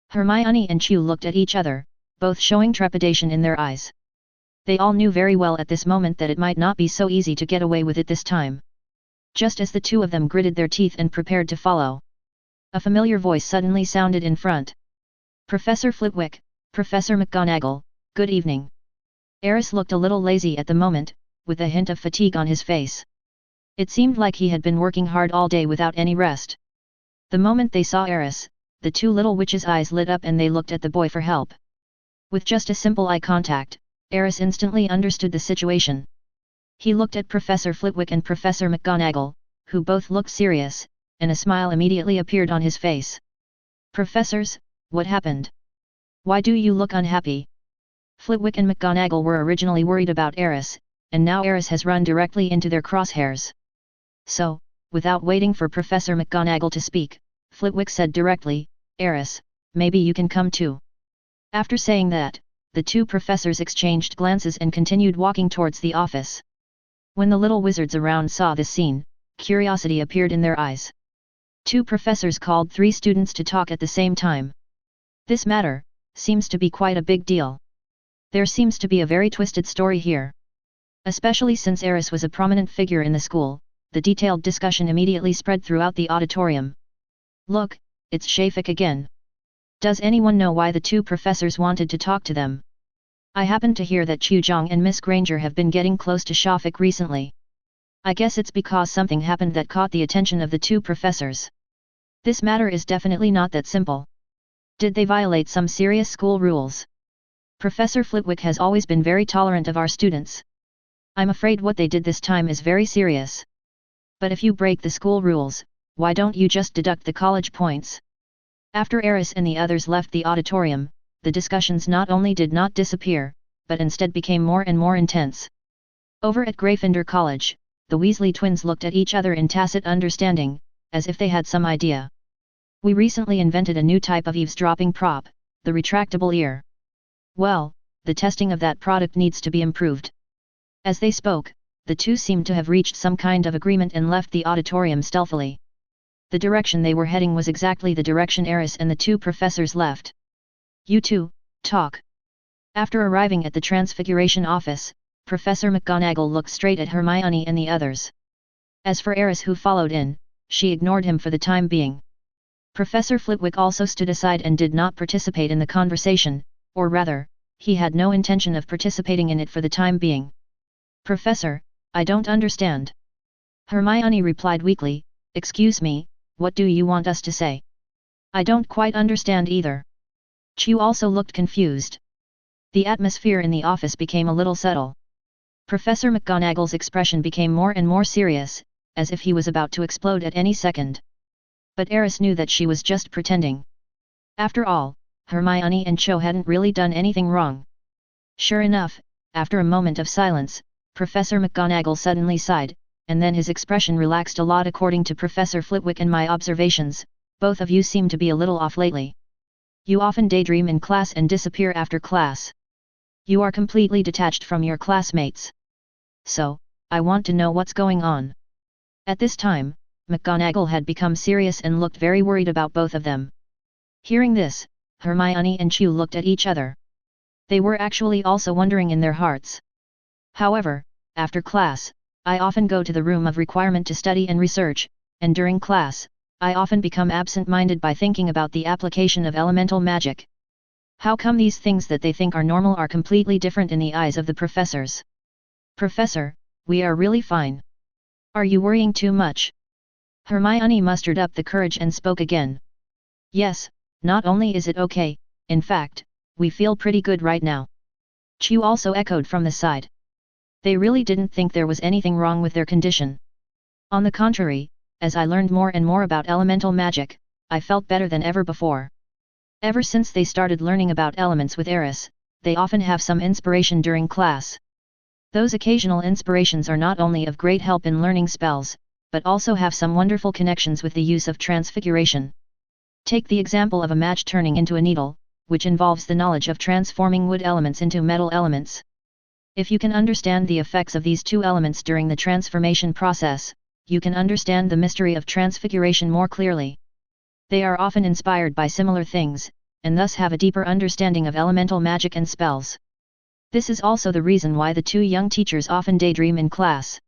Hermione and Cho looked at each other, both showing trepidation in their eyes. They all knew very well at this moment that it might not be so easy to get away with it this time. Just as the two of them gritted their teeth and prepared to follow, a familiar voice suddenly sounded in front. "Professor Flitwick, Professor McGonagall, good evening." Aris looked a little lazy at the moment, with a hint of fatigue on his face. It seemed like he had been working hard all day without any rest. The moment they saw Aris, the two little witches' eyes lit up and they looked at the boy for help. With just a simple eye contact, Aris instantly understood the situation. He looked at Professor Flitwick and Professor McGonagall, who both looked serious, and a smile immediately appeared on his face. "Professors, what happened? Why do you look unhappy?" Flitwick and McGonagall were originally worried about Aris, and now Aris has run directly into their crosshairs. So, without waiting for Professor McGonagall to speak, Flitwick said directly, "Aris, maybe you can come too." After saying that, the two professors exchanged glances and continued walking towards the office. When the little wizards around saw this scene, curiosity appeared in their eyes. Two professors called 3 students to talk at the same time. This matter seems to be quite a big deal. There seems to be a very twisted story here. Especially since Aris was a prominent figure in the school, the detailed discussion immediately spread throughout the auditorium. "Look, it's Shafik again. Does anyone know why the two professors wanted to talk to them? I happen to hear that Chu Jong and Miss Granger have been getting close to Shafik recently. I guess it's because something happened that caught the attention of the two professors. This matter is definitely not that simple. Did they violate some serious school rules? Professor Flitwick has always been very tolerant of our students. I'm afraid what they did this time is very serious. But if you break the school rules, why don't you just deduct the college points?" After Aris and the others left the auditorium, the discussions not only did not disappear, but instead became more and more intense. Over at Gryffindor College, the Weasley twins looked at each other in tacit understanding, as if they had some idea. "We recently invented a new type of eavesdropping prop, the retractable ear. Well, the testing of that product needs to be improved." As they spoke, the two seemed to have reached some kind of agreement and left the auditorium stealthily. The direction they were heading was exactly the direction Aris and the two professors left. "You two, talk." After arriving at the Transfiguration office, Professor McGonagall looked straight at Hermione and the others. As for Aris, who followed in, she ignored him for the time being. Professor Flitwick also stood aside and did not participate in the conversation, or rather, he had no intention of participating in it for the time being. "Professor, I don't understand." Hermione replied weakly, "Excuse me, what do you want us to say?" "I don't quite understand either." Chu also looked confused. The atmosphere in the office became a little subtle. Professor McGonagall's expression became more and more serious, as if he was about to explode at any second. But Aris knew that she was just pretending. After all, Hermione and Cho hadn't really done anything wrong. Sure enough, after a moment of silence, Professor McGonagall suddenly sighed, and then his expression relaxed a lot. "According to Professor Flitwick and my observations, both of you seem to be a little off lately. You often daydream in class and disappear after class. You are completely detached from your classmates. So, I want to know what's going on." At this time, McGonagall had become serious and looked very worried about both of them. Hearing this, Hermione and Chu looked at each other. They were actually also wondering in their hearts. "However, after class, I often go to the room of requirement to study and research, and during class, I often become absent-minded by thinking about the application of elemental magic. How come these things that they think are normal are completely different in the eyes of the professors?" "Professor, we are really fine. Are you worrying too much?" Hermione mustered up the courage and spoke again. "Yes, not only is it okay, in fact, we feel pretty good right now." Chu also echoed from the side. They really didn't think there was anything wrong with their condition. On the contrary, as I learned more and more about elemental magic, I felt better than ever before. Ever since they started learning about elements with Aris, they often have some inspiration during class. Those occasional inspirations are not only of great help in learning spells, but also have some wonderful connections with the use of transfiguration. Take the example of a match turning into a needle. which involves the knowledge of transforming wood elements into metal elements. If you can understand the effects of these two elements during the transformation process, you can understand the mystery of transfiguration more clearly. They are often inspired by similar things, and thus have a deeper understanding of elemental magic and spells. This is also the reason why the two young teachers often daydream in class.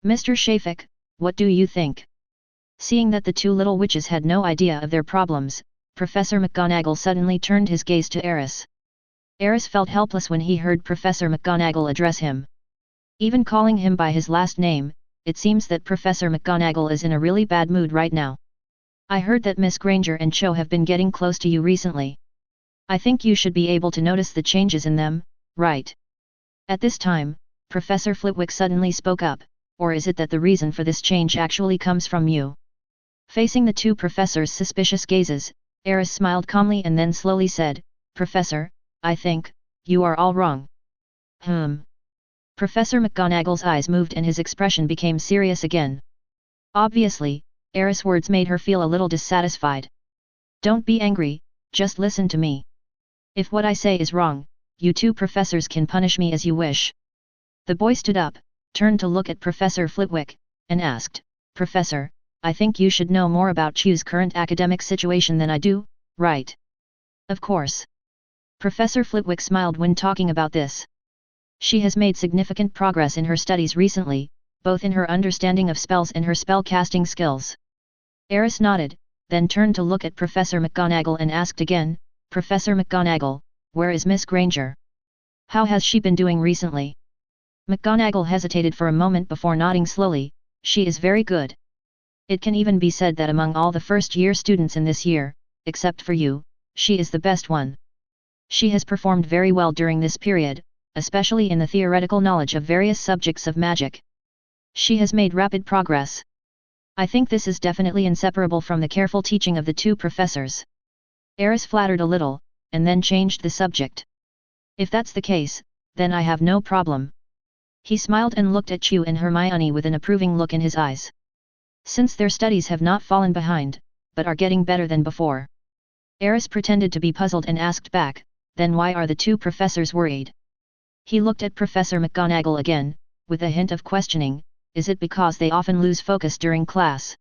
Mr. Shafik, what do you think? Seeing that the two little witches had no idea of their problems, Professor McGonagall suddenly turned his gaze to Aris. Aris felt helpless when he heard Professor McGonagall address him. Even calling him by his last name, it seems that Professor McGonagall is in a really bad mood right now. I heard that Miss Granger and Cho have been getting close to you recently. I think you should be able to notice the changes in them, right? At this time, Professor Flitwick suddenly spoke up, or is it that the reason for this change actually comes from you? Facing the two professors' suspicious gazes, Aris smiled calmly and then slowly said, Professor, I think, you are all wrong. Professor McGonagall's eyes moved and his expression became serious again. Obviously, Aris' words made her feel a little dissatisfied. Don't be angry, just listen to me. If what I say is wrong, you two professors can punish me as you wish. The boy stood up, turned to look at Professor Flitwick, and asked, Professor, I think you should know more about Chu's current academic situation than I do, right? Of course. Professor Flitwick smiled when talking about this. She has made significant progress in her studies recently, both in her understanding of spells and her spell-casting skills. Aris nodded, then turned to look at Professor McGonagall and asked again, Professor McGonagall, where is Miss Granger? How has she been doing recently? McGonagall hesitated for a moment before nodding slowly, she is very good. It can even be said that among all the first-year students in this year, except for you, she is the best one. She has performed very well during this period, especially in the theoretical knowledge of various subjects of magic. She has made rapid progress. I think this is definitely inseparable from the careful teaching of the two professors. Aris flattered a little, and then changed the subject. If that's the case, then I have no problem. He smiled and looked at Chu and Hermione with an approving look in his eyes. Since their studies have not fallen behind, but are getting better than before. Aris pretended to be puzzled and asked back, then why are the two professors worried? He looked at Professor McGonagall again, with a hint of questioning, is it because they often lose focus during class?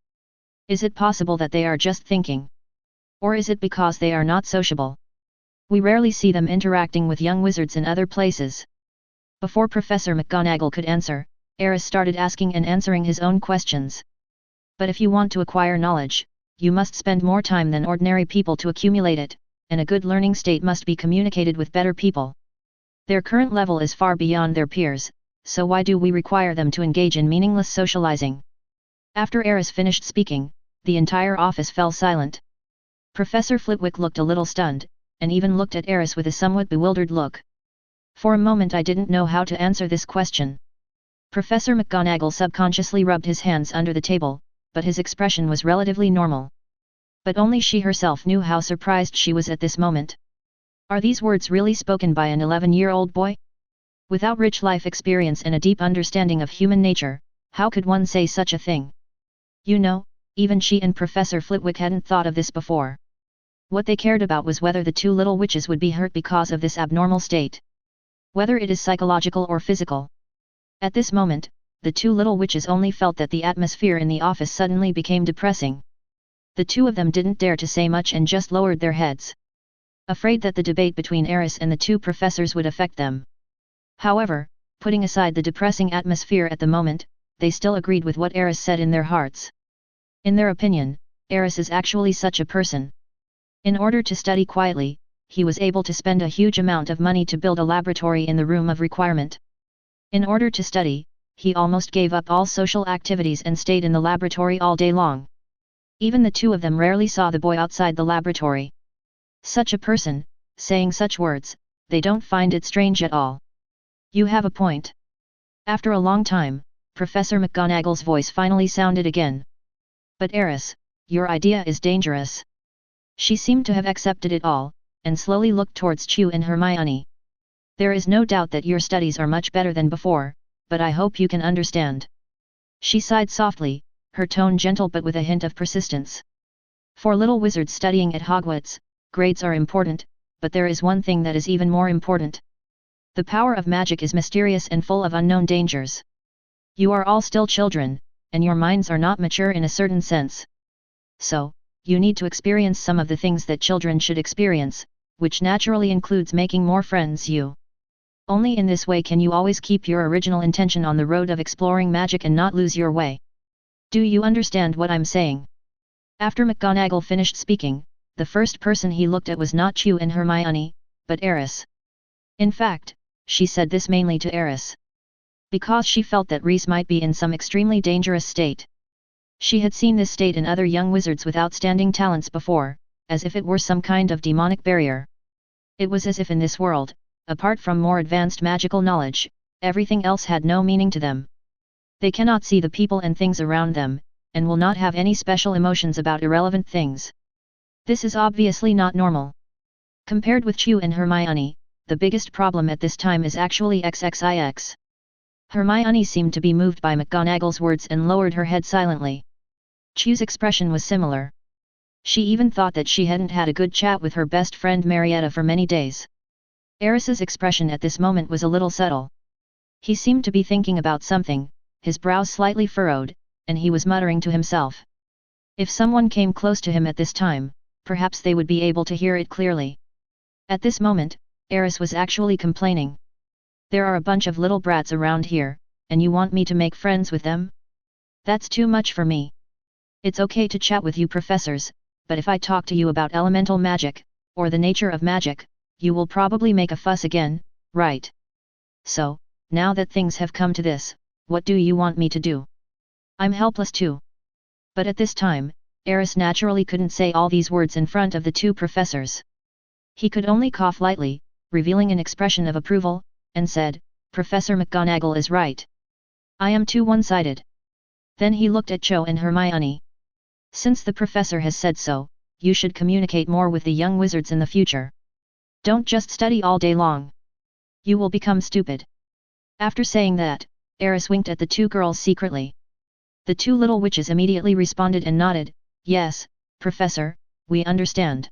Is it possible that they are just thinking? Or is it because they are not sociable? We rarely see them interacting with young wizards in other places. Before Professor McGonagall could answer, Aris started asking and answering his own questions. But if you want to acquire knowledge, you must spend more time than ordinary people to accumulate it, and a good learning state must be communicated with better people. Their current level is far beyond their peers, so why do we require them to engage in meaningless socializing? After Aris finished speaking, the entire office fell silent. Professor Flitwick looked a little stunned, and even looked at Aris with a somewhat bewildered look. For a moment I didn't know how to answer this question. Professor McGonagall subconsciously rubbed his hands under the table, but his expression was relatively normal. But only she herself knew how surprised she was at this moment. Are these words really spoken by an 11-year-old boy? Without rich life experience and a deep understanding of human nature, how could one say such a thing? You know, even she and Professor Flitwick hadn't thought of this before. What they cared about was whether the two little witches would be hurt because of this abnormal state. Whether it is psychological or physical. At this moment, the two little witches only felt that the atmosphere in the office suddenly became depressing. The two of them didn't dare to say much and just lowered their heads. Afraid that the debate between Aris and the two professors would affect them. However, putting aside the depressing atmosphere at the moment, they still agreed with what Aris said in their hearts. In their opinion, Aris is actually such a person. In order to study quietly, he was able to spend a huge amount of money to build a laboratory in the room of requirement. In order to study, he almost gave up all social activities and stayed in the laboratory all day long. Even the two of them rarely saw the boy outside the laboratory. Such a person, saying such words, they don't find it strange at all. You have a point. After a long time, Professor McGonagall's voice finally sounded again. But Aris, your idea is dangerous. She seemed to have accepted it all, and slowly looked towards Chu and Hermione. There is no doubt that your studies are much better than before, but I hope you can understand. She sighed softly, her tone gentle but with a hint of persistence. For little wizards studying at Hogwarts, grades are important, but there is one thing that is even more important. The power of magic is mysterious and full of unknown dangers. You are all still children, and your minds are not mature in a certain sense. So, you need to experience some of the things that children should experience, which naturally includes making more friends. Only in this way can you always keep your original intention on the road of exploring magic and not lose your way. Do you understand what I'm saying? After McGonagall finished speaking, the first person he looked at was not Cho and Hermione, but Aris. In fact, she said this mainly to Aris, because she felt that Rhys might be in some extremely dangerous state. She had seen this state in other young wizards with outstanding talents before, as if it were some kind of demonic barrier. It was as if in this world, apart from more advanced magical knowledge, everything else had no meaning to them. They cannot see the people and things around them, and will not have any special emotions about irrelevant things. This is obviously not normal. Compared with Cho and Hermione, the biggest problem at this time is actually XXIX. Hermione seemed to be moved by McGonagall's words and lowered her head silently. Cho's expression was similar. She even thought that she hadn't had a good chat with her best friend Marietta for many days. Aris's expression at this moment was a little subtle. He seemed to be thinking about something, his brows slightly furrowed, and he was muttering to himself. If someone came close to him at this time, perhaps they would be able to hear it clearly. At this moment, Aris was actually complaining. There are a bunch of little brats around here, and you want me to make friends with them? That's too much for me. It's okay to chat with you professors, but if I talk to you about elemental magic, or the nature of magic, you will probably make a fuss again, right? So, now that things have come to this, what do you want me to do? I'm helpless too. But at this time, Aris naturally couldn't say all these words in front of the two professors. He could only cough lightly, revealing an expression of approval, and said, Professor McGonagall is right. I am too one-sided. Then he looked at Cho and Hermione. Since the professor has said so, you should communicate more with the young wizards in the future. Don't just study all day long. You will become stupid. After saying that, Aris winked at the two girls secretly. The two little witches immediately responded and nodded, Yes, Professor, we understand.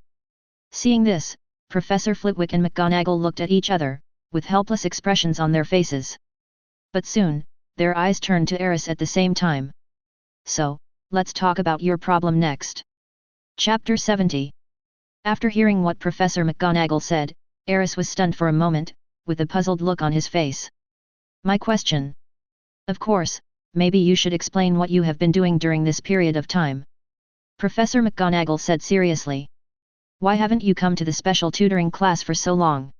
Seeing this, Professor Flitwick and McGonagall looked at each other, with helpless expressions on their faces. But soon, their eyes turned to Aris at the same time. So, let's talk about your problem next. Chapter 70. After hearing what Professor McGonagall said, Aris was stunned for a moment, with a puzzled look on his face. My question? Of course, maybe you should explain what you have been doing during this period of time. Professor McGonagall said seriously. Why haven't you come to the special tutoring class for so long?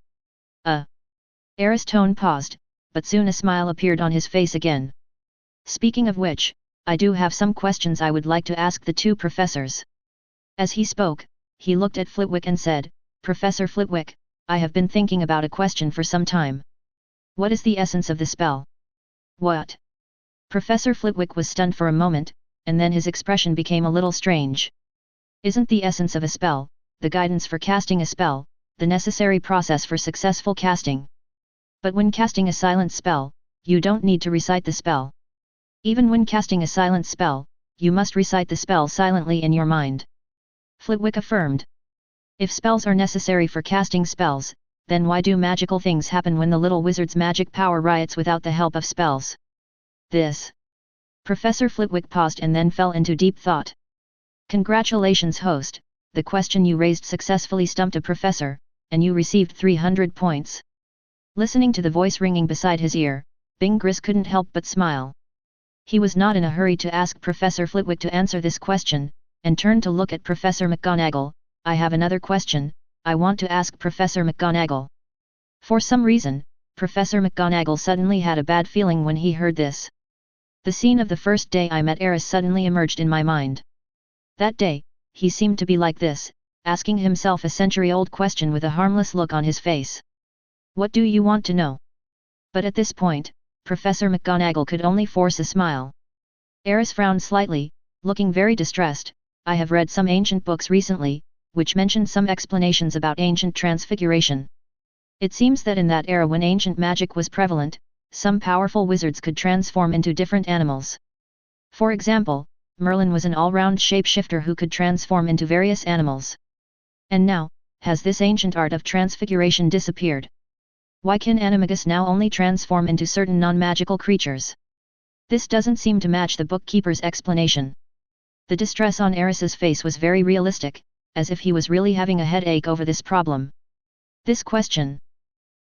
Aris' tone paused, but soon a smile appeared on his face again. Speaking of which, I do have some questions I would like to ask the two professors. As he spoke, he looked at Flitwick and said, Professor Flitwick, I have been thinking about a question for some time. What is the essence of the spell? What? Professor Flitwick was stunned for a moment, and then his expression became a little strange. Isn't the essence of a spell, the guidance for casting a spell, the necessary process for successful casting? But when casting a silent spell, you don't need to recite the spell. Even when casting a silent spell, you must recite the spell silently in your mind. Flitwick affirmed. If spells are necessary for casting spells, then why do magical things happen when the little wizard's magic power riots without the help of spells? This. Professor Flitwick paused and then fell into deep thought. Congratulations, host, the question you raised successfully stumped a professor, and you received 300 points. Listening to the voice ringing beside his ear, Bingris couldn't help but smile. He was not in a hurry to ask Professor Flitwick to answer this question, and turned to look at Professor McGonagall. I have another question, I want to ask Professor McGonagall. For some reason, Professor McGonagall suddenly had a bad feeling when he heard this. The scene of the first day I met Aris suddenly emerged in my mind. That day, he seemed to be like this, asking himself a century-old question with a harmless look on his face. What do you want to know? But at this point, Professor McGonagall could only force a smile. Aris frowned slightly, looking very distressed. I have read some ancient books recently, which mention some explanations about ancient transfiguration. It seems that in that era when ancient magic was prevalent, some powerful wizards could transform into different animals. For example, Merlin was an all-round shapeshifter who could transform into various animals. And now, has this ancient art of transfiguration disappeared? Why can animagus now only transform into certain non-magical creatures? This doesn't seem to match the bookkeeper's explanation. The distress on Aris's face was very realistic, as if he was really having a headache over this problem. This question.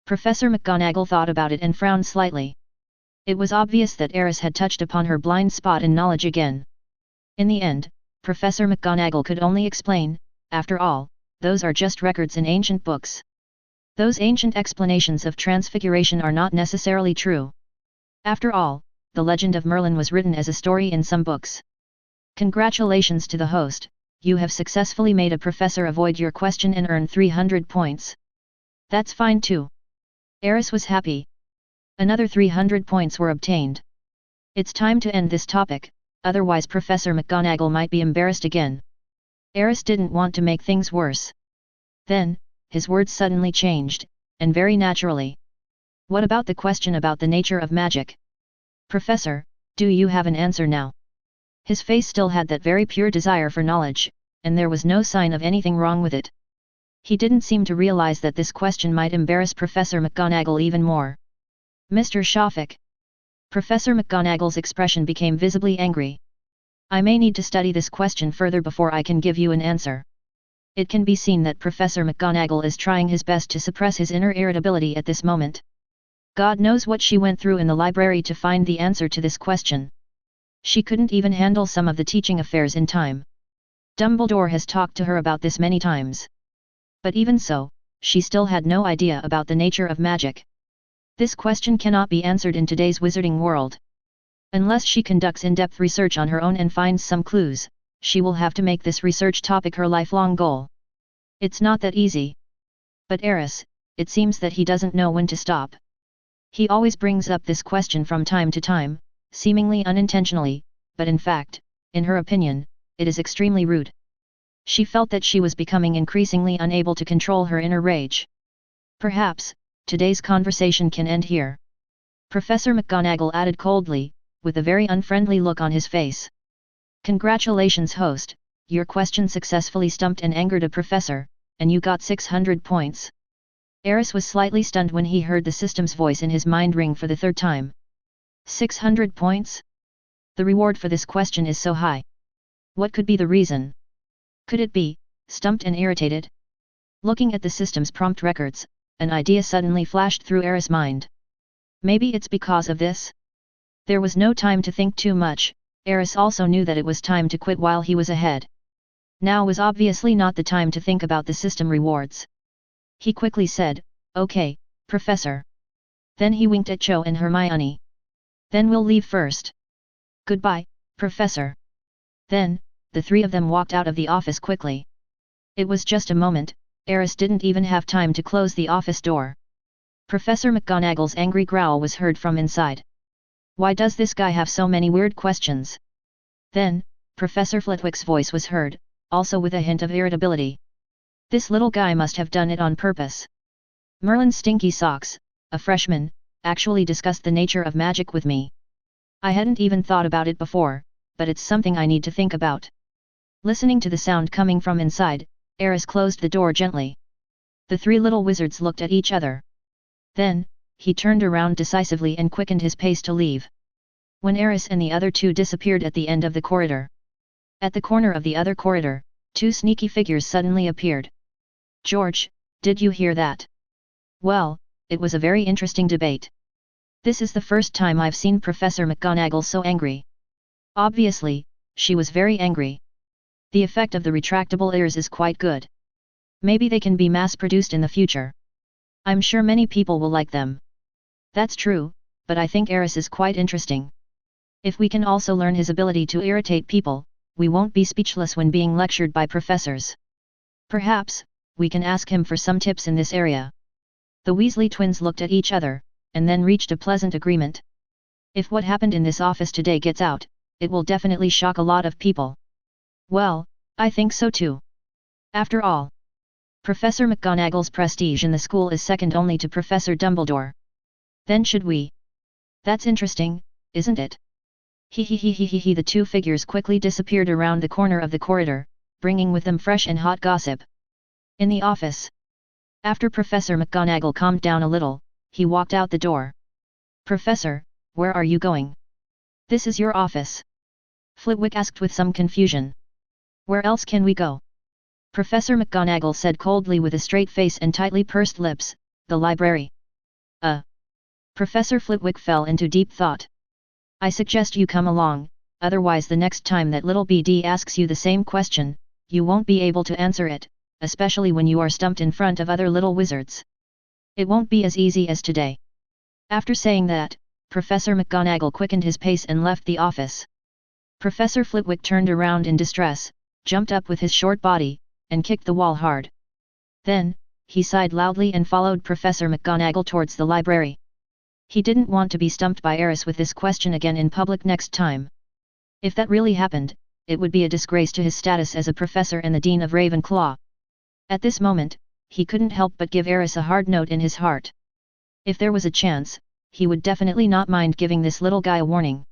Professor McGonagall thought about it and frowned slightly. It was obvious that Aris had touched upon her blind spot in knowledge again. In the end, Professor McGonagall could only explain, after all, those are just records in ancient books. Those ancient explanations of transfiguration are not necessarily true. After all, the legend of Merlin was written as a story in some books. Congratulations to the host, you have successfully made a professor avoid your question and earn 300 points. That's fine too. Aris was happy. Another 300 points were obtained. It's time to end this topic, otherwise Professor McGonagall might be embarrassed again. Aris didn't want to make things worse. Then, his words suddenly changed, and very naturally. What about the question about the nature of magic? Professor, do you have an answer now? His face still had that very pure desire for knowledge, and there was no sign of anything wrong with it. He didn't seem to realize that this question might embarrass Professor McGonagall even more. Mr. Shafik. Professor McGonagall's expression became visibly angry. I may need to study this question further before I can give you an answer. It can be seen that Professor McGonagall is trying his best to suppress his inner irritability at this moment. God knows what she went through in the library to find the answer to this question. She couldn't even handle some of the teaching affairs in time. Dumbledore has talked to her about this many times. But even so, she still had no idea about the nature of magic. This question cannot be answered in today's wizarding world. Unless she conducts in-depth research on her own and finds some clues, she will have to make this research topic her lifelong goal. It's not that easy. But Aris, it seems that he doesn't know when to stop. He always brings up this question from time to time, seemingly unintentionally, but in fact, in her opinion, it is extremely rude. She felt that she was becoming increasingly unable to control her inner rage. Perhaps, today's conversation can end here. Professor McGonagall added coldly, with a very unfriendly look on his face. Congratulations host, your question successfully stumped and angered a professor, and you got 600 points. Aris was slightly stunned when he heard the system's voice in his mind ring for the third time. 600 points? The reward for this question is so high. What could be the reason? Could it be, stumped and irritated? Looking at the system's prompt records, an idea suddenly flashed through Aris' mind. Maybe it's because of this? There was no time to think too much. Aris also knew that it was time to quit while he was ahead. Now was obviously not the time to think about the system rewards. He quickly said, "Okay, Professor." Then he winked at Cho and Hermione. "Then we'll leave first. Goodbye, Professor." Then, the three of them walked out of the office quickly. It was just a moment, Aris didn't even have time to close the office door. Professor McGonagall's angry growl was heard from inside. Why does this guy have so many weird questions? Then, Professor Flitwick's voice was heard, also with a hint of irritability. This little guy must have done it on purpose. Merlin Stinky Socks, a freshman, actually discussed the nature of magic with me. I hadn't even thought about it before, but it's something I need to think about. Listening to the sound coming from inside, Aris closed the door gently. The three little wizards looked at each other. Then, he turned around decisively and quickened his pace to leave. When Aris and the other two disappeared at the end of the corridor. At the corner of the other corridor, two sneaky figures suddenly appeared. "George, did you hear that?" Well, it was a very interesting debate. This is the first time I've seen Professor McGonagall so angry. Obviously, she was very angry. The effect of the retractable ears is quite good. Maybe they can be mass-produced in the future. I'm sure many people will like them. That's true, but I think Aris is quite interesting. If we can also learn his ability to irritate people, we won't be speechless when being lectured by professors. Perhaps, we can ask him for some tips in this area. The Weasley twins looked at each other, and then reached a pleasant agreement. If what happened in this office today gets out, it will definitely shock a lot of people. Well, I think so too. After all, Professor McGonagall's prestige in the school is second only to Professor Dumbledore. Then should we? That's interesting, isn't it? He. The two figures quickly disappeared around the corner of the corridor, bringing with them fresh and hot gossip. In the office. After Professor McGonagall calmed down a little, he walked out the door. Professor, where are you going? This is your office. Flitwick asked with some confusion. Where else can we go? Professor McGonagall said coldly with a straight face and tightly pursed lips, the library. Professor Flitwick fell into deep thought. I suggest you come along, otherwise the next time that little BD asks you the same question, you won't be able to answer it, especially when you are stumped in front of other little wizards. It won't be as easy as today. After saying that, Professor McGonagall quickened his pace and left the office. Professor Flitwick turned around in distress, jumped up with his short body, and kicked the wall hard. Then, he sighed loudly and followed Professor McGonagall towards the library. He didn't want to be stumped by Aris with this question again in public next time. If that really happened, it would be a disgrace to his status as a professor and the Dean of Ravenclaw. At this moment, he couldn't help but give Aris a hard note in his heart. If there was a chance, he would definitely not mind giving this little guy a warning.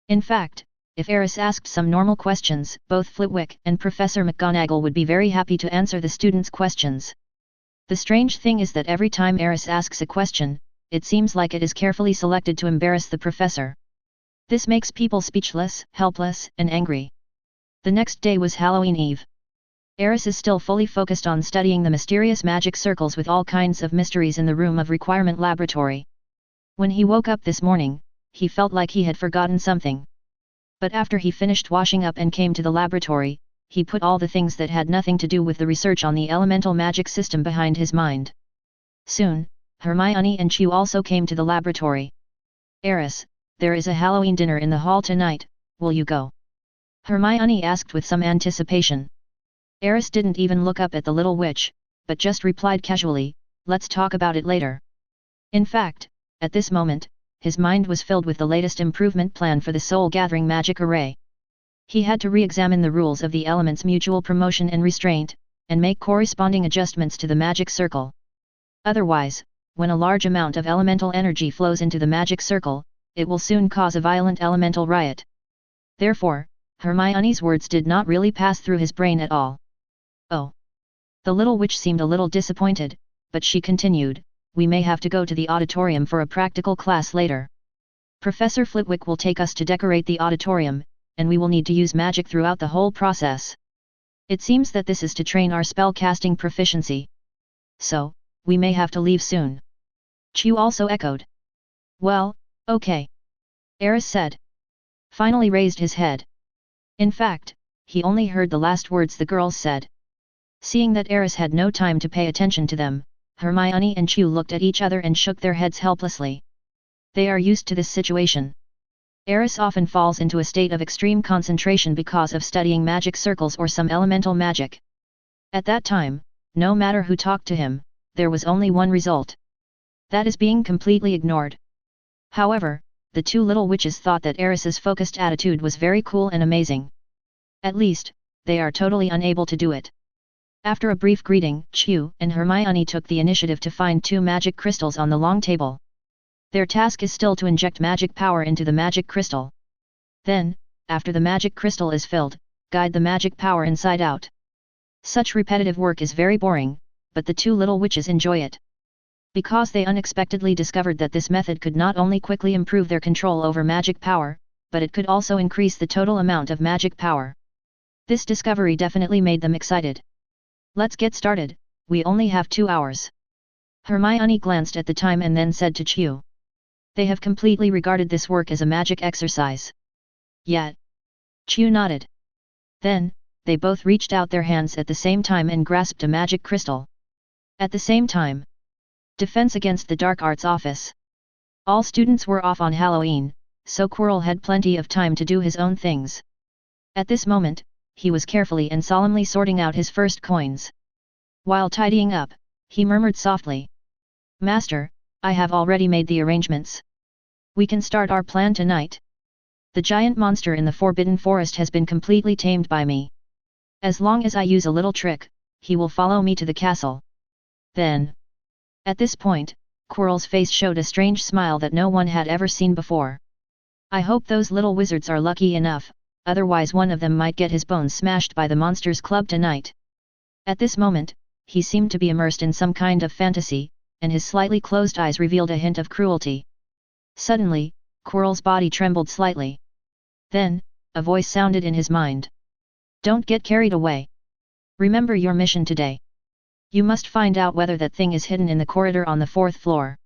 In fact, if Aris asked some normal questions, both Flitwick and Professor McGonagall would be very happy to answer the students' questions. The strange thing is that every time Aris asks a question, it seems like it is carefully selected to embarrass the professor. This makes people speechless, helpless, and angry. The next day was Halloween Eve. Aris is still fully focused on studying the mysterious magic circles with all kinds of mysteries in the room of requirement laboratory. When he woke up this morning, he felt like he had forgotten something. But after he finished washing up and came to the laboratory, he put all the things that had nothing to do with the research on the elemental magic system behind his mind. Soon, Hermione and Chu also came to the laboratory. Aris, there is a Halloween dinner in the hall tonight, will you go? Hermione asked with some anticipation. Aris didn't even look up at the little witch, but just replied casually, let's talk about it later. In fact, at this moment, his mind was filled with the latest improvement plan for the soul-gathering magic array. He had to re-examine the rules of the element's mutual promotion and restraint, and make corresponding adjustments to the magic circle. Otherwise, when a large amount of elemental energy flows into the magic circle, it will soon cause a violent elemental riot. Therefore, Hermione's words did not really pass through his brain at all. Oh. The little witch seemed a little disappointed, but she continued, we may have to go to the auditorium for a practical class later. Professor Flitwick will take us to decorate the auditorium, and we will need to use magic throughout the whole process. It seems that this is to train our spell-casting proficiency. So, we may have to leave soon. Chu also echoed. Well, okay. Aris said. Finally raised his head. In fact, he only heard the last words the girls said. Seeing that Aris had no time to pay attention to them, Hermione and Chu looked at each other and shook their heads helplessly. They are used to this situation. Aris often falls into a state of extreme concentration because of studying magic circles or some elemental magic. At that time, no matter who talked to him, there was only one result. That is being completely ignored. However, the two little witches thought that Aris's focused attitude was very cool and amazing. At least, they are totally unable to do it. After a brief greeting, Chu and Hermione took the initiative to find 2 magic crystals on the long table. Their task is still to inject magic power into the magic crystal. Then, after the magic crystal is filled, guide the magic power inside out. Such repetitive work is very boring, but the two little witches enjoy it. Because they unexpectedly discovered that this method could not only quickly improve their control over magic power, but it could also increase the total amount of magic power. This discovery definitely made them excited. Let's get started, we only have 2 hours. Hermione glanced at the time and then said to Chu. They have completely regarded this work as a magic exercise. Yet. Chu nodded. Then, they both reached out their hands at the same time and grasped a magic crystal. At the same time. Defense against the Dark Arts Office. All students were off on Halloween, so Quirrell had plenty of time to do his own things. At this moment, he was carefully and solemnly sorting out his first coins. While tidying up, he murmured softly. Master, I have already made the arrangements. We can start our plan tonight. The giant monster in the Forbidden Forest has been completely tamed by me. As long as I use a little trick, he will follow me to the castle. Then. At this point, Quirrell's face showed a strange smile that no one had ever seen before. I hope those little wizards are lucky enough, otherwise one of them might get his bones smashed by the monster's club tonight. At this moment, he seemed to be immersed in some kind of fantasy, and his slightly closed eyes revealed a hint of cruelty. Suddenly, Quirrell's body trembled slightly. Then, a voice sounded in his mind. Don't get carried away. Remember your mission today. You must find out whether that thing is hidden in the corridor on the 4th floor.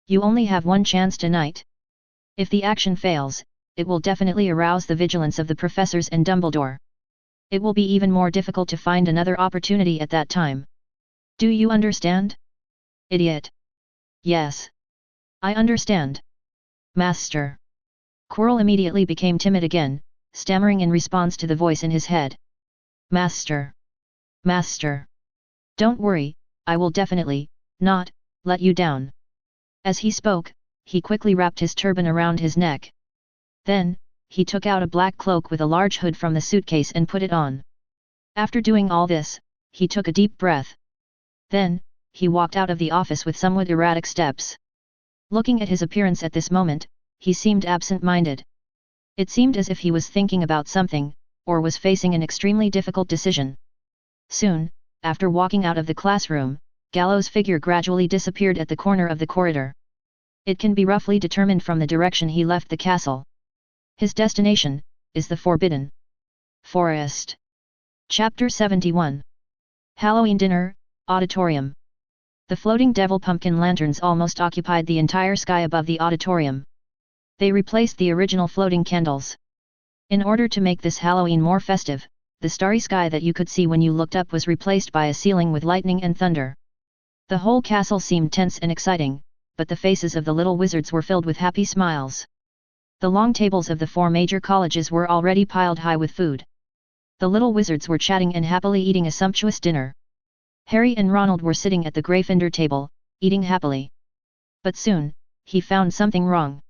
You only have one chance tonight. If the action fails, it will definitely arouse the vigilance of the professors and Dumbledore. It will be even more difficult to find another opportunity at that time. Do you understand? Idiot. Yes. I understand. Master. Quirrell immediately became timid again, stammering in response to the voice in his head. Master. Master. Don't worry, I will definitely not let you down. As he spoke, he quickly wrapped his turban around his neck. Then, he took out a black cloak with a large hood from the suitcase and put it on. After doing all this, he took a deep breath. Then, he walked out of the office with somewhat erratic steps. Looking at his appearance at this moment, he seemed absent-minded. It seemed as if he was thinking about something, or was facing an extremely difficult decision. Soon, after walking out of the classroom, Gallow's figure gradually disappeared at the corner of the corridor. It can be roughly determined from the direction he left the castle. His destination is the Forbidden Forest. Chapter 71. Halloween Dinner, Auditorium. The floating devil pumpkin lanterns almost occupied the entire sky above the auditorium. They replaced the original floating candles. In order to make this Halloween more festive, the starry sky that you could see when you looked up was replaced by a ceiling with lightning and thunder. The whole castle seemed tense and exciting, but the faces of the little wizards were filled with happy smiles. The long tables of the 4 major colleges were already piled high with food. The little wizards were chatting and happily eating a sumptuous dinner. Harry and Ronald were sitting at the Gryffindor table, eating happily. But soon, he found something wrong.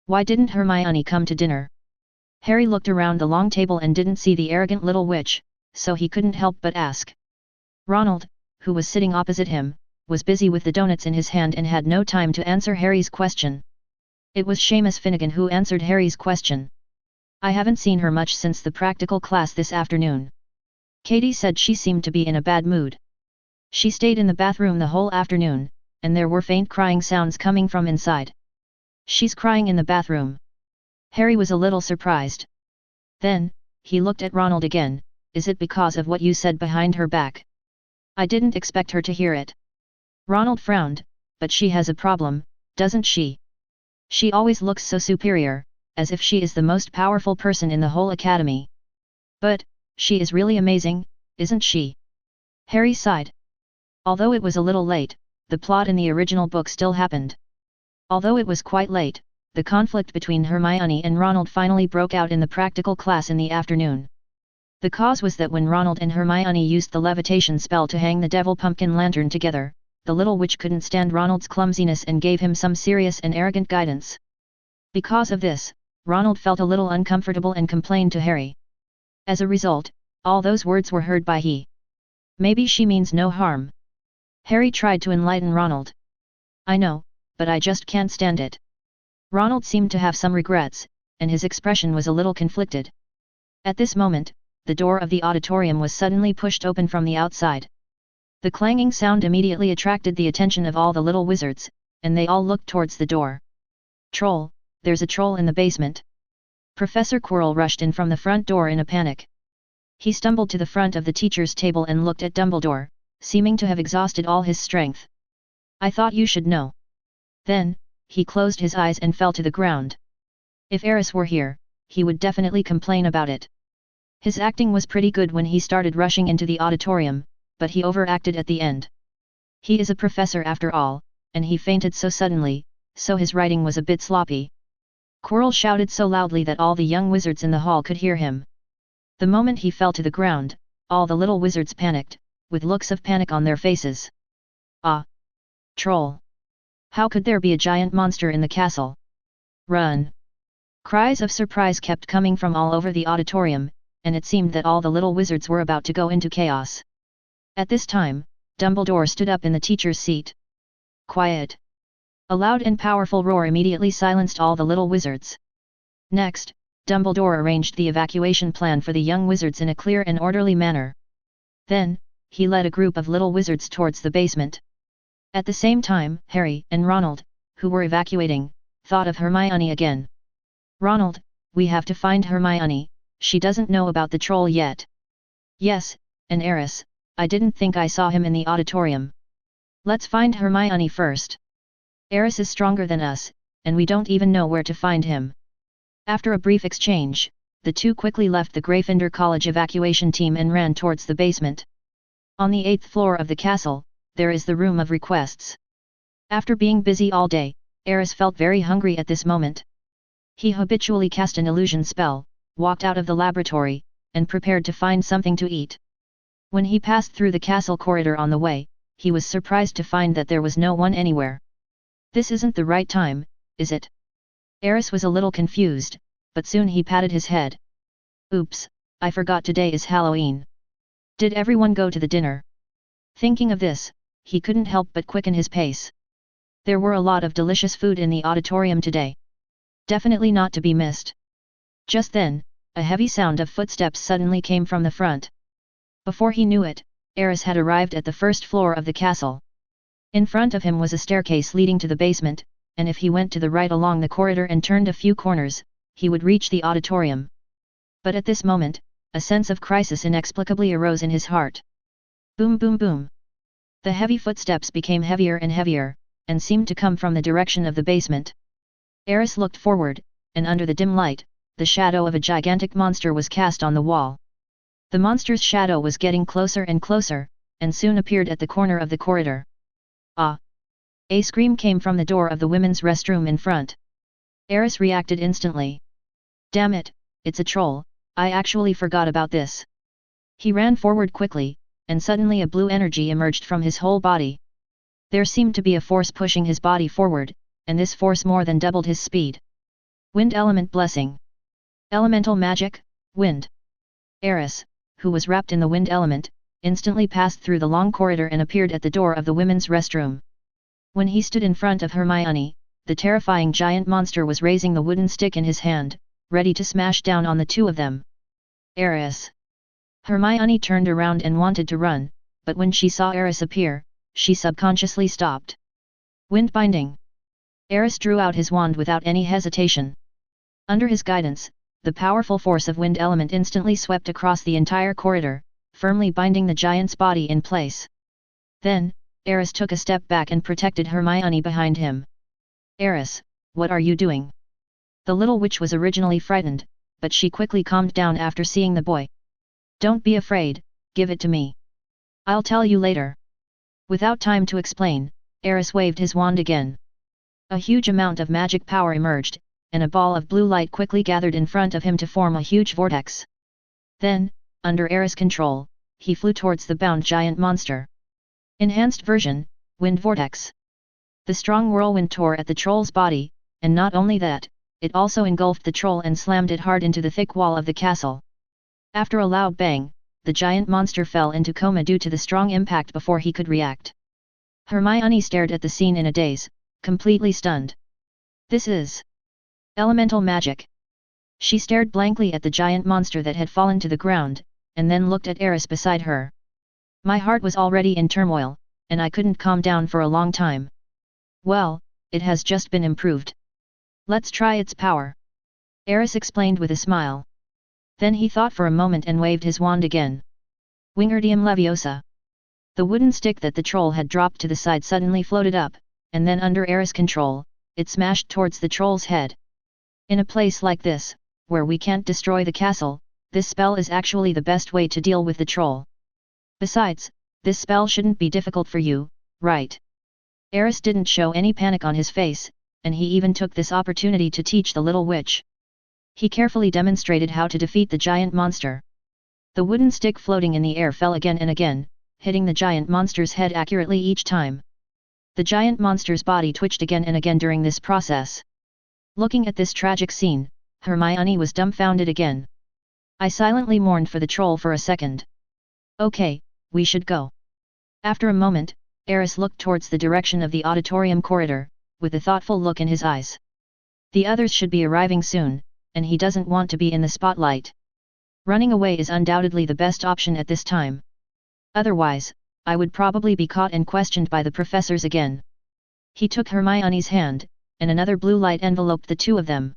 Why didn't Hermione come to dinner? Harry looked around the long table and didn't see the arrogant little witch, so he couldn't help but ask. Ronald, who was sitting opposite him, was busy with the donuts in his hand and had no time to answer Harry's question. It was Seamus Finnegan who answered Harry's question. I haven't seen her much since the practical class this afternoon. Katie said she seemed to be in a bad mood. She stayed in the bathroom the whole afternoon, and there were faint crying sounds coming from inside. She's crying in the bathroom. Harry was a little surprised. Then, he looked at Ronald again. Is it because of what you said behind her back? I didn't expect her to hear it. Ronald frowned, but she has a problem, doesn't she? She always looks so superior, as if she is the most powerful person in the whole academy. But, she is really amazing, isn't she? Harry sighed. Although it was a little late, the plot in the original book still happened. Although it was quite late, the conflict between Hermione and Ronald finally broke out in the practical class in the afternoon. The cause was that when Ronald and Hermione used the levitation spell to hang the devil pumpkin lantern together, the little witch couldn't stand Ronald's clumsiness and gave him some serious and arrogant guidance. Because of this, Ronald felt a little uncomfortable and complained to Harry. As a result, all those words were heard by he. Maybe she means no harm. Harry tried to enlighten Ronald. I know, but I just can't stand it. Ronald seemed to have some regrets, and his expression was a little conflicted. At this moment, the door of the auditorium was suddenly pushed open from the outside. The clanging sound immediately attracted the attention of all the little wizards, and they all looked towards the door. Troll, there's a troll in the basement. Professor Quirrell rushed in from the front door in a panic. He stumbled to the front of the teacher's table and looked at Dumbledore, seeming to have exhausted all his strength. I thought you should know. Then, he closed his eyes and fell to the ground. If Aris were here, he would definitely complain about it. His acting was pretty good when he started rushing into the auditorium, but he overacted at the end. He is a professor after all, and he fainted so suddenly, so his writing was a bit sloppy. Quirrell shouted so loudly that all the young wizards in the hall could hear him. The moment he fell to the ground, all the little wizards panicked, with looks of panic on their faces. Ah! Troll! How could there be a giant monster in the castle? Run! Cries of surprise kept coming from all over the auditorium, and it seemed that all the little wizards were about to go into chaos. At this time, Dumbledore stood up in the teacher's seat. Quiet! A loud and powerful roar immediately silenced all the little wizards. Next, Dumbledore arranged the evacuation plan for the young wizards in a clear and orderly manner. Then, he led a group of little wizards towards the basement. At the same time, Harry and Ronald, who were evacuating, thought of Hermione again. Ronald, we have to find Hermione, she doesn't know about the troll yet. Yes, and Aris, I didn't think I saw him in the auditorium. Let's find Hermione first. Aris is stronger than us, and we don't even know where to find him. After a brief exchange, the two quickly left the Gryffindor College evacuation team and ran towards the basement. On the 8th floor of the castle, there is the Room of Requests. After being busy all day, Aris felt very hungry at this moment. He habitually cast an illusion spell, walked out of the laboratory, and prepared to find something to eat. When he passed through the castle corridor on the way, he was surprised to find that there was no one anywhere. This isn't the right time, is it? Aris was a little confused, but soon he patted his head. Oops, I forgot today is Halloween. Did everyone go to the dinner? Thinking of this, he couldn't help but quicken his pace. There were a lot of delicious food in the auditorium today. Definitely not to be missed. Just then, a heavy sound of footsteps suddenly came from the front. Before he knew it, Aris had arrived at the first floor of the castle. In front of him was a staircase leading to the basement, and if he went to the right along the corridor and turned a few corners, he would reach the auditorium. But at this moment, a sense of crisis inexplicably arose in his heart. Boom boom boom. The heavy footsteps became heavier and heavier, and seemed to come from the direction of the basement. Aris looked forward, and under the dim light, the shadow of a gigantic monster was cast on the wall. The monster's shadow was getting closer and closer, and soon appeared at the corner of the corridor. Ah! A scream came from the door of the women's restroom in front. Aris reacted instantly. Damn it, it's a troll, I actually forgot about this. He ran forward quickly, and suddenly a blue energy emerged from his whole body. There seemed to be a force pushing his body forward, and this force more than doubled his speed. Wind element blessing. Elemental magic, wind. Aris, who was wrapped in the wind element, instantly passed through the long corridor and appeared at the door of the women's restroom. When he stood in front of Hermione, the terrifying giant monster was raising the wooden stick in his hand, ready to smash down on the two of them. Aris. Hermione turned around and wanted to run, but when she saw Aris appear, she subconsciously stopped. Wind binding. Aris drew out his wand without any hesitation. Under his guidance, the powerful force of wind element instantly swept across the entire corridor, firmly binding the giant's body in place. Then, Aris took a step back and protected Hermione behind him. Aris, what are you doing? The little witch was originally frightened, but she quickly calmed down after seeing the boy. Don't be afraid, give it to me. I'll tell you later. Without time to explain, Aris waved his wand again. A huge amount of magic power emerged, and a ball of blue light quickly gathered in front of him to form a huge vortex. Then, under Aris' control, he flew towards the bound giant monster. Enhanced version, Wind Vortex. The strong whirlwind tore at the troll's body, and not only that, it also engulfed the troll and slammed it hard into the thick wall of the castle. After a loud bang, the giant monster fell into coma due to the strong impact before he could react. Hermione stared at the scene in a daze, completely stunned. This is elemental magic. She stared blankly at the giant monster that had fallen to the ground, and then looked at Aris beside her. My heart was already in turmoil, and I couldn't calm down for a long time. Well, it has just been improved. Let's try its power. Aris explained with a smile. Then he thought for a moment and waved his wand again. Wingardium Leviosa. The wooden stick that the troll had dropped to the side suddenly floated up, and then under Aris' control, it smashed towards the troll's head. In a place like this, where we can't destroy the castle, this spell is actually the best way to deal with the troll. Besides, this spell shouldn't be difficult for you, right? Aris didn't show any panic on his face, and he even took this opportunity to teach the little witch. He carefully demonstrated how to defeat the giant monster. The wooden stick floating in the air fell again and again, hitting the giant monster's head accurately each time. The giant monster's body twitched again and again during this process. Looking at this tragic scene, Hermione was dumbfounded again. I silently mourned for the troll for a second. Okay, we should go. After a moment, Aris looked towards the direction of the auditorium corridor, with a thoughtful look in his eyes. The others should be arriving soon, and he doesn't want to be in the spotlight. Running away is undoubtedly the best option at this time. Otherwise, I would probably be caught and questioned by the professors again. He took Hermione's hand, and another blue light enveloped the two of them.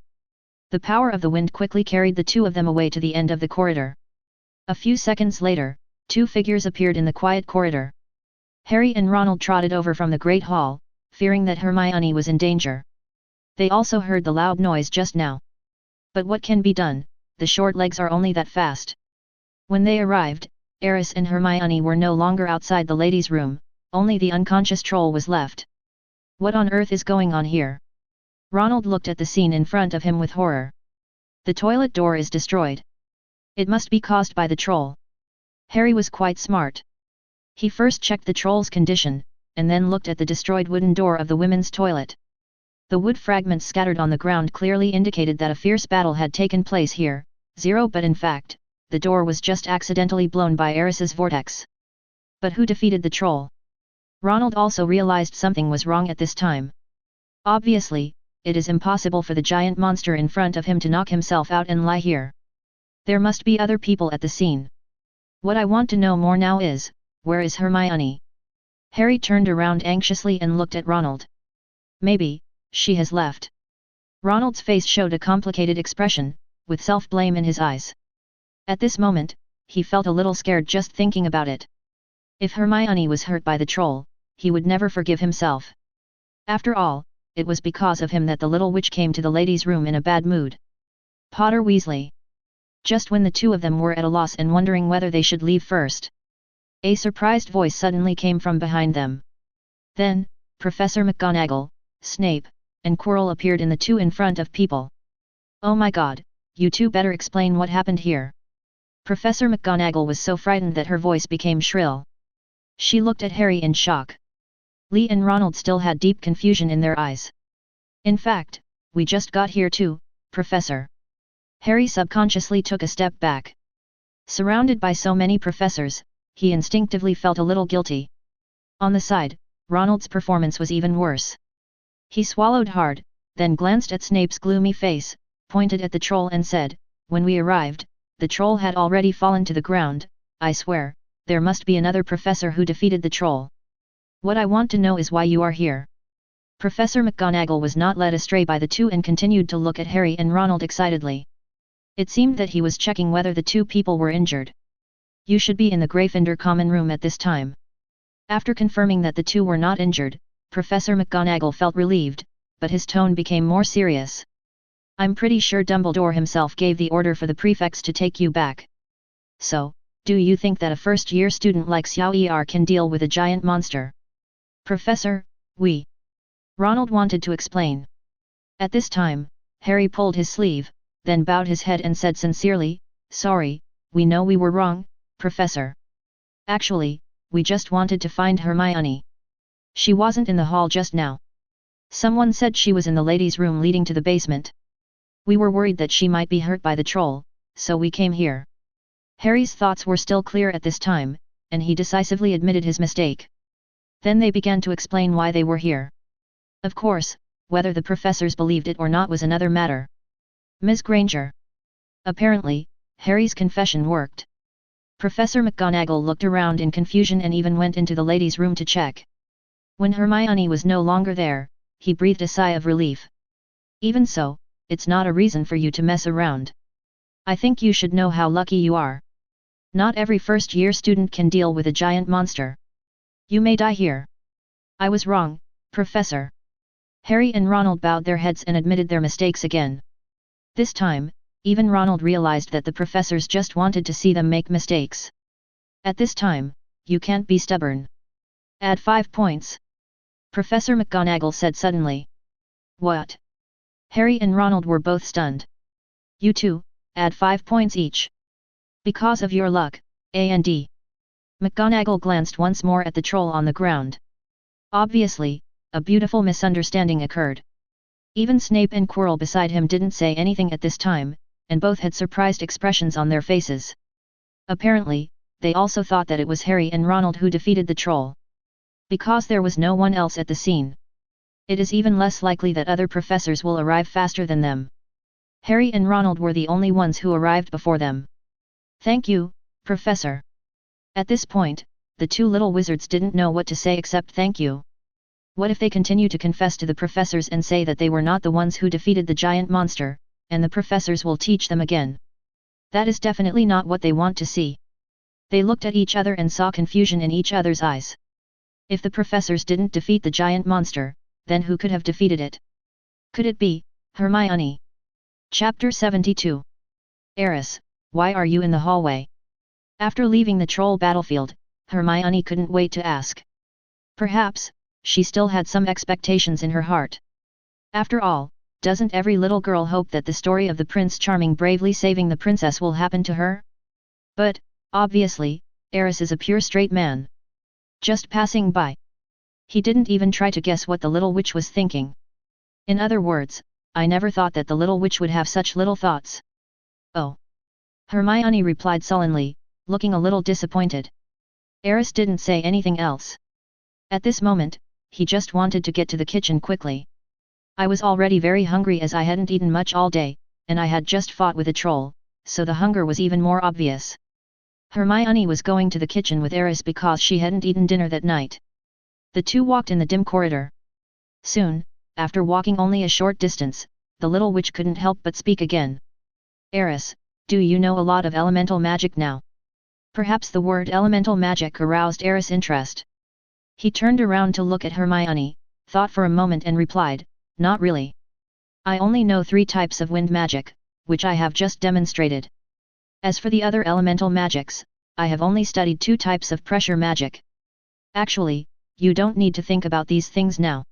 The power of the wind quickly carried the two of them away to the end of the corridor. A few seconds later, two figures appeared in the quiet corridor. Harry and Ronald trotted over from the Great Hall, fearing that Hermione was in danger. They also heard the loud noise just now. But what can be done, the short legs are only that fast. When they arrived, Aris and Hermione were no longer outside the ladies' room, only the unconscious troll was left. What on earth is going on here? Ronald looked at the scene in front of him with horror. The toilet door is destroyed. It must be caused by the troll. Harry was quite smart. He first checked the troll's condition, and then looked at the destroyed wooden door of the women's toilet. The wood fragments scattered on the ground clearly indicated that a fierce battle had taken place here, but in fact, the door was just accidentally blown by Aris's vortex. But who defeated the troll? Ronald also realized something was wrong at this time. Obviously, it is impossible for the giant monster in front of him to knock himself out and lie here. There must be other people at the scene. What I want to know more now is, where is Hermione? Harry turned around anxiously and looked at Ronald. Maybe, she has left. Ronald's face showed a complicated expression, with self-blame in his eyes. At this moment, he felt a little scared just thinking about it. If Hermione was hurt by the troll, he would never forgive himself. After all, it was because of him that the little witch came to the ladies' room in a bad mood. Potter Weasley. Just when the two of them were at a loss and wondering whether they should leave first, a surprised voice suddenly came from behind them. Then, Professor McGonagall, Snape, and Quirrell appeared in the two in front of people. Oh my god, you two better explain what happened here. Professor McGonagall was so frightened that her voice became shrill. She looked at Harry in shock. Lee and Ronald still had deep confusion in their eyes. In fact, we just got here too, Professor. Harry subconsciously took a step back. Surrounded by so many professors, he instinctively felt a little guilty. On the side, Ronald's performance was even worse. He swallowed hard, then glanced at Snape's gloomy face, pointed at the troll and said, "When we arrived, the troll had already fallen to the ground. I swear, there must be another professor who defeated the troll. What I want to know is why you are here." Professor McGonagall was not led astray by the two and continued to look at Harry and Ronald excitedly. It seemed that he was checking whether the two people were injured. "You should be in the Gryffindor common room at this time." After confirming that the two were not injured, Professor McGonagall felt relieved, but his tone became more serious. "I'm pretty sure Dumbledore himself gave the order for the prefects to take you back. So, do you think that a first-year student like Xiao can deal with a giant monster?" "Professor, Ronald wanted to explain. At this time, Harry pulled his sleeve, then bowed his head and said sincerely, "Sorry, we know we were wrong, Professor. Actually, we just wanted to find Hermione. She wasn't in the hall just now. Someone said she was in the ladies' room leading to the basement. We were worried that she might be hurt by the troll, so we came here." Harry's thoughts were still clear at this time, and he decisively admitted his mistake. Then they began to explain why they were here. Of course, whether the professors believed it or not was another matter. "Ms. Granger." Apparently, Harry's confession worked. Professor McGonagall looked around in confusion and even went into the ladies' room to check. When Hermione was no longer there, he breathed a sigh of relief. "Even so, it's not a reason for you to mess around. I think you should know how lucky you are. Not every first-year student can deal with a giant monster. You may die here." "I was wrong, Professor." Harry and Ronald bowed their heads and admitted their mistakes again. This time, even Ronald realized that the professors just wanted to see them make mistakes. At this time, you can't be stubborn. "Add 5 points. Professor McGonagall said suddenly. "What?" Harry and Ronald were both stunned. "You two, add 5 points each. Because of your luck, A&D. McGonagall glanced once more at the troll on the ground. Obviously, a beautiful misunderstanding occurred. Even Snape and Quirrell beside him didn't say anything at this time, and both had surprised expressions on their faces. Apparently, they also thought that it was Harry and Ronald who defeated the troll. Because there was no one else at the scene, it is even less likely that other professors will arrive faster than them. Harry and Ronald were the only ones who arrived before them. "Thank you, Professor." At this point, the two little wizards didn't know what to say except thank you. What if they continue to confess to the professors and say that they were not the ones who defeated the giant monster, and the professors will teach them again? That is definitely not what they want to see. They looked at each other and saw confusion in each other's eyes. If the professors didn't defeat the giant monster, then who could have defeated it? Could it be Hermione? Chapter 72. Aris, why are you in the hallway? After leaving the troll battlefield, Hermione couldn't wait to ask. Perhaps, she still had some expectations in her heart. After all, doesn't every little girl hope that the story of the Prince Charming bravely saving the princess will happen to her? But, obviously, Aris is a pure straight man. Just passing by. He didn't even try to guess what the little witch was thinking. In other words, I never thought that the little witch would have such little thoughts. Oh. Hermione replied sullenly, looking a little disappointed. Aris didn't say anything else. At this moment, he just wanted to get to the kitchen quickly. I was already very hungry as I hadn't eaten much all day, and I had just fought with a troll, so the hunger was even more obvious. Hermione was going to the kitchen with Aris because she hadn't eaten dinner that night. The two walked in the dim corridor. Soon, after walking only a short distance, the little witch couldn't help but speak again. Aris, do you know a lot of elemental magic now? Perhaps the word elemental magic aroused Aris' interest. He turned around to look at Hermione, thought for a moment and replied, not really. I only know 3 types of wind magic, which I have just demonstrated. As for the other elemental magics, I have only studied 2 types of pressure magic. Actually, you don't need to think about these things now.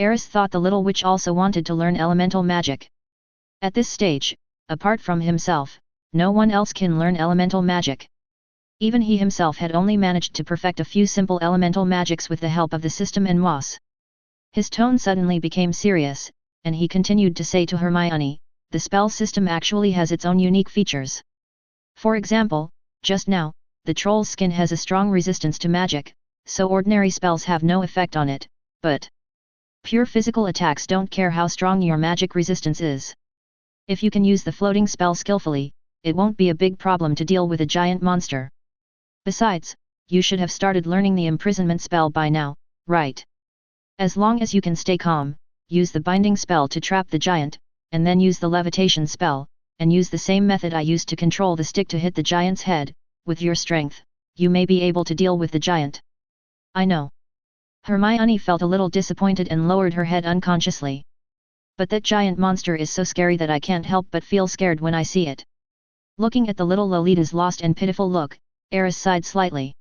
Aris thought the little witch also wanted to learn elemental magic. At this stage, apart from himself, no one else can learn elemental magic. Even he himself had only managed to perfect a few simple elemental magics with the help of the system and moss. His tone suddenly became serious, and he continued to say to Hermione, the spell system actually has its own unique features. For example, just now, the troll's skin has a strong resistance to magic, so ordinary spells have no effect on it, but pure physical attacks don't care how strong your magic resistance is. If you can use the floating spell skillfully, it won't be a big problem to deal with a giant monster. Besides, you should have started learning the imprisonment spell by now, right? As long as you can stay calm, use the binding spell to trap the giant, and then use the levitation spell, and use the same method I used to control the stick to hit the giant's head, with your strength, you may be able to deal with the giant. I know. Hermione felt a little disappointed and lowered her head unconsciously. But that giant monster is so scary that I can't help but feel scared when I see it. Looking at the little Lolita's lost and pitiful look, Aris sighed slightly.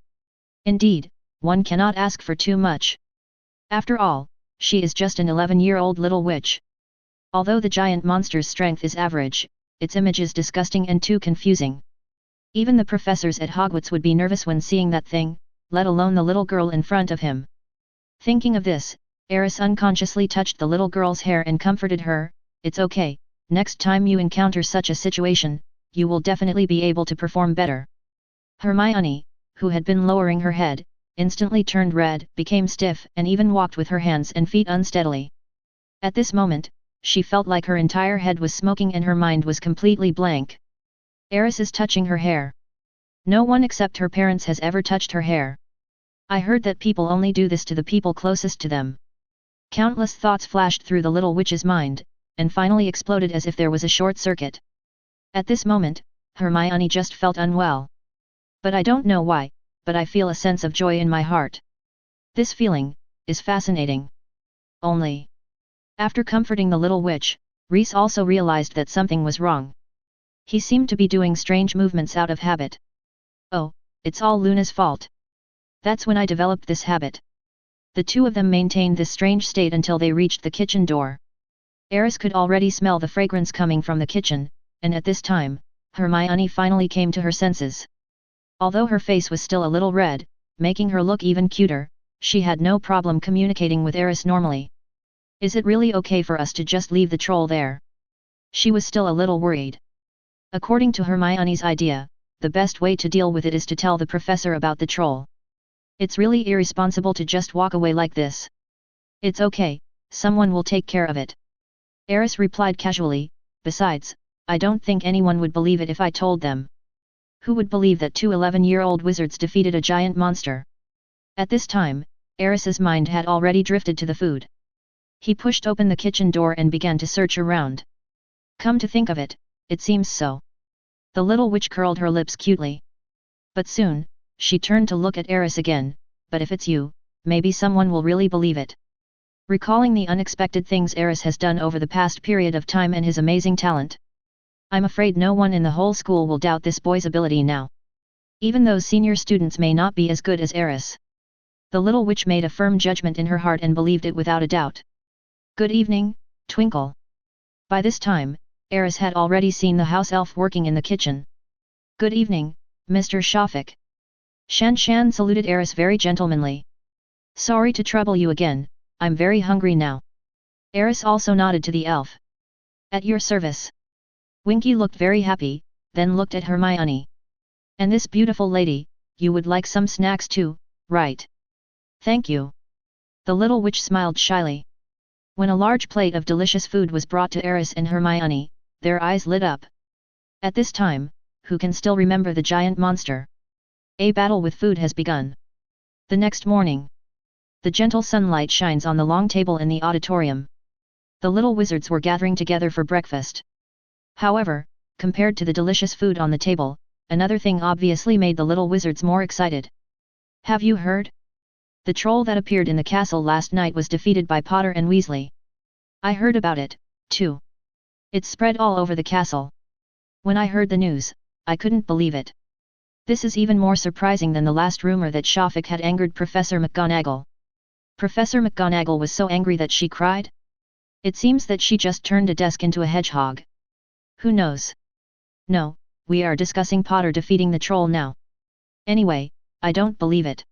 Indeed, one cannot ask for too much. After all, she is just an 11-year-old little witch. Although the giant monster's strength is average, its image is disgusting and too confusing. Even the professors at Hogwarts would be nervous when seeing that thing, let alone the little girl in front of him. Thinking of this, Aris unconsciously touched the little girl's hair and comforted her, it's okay, next time you encounter such a situation, you will definitely be able to perform better. Hermione, who had been lowering her head, instantly turned red, became stiff, and even walked with her hands and feet unsteadily. At this moment, she felt like her entire head was smoking and her mind was completely blank. Aris is touching her hair. No one except her parents has ever touched her hair. I heard that people only do this to the people closest to them. Countless thoughts flashed through the little witch's mind, and finally exploded as if there was a short circuit. At this moment, Hermione just felt unwell. But I don't know why, but I feel a sense of joy in my heart. This feeling is fascinating. Only. After comforting the little witch, Rhys also realized that something was wrong. He seemed to be doing strange movements out of habit. Oh, it's all Luna's fault. That's when I developed this habit. The two of them maintained this strange state until they reached the kitchen door. Aris could already smell the fragrance coming from the kitchen, and at this time, Hermione finally came to her senses. Although her face was still a little red, making her look even cuter, she had no problem communicating with Aris normally. Is it really okay for us to just leave the troll there? She was still a little worried. According to Hermione's idea, the best way to deal with it is to tell the professor about the troll. It's really irresponsible to just walk away like this. It's okay, someone will take care of it. Aris replied casually, besides, I don't think anyone would believe it if I told them. Who would believe that two 11-year-old wizards defeated a giant monster? At this time, Aris's mind had already drifted to the food. He pushed open the kitchen door and began to search around. Come to think of it, it seems so. The little witch curled her lips cutely. But soon, she turned to look at Aris again, but if it's you, maybe someone will really believe it. Recalling the unexpected things Aris has done over the past period of time and his amazing talent. I'm afraid no one in the whole school will doubt this boy's ability now. Even those senior students may not be as good as Aris. The little witch made a firm judgment in her heart and believed it without a doubt. Good evening, Twinkle. By this time, Aris had already seen the house elf working in the kitchen. Good evening, Mr. Shafik. Shan Shan saluted Aris very gentlemanly. Sorry to trouble you again, I'm very hungry now. Aris also nodded to the elf. At your service. Winky looked very happy, then looked at Hermione. And this beautiful lady, you would like some snacks too, right? Thank you. The little witch smiled shyly. When a large plate of delicious food was brought to Aris and Hermione, their eyes lit up. At this time, who can still remember the giant monster? A battle with food has begun. The next morning. The gentle sunlight shines on the long table in the auditorium. The little wizards were gathering together for breakfast. However, compared to the delicious food on the table, another thing obviously made the little wizards more excited. Have you heard? The troll that appeared in the castle last night was defeated by Potter and Weasley. I heard about it, too. It spread all over the castle. When I heard the news, I couldn't believe it. This is even more surprising than the last rumor that Shafik had angered Professor McGonagall. Professor McGonagall was so angry that she cried? It seems that she just turned a desk into a hedgehog. Who knows? No, we are discussing Potter defeating the troll now. Anyway, I don't believe it.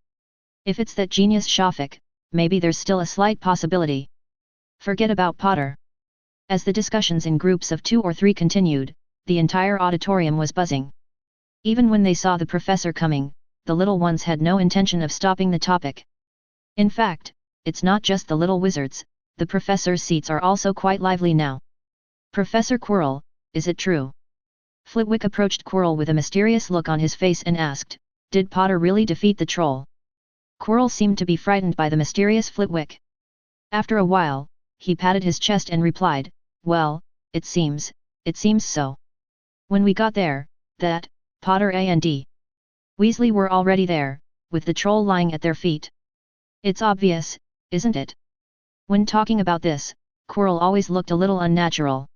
If it's that genius Shafik, maybe there's still a slight possibility. Forget about Potter. As the discussions in groups of 2 or 3 continued, the entire auditorium was buzzing. Even when they saw the professor coming, the little ones had no intention of stopping the topic. In fact, it's not just the little wizards, the professor's seats are also quite lively now. Professor Quirrell, is it true? Flitwick approached Quirrell with a mysterious look on his face and asked, did Potter really defeat the troll? Quirrell seemed to be frightened by the mysterious Flitwick. After a while, he patted his chest and replied, well, it seems so. When we got there, that, Potter and Weasley were already there, with the troll lying at their feet. It's obvious, isn't it? When talking about this, Quirrell always looked a little unnatural.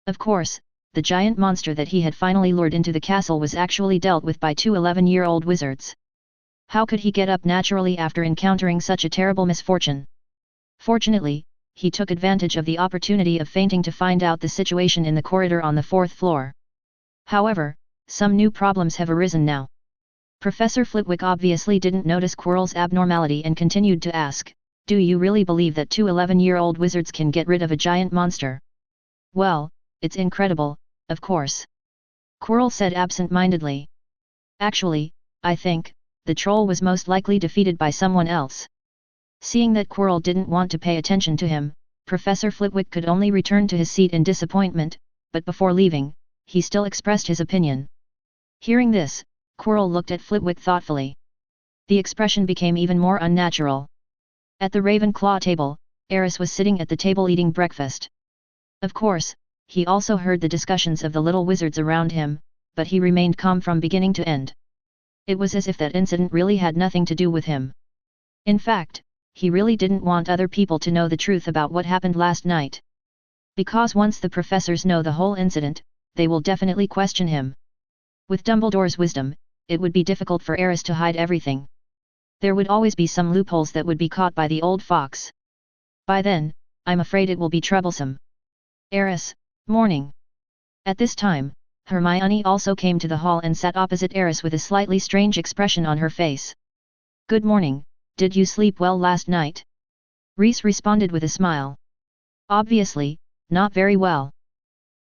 Of course, the giant monster that he had finally lured into the castle was actually dealt with by 2 11-year-old wizards. How could he get up naturally after encountering such a terrible misfortune? Fortunately, he took advantage of the opportunity of fainting to find out the situation in the corridor on the 4th floor. However, some new problems have arisen now. Professor Flitwick obviously didn't notice Quirrell's abnormality and continued to ask, do you really believe that 2 11-year-old wizards can get rid of a giant monster? Well, it's incredible, of course. Quirrell said absent-mindedly. Actually, I think, the troll was most likely defeated by someone else. Seeing that Quirrell didn't want to pay attention to him, Professor Flitwick could only return to his seat in disappointment, but before leaving, he still expressed his opinion. Hearing this, Quirrell looked at Flitwick thoughtfully. The expression became even more unnatural. At the Ravenclaw table, Aris was sitting at the table eating breakfast. Of course, he also heard the discussions of the little wizards around him, but he remained calm from beginning to end. It was as if that incident really had nothing to do with him. In fact, he really didn't want other people to know the truth about what happened last night. Because once the professors know the whole incident, they will definitely question him. With Dumbledore's wisdom, it would be difficult for Aris to hide everything. There would always be some loopholes that would be caught by the old fox. By then, I'm afraid it will be troublesome. Aris, morning. At this time, Hermione also came to the hall and sat opposite Aris with a slightly strange expression on her face. Good morning, did you sleep well last night? Reese responded with a smile. Obviously, not very well.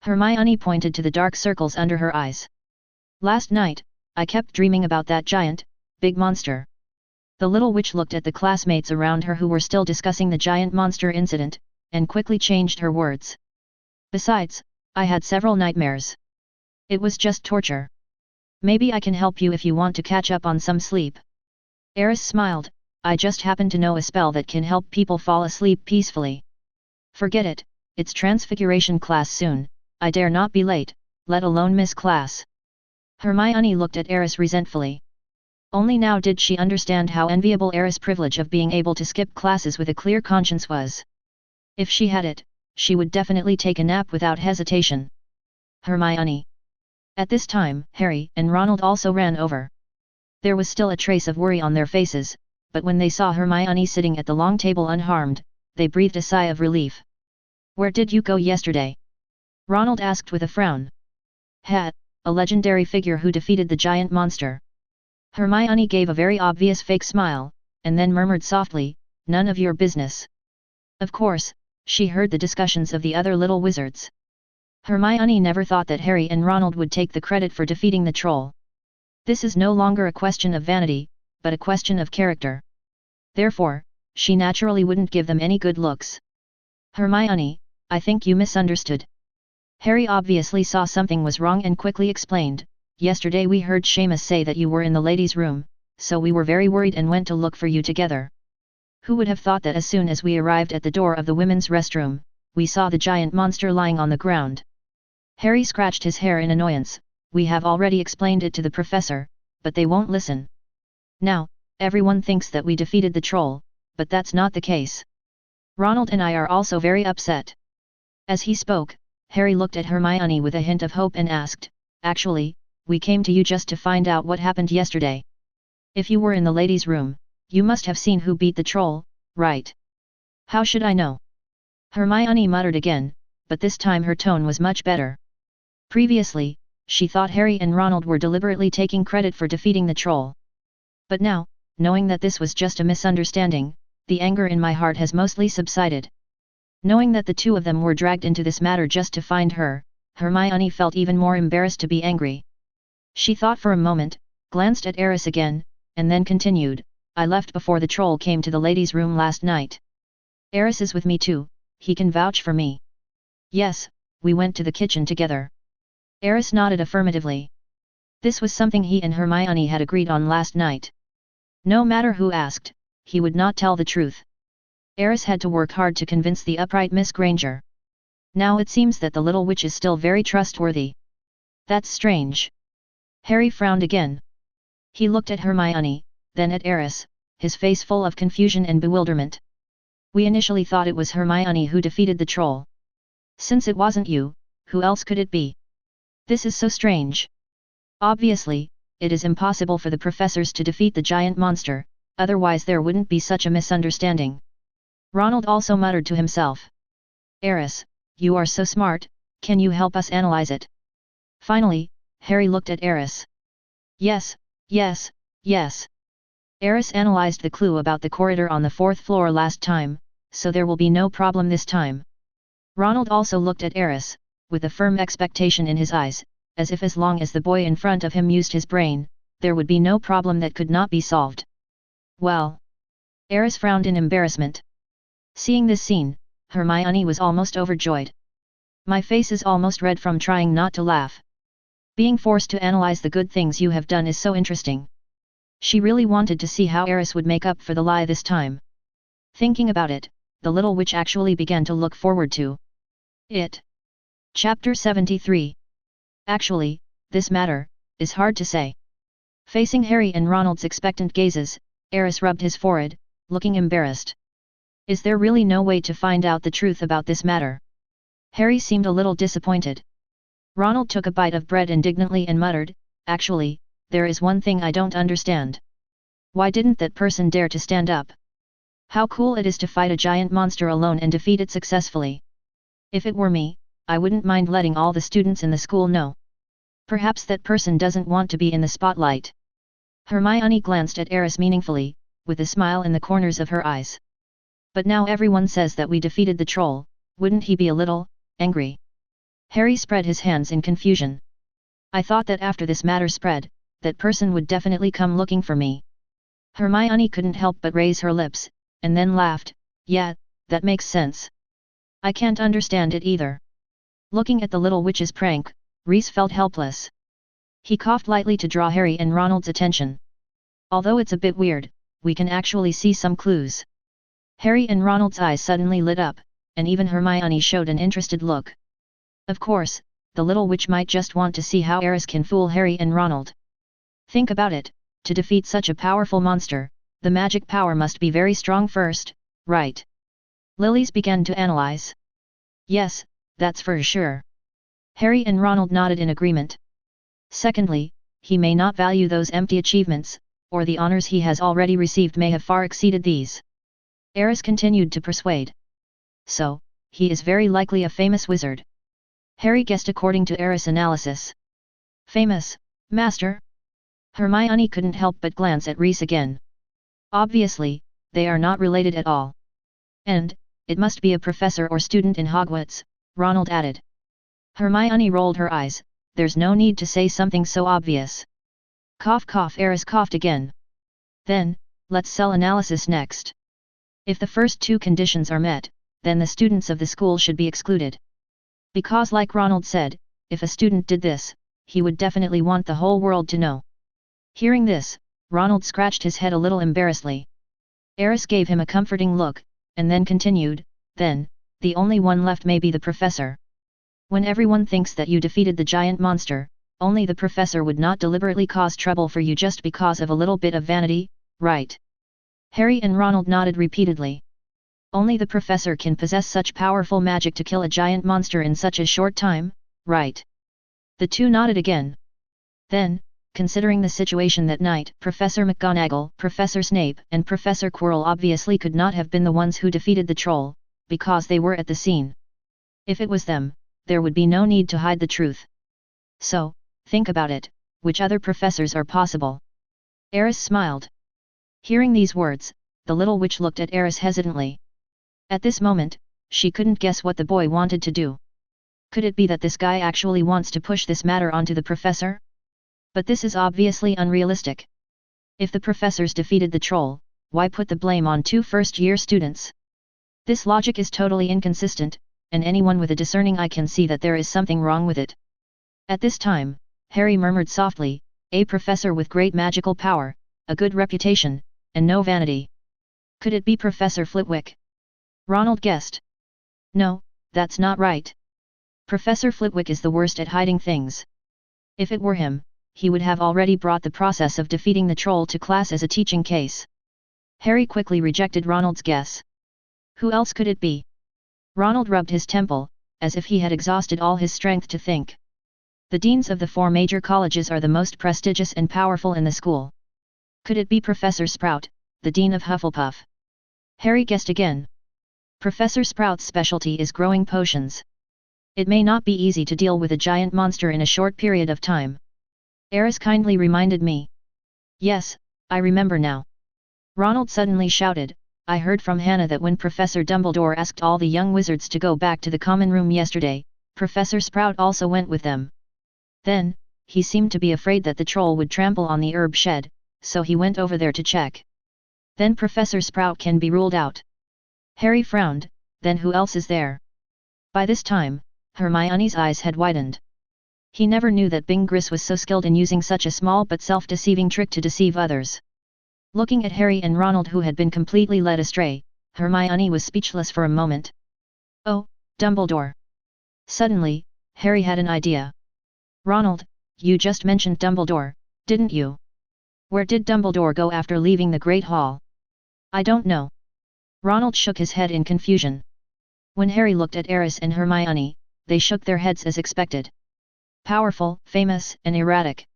Hermione pointed to the dark circles under her eyes. Last night, I kept dreaming about that giant, big monster. The little witch looked at the classmates around her who were still discussing the giant monster incident, and quickly changed her words. Besides, I had several nightmares. It was just torture. Maybe I can help you if you want to catch up on some sleep. Aris smiled, I just happen to know a spell that can help people fall asleep peacefully. Forget it, it's transfiguration class soon, I dare not be late, let alone miss class. Hermione looked at Aris resentfully. Only now did she understand how enviable Aris' privilege of being able to skip classes with a clear conscience was. If she had it, she would definitely take a nap without hesitation. Hermione. At this time, Harry and Ronald also ran over. There was still a trace of worry on their faces, but when they saw Hermione sitting at the long table unharmed, they breathed a sigh of relief. Where did you go yesterday? Ronald asked with a frown. A legendary figure who defeated the giant monster. Hermione gave a very obvious fake smile, and then murmured softly, none of your business. Of course, she heard the discussions of the other little wizards. Hermione never thought that Harry and Ronald would take the credit for defeating the troll. This is no longer a question of vanity, but a question of character. Therefore, she naturally wouldn't give them any good looks. Hermione, I think you misunderstood. Harry obviously saw something was wrong and quickly explained, yesterday we heard Seamus say that you were in the ladies' room, so we were very worried and went to look for you together. Who would have thought that as soon as we arrived at the door of the women's restroom, we saw the giant monster lying on the ground. Harry scratched his hair in annoyance, we have already explained it to the professor, but they won't listen. Now, everyone thinks that we defeated the troll, but that's not the case. Ronald and I are also very upset. As he spoke, Harry looked at Hermione with a hint of hope and asked, actually, we came to you just to find out what happened yesterday. If you were in the ladies' room, you must have seen who beat the troll, right? How should I know? Hermione muttered again, but this time her tone was much better. Previously, she thought Harry and Ronald were deliberately taking credit for defeating the troll. But now, knowing that this was just a misunderstanding, the anger in my heart has mostly subsided. Knowing that the two of them were dragged into this matter just to find her, Hermione felt even more embarrassed to be angry. She thought for a moment, glanced at Aris again, and then continued, I left before the troll came to the ladies' room last night. Aris is with me too, he can vouch for me. Yes, we went to the kitchen together. Aris nodded affirmatively. This was something he and Hermione had agreed on last night. No matter who asked, he would not tell the truth. Aris had to work hard to convince the upright Miss Granger. Now it seems that the little witch is still very trustworthy. That's strange. Harry frowned again. He looked at Hermione, then at Aris, his face full of confusion and bewilderment. We initially thought it was Hermione who defeated the troll. Since it wasn't you, who else could it be? This is so strange. Obviously, it is impossible for the professors to defeat the giant monster, otherwise there wouldn't be such a misunderstanding. Ronald also muttered to himself. Aris, you are so smart, can you help us analyze it? Finally, Harry looked at Aris. Yes, yes, yes. Aris analyzed the clue about the corridor on the 4th floor last time, so there will be no problem this time. Ronald also looked at Aris, with a firm expectation in his eyes, as if as long as the boy in front of him used his brain, there would be no problem that could not be solved. Well. Aris frowned in embarrassment. Seeing this scene, Hermione was almost overjoyed. My face is almost red from trying not to laugh. Being forced to analyze the good things you have done is so interesting. She really wanted to see how Aris would make up for the lie this time. Thinking about it, the little witch actually began to look forward to it. Chapter 73. Actually, this matter is hard to say. Facing Harry and Ronald's expectant gazes, Aris rubbed his forehead, looking embarrassed. Is there really no way to find out the truth about this matter? Harry seemed a little disappointed. Ronald took a bite of bread indignantly and muttered, actually, there is one thing I don't understand. Why didn't that person dare to stand up? How cool it is to fight a giant monster alone and defeat it successfully. If it were me, I wouldn't mind letting all the students in the school know. Perhaps that person doesn't want to be in the spotlight. Hermione glanced at Aris meaningfully, with a smile in the corners of her eyes. But now everyone says that we defeated the troll, wouldn't he be a little angry? Harry spread his hands in confusion. I thought that after this matter spread, that person would definitely come looking for me. Hermione couldn't help but raise her lips, and then laughed, yeah, that makes sense. I can't understand it either. Looking at the little witch's prank, Rhys felt helpless. He coughed lightly to draw Harry and Ronald's attention. Although it's a bit weird, we can actually see some clues. Harry and Ronald's eyes suddenly lit up, and even Hermione showed an interested look. Of course, the little witch might just want to see how Aris can fool Harry and Ronald. Think about it, to defeat such a powerful monster, the magic power must be very strong first, right? Lilies began to analyze. Yes, that's for sure. Harry and Ronald nodded in agreement. Secondly, he may not value those empty achievements, or the honors he has already received may have far exceeded these. Aris continued to persuade. So, he is very likely a famous wizard. Harry guessed according to Aris' analysis. Famous, master? Hermione couldn't help but glance at Reese again. Obviously, they are not related at all. And, it must be a professor or student in Hogwarts, Ronald added. Hermione rolled her eyes, there's no need to say something so obvious. Cough cough, Aris coughed again. Then, let's sell analysis next. If the first two conditions are met, then the students of the school should be excluded. Because like Ronald said, if a student did this, he would definitely want the whole world to know. Hearing this, Ronald scratched his head a little embarrassedly. Aris gave him a comforting look, and then continued, then, the only one left may be the professor. When everyone thinks that you defeated the giant monster, only the professor would not deliberately cause trouble for you just because of a little bit of vanity, right? Harry and Ronald nodded repeatedly. Only the professor can possess such powerful magic to kill a giant monster in such a short time, right? The two nodded again. Then, considering the situation that night, Professor McGonagall, Professor Snape and Professor Quirrell obviously could not have been the ones who defeated the troll, because they were at the scene. If it was them, there would be no need to hide the truth. So, think about it, which other professors are possible? Aris smiled. Hearing these words, the little witch looked at Aris hesitantly. At this moment, she couldn't guess what the boy wanted to do. Could it be that this guy actually wants to push this matter onto the professor? But this is obviously unrealistic. If the professors defeated the troll, why put the blame on two first-year students? This logic is totally inconsistent, and anyone with a discerning eye can see that there is something wrong with it. At this time, Harry murmured softly, a professor with great magical power, a good reputation, and no vanity. Could it be Professor Flitwick? Ronald guessed. No, that's not right. Professor Flitwick is the worst at hiding things. If it were him, he would have already brought the process of defeating the troll to class as a teaching case. Harry quickly rejected Ronald's guess. Who else could it be? Ronald rubbed his temple, as if he had exhausted all his strength to think. The deans of the 4 major colleges are the most prestigious and powerful in the school. Could it be Professor Sprout, the dean of Hufflepuff? Harry guessed again. Professor Sprout's specialty is growing potions. It may not be easy to deal with a giant monster in a short period of time. Aris kindly reminded me. Yes, I remember now. Ronald suddenly shouted, I heard from Hannah that when Professor Dumbledore asked all the young wizards to go back to the common room yesterday, Professor Sprout also went with them. Then, he seemed to be afraid that the troll would trample on the herb shed, so he went over there to check. Then Professor Sprout can be ruled out. Harry frowned, then who else is there? By this time, Hermione's eyes had widened. He never knew that Bingris was so skilled in using such a small but self-deceiving trick to deceive others. Looking at Harry and Ronald who had been completely led astray, Hermione was speechless for a moment. Oh, Dumbledore! Suddenly, Harry had an idea. Ronald, you just mentioned Dumbledore, didn't you? Where did Dumbledore go after leaving the Great Hall? I don't know. Ronald shook his head in confusion. When Harry looked at Aris and Hermione, they shook their heads as expected. Powerful, famous, and erratic.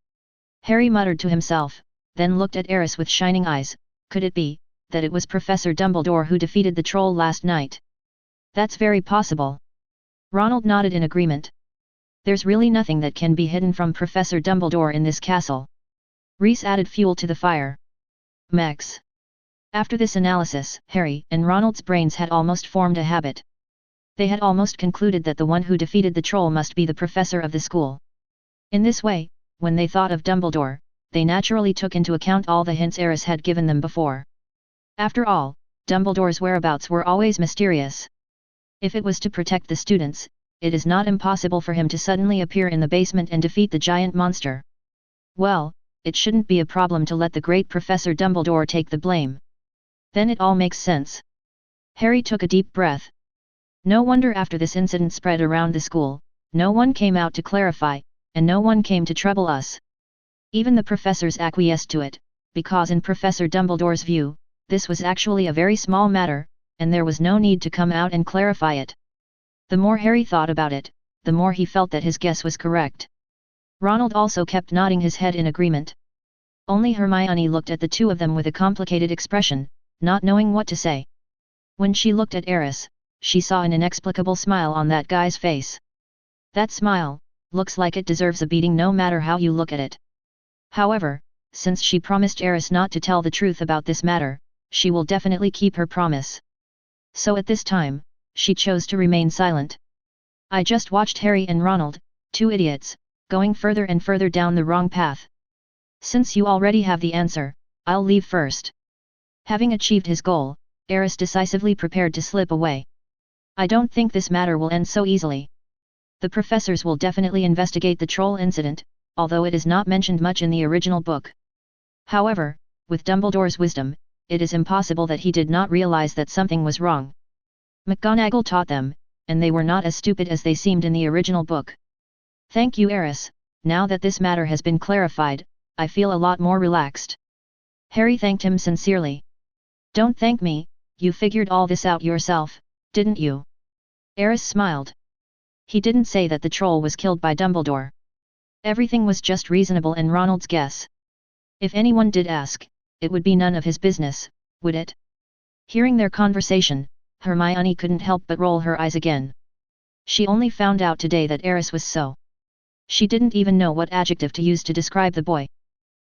Harry muttered to himself, then looked at Aris with shining eyes. Could it be that it was Professor Dumbledore who defeated the troll last night? That's very possible. Ronald nodded in agreement. There's really nothing that can be hidden from Professor Dumbledore in this castle. Reese added fuel to the fire. Max. After this analysis, Harry and Ronald's brains had almost formed a habit. They had almost concluded that the one who defeated the troll must be the professor of the school. In this way, when they thought of Dumbledore, they naturally took into account all the hints Aris had given them before. After all, Dumbledore's whereabouts were always mysterious. If it was to protect the students, it is not impossible for him to suddenly appear in the basement and defeat the giant monster. Well, it shouldn't be a problem to let the great Professor Dumbledore take the blame. Then it all makes sense. Harry took a deep breath. No wonder after this incident spread around the school, no one came out to clarify, and no one came to trouble us. Even the professors acquiesced to it, because in Professor Dumbledore's view, this was actually a very small matter, and there was no need to come out and clarify it. The more Harry thought about it, the more he felt that his guess was correct. Ronald also kept nodding his head in agreement. Only Hermione looked at the two of them with a complicated expression, not knowing what to say. When she looked at Aris, she saw an inexplicable smile on that guy's face. That smile, looks like it deserves a beating no matter how you look at it. However, since she promised Aris not to tell the truth about this matter, she will definitely keep her promise. So at this time, she chose to remain silent. I just watched Harry and Ronald, two idiots, going further and further down the wrong path. Since you already have the answer, I'll leave first. Having achieved his goal, Aris decisively prepared to slip away. I don't think this matter will end so easily. The professors will definitely investigate the troll incident, although it is not mentioned much in the original book. However, with Dumbledore's wisdom, it is impossible that he did not realize that something was wrong. McGonagall taught them, and they were not as stupid as they seemed in the original book. Thank you, Aris. Now that this matter has been clarified, I feel a lot more relaxed. Harry thanked him sincerely. Don't thank me, you figured all this out yourself, didn't you? Aris smiled. He didn't say that the troll was killed by Dumbledore. Everything was just reasonable and Ronald's guess. If anyone did ask, it would be none of his business, would it? Hearing their conversation, Hermione couldn't help but roll her eyes again. She only found out today that Aris was so. She didn't even know what adjective to use to describe the boy.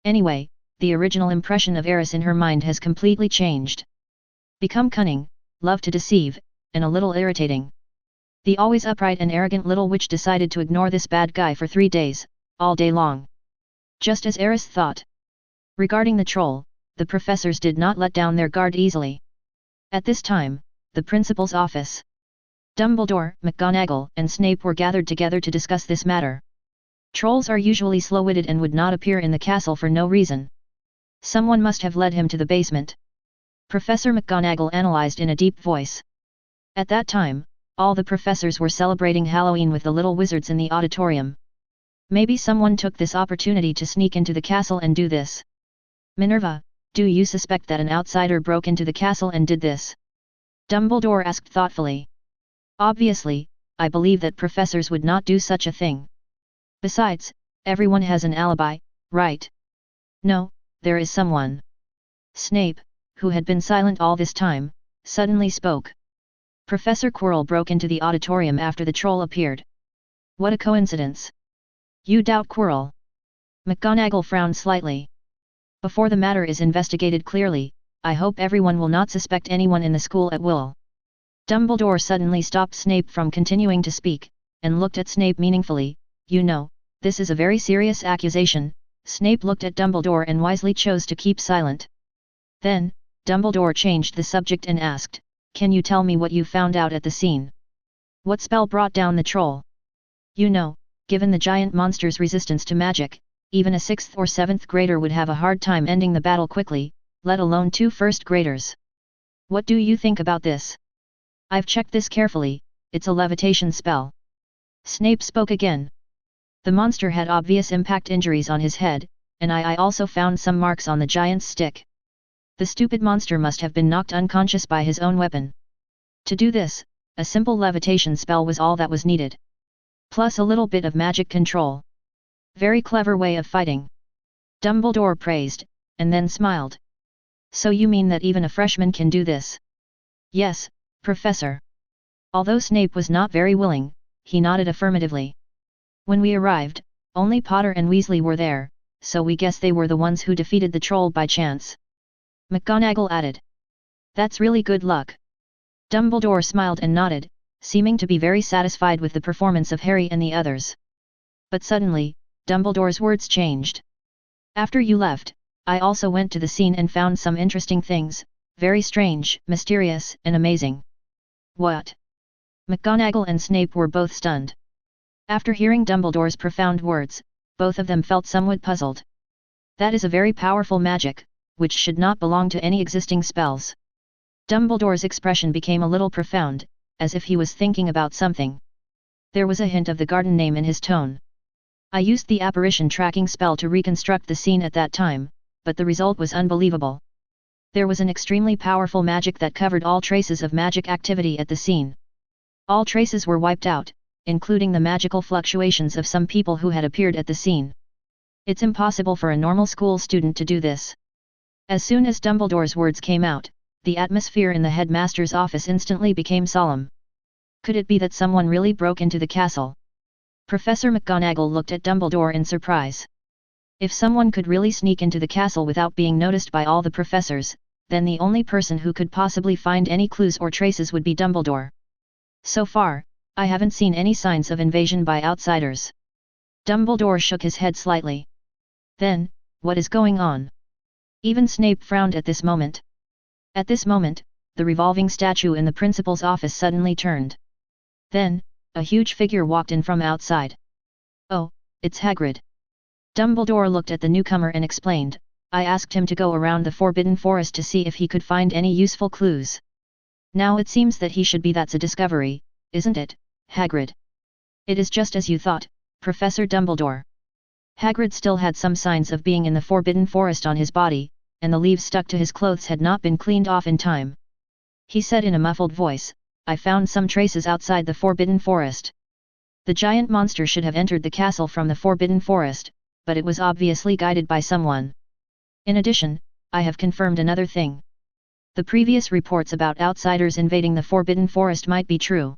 Anyway, the original impression of Aris in her mind has completely changed. Become cunning, love to deceive, and a little irritating. The always upright and arrogant little witch decided to ignore this bad guy for 3 days, all day long. Just as Aris thought. Regarding the troll, the professors did not let down their guard easily. At this time, the principal's office. Dumbledore, McGonagall, and Snape were gathered together to discuss this matter. Trolls are usually slow-witted and would not appear in the castle for no reason. Someone must have led him to the basement. Professor McGonagall analyzed in a deep voice. At that time, all the professors were celebrating Halloween with the little wizards in the auditorium. Maybe someone took this opportunity to sneak into the castle and do this. Minerva, do you suspect that an outsider broke into the castle and did this? Dumbledore asked thoughtfully. Obviously, I believe that professors would not do such a thing. Besides, everyone has an alibi, right? No, there is someone. Snape, who had been silent all this time, suddenly spoke. Professor Quirrell broke into the auditorium after the troll appeared. What a coincidence. You doubt Quirrell? McGonagall frowned slightly. Before the matter is investigated clearly, I hope everyone will not suspect anyone in the school at will. Dumbledore suddenly stopped Snape from continuing to speak, and looked at Snape meaningfully. You know, this is a very serious accusation. Snape looked at Dumbledore and wisely chose to keep silent. Then, Dumbledore changed the subject and asked, can you tell me what you found out at the scene? What spell brought down the troll? You know, given the giant monster's resistance to magic, even a 6th or 7th grader would have a hard time ending the battle quickly, let alone 2 first graders. What do you think about this? I've checked this carefully, it's a levitation spell. Snape spoke again. The monster had obvious impact injuries on his head, and I also found some marks on the giant's stick. The stupid monster must have been knocked unconscious by his own weapon. To do this, a simple levitation spell was all that was needed. Plus a little bit of magic control. Very clever way of fighting. Dumbledore praised, and then smiled. So you mean that even a freshman can do this? Yes, Professor. Although Snape was not very willing, he nodded affirmatively. When we arrived, only Potter and Weasley were there, so we guess they were the ones who defeated the troll by chance. McGonagall added. That's really good luck. Dumbledore smiled and nodded, seeming to be very satisfied with the performance of Harry and the others. But suddenly, Dumbledore's words changed. After you left, I also went to the scene and found some interesting things, very strange, mysterious, and amazing. What? McGonagall and Snape were both stunned. After hearing Dumbledore's profound words, Both of them felt somewhat puzzled. That is a very powerful magic, which should not belong to any existing spells. Dumbledore's expression became a little profound, as if he was thinking about something. There was a hint of the garden name in his tone. I used the apparition tracking spell to reconstruct the scene at that time, but the result was unbelievable. There was an extremely powerful magic that covered all traces of magic activity at the scene. All traces were wiped out, including the magical fluctuations of some people who had appeared at the scene. It's impossible for a normal school student to do this. As soon as Dumbledore's words came out, the atmosphere in the headmaster's office instantly became solemn. Could it be that someone really broke into the castle? Professor McGonagall looked at Dumbledore in surprise. If someone could really sneak into the castle without being noticed by all the professors, then the only person who could possibly find any clues or traces would be Dumbledore. So far, I haven't seen any signs of invasion by outsiders. Dumbledore shook his head slightly. Then, what is going on? Even Snape frowned at this moment. At this moment, the revolving statue in the principal's office suddenly turned. Then, a huge figure walked in from outside. Oh, it's Hagrid. Dumbledore looked at the newcomer and explained, I asked him to go around the Forbidden Forest to see if he could find any useful clues. Now it seems that he should be that's a discovery, isn't it, Hagrid? It is just as you thought, Professor Dumbledore. Hagrid still had some signs of being in the Forbidden Forest on his body, and the leaves stuck to his clothes had not been cleaned off in time. He said in a muffled voice, I found some traces outside the Forbidden Forest. The giant monster should have entered the castle from the Forbidden Forest, but it was obviously guided by someone. In addition, I have confirmed another thing. The previous reports about outsiders invading the Forbidden Forest might be true.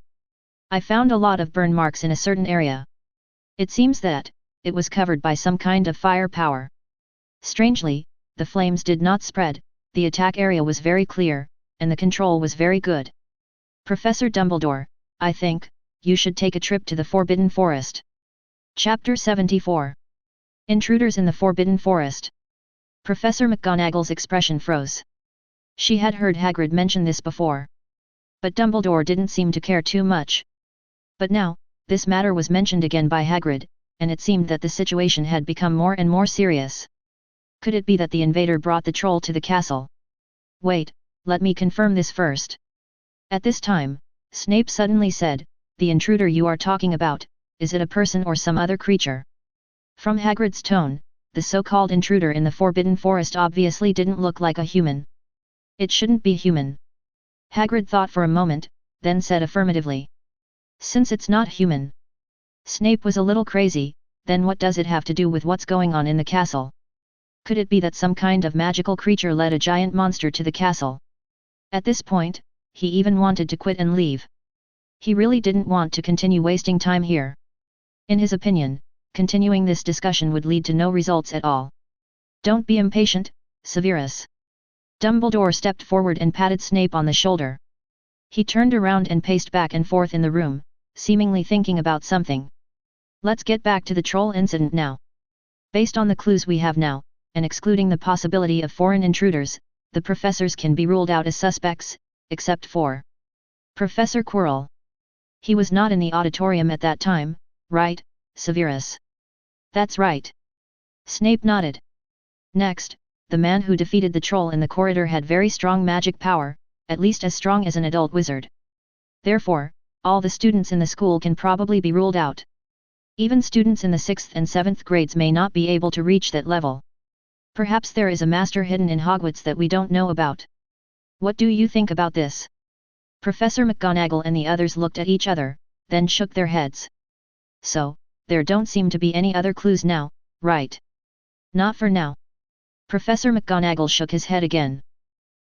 I found a lot of burn marks in a certain area. It seems that it was covered by some kind of fire power. Strangely, the flames did not spread, the attack area was very clear, and the control was very good. Professor Dumbledore, I think, you should take a trip to the Forbidden Forest. Chapter 74. Intruders in the Forbidden Forest. Professor McGonagall's expression froze. She had heard Hagrid mention this before. But Dumbledore didn't seem to care too much. But now, this matter was mentioned again by Hagrid, and it seemed that the situation had become more and more serious. Could it be that the invader brought the troll to the castle? Wait, let me confirm this first. At this time, Snape suddenly said, the intruder you are talking about, is it a person or some other creature? From Hagrid's tone, the so-called intruder in the Forbidden Forest obviously didn't look like a human. It shouldn't be human. Hagrid thought for a moment, then said affirmatively. Since it's not human. Snape was a little crazy, then what does it have to do with what's going on in the castle? Could it be that some kind of magical creature led a giant monster to the castle? At this point, he even wanted to quit and leave. He really didn't want to continue wasting time here. In his opinion, continuing this discussion would lead to no results at all. Don't be impatient, Severus. Dumbledore stepped forward and patted Snape on the shoulder. He turned around and paced back and forth in the room, seemingly thinking about something. Let's get back to the troll incident now. Based on the clues we have now, and excluding the possibility of foreign intruders, the professors can be ruled out as suspects, except for Professor Quirrell. He was not in the auditorium at that time, right, Severus? That's right. Snape nodded. Next, the man who defeated the troll in the corridor had very strong magic power, at least as strong as an adult wizard. Therefore, all the students in the school can probably be ruled out. Even students in the 6th and 7th grades may not be able to reach that level. Perhaps there is a master hidden in Hogwarts that we don't know about. What do you think about this? Professor McGonagall and the others looked at each other, then shook their heads. So, there don't seem to be any other clues now, right? Not for now. Professor McGonagall shook his head again.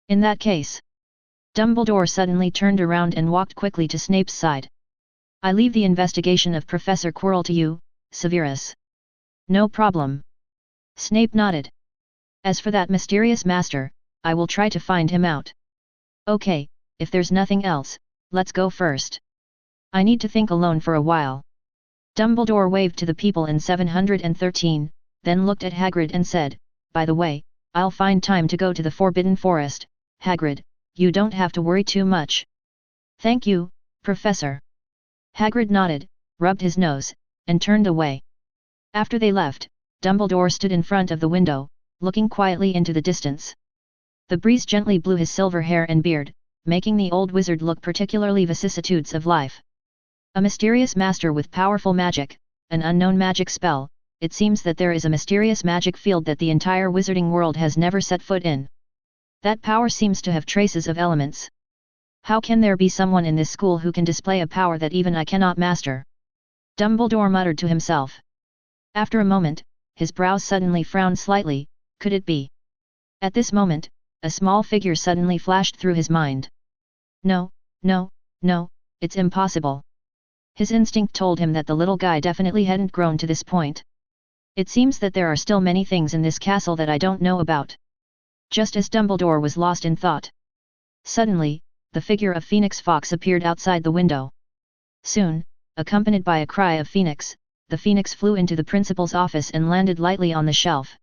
In that case. Dumbledore suddenly turned around and walked quickly to Snape's side. I leave the investigation of Professor Quirrell to you, Severus. No problem. Snape nodded. As for that mysterious master, I will try to find him out. Okay, if there's nothing else, let's go first. I need to think alone for a while. Dumbledore waved to the people in 713, then looked at Hagrid and said, by the way, I'll find time to go to the Forbidden Forest, Hagrid, you don't have to worry too much. Thank you, Professor. Hagrid nodded, rubbed his nose, and turned away. After they left, Dumbledore stood in front of the window, looking quietly into the distance. The breeze gently blew his silver hair and beard, making the old wizard look particularly vicissitudes of life. A mysterious master with powerful magic, an unknown magic spell. It seems that there is a mysterious magic field that the entire wizarding world has never set foot in. That power seems to have traces of elements. How can there be someone in this school who can display a power that even I cannot master? Dumbledore muttered to himself. After a moment, his brows suddenly frowned slightly. Could it be? At this moment, a small figure suddenly flashed through his mind. No, no, no, it's impossible. His instinct told him that the little guy definitely hadn't grown to this point. It seems that there are still many things in this castle that I don't know about. Just as Dumbledore was lost in thought, suddenly, the figure of Phoenix Fox appeared outside the window. Soon, accompanied by a cry of Phoenix, the Phoenix flew into the principal's office and landed lightly on the shelf.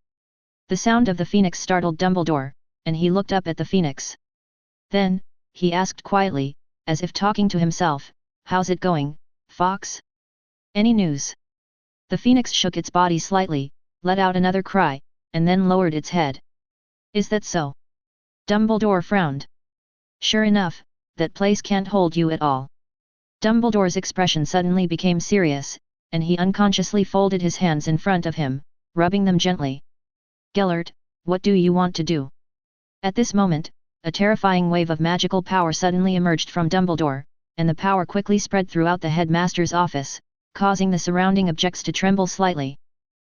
The sound of the Phoenix startled Dumbledore, and he looked up at the Phoenix. Then, he asked quietly, as if talking to himself, "How's it going, Fox? Any news?" The Phoenix shook its body slightly, let out another cry, and then lowered its head. "Is that so?" Dumbledore frowned. "Sure enough, that place can't hold you at all." Dumbledore's expression suddenly became serious, and he unconsciously folded his hands in front of him, rubbing them gently. "Gellert, what do you want to do?" At this moment, a terrifying wave of magical power suddenly emerged from Dumbledore, and the power quickly spread throughout the headmaster's office, causing the surrounding objects to tremble slightly.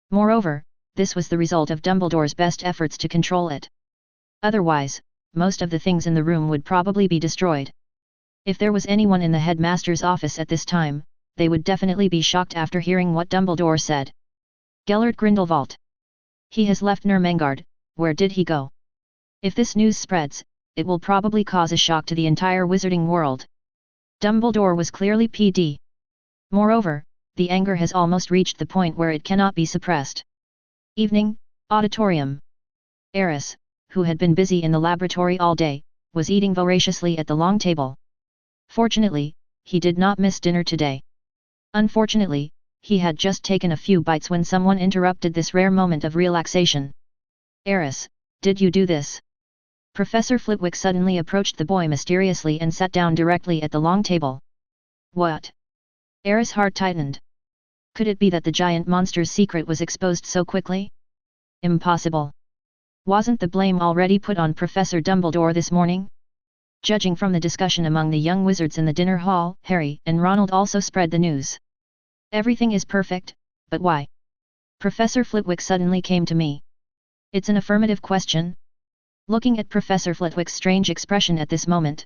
Moreover, this was the result of Dumbledore's best efforts to control it. Otherwise, most of the things in the room would probably be destroyed. If there was anyone in the headmaster's office at this time, they would definitely be shocked after hearing what Dumbledore said. Gellert Grindelwald. He has left Nurmengard. Where did he go? If this news spreads, it will probably cause a shock to the entire wizarding world. Dumbledore was clearly PD. Moreover, the anger has almost reached the point where it cannot be suppressed. Evening, auditorium. Aris, who had been busy in the laboratory all day, was eating voraciously at the long table. Fortunately, he did not miss dinner today. Unfortunately, he had just taken a few bites when someone interrupted this rare moment of relaxation. "Aris, did you do this?" Professor Flitwick suddenly approached the boy mysteriously and sat down directly at the long table. "What?" Aris' heart tightened. Could it be that the giant monster's secret was exposed so quickly? Impossible. Wasn't the blame already put on Professor Dumbledore this morning? Judging from the discussion among the young wizards in the dinner hall, Harry and Ronald also spread the news. "Everything is perfect, but why?" Professor Flitwick suddenly came to me. "It's an affirmative question." Looking at Professor Flitwick's strange expression at this moment,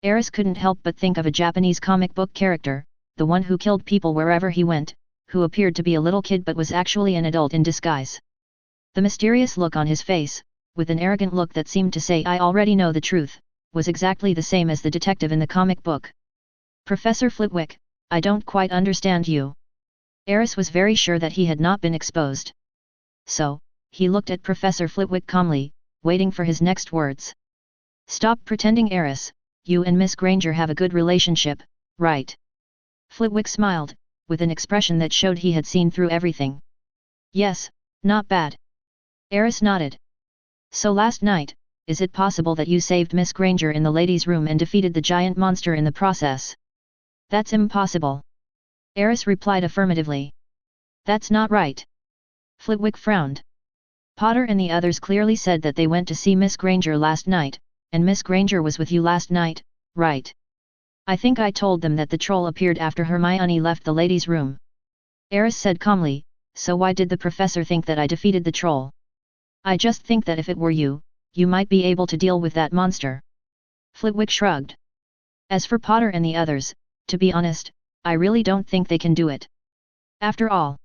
Aris couldn't help but think of a Japanese comic book character, the one who killed people wherever he went, who appeared to be a little kid but was actually an adult in disguise. The mysterious look on his face, with an arrogant look that seemed to say "I already know the truth," was exactly the same as the detective in the comic book. "Professor Flitwick, I don't quite understand you." Aris was very sure that he had not been exposed. So, he looked at Professor Flitwick calmly, waiting for his next words. "Stop pretending, Aris, you and Miss Granger have a good relationship, right?" Flitwick smiled, with an expression that showed he had seen through everything. "Yes, not bad." Aris nodded. "So last night, is it possible that you saved Miss Granger in the ladies' room and defeated the giant monster in the process?" "That's impossible." Aris replied affirmatively. "That's not right." Flitwick frowned. "Potter and the others clearly said that they went to see Miss Granger last night, and Miss Granger was with you last night, right?" "I think I told them that the troll appeared after Hermione left the ladies' room." Aris said calmly, "So why did the professor think that I defeated the troll?" "I just think that if it were you, you might be able to deal with that monster." Flitwick shrugged. "As for Potter and the others, to be honest, I really don't think they can do it. After all,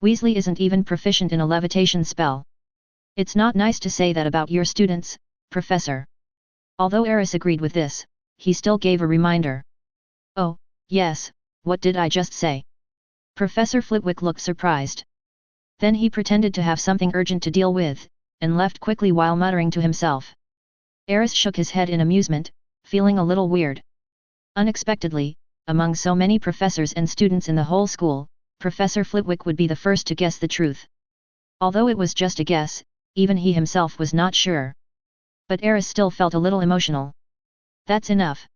Weasley isn't even proficient in a levitation spell." "It's not nice to say that about your students, Professor." Although Aris agreed with this, he still gave a reminder. "Oh, yes, what did I just say?" Professor Flitwick looked surprised. Then he pretended to have something urgent to deal with, and left quickly while muttering to himself. Aris shook his head in amusement, feeling a little weird. Unexpectedly, among so many professors and students in the whole school, Professor Flitwick would be the first to guess the truth. Although it was just a guess, even he himself was not sure. But Aris still felt a little emotional. That's enough.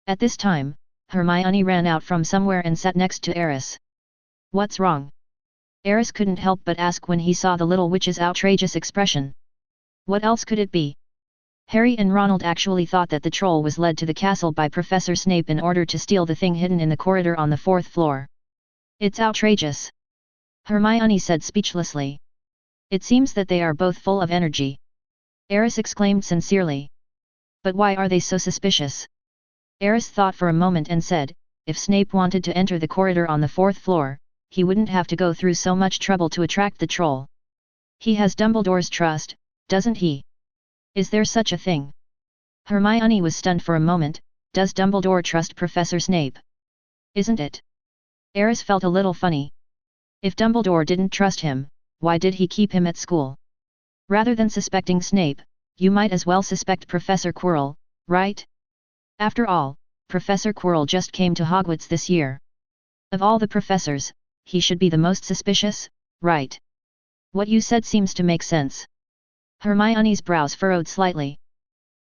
At this time, Hermione ran out from somewhere and sat next to Aris. What's wrong? Aris couldn't help but ask when he saw the little witch's outrageous expression. What else could it be? Harry and Ronald actually thought that the troll was led to the castle by Professor Snape in order to steal the thing hidden in the corridor on the 4th floor. It's outrageous, Hermione said speechlessly. It seems that they are both full of energy. Aris exclaimed sincerely. But why are they so suspicious? Aris thought for a moment and said, if Snape wanted to enter the corridor on the 4th floor, he wouldn't have to go through so much trouble to attract the troll. He has Dumbledore's trust, doesn't he? Is there such a thing? Hermione was stunned for a moment. Does Dumbledore trust Professor Snape? Isn't it? Aris felt a little funny. If Dumbledore didn't trust him, why did he keep him at school? Rather than suspecting Snape, you might as well suspect Professor Quirrell, right? After all, Professor Quirrell just came to Hogwarts this year. Of all the professors, he should be the most suspicious, right? What you said seems to make sense. Hermione's brows furrowed slightly.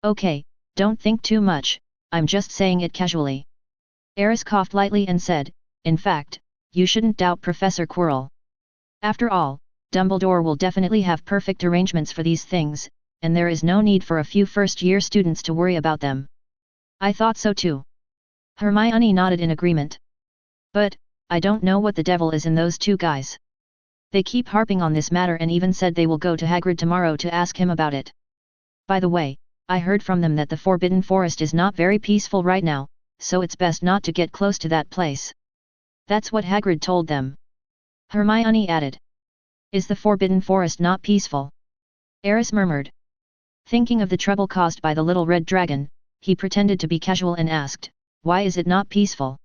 Okay, don't think too much, I'm just saying it casually. Aris coughed lightly and said, in fact, you shouldn't doubt Professor Quirrell. After all, Dumbledore will definitely have perfect arrangements for these things, and there is no need for a few first-year students to worry about them. I thought so too. Hermione nodded in agreement. But, I don't know what the devil is in those two guys. They keep harping on this matter and even said they will go to Hagrid tomorrow to ask him about it. By the way, I heard from them that the Forbidden Forest is not very peaceful right now, so it's best not to get close to that place. That's what Hagrid told them. Hermione added. Is the Forbidden Forest not peaceful? Aris murmured. Thinking of the trouble caused by the little red dragon, he pretended to be casual and asked, why is it not peaceful?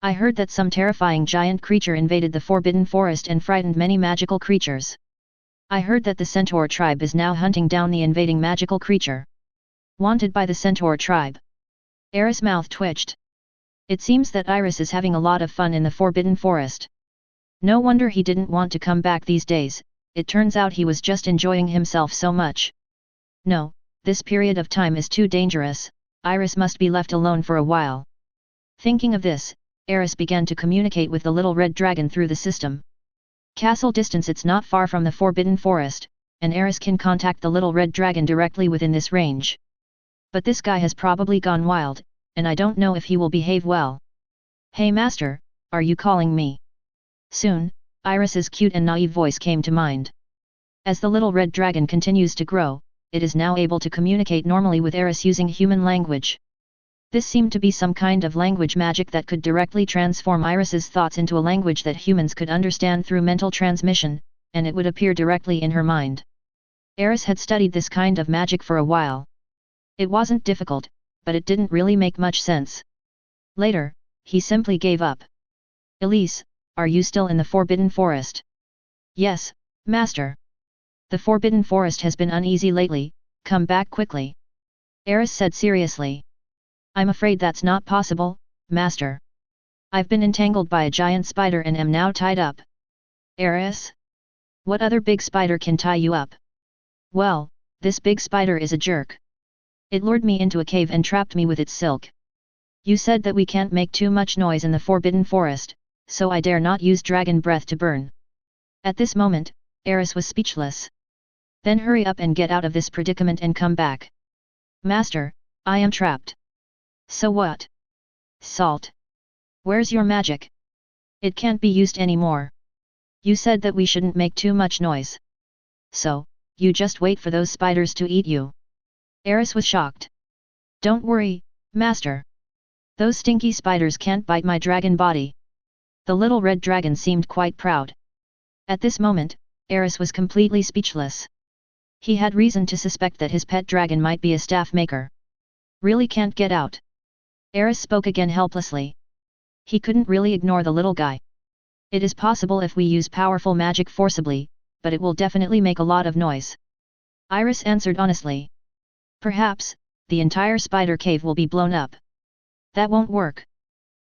I heard that some terrifying giant creature invaded the Forbidden Forest and frightened many magical creatures. I heard that the Centaur tribe is now hunting down the invading magical creature. Wanted by the Centaur tribe. Aris' mouth twitched. It seems that Iris is having a lot of fun in the Forbidden Forest. No wonder he didn't want to come back these days, it turns out he was just enjoying himself so much. No, this period of time is too dangerous, Iris must be left alone for a while. Thinking of this, Aris began to communicate with the little red dragon through the system. Castle distance, it's not far from the Forbidden Forest, and Aris can contact the little red dragon directly within this range. But this guy has probably gone wild, and I don't know if he will behave well. Hey master, are you calling me? Soon, Iris's cute and naive voice came to mind. As the little red dragon continues to grow, it is now able to communicate normally with Aris using human language. This seemed to be some kind of language magic that could directly transform Iris's thoughts into a language that humans could understand through mental transmission, and it would appear directly in her mind. Aris had studied this kind of magic for a while. It wasn't difficult, but it didn't really make much sense. Later, he simply gave up. Elise, are you still in the Forbidden Forest? Yes, master. The Forbidden Forest has been uneasy lately, come back quickly. Aris said seriously. I'm afraid that's not possible, master. I've been entangled by a giant spider and am now tied up. Aris? What other big spider can tie you up? Well, this big spider is a jerk. It lured me into a cave and trapped me with its silk. You said that we can't make too much noise in the Forbidden Forest, so I dare not use dragon breath to burn. At this moment, Aris was speechless. Then hurry up and get out of this predicament and come back. Master, I am trapped. So what? Salt. Where's your magic? It can't be used anymore. You said that we shouldn't make too much noise. So, you just wait for those spiders to eat you. Aris was shocked. Don't worry, master. Those stinky spiders can't bite my dragon body. The little red dragon seemed quite proud. At this moment, Aris was completely speechless. He had reason to suspect that his pet dragon might be a staff maker. Really can't get out. Aris spoke again helplessly. He couldn't really ignore the little guy. It is possible if we use powerful magic forcibly, but it will definitely make a lot of noise. Iris answered honestly. Perhaps, the entire spider cave will be blown up. That won't work.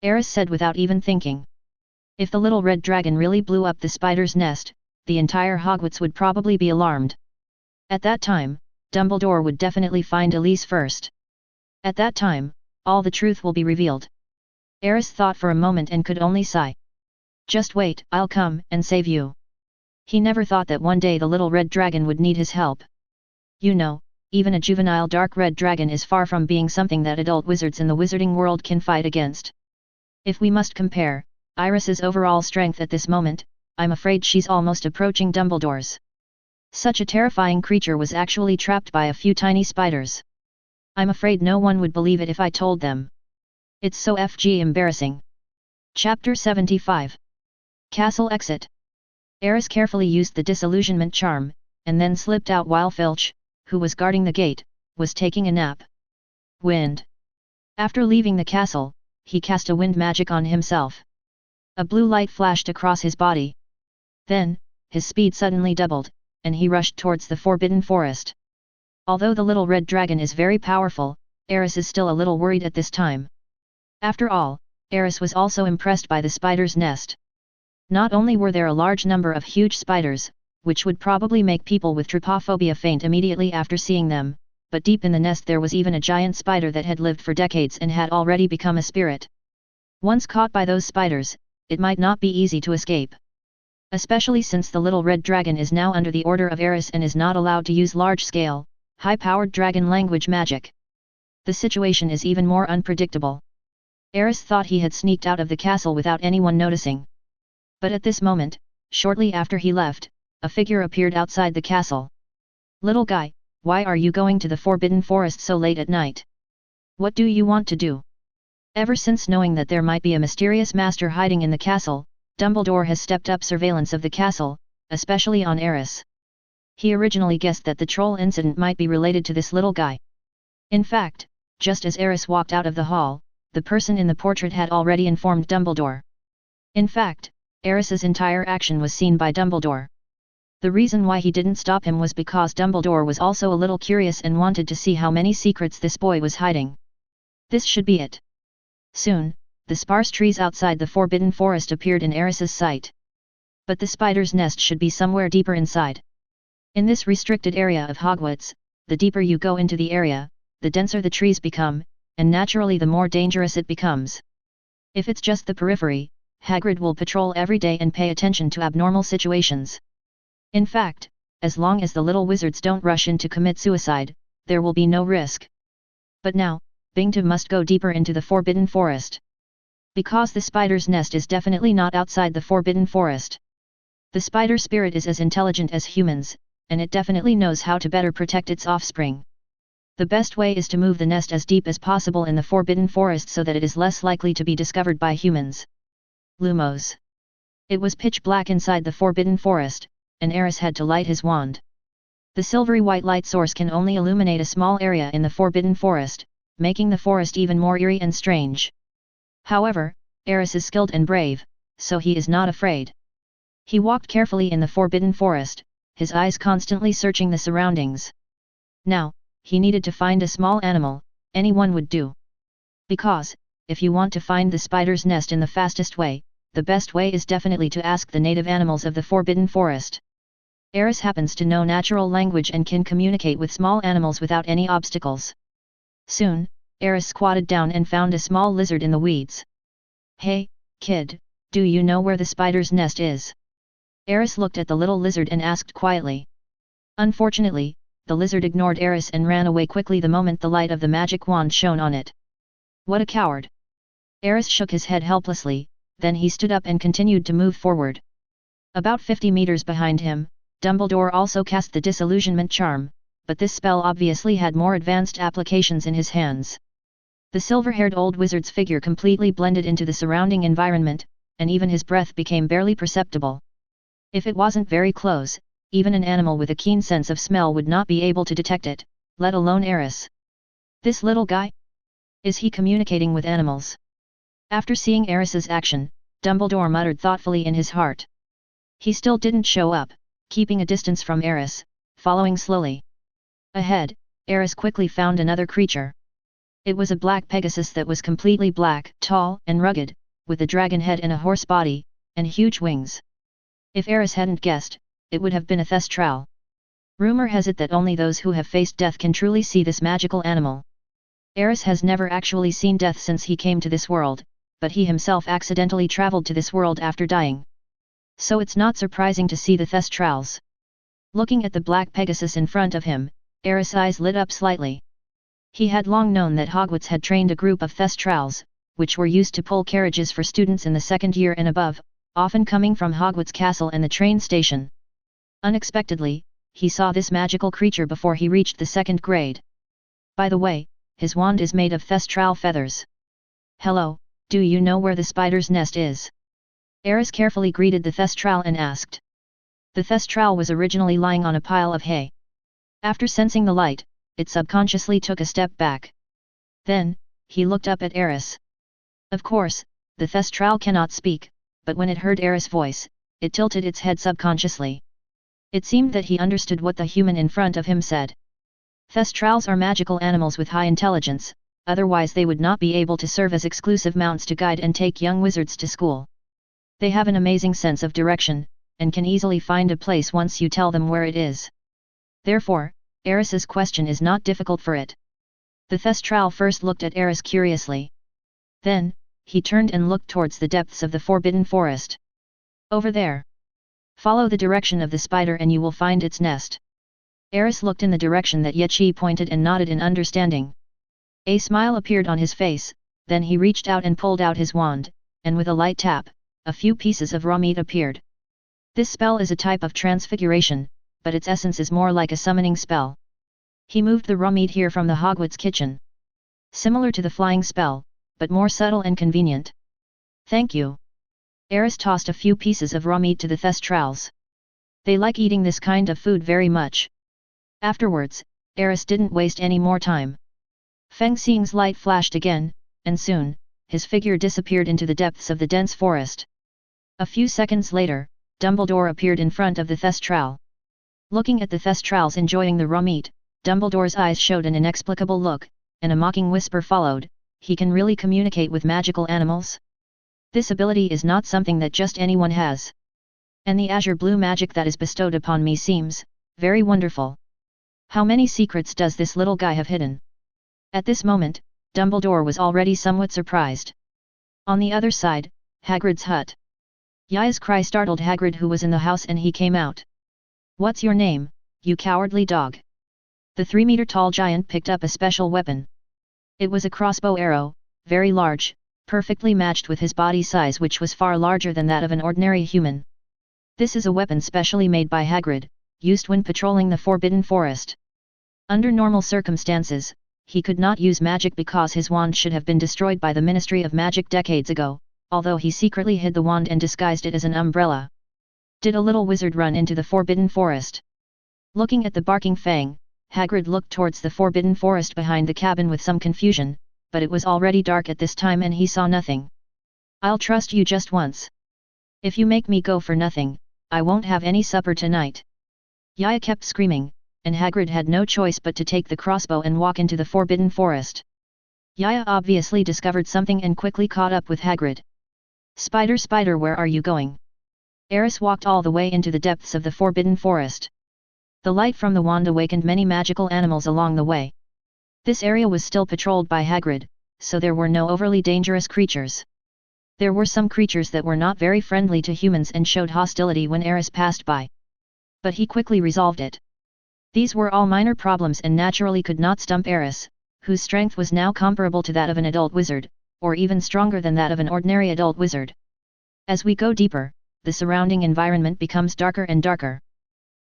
Aris said without even thinking. If the little red dragon really blew up the spider's nest, the entire Hogwarts would probably be alarmed. At that time, Dumbledore would definitely find Elise first. At that time, all the truth will be revealed. Aris thought for a moment and could only sigh. Just wait, I'll come and save you. He never thought that one day the little red dragon would need his help. You know, even a juvenile dark red dragon is far from being something that adult wizards in the wizarding world can fight against. If we must compare Iris's overall strength at this moment, I'm afraid she's almost approaching Dumbledore's. Such a terrifying creature was actually trapped by a few tiny spiders. I'm afraid no one would believe it if I told them. It's so embarrassing. Chapter 75. Castle Exit. Aris carefully used the disillusionment charm, and then slipped out while Filch, who was guarding the gate, was taking a nap. Wind. After leaving the castle, he cast a wind magic on himself. A blue light flashed across his body. Then, his speed suddenly doubled, and he rushed towards the Forbidden Forest. Although the little red dragon is very powerful, Aris is still a little worried at this time. After all, Aris was also impressed by the spider's nest. Not only were there a large number of huge spiders, which would probably make people with trypophobia faint immediately after seeing them, but deep in the nest there was even a giant spider that had lived for decades and had already become a spirit. Once caught by those spiders, it might not be easy to escape. Especially since the little red dragon is now under the order of Aris and is not allowed to use large-scale, high-powered dragon language magic. The situation is even more unpredictable. Aris thought he had sneaked out of the castle without anyone noticing. But at this moment, shortly after he left, a figure appeared outside the castle. Little guy, why are you going to the Forbidden Forest so late at night? What do you want to do? Ever since knowing that there might be a mysterious master hiding in the castle, Dumbledore has stepped up surveillance of the castle, especially on Aris. He originally guessed that the troll incident might be related to this little guy. In fact, just as Aris walked out of the hall, the person in the portrait had already informed Dumbledore. In fact, Aris's entire action was seen by Dumbledore. The reason why he didn't stop him was because Dumbledore was also a little curious and wanted to see how many secrets this boy was hiding. This should be it. Soon, the sparse trees outside the Forbidden Forest appeared in Aris's sight. But the spider's nest should be somewhere deeper inside. In this restricted area of Hogwarts, the deeper you go into the area, the denser the trees become, and naturally the more dangerous it becomes. If it's just the periphery, Hagrid will patrol every day and pay attention to abnormal situations. In fact, as long as the little wizards don't rush in to commit suicide, there will be no risk. But now, Bingta must go deeper into the Forbidden Forest. Because the spider's nest is definitely not outside the Forbidden Forest. The spider spirit is as intelligent as humans, and it definitely knows how to better protect its offspring. The best way is to move the nest as deep as possible in the Forbidden Forest so that it is less likely to be discovered by humans. Lumos. It was pitch black inside the Forbidden Forest, and Aris had to light his wand. The silvery white light source can only illuminate a small area in the Forbidden Forest, making the forest even more eerie and strange. However, Aris is skilled and brave, so he is not afraid. He walked carefully in the Forbidden Forest, his eyes constantly searching the surroundings. Now, he needed to find a small animal, anyone would do. Because, if you want to find the spider's nest in the fastest way, the best way is definitely to ask the native animals of the Forbidden Forest. Aris happens to know natural language and can communicate with small animals without any obstacles. Soon, Aris squatted down and found a small lizard in the weeds. Hey, kid, do you know where the spider's nest is? Aris looked at the little lizard and asked quietly. Unfortunately, the lizard ignored Aris and ran away quickly the moment the light of the magic wand shone on it. What a coward! Aris shook his head helplessly, then he stood up and continued to move forward. About 50 meters behind him, Dumbledore also cast the disillusionment charm, but this spell obviously had more advanced applications in his hands. The silver-haired old wizard's figure completely blended into the surrounding environment, and even his breath became barely perceptible. If it wasn't very close, even an animal with a keen sense of smell would not be able to detect it, let alone Aris. This little guy? Is he communicating with animals? After seeing Aris's action, Dumbledore muttered thoughtfully in his heart. He still didn't show up, keeping a distance from Aris, following slowly. Ahead, Aris quickly found another creature. It was a black Pegasus that was completely black, tall and rugged, with a dragon head and a horse body, and huge wings. If Aris hadn't guessed, it would have been a thestral. Rumor has it that only those who have faced death can truly see this magical animal. Aris has never actually seen death since he came to this world, but he himself accidentally traveled to this world after dying. So it's not surprising to see the thestrals. Looking at the black Pegasus in front of him, Aris' eyes lit up slightly. He had long known that Hogwarts had trained a group of thestrals, which were used to pull carriages for students in the second year and above, often coming from Hogwarts Castle and the train station. Unexpectedly, he saw this magical creature before he reached the second grade. By the way, his wand is made of thestral feathers. "Hello, do you know where the spider's nest is?" Aris carefully greeted the thestral and asked. The thestral was originally lying on a pile of hay. After sensing the light, it subconsciously took a step back. Then, he looked up at Aris. Of course, the thestral cannot speak, but when it heard Aris' voice, it tilted its head subconsciously. It seemed that he understood what the human in front of him said. Thestrals are magical animals with high intelligence, otherwise they would not be able to serve as exclusive mounts to guide and take young wizards to school. They have an amazing sense of direction, and can easily find a place once you tell them where it is. Therefore, Aris's question is not difficult for it. The thestral first looked at Aris curiously. Then, he turned and looked towards the depths of the Forbidden Forest. "Over there. Follow the direction of the spider and you will find its nest." Aris looked in the direction that Yechi pointed and nodded in understanding. A smile appeared on his face, then he reached out and pulled out his wand, and with a light tap, a few pieces of raw meat appeared. This spell is a type of transfiguration, but its essence is more like a summoning spell. He moved the raw meat here from the Hogwarts kitchen. Similar to the flying spell, but more subtle and convenient. "Thank you." Aris tossed a few pieces of raw meat to the thestrals. They like eating this kind of food very much. Afterwards, Aris didn't waste any more time. Feng Xing's light flashed again, and soon, his figure disappeared into the depths of the dense forest. A few seconds later, Dumbledore appeared in front of the thestral. Looking at the thestrals enjoying the raw meat, Dumbledore's eyes showed an inexplicable look, and a mocking whisper followed, "He can really communicate with magical animals? This ability is not something that just anyone has. And the azure blue magic that is bestowed upon me seems very wonderful. How many secrets does this little guy have hidden?" At this moment, Dumbledore was already somewhat surprised. On the other side, Hagrid's hut. Yaya's cry startled Hagrid, who was in the house, and he came out. "What's your name, you cowardly dog?" The 3-meter-tall giant picked up a special weapon. It was a crossbow arrow, very large, perfectly matched with his body size, which was far larger than that of an ordinary human. This is a weapon specially made by Hagrid, used when patrolling the Forbidden Forest. Under normal circumstances, he could not use magic because his wand should have been destroyed by the Ministry of Magic decades ago, although he secretly hid the wand and disguised it as an umbrella. Did a little wizard run into the Forbidden Forest? Looking at the barking Fang, Hagrid looked towards the Forbidden Forest behind the cabin with some confusion, but it was already dark at this time and he saw nothing. "I'll trust you just once. If you make me go for nothing, I won't have any supper tonight." Yaya kept screaming, and Hagrid had no choice but to take the crossbow and walk into the Forbidden Forest. Yaya obviously discovered something and quickly caught up with Hagrid. "Spider, spider, where are you going?" Aris walked all the way into the depths of the Forbidden Forest. The light from the wand awakened many magical animals along the way. This area was still patrolled by Hagrid, so there were no overly dangerous creatures. There were some creatures that were not very friendly to humans and showed hostility when Aris passed by. But he quickly resolved it. These were all minor problems and naturally could not stump Aris, whose strength was now comparable to that of an adult wizard, or even stronger than that of an ordinary adult wizard. As we go deeper, the surrounding environment becomes darker and darker.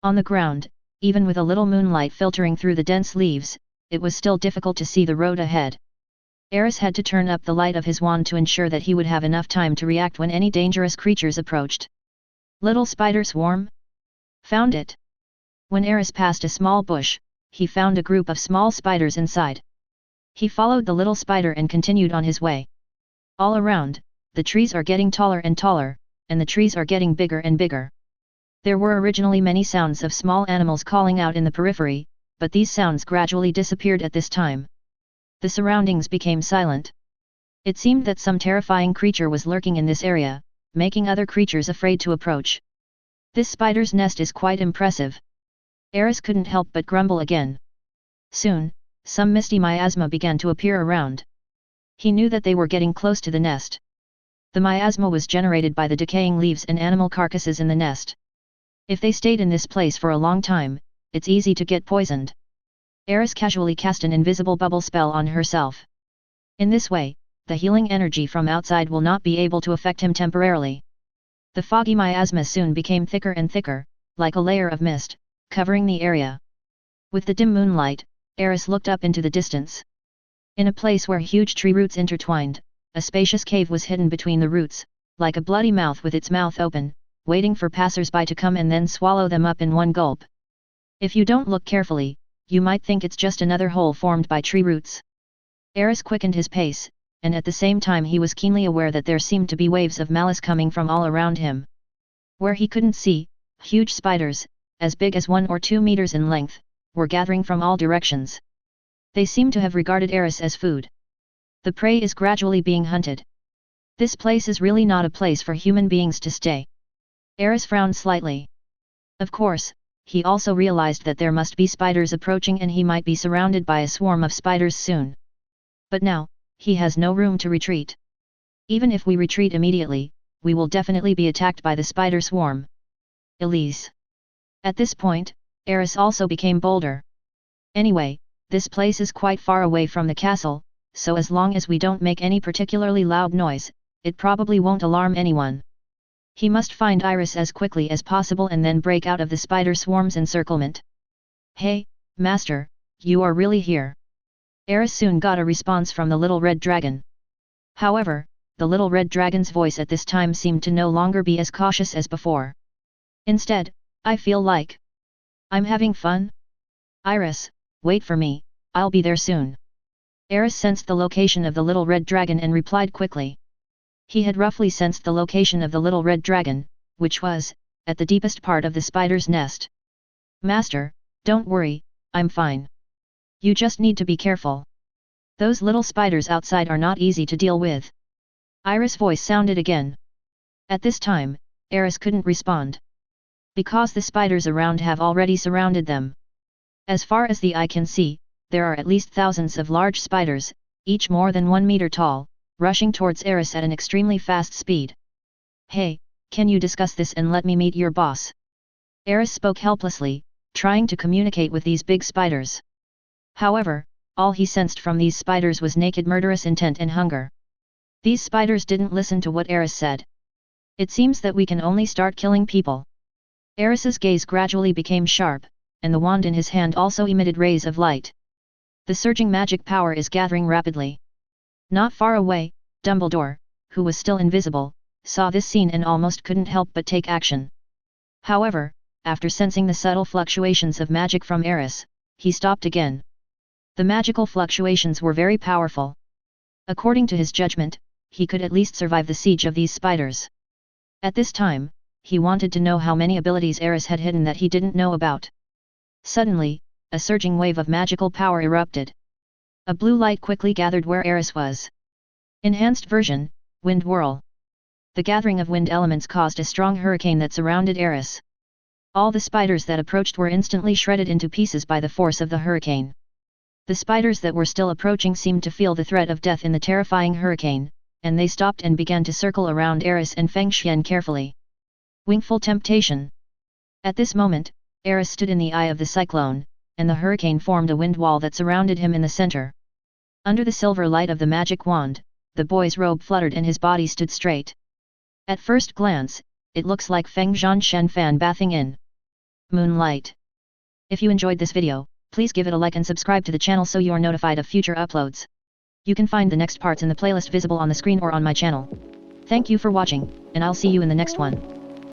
On the ground, even with a little moonlight filtering through the dense leaves, it was still difficult to see the road ahead. Aris had to turn up the light of his wand to ensure that he would have enough time to react when any dangerous creatures approached. "Little spider swarm? Found it." When Aris passed a small bush, he found a group of small spiders inside. He followed the little spider and continued on his way. All around, the trees are getting taller and taller, and the trees are getting bigger and bigger. There were originally many sounds of small animals calling out in the periphery, but these sounds gradually disappeared at this time. The surroundings became silent. It seemed that some terrifying creature was lurking in this area, making other creatures afraid to approach. This spider's nest is quite impressive. Aris couldn't help but grumble again. Soon, some misty miasma began to appear around. He knew that they were getting close to the nest. The miasma was generated by the decaying leaves and animal carcasses in the nest. If they stayed in this place for a long time, it's easy to get poisoned. Aris casually cast an invisible bubble spell on herself. In this way, the healing energy from outside will not be able to affect him temporarily. The foggy miasma soon became thicker and thicker, like a layer of mist, covering the area. With the dim moonlight, Aris looked up into the distance. In a place where huge tree roots intertwined, a spacious cave was hidden between the roots, like a bloody mouth with its mouth open, waiting for passers-by to come and then swallow them up in one gulp. If you don't look carefully, you might think it's just another hole formed by tree roots. Aris quickened his pace, and at the same time he was keenly aware that there seemed to be waves of malice coming from all around him. Where he couldn't see, huge spiders, as big as 1 or 2 meters in length, were gathering from all directions. They seemed to have regarded Aris as food. The prey is gradually being hunted. This place is really not a place for human beings to stay. Aris frowned slightly. Of course, he also realized that there must be spiders approaching and he might be surrounded by a swarm of spiders soon. But now, he has no room to retreat. Even if we retreat immediately, we will definitely be attacked by the spider swarm. Elise. At this point, Aris also became bolder. Anyway, this place is quite far away from the castle, so as long as we don't make any particularly loud noise, it probably won't alarm anyone. He must find Aris as quickly as possible and then break out of the spider swarm's encirclement. Hey, Master, you are really here. Aris soon got a response from the little red dragon. However, the little red dragon's voice at this time seemed to no longer be as cautious as before. Instead, I feel like I'm having fun. Aris, wait for me, I'll be there soon. Aris sensed the location of the little red dragon and replied quickly. He had roughly sensed the location of the little red dragon, which was, at the deepest part of the spider's nest. Master, don't worry, I'm fine. You just need to be careful. Those little spiders outside are not easy to deal with. Aris' voice sounded again. At this time, Aris couldn't respond. Because the spiders around have already surrounded them. As far as the eye can see, there are at least thousands of large spiders, each more than 1 meter tall, rushing towards Aris at an extremely fast speed. Hey, can you discuss this and let me meet your boss? Aris spoke helplessly, trying to communicate with these big spiders. However, all he sensed from these spiders was naked murderous intent and hunger. These spiders didn't listen to what Aris said. It seems that we can only start killing people. Aris's gaze gradually became sharp, and the wand in his hand also emitted rays of light. The surging magic power is gathering rapidly. Not far away, Dumbledore, who was still invisible, saw this scene and almost couldn't help but take action. However, after sensing the subtle fluctuations of magic from Aris, he stopped again. The magical fluctuations were very powerful. According to his judgment, he could at least survive the siege of these spiders. At this time, he wanted to know how many abilities Aris had hidden that he didn't know about. Suddenly, a surging wave of magical power erupted. A blue light quickly gathered where Aris was. Enhanced version, Wind Whirl. The gathering of wind elements caused a strong hurricane that surrounded Aris. All the spiders that approached were instantly shredded into pieces by the force of the hurricane. The spiders that were still approaching seemed to feel the threat of death in the terrifying hurricane, and they stopped and began to circle around Aris and Feng Xian carefully. Wingful temptation. At this moment, Aris stood in the eye of the cyclone, and the hurricane formed a wind wall that surrounded him in the center. Under the silver light of the magic wand, the boy's robe fluttered and his body stood straight. At first glance, it looks like Feng Zhanshan Fan bathing in moonlight. If you enjoyed this video, please give it a like and subscribe to the channel so you are notified of future uploads. You can find the next parts in the playlist visible on the screen or on my channel. Thank you for watching, and I'll see you in the next one.